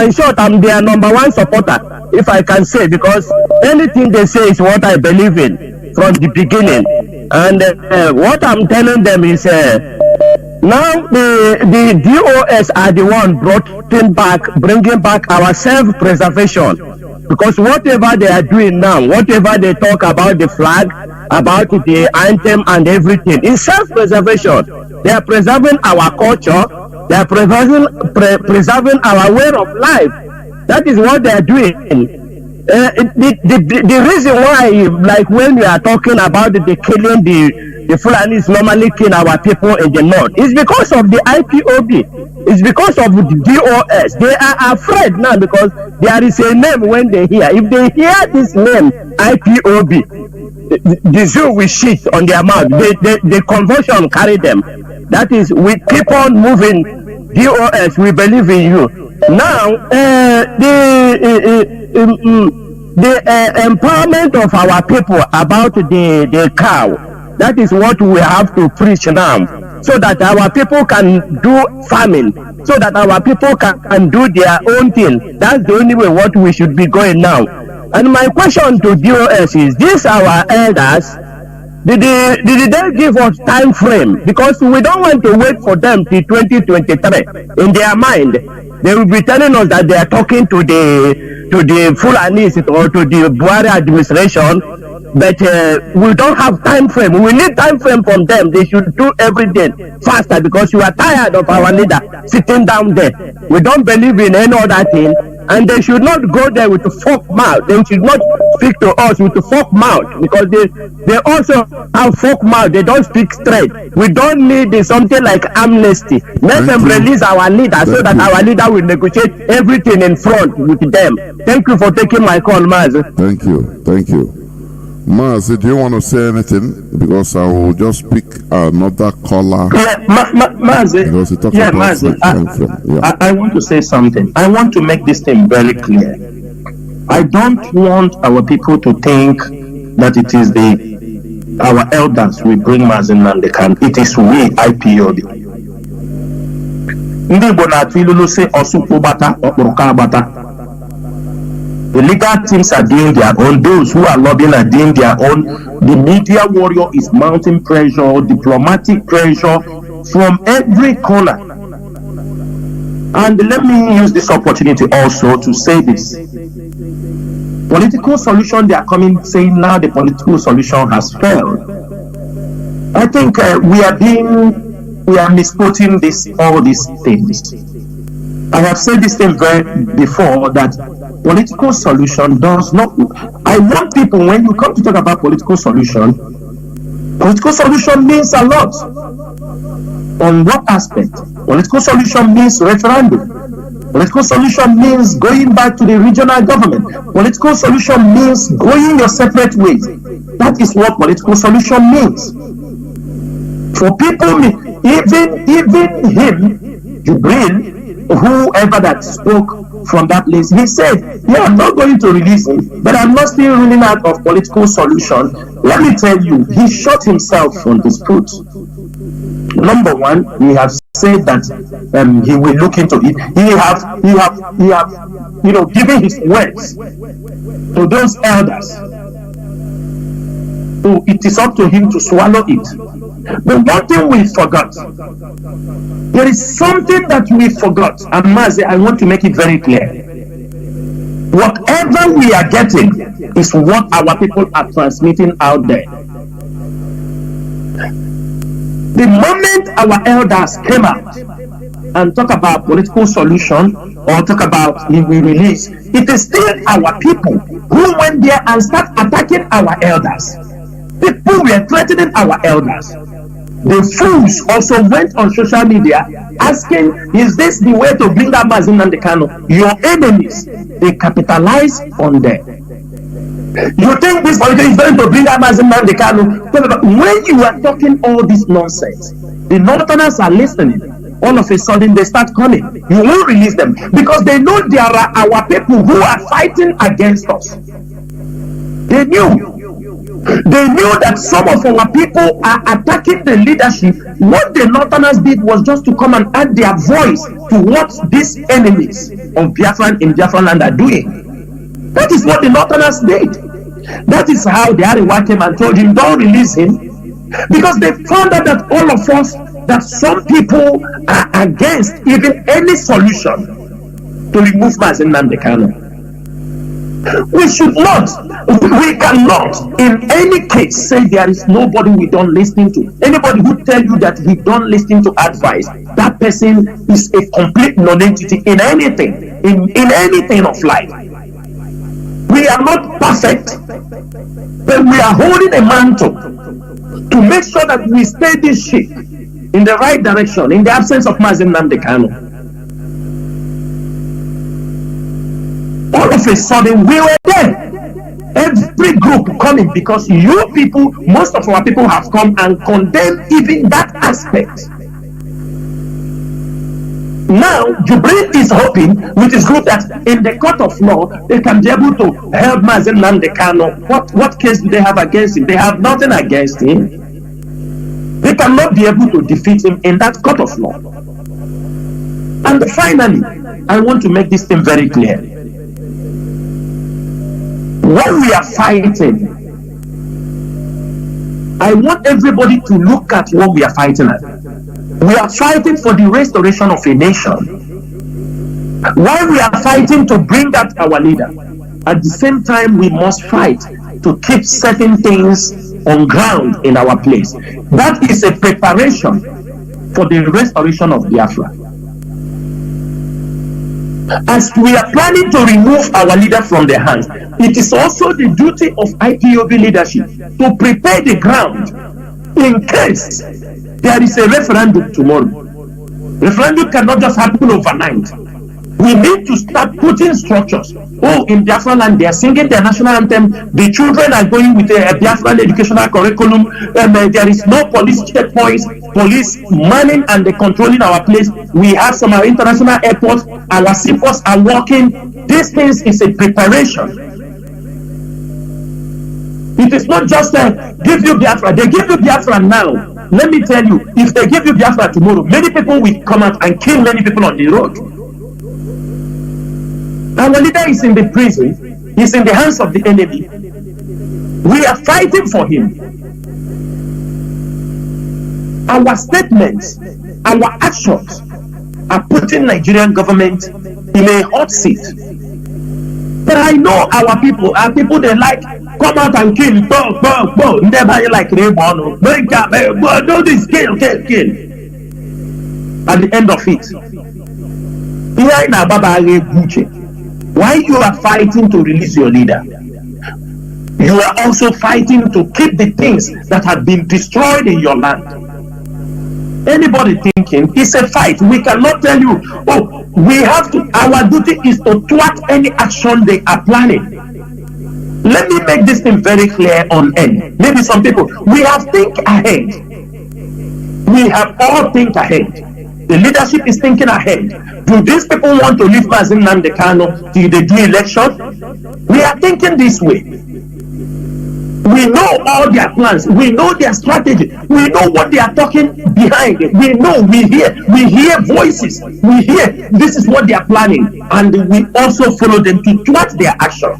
in short, I'm their number one supporter, if I can say, because anything they say is what I believe in from the beginning. And what I'm telling them is now the DOS are the one bringing back our self-preservation, because whatever they are doing now, whatever they talk about the flag, about the anthem and everything, is self-preservation. They are preserving our culture. They are preserving our way of life. That is what they are doing. The reason why, like when we are talking about the killing, the Fulanis normally kill our people in the north, is because of the IPOB. It's because of the DOS. They are afraid now because there is a name when they hear. If they hear this name, IPOB, the zoo will shit on their mouth. The conversion carry them. That is, we keep on moving. DOS, we believe in you. Now, the empowerment of our people about the cow, that is what we have to preach now, so that our people can do farming, so that our people can do their own thing. That's the only way what we should be going now. And my question to DOS is, these our elders, did they give us time frame? Because we don't want to wait for them till 2023. In their mind, they will be telling us that they are talking to the Fulanis or to the Buhari administration
but we don't have time frame. We need time frame from them. They should do everything faster because you are tired of our leader sitting down there. We don't believe in any other thing, and they should not go there with a fork mouth. They should not speak to us with a fork mouth because they also have fork mouth. They don't speak straight. We don't need something like amnesty. Let them release our leader so that our leader will negotiate everything in front with them. Thank you for taking my call, Mazi.
Thank you. Thank you. Mazi, do you want to say anything? Because I will just pick another caller.
Yeah, Mazi.
Because he talks
yeah,
about
Mazi.
yeah.
I want to say something. I want to make this thing very clear. I don't want our people to think that it is our elders we bring Mazi Nnamdi Kanu. It is we, IPOB. Ndị Igbo na-atụ ilulu sị ọsụkwụ gbata ọkpụrụka agbata. The legal teams are doing their own. Those who are lobbying are doing their own. The media warrior is mounting pressure, diplomatic pressure from every corner. And let me use this opportunity also to say this. Political solution, they are coming saying now the political solution has failed. I think we are misquoting all these things. I have said this thing before that political solution does not. I want people, when you come to talk about political solution means a lot. On what aspect? Political solution means referendum. Political solution means going back to the regional government. Political solution means going your separate ways. That is what political solution means. For people, even him, Jubril, whoever that spoke from that place, he said, yeah, I'm not going to release him, but I'm not still ruling out of political solution. Let me tell you, he shot himself on his foot. Number one, we have said that he will look into it. He have given his words to those elders. So it is up to him to swallow it. But one thing we forgot. There is something that we forgot. And Mazi, I want to make it very clear. Whatever we are getting is what our people are transmitting out there. The moment our elders came out and talk about political solution or talk about we release, it is still our people who went there and start attacking our elders. People were threatening our elders. The fools also went on social media asking, is this the way to bring out Mazi Nnamdi Kanu? Your enemies, they capitalize on them. You think this politician is going to bring out Mazi Nnamdi Kanu? When you are talking all this nonsense, the Northerners are listening. All of a sudden they start coming. You won't release them because they know there are our people who are fighting against us. They knew that some of our people are attacking the leadership. What the Northerners did was just to come and add their voice to what these enemies of Biafra in Biafra land are doing. That is what the Northerners did. That is how the Ariwa came and told him, don't release him. Because they found out that all of us, that some people are against even any solution to remove Mazi Nnamdi Kanu. We cannot in any case say there is nobody we don't listen to. Anybody who tell you that we don't listen to advice, that person is a complete non-entity in anything, in anything of life. We are not perfect, but we are holding a mantle to make sure that we steer this ship in the right direction in the absence of Mazi Nnamdi Kanu. All of a sudden, we were there. Every group coming because you people, most of our people have come and condemned even that aspect. Now, Jubril is hoping with his group that in the court of law, they can be able to help Mazi Nnamdi Kanu. What case do they have against him? They have nothing against him. They cannot be able to defeat him in that court of law. And finally, I want to make this thing very clear. When we are fighting, I want everybody to look at what we are fighting at. We are fighting for the restoration of a nation. While we are fighting to bring out our leader, at the same time we must fight
to keep certain things on ground in our place. That is a preparation for the restoration of Biafra. As we are planning to remove our leader from their hands, it is also the duty of IPOB leadership to prepare the ground in case there is a referendum tomorrow. Referendum cannot just happen overnight. We need to start putting structures. Oh, in Biafra land, they are singing their national anthem. The children are going with a Biafran educational curriculum. There is no police checkpoints, police manning and the controlling our place. We have some international airports. Our seaports are working. These things is a preparation. It is not just give you Biafra. They give you Biafra now. Let me tell you, if they give you Biafra tomorrow, many people will come out and kill many people on the road. Our leader is in the prison. He's in the hands of the enemy. We are fighting for him. Our statements, our actions are putting Nigerian government in a hot seat. But I know our people they like come out and kill, never like Rainbow, do this, kill. At the end of it, why you are fighting to release your leader? You are also fighting to keep the things that have been destroyed in your land. Anybody thinking it's a fight? We cannot tell you, oh, we have to, our duty is to thwart any action they are planning. Let me make this thing very clear on end. Maybe some people, we have think ahead. We have all think ahead. The leadership is thinking ahead. Do these people want to leave Mazi Nnamdi Kanu till they do election? We are thinking this way. We know all their plans. We know their strategy. We know what they are talking behind it. We know, we hear voices. We hear this is what they are planning. And we also follow them to thwart their action.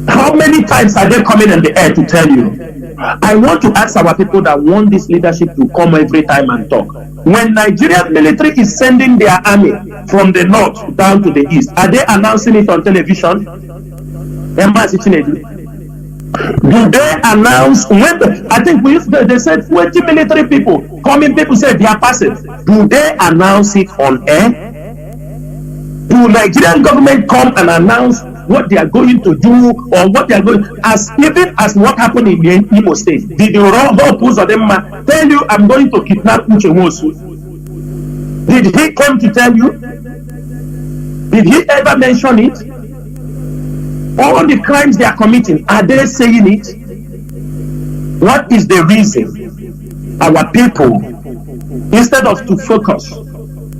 How many times are they coming in the air to tell you? I want to ask our people that want this leadership to come every time and talk. When Nigerian military is sending their army from the north down to the east, are they announcing it on television? Mazi Chinedu, do they announce when I think they said 20 military people coming, people say they are passing. Do they announce it on air? Do Nigerian government come and announce what they are going to do or what they are going even as what happened in Imo State? Did the raw of them tell you I'm going to kidnap Uche Nwosu? Did he come to tell you? Did he ever mention it? All the crimes they are committing, are they saying it? What is the reason our people, instead of to focus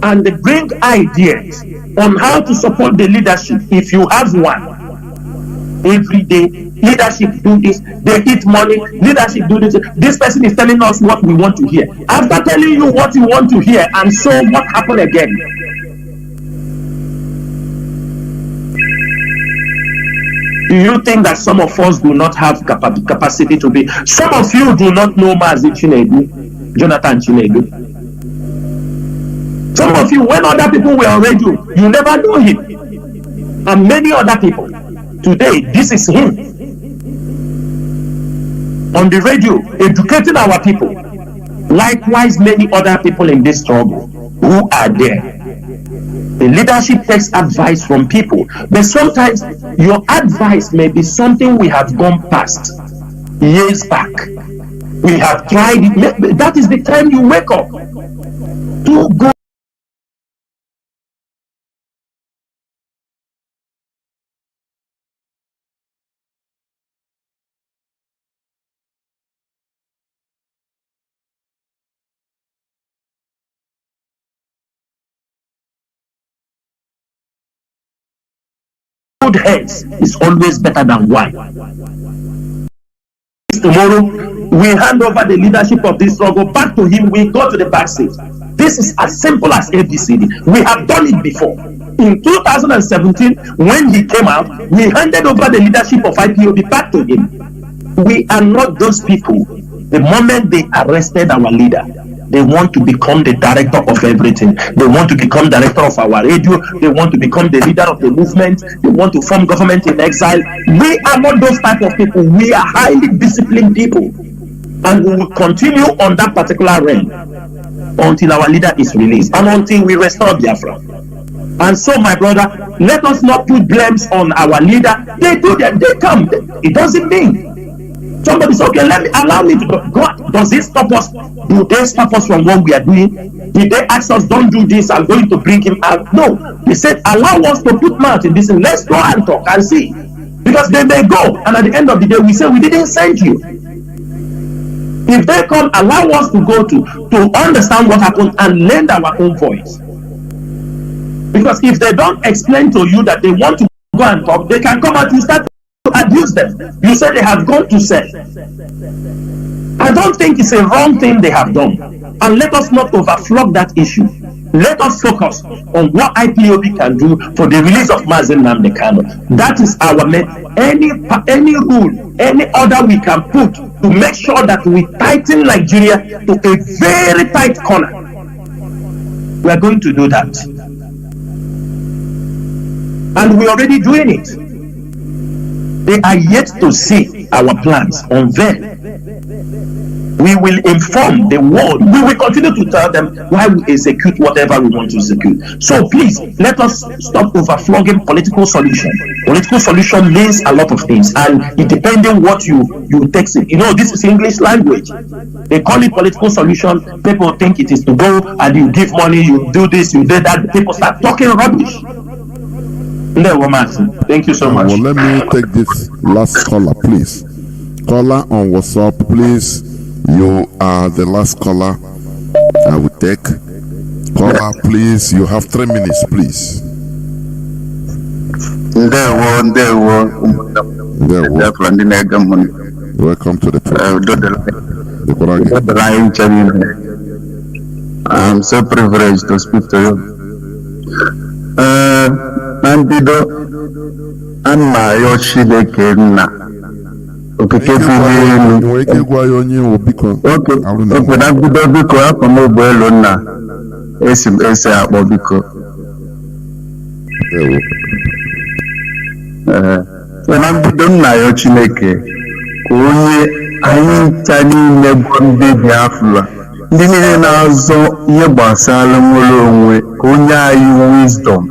and bring ideas on how to support the leadership, if you have one, every day, leadership do this, they eat money, leadership do this, this person is telling us what we want to hear. After telling you what you want to hear, and so what happened again? Do you think that some of us do not have capacity to be? Some of you do not know Mazi Chinedu, Jonathan Chinedu. Some of you, when other people were on radio, you never know him. And many other people. Today, this is him. On the radio, educating our people. Likewise, many other people in this struggle who are there. The leadership takes advice from people, but sometimes your advice may be something we have gone past years back. We have tried it. That is the time you wake up to go. Good heads is always better than wine. Tomorrow, we hand over the leadership of this struggle back to him. We go to the back seat. This is as simple as ABCD. We have done it before. In 2017, when he came out, we handed over the leadership of IPOB back to him. We are not those people. The moment they arrested our leader,
They want to become the director of everything. They want to become director of our radio. They want to become the leader of the movement. They want to form government in exile. We are not those type of people. We are highly disciplined people. And we will continue on that particular reign until our leader is released and until we restore Biafra. And so, my brother, let us not put blames on our leader. They do them, they come. It doesn't mean somebody says, okay, allow me to go. God, does this stop us? Do they stop us from what we are doing? Did they ask us, don't do this, I'm going to bring him out? No. They said, allow us to put mouth in this and let's go and talk and see. Because then they go, and at the end of the day, we say, we didn't send you. If they come, allow us to go to understand what happened and lend our own voice. Because if they don't explain to you that they want to go and talk, they can come out and start to abuse them. You say they have gone to sell. I don't think it's a wrong thing they have done. And let us not overflow that issue. Let us focus on what IPOB can do for the release of Mazi Nnamdi Kanu. That is our any rule, any order we can put to make sure that we tighten Nigeria to a very tight corner. We are going to do that. And we're already doing it. They are yet to see our plans unveil. We will inform the world. We will continue to tell them why we execute whatever we want to execute. So please, let us stop overflogging political solution. Political solution means a lot of things, and it depending what you take it. You know, this is English language. They call it political solution. People think it is to go and you give money, you do this, you do that. People start talking rubbish. Thank you so much.
Well, let me take this last caller, please. Caller on WhatsApp, please. You are the last caller I will take. Caller, please. You have 3 minutes, please. Welcome to the program.
I'm so privileged to speak to you. Nandido Anna Yoshideke na okeke funu
weke gwa yonye obiko
okay Nandido biko akọ n'ogbo elu nna ese akpọ biko Nandido nna yo Chineke ka onye anyị ncha niile bụ ndị Biafra ndị niile na-azọ ihe gbasara nwere onwe ka onye anyị wisdom.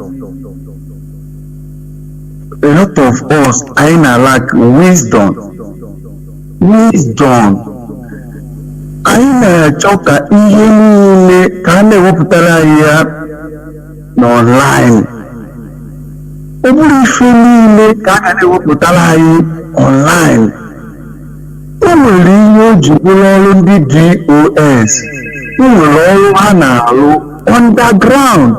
A lot of us I lack wisdom. I na-achọ ka ihe niile ka a na-ewepụtara ya n'online. Ọ bụrụ ife niile ka a na-ewepụtara anyị online. O nwere ihe o ji bụrụ ọrụ ndị DOS. O nwere ọrụ ha na-arụ underground.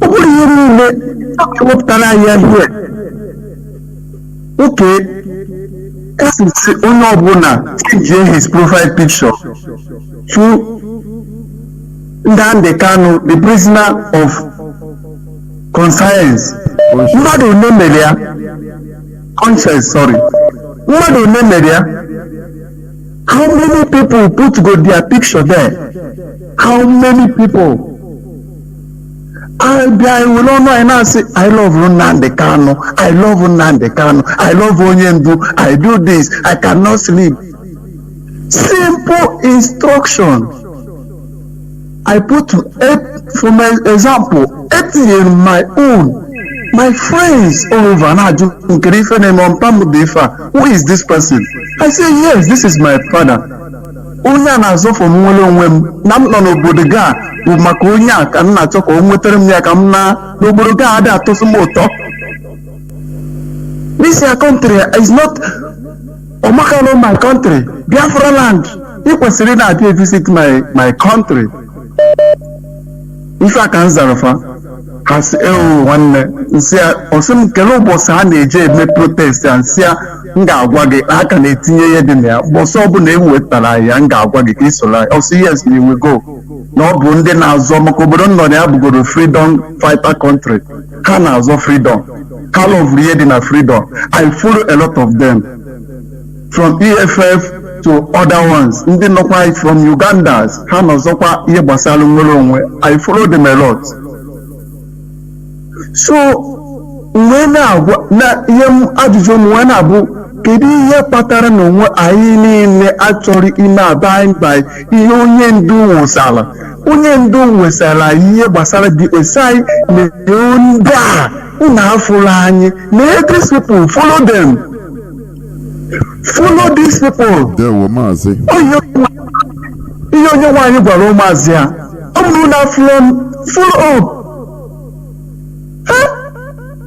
Ọ bụrụ ihe niile here. Okay, that's onye ọbụla change his profile picture to Nnamdi Kanu, the prisoner of conscience. Mmadụ na-emere ya conscience, sorry. Mmadụ na-emere ya. How many people put go their picture there? How many people? I will not know and I say, I love Nnamdi Kanu, I love Nnamdi Kanu, I love Onyendu, I do this, I cannot sleep. Simple instruction. I put for my example, 8 in my own. My friends all over now, who is this person? I say, yes, this is my father. Onye na-azọ for nwere onwe m na m nọ n'obodo ga bụ maka onye a ka m na-achọ ka o nwetere m ya ka m na n'obodo ga adị atụsụ m ụtọ. This country is not Omakano my country, Biafra land. Ị kwesịrị na-adị visit my country. Ife aka nzarafa ha si nwanne nsị ọsị m kele ụbọchị ha na-eje eme protest ya nsị ya m ga-agwa gị aka na-etinye ihe dị na ya ụbọchị ọbụla ewetara ya m ga-agwa gị ka isola ya ọsị yes we will go na ọ bụ ndị na-azọ maka obodo nọ na ya bụgoro freedom fighter country ha na-azọ freedom ha love ihe dị na freedom. I follow a lot of them from EFF
to other ones. Ndị nọkwa from Uganda, ha nọzọkwa ihe gbasara nwere onwe. I follow them a lot. So mgbe na ihe ajụjụ m wee na-abụ kedu ihe kpatara na onwe anyị niile achọrọ ime abide by ihe onye ndu wụsara. Onye ndu wesara ihe gbasara dị anyị na-ndị a unu afụrụ anyị na these people follow them. Follow these people. Ihe onye nwaanyị gwara ụmụazị a ọ bụrụ na follow up.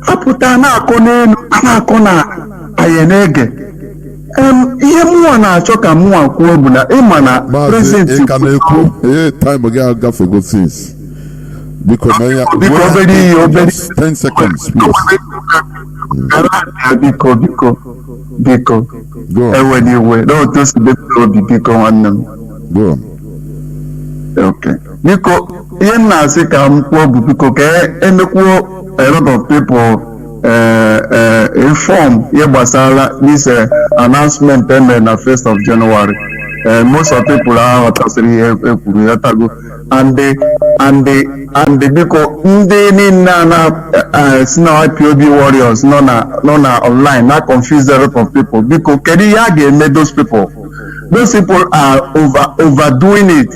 Apụta na-akọ n'elu na-akọ na anyị na-ege. Ihe mụnwa na-achọ ka mụnwa kwuo bụ na ịma na prezidenti
time again agafego since because 10 seconds please.
Biko enwere iwe n'otu si obi biko nwanne m. Okay. Biko ihe m na-asị ka m kwuo bụ biko ka emekwuo a lot of people inform ihe gbasara this announcement emere na 1st of January. Most of people are tasiri ekwuru ya tago and biko ndị niile na si na IPOB warriors nọ na online na confuse a lot of people. Biko kedu ihe a ga-eme those people are overdoing it.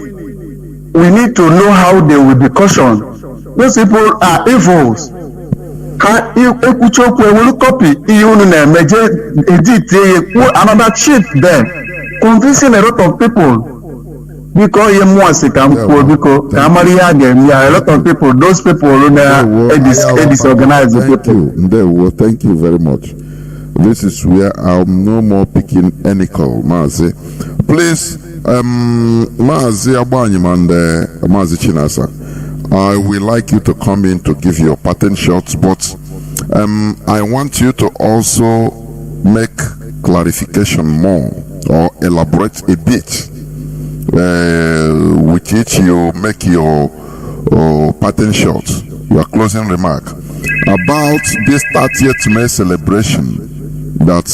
We need to know how they will be cautioned. Those people are evils. Ha ekwucha okwu ewelu copy ihe unu na-eme je edit another cheat them, convincing a lot of people. Biko ihe mmụọ si ka m kwuo biko ka amara ihe a ga-eme ya. A lot of people, those people na disorganized people.
Ndewo, thank you very much. This is where I'm no more picking any call, Mazi. Please, Mazi Abanyim and Mazi Chinasa, I would like you to come in to give your patent shots, but I want you to also make clarification more or elaborate a bit with which you make your patent shots, your closing remark about this 30th May celebration that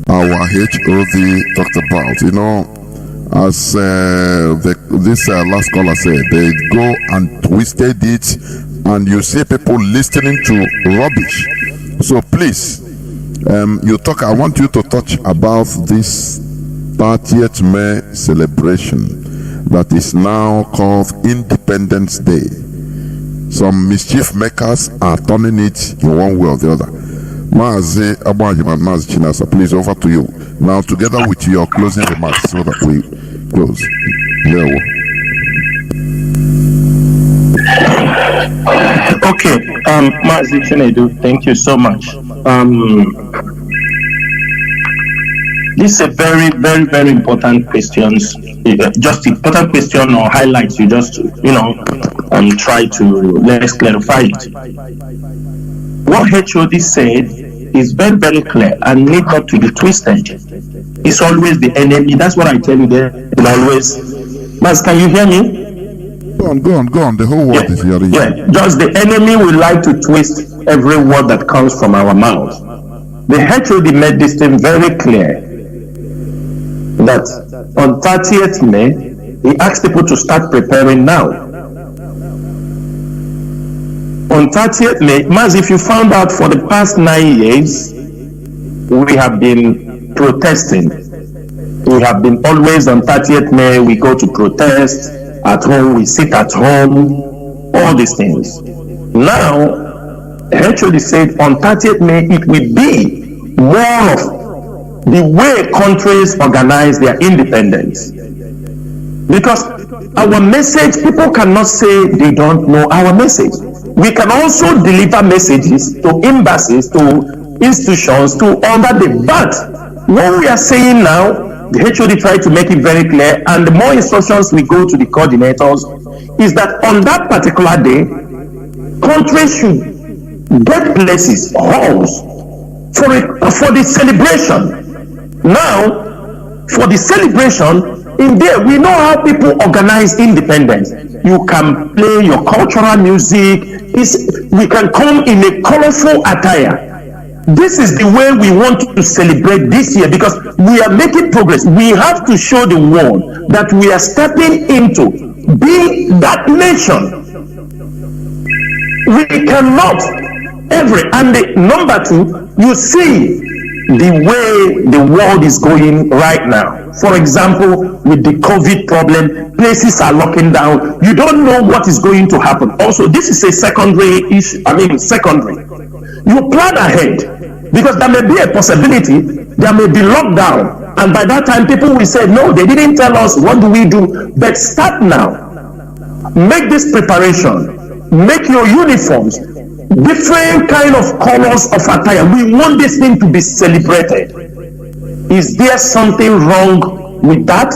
our HOD talked about. You know, as this last caller said, they go and twisted it, and you see people listening to rubbish. So please, you talk. I want you to touch about this 30th May celebration that is now called Independence Day. Some mischief makers are turning it in one way or the other. Mazi Abanyim and Mazi Chinasa, please, over to you now, together with your closing remarks, so that we close.
Okay, Mazi Chinedu, thank you so much. This is a very, very, very important question. Just important question or highlights. You just, try to let's clarify it. What HOD said is very, very clear and need not to be twisted. It's always the enemy. That's what I tell you there. Always. Mas, can you hear me?
Go on. The whole world is hearing you.
Yeah, just the enemy will like to twist every word that comes from our mouth. The HOD made this thing very clear that on 30th May, he asked people to start preparing now. On 30th May, Maz, if you found out for the past 9 years, we have been protesting. We have been always on 30th May, we go to protest at home, we sit at home, all these things. Now, HOD said on 30th May, it will be more of the way countries organize their independence. Because our message, people cannot say they don't know our message. We can also deliver messages to embassies, to institutions, to other day. But what we are saying now, the HOD tried to make it very clear, and the more instructions we go to the coordinators, is that on that particular day, countries should get places, halls, for the celebration. Now, for the celebration, in there, we know how people organize independence. You can play your cultural music. We can come in a colorful attire. This is the way we want to celebrate this year because we are making progress. We have to show the world that we are stepping into being that nation. We cannot and the number two, you see the way the world is going right now. For example, with the COVID problem, places are locking down. You don't know what is going to happen. Also, this is a secondary issue. Secondary. You plan ahead because there may be a possibility, there may be lockdown. And by that time, people will say, no, they didn't tell us, what do we do? But start now. Make this preparation. Make your uniforms. Different kind of colors of attire. We want this thing to be celebrated. Is there something wrong with that?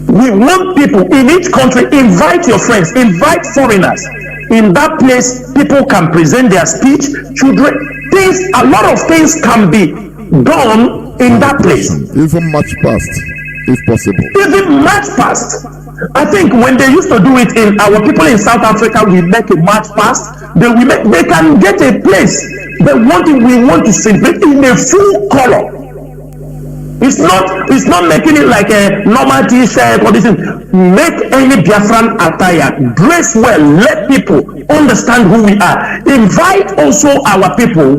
We want people in each country, invite your friends, invite foreigners. In that place, people can present their speech, children, things, a lot of things can be done in that place.
Even much past, if possible.
Even much past. I think when they used to do it in our people in South Africa, we make a march past, they can get a place. But we want to celebrate in a full color. It's not making it like a normal t-shirt or this. Make any Biafran attire, dress well, let people understand who we are. Invite also our people,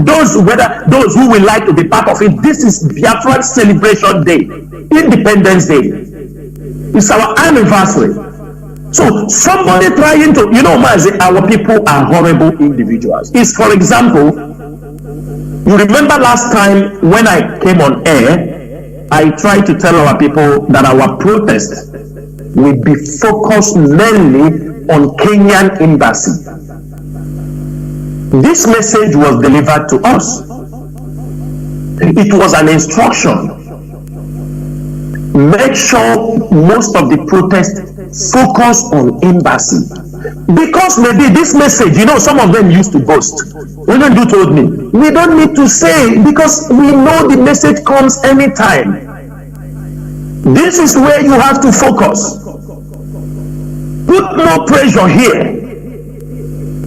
those who will like to be part of it. This is Biafran Celebration Day, Independence Day. It's our anniversary. So somebody trying to, Mazi, our people are horrible individuals. It's, for example, you remember last time when I came on air, I tried to tell our people that our protest will be focused mainly on Kenyan embassy. This message was delivered to us. It was an instruction. Make sure most of the protest focus on embassy. Because maybe this message, some of them used to boast. When you told me, we don't need to say because we know the message comes anytime. This is where you have to focus. Put more pressure here.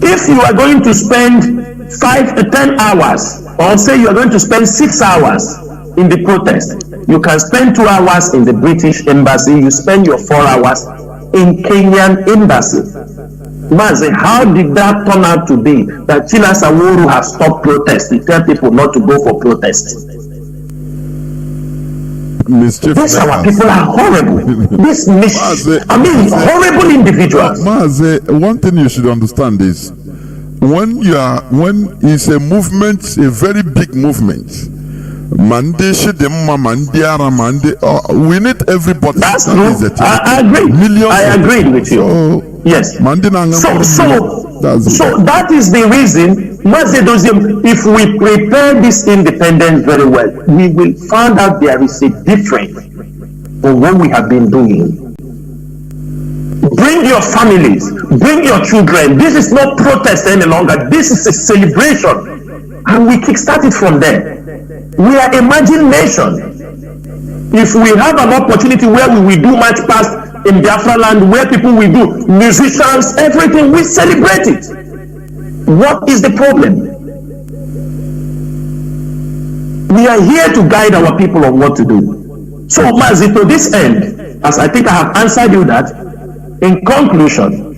If you are going to spend 5 to 10 hours, or say you are going to spend 6 hours in the protest, you can spend 2 hours in the British embassy, you spend your 4 hours in Kenyan embassy. Mazi, how did that turn out to be that Chinedu has stopped protest? He tell people not to go for protest. These our people are horrible. Horrible individuals.
Mazi, one thing you should understand is when it's a movement, a very big movement. Mande Shedemma, Mandiara, Mande. We need everybody.
That's true. I agree.
Millions.
I agree with you.
So,
yes.
So
that is the reason. If we prepare this independence very well, we will find out there is a difference from what we have been doing. Bring your families, bring your children. This is not protest any longer. This is a celebration, and we kickstart it from there. We are emerging nation. If we have an opportunity where we will do much past in Biafra land, where people will do musicians, everything, we celebrate it. What is the problem? We are here to guide our people on what to do. So, Mazi, to this end, as I think I have answered you that, in conclusion,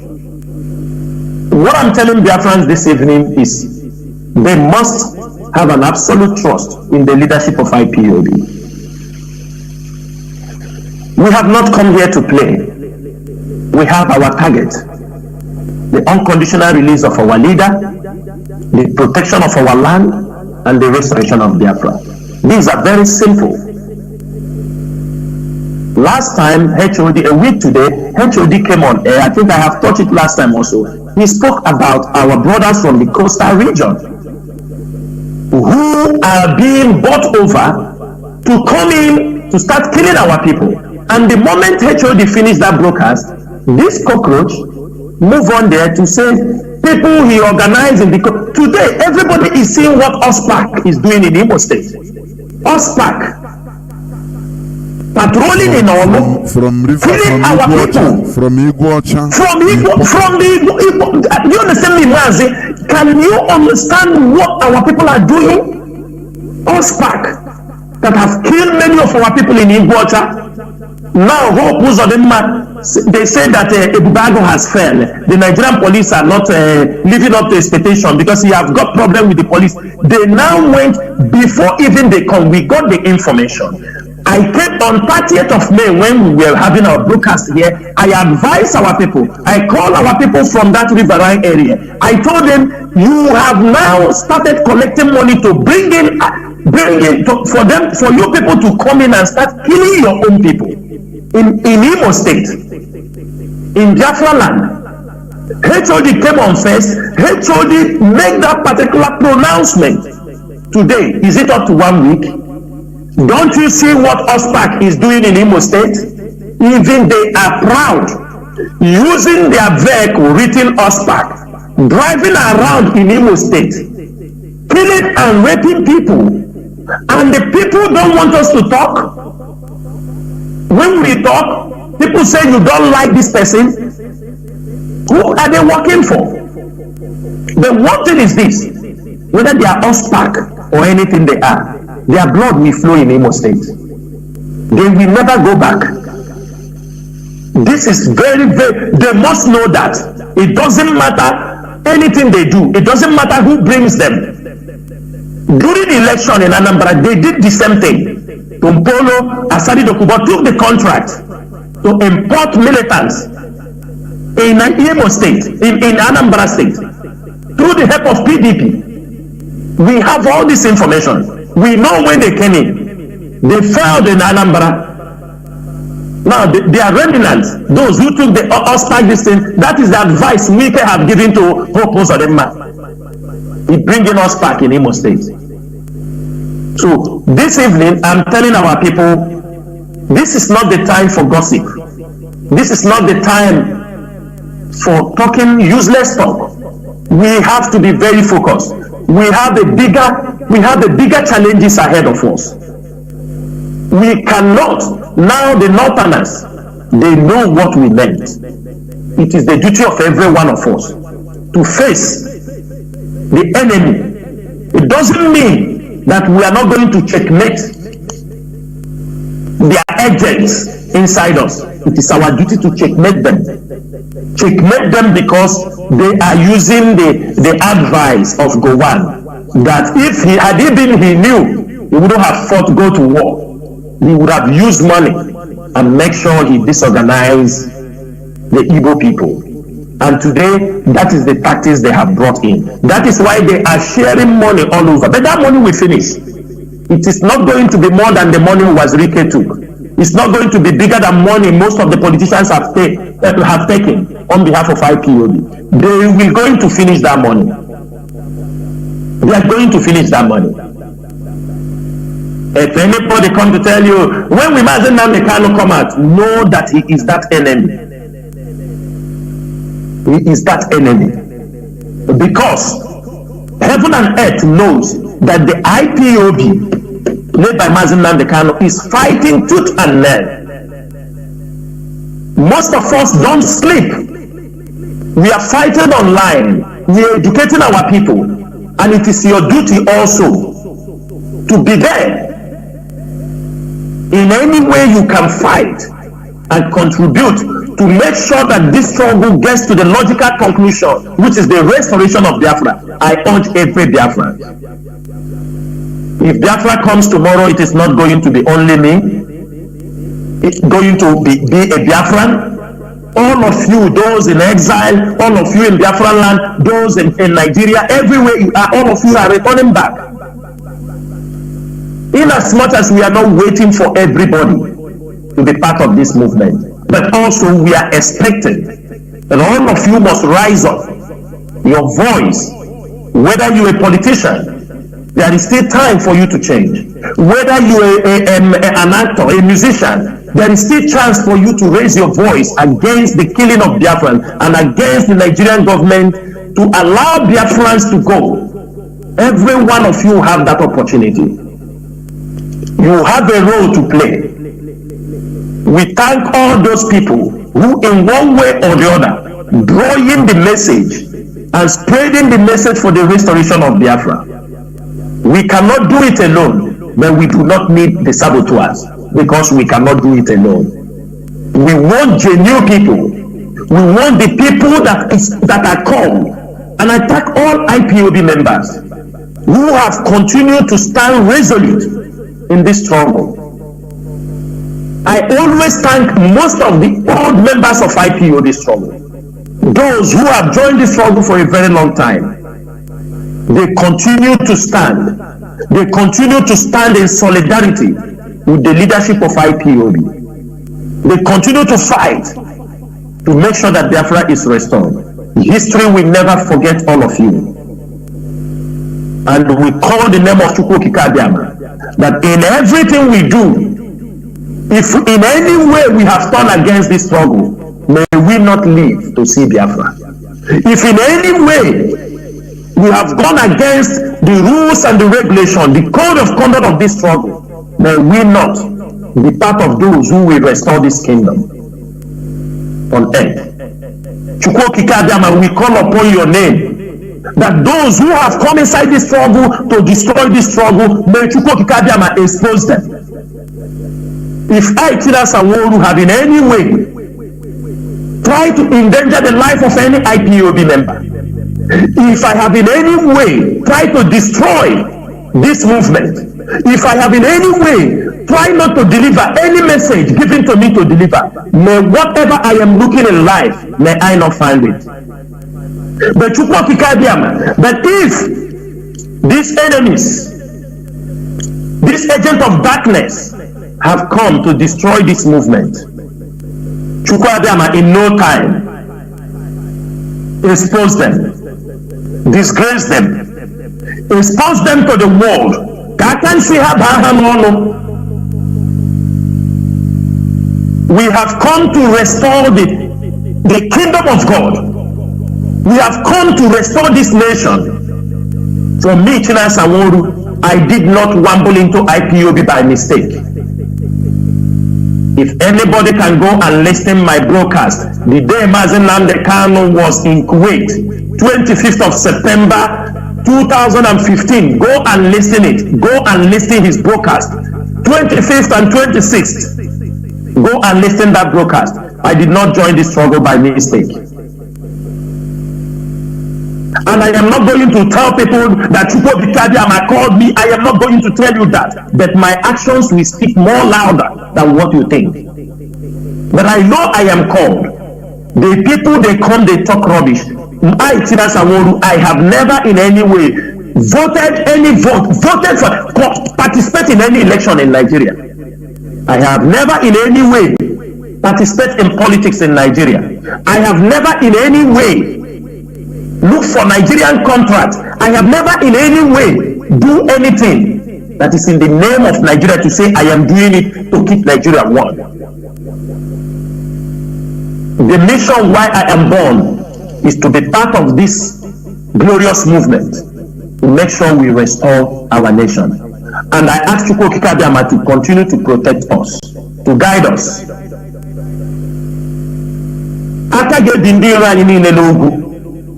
what I'm telling Biafrans this evening is they must have an absolute trust in the leadership of IPOB. We have not come here to play. We have our target. The unconditional release of our leader, the protection of our land, and the restoration of Biafra. These are very simple. Last time, HOD, a week today, HOD came on air. I think I have touched it last time also. He spoke about our brothers from the coastal region who are being bought over to come in to start killing our people. And the moment HOD finished that broadcast, this cockroach moved on there to say people he organized in the today everybody is seeing what OSPAC is doing in Imo State. OSPAC patrolling in Olo, killing our people.
From Iguacha.
You understand me, Mazi? Can you understand what our people are doing? OSPAC that have killed many of our people in Iguacha. Now, Hope Uzodinma, they say that Ebubago has failed. The Nigerian police are not living up to expectation because he have got problem with the police. They now went, before even they come, we got the information. I came on 30th of May when we were having our broadcast here. I advised our people. I called our people from that riverine area. I told them, you have now started collecting money to bring in for you people to come in and start killing your own people. In Imo State, in Biafra land, HOD came on first. HOD made that particular pronouncement. Today, is it up to 1 week? Don't you see what OSPAC is doing in Imo State? Even they are proud, using their vehicle written OSPAC, driving around in Imo State, killing and raping people. And the people don't want us to talk. When we talk, people say you don't like this person. Who are they working for? The one thing is this: whether they are OSPAC or anything they are, their blood will flow in Imo State. They will never go back. This is very, very, they must know that it doesn't matter anything they do. It doesn't matter who brings them. During the election in Anambra, they did the same thing. Tumpolo, Asadi Dokubo took the contract to import militants in Imo State, in Anambra State, through the help of PDP. We have all this information. We know when they came in. They failed in Anambra. Now, they are remnants. Those who took the OSPAC this thing, that is the advice we have given to Hope Uzodinma. He bringing us back in Imo State. So this evening, I'm telling our people, this is not the time for gossip. This is not the time for talking useless talk. We have to be very focused. We have the bigger challenges ahead of us. We cannot, now the Northerners, they know what we meant. It is the duty of every one of us to face the enemy. It doesn't mean that we are not going to checkmate their agents inside us. It is our duty to checkmate them. Checkmate them because they are using the advice of Gowon that if he had been, he knew he wouldn't have fought go to war. He would have used money and make sure he disorganized the Igbo people. And today, that is the tactics they have brought in. That is why they are sharing money all over. But that money will finish. It is not going to be more than the money was Rike took. It's not going to be bigger than money most of the politicians have taken on behalf of IPOB. They will going to finish that money. They are going to finish that money. If anybody come to tell you, when we Mazi Nnamdi Kanu come out, know that he is that enemy. He is that enemy. Because heaven and earth knows that the IPOB led by Mazi Nnamdi Kanu is fighting tooth and nail. Most of us don't sleep. We are fighting online. We are educating our people. And it is your duty also to be there. In any way you can fight and contribute to make sure that this struggle gets to the logical conclusion, which is the restoration of Biafra. I urge every Biafran. If Biafra comes tomorrow, it is not going to be only me. It's going to be a Biafran. All of you, those in exile, all of you in Biafra land, those in Nigeria, everywhere you are, all of you are returning back. In as much as we are not waiting for everybody to be part of this movement, but also we are expecting that all of you must rise up. Your voice, whether you are a politician, there is still time for you to change. Whether you are an actor, a musician, there is still chance for you to raise your voice against the killing of Biafrans and against the Nigerian government to allow Biafrans to go. Every one of you have that opportunity. You have a role to play. We thank all those people who in one way or the other drawing the message and spreading the message for the restoration of Biafra. We cannot do it alone, but we do not need the saboteurs because we cannot do it alone. We want genuine people. We want the people that are called. And I thank all IPOB members who have continued to stand resolute in this struggle. I always thank most of the old members of IPOB struggle. Those who have joined the struggle for a very long time. They continue to stand. They continue to stand in solidarity with the leadership of IPOB. They continue to fight to make sure that Biafra is restored. History will never forget all of you. And we call the name of Chukwu Kikabiama that in everything we do, if in any way we have turned against this struggle, may we not live to see Biafra. If in any way we have gone against the rules and the regulation, the code of conduct of this struggle, may we not be part of those who will restore this kingdom on earth. Chukwu Kikabiama, we call upon your name, that those who have come inside this struggle to destroy this struggle, may Chukwu Kikabiama expose them. If I, Chinedu Sanwo-Olu, have in any way tried to endanger the life of any IPOB member, if I have in any way tried to destroy this movement, if I have in any way tried not to deliver any message given to me to deliver, may whatever I am looking in life, may I not find it. But Chukwu Kikabiama, but if these enemies, this agent of darkness, have come to destroy this movement, Chukwu Kikabiama, in no time, expose them, disgrace them, expose them to the world. We have come to restore the kingdom of God. We have come to restore this nation. For me, Chinedu Sanwo-Olu, I did not wamble into IPOB by mistake. If anybody can go and listen my broadcast, the day Mazi Nnamdi Kanu was in Kuwait, 25th of September 2015, go and listen it. Go and listen his broadcast. 25th and 26th. Go and listen that broadcast. I did not join this struggle by mistake. And I am not going to tell people that Chukwu Kikabiama called me. I am not going to tell you that. But my actions will speak more louder than what you think. But I know I am called. The people, they come, they talk rubbish. I, Chinedu Sanwo-Olu, I have never in any way voted for, participate in any election in Nigeria. I have never in any way participated in politics in Nigeria. I have never in any way looked for Nigerian contracts. I have never in any way do anything that is in the name of Nigeria to say I am doing it to keep Nigeria one. The mission why I am born is to be part of this glorious movement to make sure we restore our nation. And I ask Chukwu Kikabiama to continue to protect us, to guide us.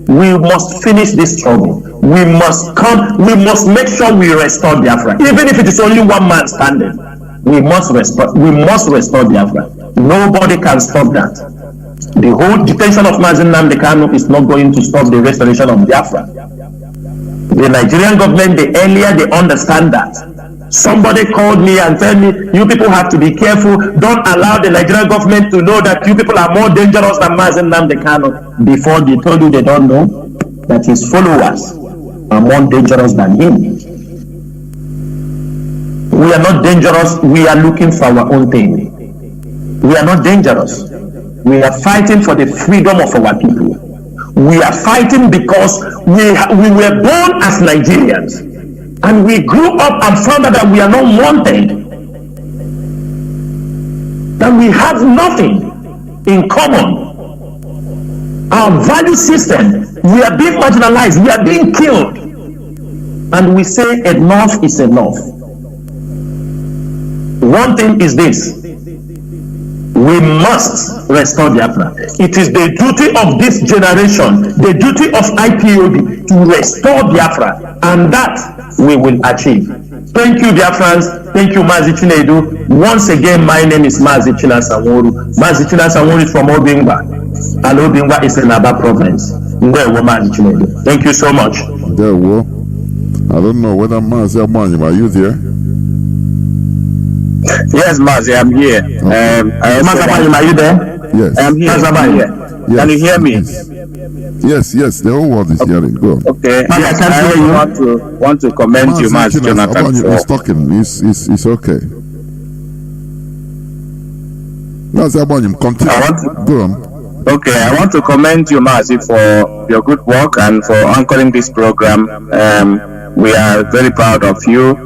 We must finish this struggle. We must make sure we restore Biafra. Even if it is only one man standing, we must restore Biafra. Nobody can stop that. The whole detention of Mazi Nnamdi Kanu is not going to stop the restoration of Biafra. The Nigerian government, the earlier they understand that. Somebody called me and told me, you people have to be careful. Don't allow the Nigerian government to know that you people are more dangerous than Mazi Nnamdi Kanu. Before they told you they don't know that his followers are more dangerous than him. We are not dangerous. We are looking for our own thing. We are not dangerous. We are fighting for the freedom of our people. We are fighting because we were born as Nigerians. And we grew up and found out that we are not wanted. That we have nothing in common. Our value system, we are being marginalized, we are being killed. And we say enough is enough. One thing is this. We must restore Biafra. It is the duty of this generation, the duty of IPOB to restore Biafra, and that we will achieve. Thank you, Biafrans. Thank you, Mazi Chinedu. Once again, my name is Mazi Nnamdi. Mazi Nnamdi is from Obingwa, and Obingwa is in Aba province. Mazi Chinedu. Thank you so much.
There we I don't know whether Mazi Nnamdi, are you there?
Yes, Mazi, I'm here.
Mazi, are you there?
Yes.
I'm here. I'm here. Yes. Can you hear me?
Yes, the whole world is hearing. Go on.
Okay. Yes, I want to commend you, Mazi Jonathan.
He's talking. It's okay. Mazi Nnamdi, continue. Go on.
Okay, I want to commend you, Mazi, for your good work and for anchoring this program. We are very proud of you.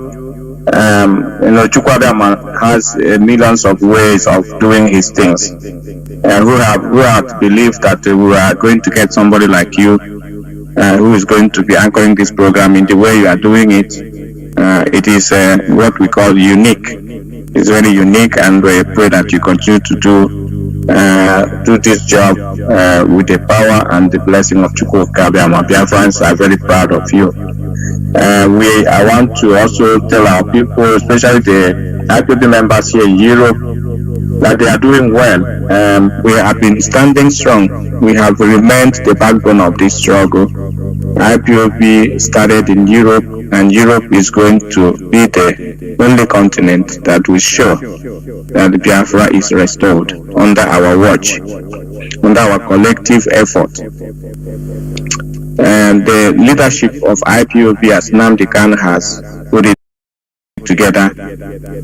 Chukwuadama has millions of ways of doing his things. Who have believed that we are going to get somebody like you who is going to be anchoring this program in the way you are doing it. It is what we call unique. It's very unique, and we pray that you continue to do this job with the power and the blessing of Chukwuadama. Biafrans are very proud of you. I want to also tell our people, especially the IPOB members here in Europe, that they are doing well. We have been standing strong. We have remained the backbone of this struggle. IPOB started in Europe, and Europe is going to be the only continent that will show that Biafra is restored under our watch, under our collective effort. And the leadership of IPOB, as Nnamdi Kanu has put it together,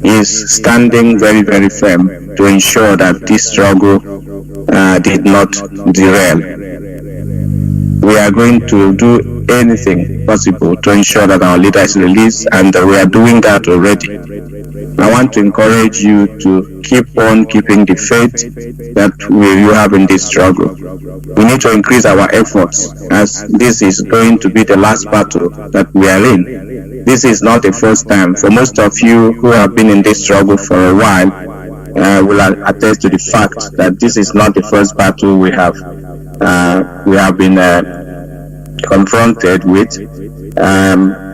is standing very, very firm to ensure that this struggle did not derail. We are going to do anything possible to ensure that our leader is released, and we are doing that already. I want to encourage you to keep on keeping the faith that you have in this struggle. We need to increase our efforts, as this is going to be the last battle that we are in. This is not the first time. For most of you who have been in this struggle for a while, will attest to the fact that this is not the first battle we have been confronted with.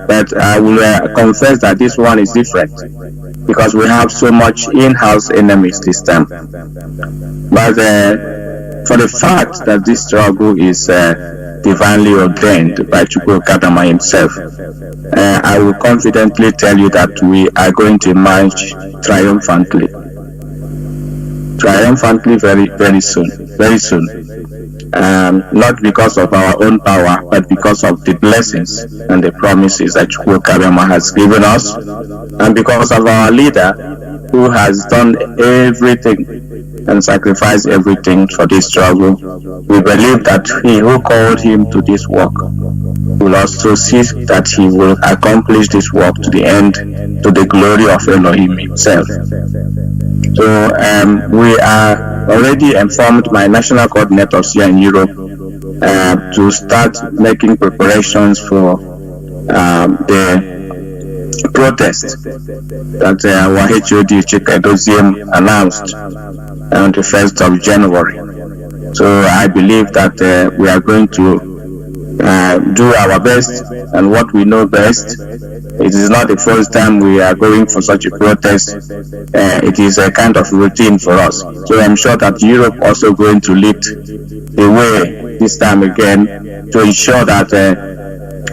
But I will confess that this one is different, because we have so much in-house enemies this time. But for the fact that this struggle is divinely ordained by Chukwuadama himself, I will confidently tell you that we are going to emerge triumphantly. Very, very soon. Not because of our own power, but because of the blessings and the promises that Chukwuadama has given us, and because of our leader who has done everything and sacrificed everything for this struggle. We believe that he who called him to this work will also see that he will accomplish this work to the end, to the glory of Elohim himself. So we are already informed my national coordinators here in Europe to start making preparations for the protest that our HOD Chinedu announced on the 1st of January. So I believe that we are going to do our best and what we know best. It is not the first time we are going for such a protest. It is a kind of routine for us. So I'm sure that Europe also going to lead the way this time again to ensure that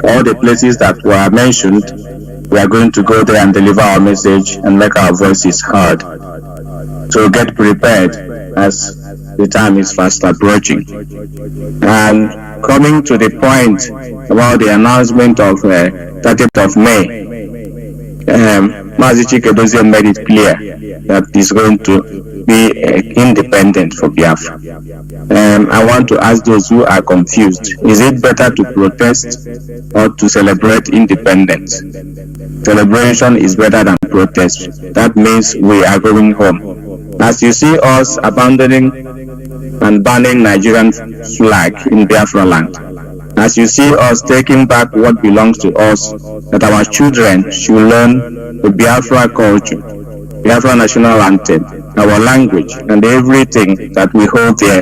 all the places that were mentioned, we are going to go there and deliver our message and make our voices heard. So get prepared as the time is fast approaching. And coming to the point about the announcement of 30th of May, Mazi Chinedu made it clear that he's going to be independent for Biafra. I want to ask those who are confused, is it better to protest or to celebrate independence? Celebration is better than protest. That means we are going home. As you see us abandoning and banning Nigerian flag in Biafra land, as you see us taking back what belongs to us, that our children should learn the Biafra culture, Biafra national anthem, our language, and everything that we hold there.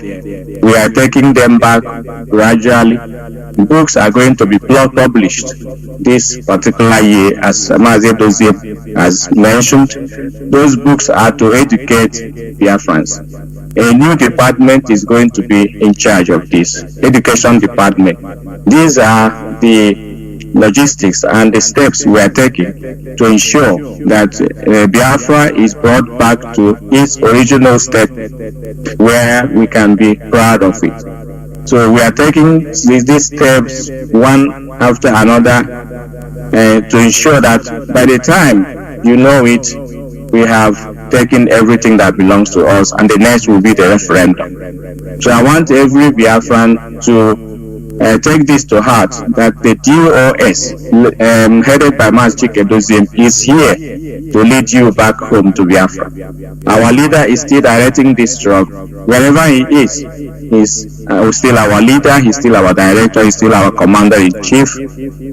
We are taking them back gradually. Books are going to be published this particular year, as Mazi Nnamdi has mentioned. Those books are to educate Biafrans. A new department is going to be in charge of this, education department. These are the logistics and the steps we are taking to ensure that Biafra is brought back to its original state where we can be proud of it. So we are taking these steps one after another to ensure that by the time you know it, we have taken everything that belongs to us, and the next will be the referendum. So I want every Biafran to take this to heart, that the DOS headed by Mazi Chinedu is here to lead you back home to Biafra. Our leader is still directing this struggle. Wherever he is, he's still our leader, he's still our director, he's still our commander-in-chief,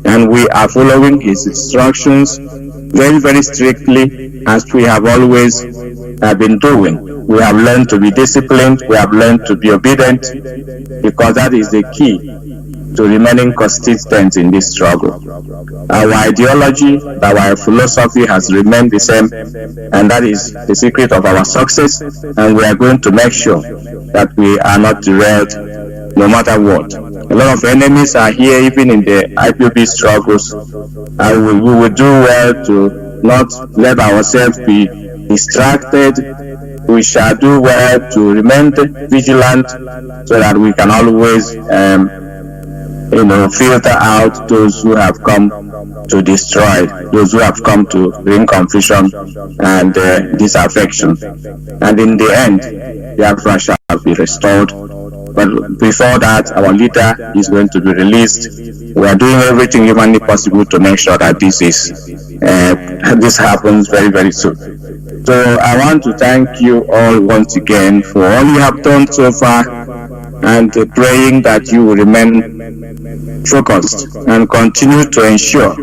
and we are following his instructions very, very strictly, as we have always been doing. We have learned to be disciplined, we have learned to be obedient, because that is the key to remaining consistent in this struggle. Our ideology, our philosophy has remained the same, and that is the secret of our success, and we are going to make sure that we are not derailed no matter what. A lot of enemies are here, even in the IPOB struggles, and we will do well to not let ourselves be distracted. We shall do well to remain vigilant so that we can always filter out those who have come to destroy, those who have come to bring confusion and disaffection. And in the end, Biafra shall be restored. But before that, our leader is going to be released. We are doing everything humanly possible to make sure that this happens very, very soon. So I want to thank you all once again for all you have done so far, and praying that you will remain focused and continue to ensure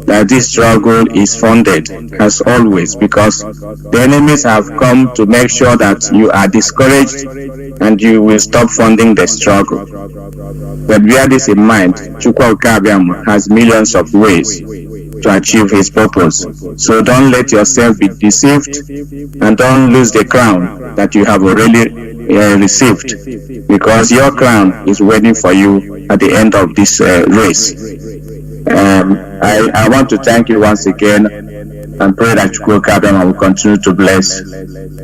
that this struggle is funded as always, because the enemies have come to make sure that you are discouraged and you will stop funding the struggle. But bear this in mind, Chukwu Okabiam has millions of ways to achieve his purpose. So don't let yourself be deceived, and don't lose the crown that you have already received, because your crown is waiting for you at the end of this race. I want to thank you once again, and pray that Chukwu Okabiam will continue to bless,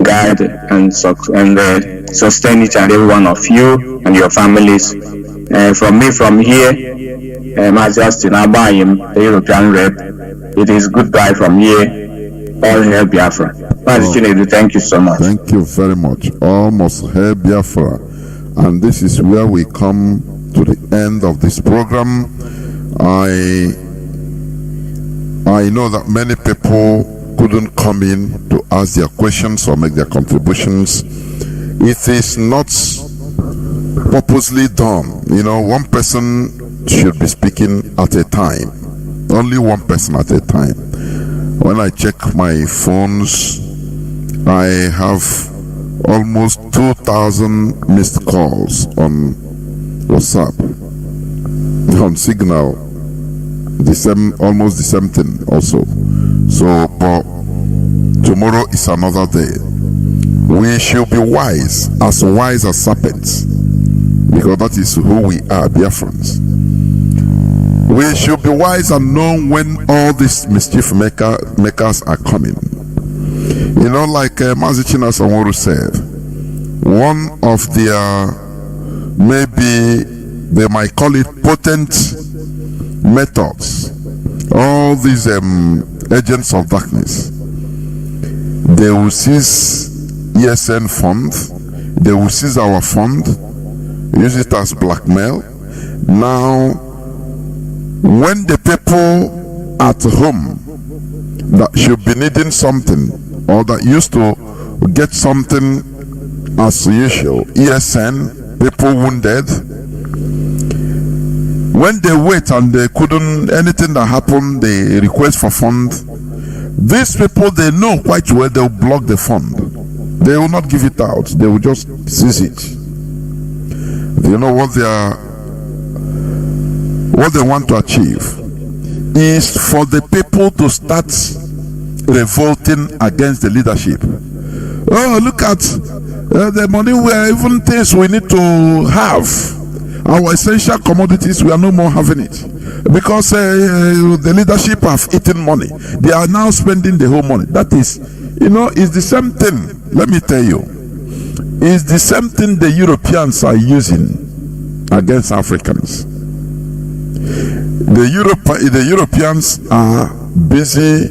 guide, and sustain each and every one of you and your families. From here, Mazi Nnamdi, the European rep, it is goodbye from here. All hail Biafra. Mazi Chinedu, thank you so much.
Thank you very much. All must hail Biafra. And this is where we come to the end of this program. I know that many people couldn't come in to ask their questions or make their contributions. It is not purposely done. One person should be speaking at a time. Only one person at a time. When I check my phones, I have almost 2,000 missed calls on WhatsApp, on Signal, almost the same thing also. So, but tomorrow is another day. We should be wise as serpents, because that is who we are, Biafrans. We should be wise and know when all these mischief makers are coming. Like Mazi Nnamdi said, one of their, maybe they might call it potent methods, all these agents of darkness, they will seize ESN fund, they will seize our fund, use it as blackmail. Now, when the people at home that should be needing something, or that used to get something as usual, ESN, people wounded, when they wait and they couldn't, anything that happened, they request for fund, These people, they know quite well they will block the fund. They will not give it out. They will just seize it. You know what they want to achieve is for the people to start revolting against the leadership. Oh, look at the money where even things we need to have. Our essential commodities, we are no more having it. Because the leadership have eaten money. They are now spending the whole money. That is, it's the same thing. Let me tell you. It's the same thing the Europeans are using against Africans. The Europeans are busy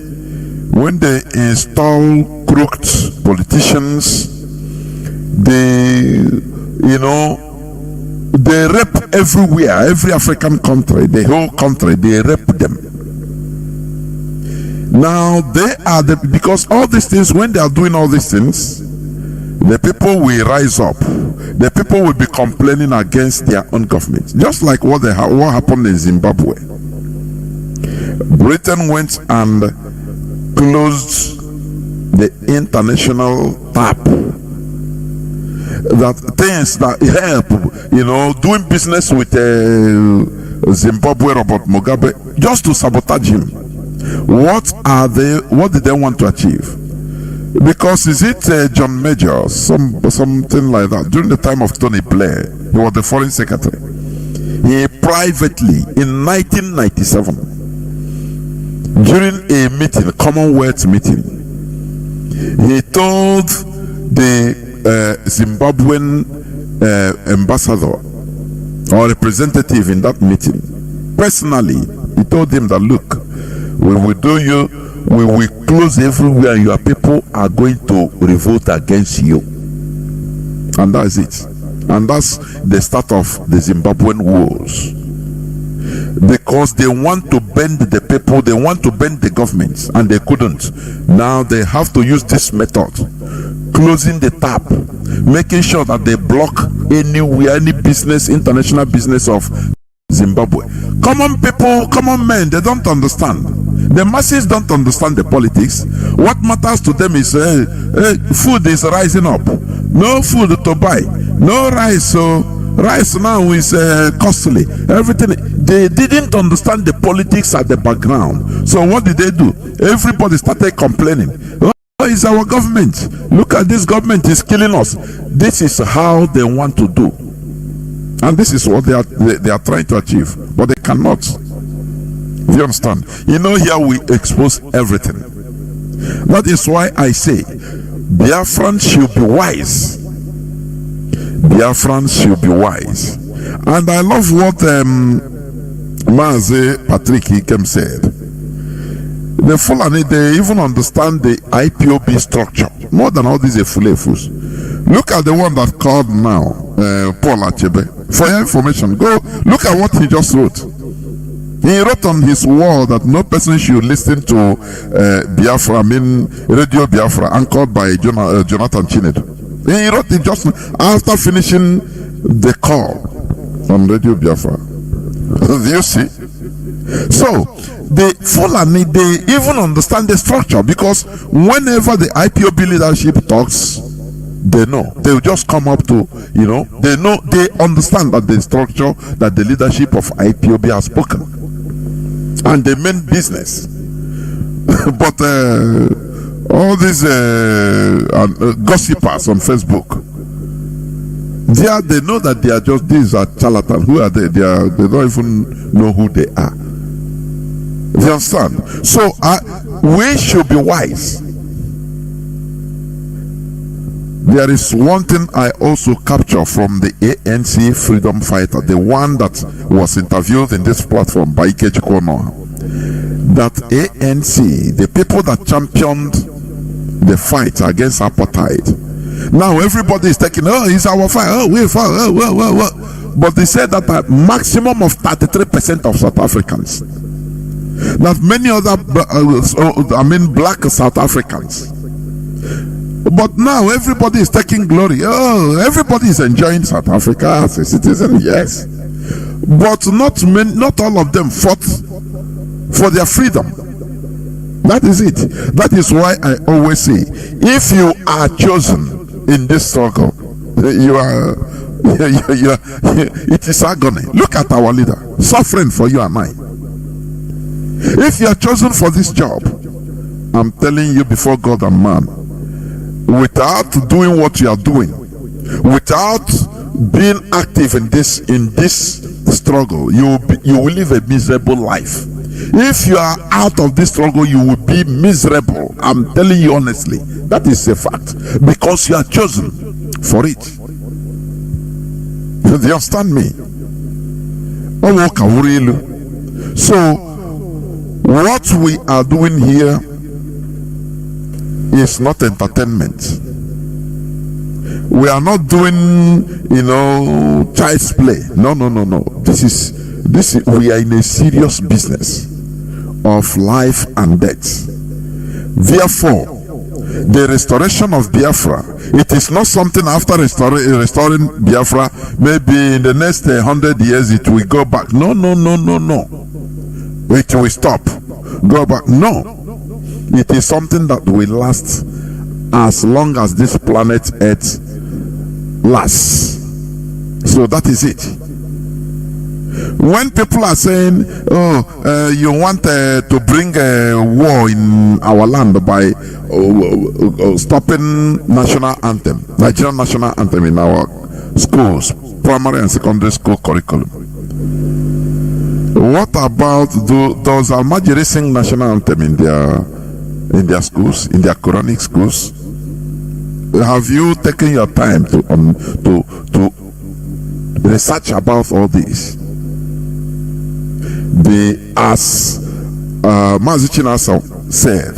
when they install crooked politicians. They rape everywhere, every African country, the whole country, they rape them. Now they are because all these things, when they are doing all these things, the people will rise up. The people will be complaining against their own government, just like what happened in Zimbabwe. Britain went and closed the international tap. That things that help, doing business with Zimbabwe Robert Mugabe, just to sabotage him. What did they want to achieve? Because is it John Major, something like that? During the time of Tony Blair, he was the foreign secretary. He privately, in 1997, during a meeting, a Commonwealth meeting, he told the Zimbabwean ambassador or representative in that meeting, personally, he told him that, look, we will close everywhere. Your people are going to revolt against you, and that is it. And that's the start of the Zimbabwean wars, because they want to bend the people, they want to bend the government, and they couldn't. Now they have to use this method, closing the tap, making sure that they block any business, international business of Zimbabwe. Common people, common men, they don't understand. The masses don't understand the politics. What matters to them is food is rising up. No food to buy. No rice. So rice now is costly. Everything. They didn't understand the politics at the background. So what did they do? Everybody started complaining. Oh, it's our government. Look at this government is killing us. This is how they want to do. And this is what they are trying to achieve. But they cannot. You understand? Here we expose everything. That is why I say Biafrans should be wise. Biafrans should be wise. And I love what Mazi Patrick Ikem said. The Fulani, they even understand the IPOB structure more than all these Efulefus. Look at the one that called now, Paul Achebe. For your information, go look at what he just wrote. He wrote on his wall that no person should listen to Biafra, Radio Biafra, anchored by Jonathan Chinedu. He wrote it just after finishing the call on Radio Biafra. Do you see? So, the Fulani, they even understand the structure, because whenever the IPOB leadership talks, they know. They will just come up to, they understand that the structure, that the leadership of IPOB has spoken. And they mean business. But all these gossipers on Facebook, they know that they are just, these are charlatans. Who are they? They don't even know who they are. You understand? So we should be wise. There is one thing I also capture from the ANC freedom fighter, the one that was interviewed in this platform by Ikechi Kono, that ANC, the people that championed the fight against apartheid, now everybody is taking, it's our fight, we fight, but they said that a maximum of 33% of South Africans, that many other, black South Africans. But now everybody is taking glory. Oh, everybody is enjoying South Africa as a citizen, yes. But not all of them fought for their freedom. That is it. That is why I always say, if you are chosen in this struggle, you are, it is agony. Look at our leader suffering for you and I. If you are chosen for this job, I'm telling you before God and man, without doing what you are doing, without being active in this struggle, you will live a miserable life. If you are out of this struggle, you will be miserable. I'm telling you honestly, that is a fact, because you are chosen for it. Do you understand me? So what we are doing here is not entertainment. We are not doing, child's play. No. This is we are in a serious business of life and death. Therefore, the restoration of Biafra, it is not something after restoring Biafra, maybe in the next 100 years it will go back. No. It will stop, go back. No. It is something that will last as long as this planet Earth lasts. So that is it. When people are saying, you want to bring a war in our land by stopping national anthem, Nigerian national anthem in our schools, primary and secondary school curriculum. What about those Almajiri sing national anthem in their schools, in their Quranic schools? Have you taken your time to research about all this? As Mazi Nnamdi said,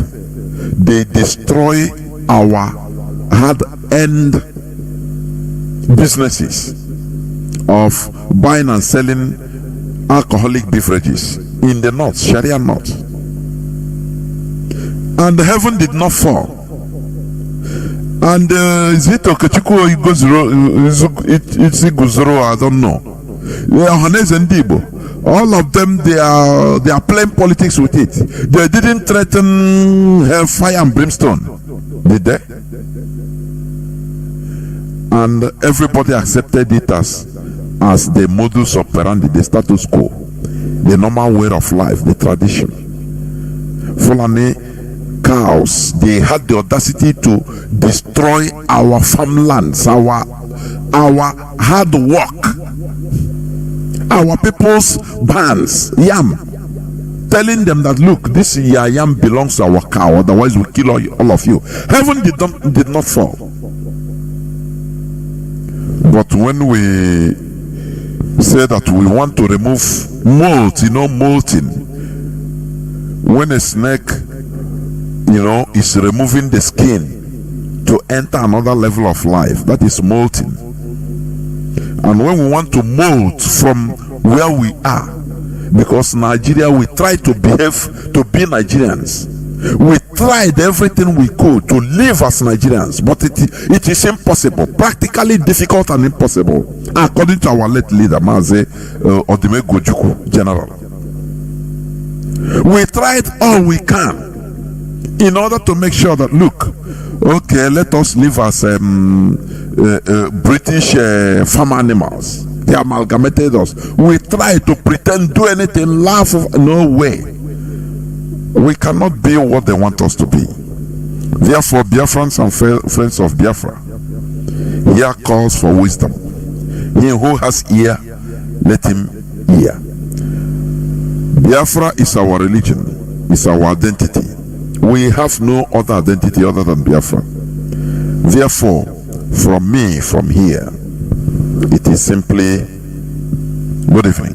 they destroy our hard-earned businesses of buying and selling alcoholic beverages in the north, Sharia north. And heaven did not fall. And is it Okechukwu Iguzoro? I don't know. All of them, they are playing politics with it. They didn't threaten hellfire and brimstone, did they? And everybody accepted it as the modus operandi, the status quo, the normal way of life, the tradition. Fulani cows, they had the audacity to destroy our farmlands, our hard work, our people's barns, yam, telling them that, look, this yam belongs to our cow, otherwise we'll kill all of you. Heaven did not fall. But when we say that we want to remove mold, molting, when a snake is removing the skin to enter another level of life, that is molting. And when we want to mold from where we are, because Nigeria, we try to behave to be Nigerians. We tried everything we could to live as Nigerians, but it is impossible, practically difficult and impossible, according to our late leader, Mazi Nnamdi General. We tried all we can in order to make sure that, look, okay, let us live as British farm animals. They amalgamated us. We try to pretend, do anything, laugh. No way. We cannot be what they want us to be. Therefore, Biafrans and friends of Biafra, here calls for wisdom. He who has ear, let him hear. Biafra is our religion, is our identity. We have no other identity other than Biafra. Therefore, from here, it is simply good evening.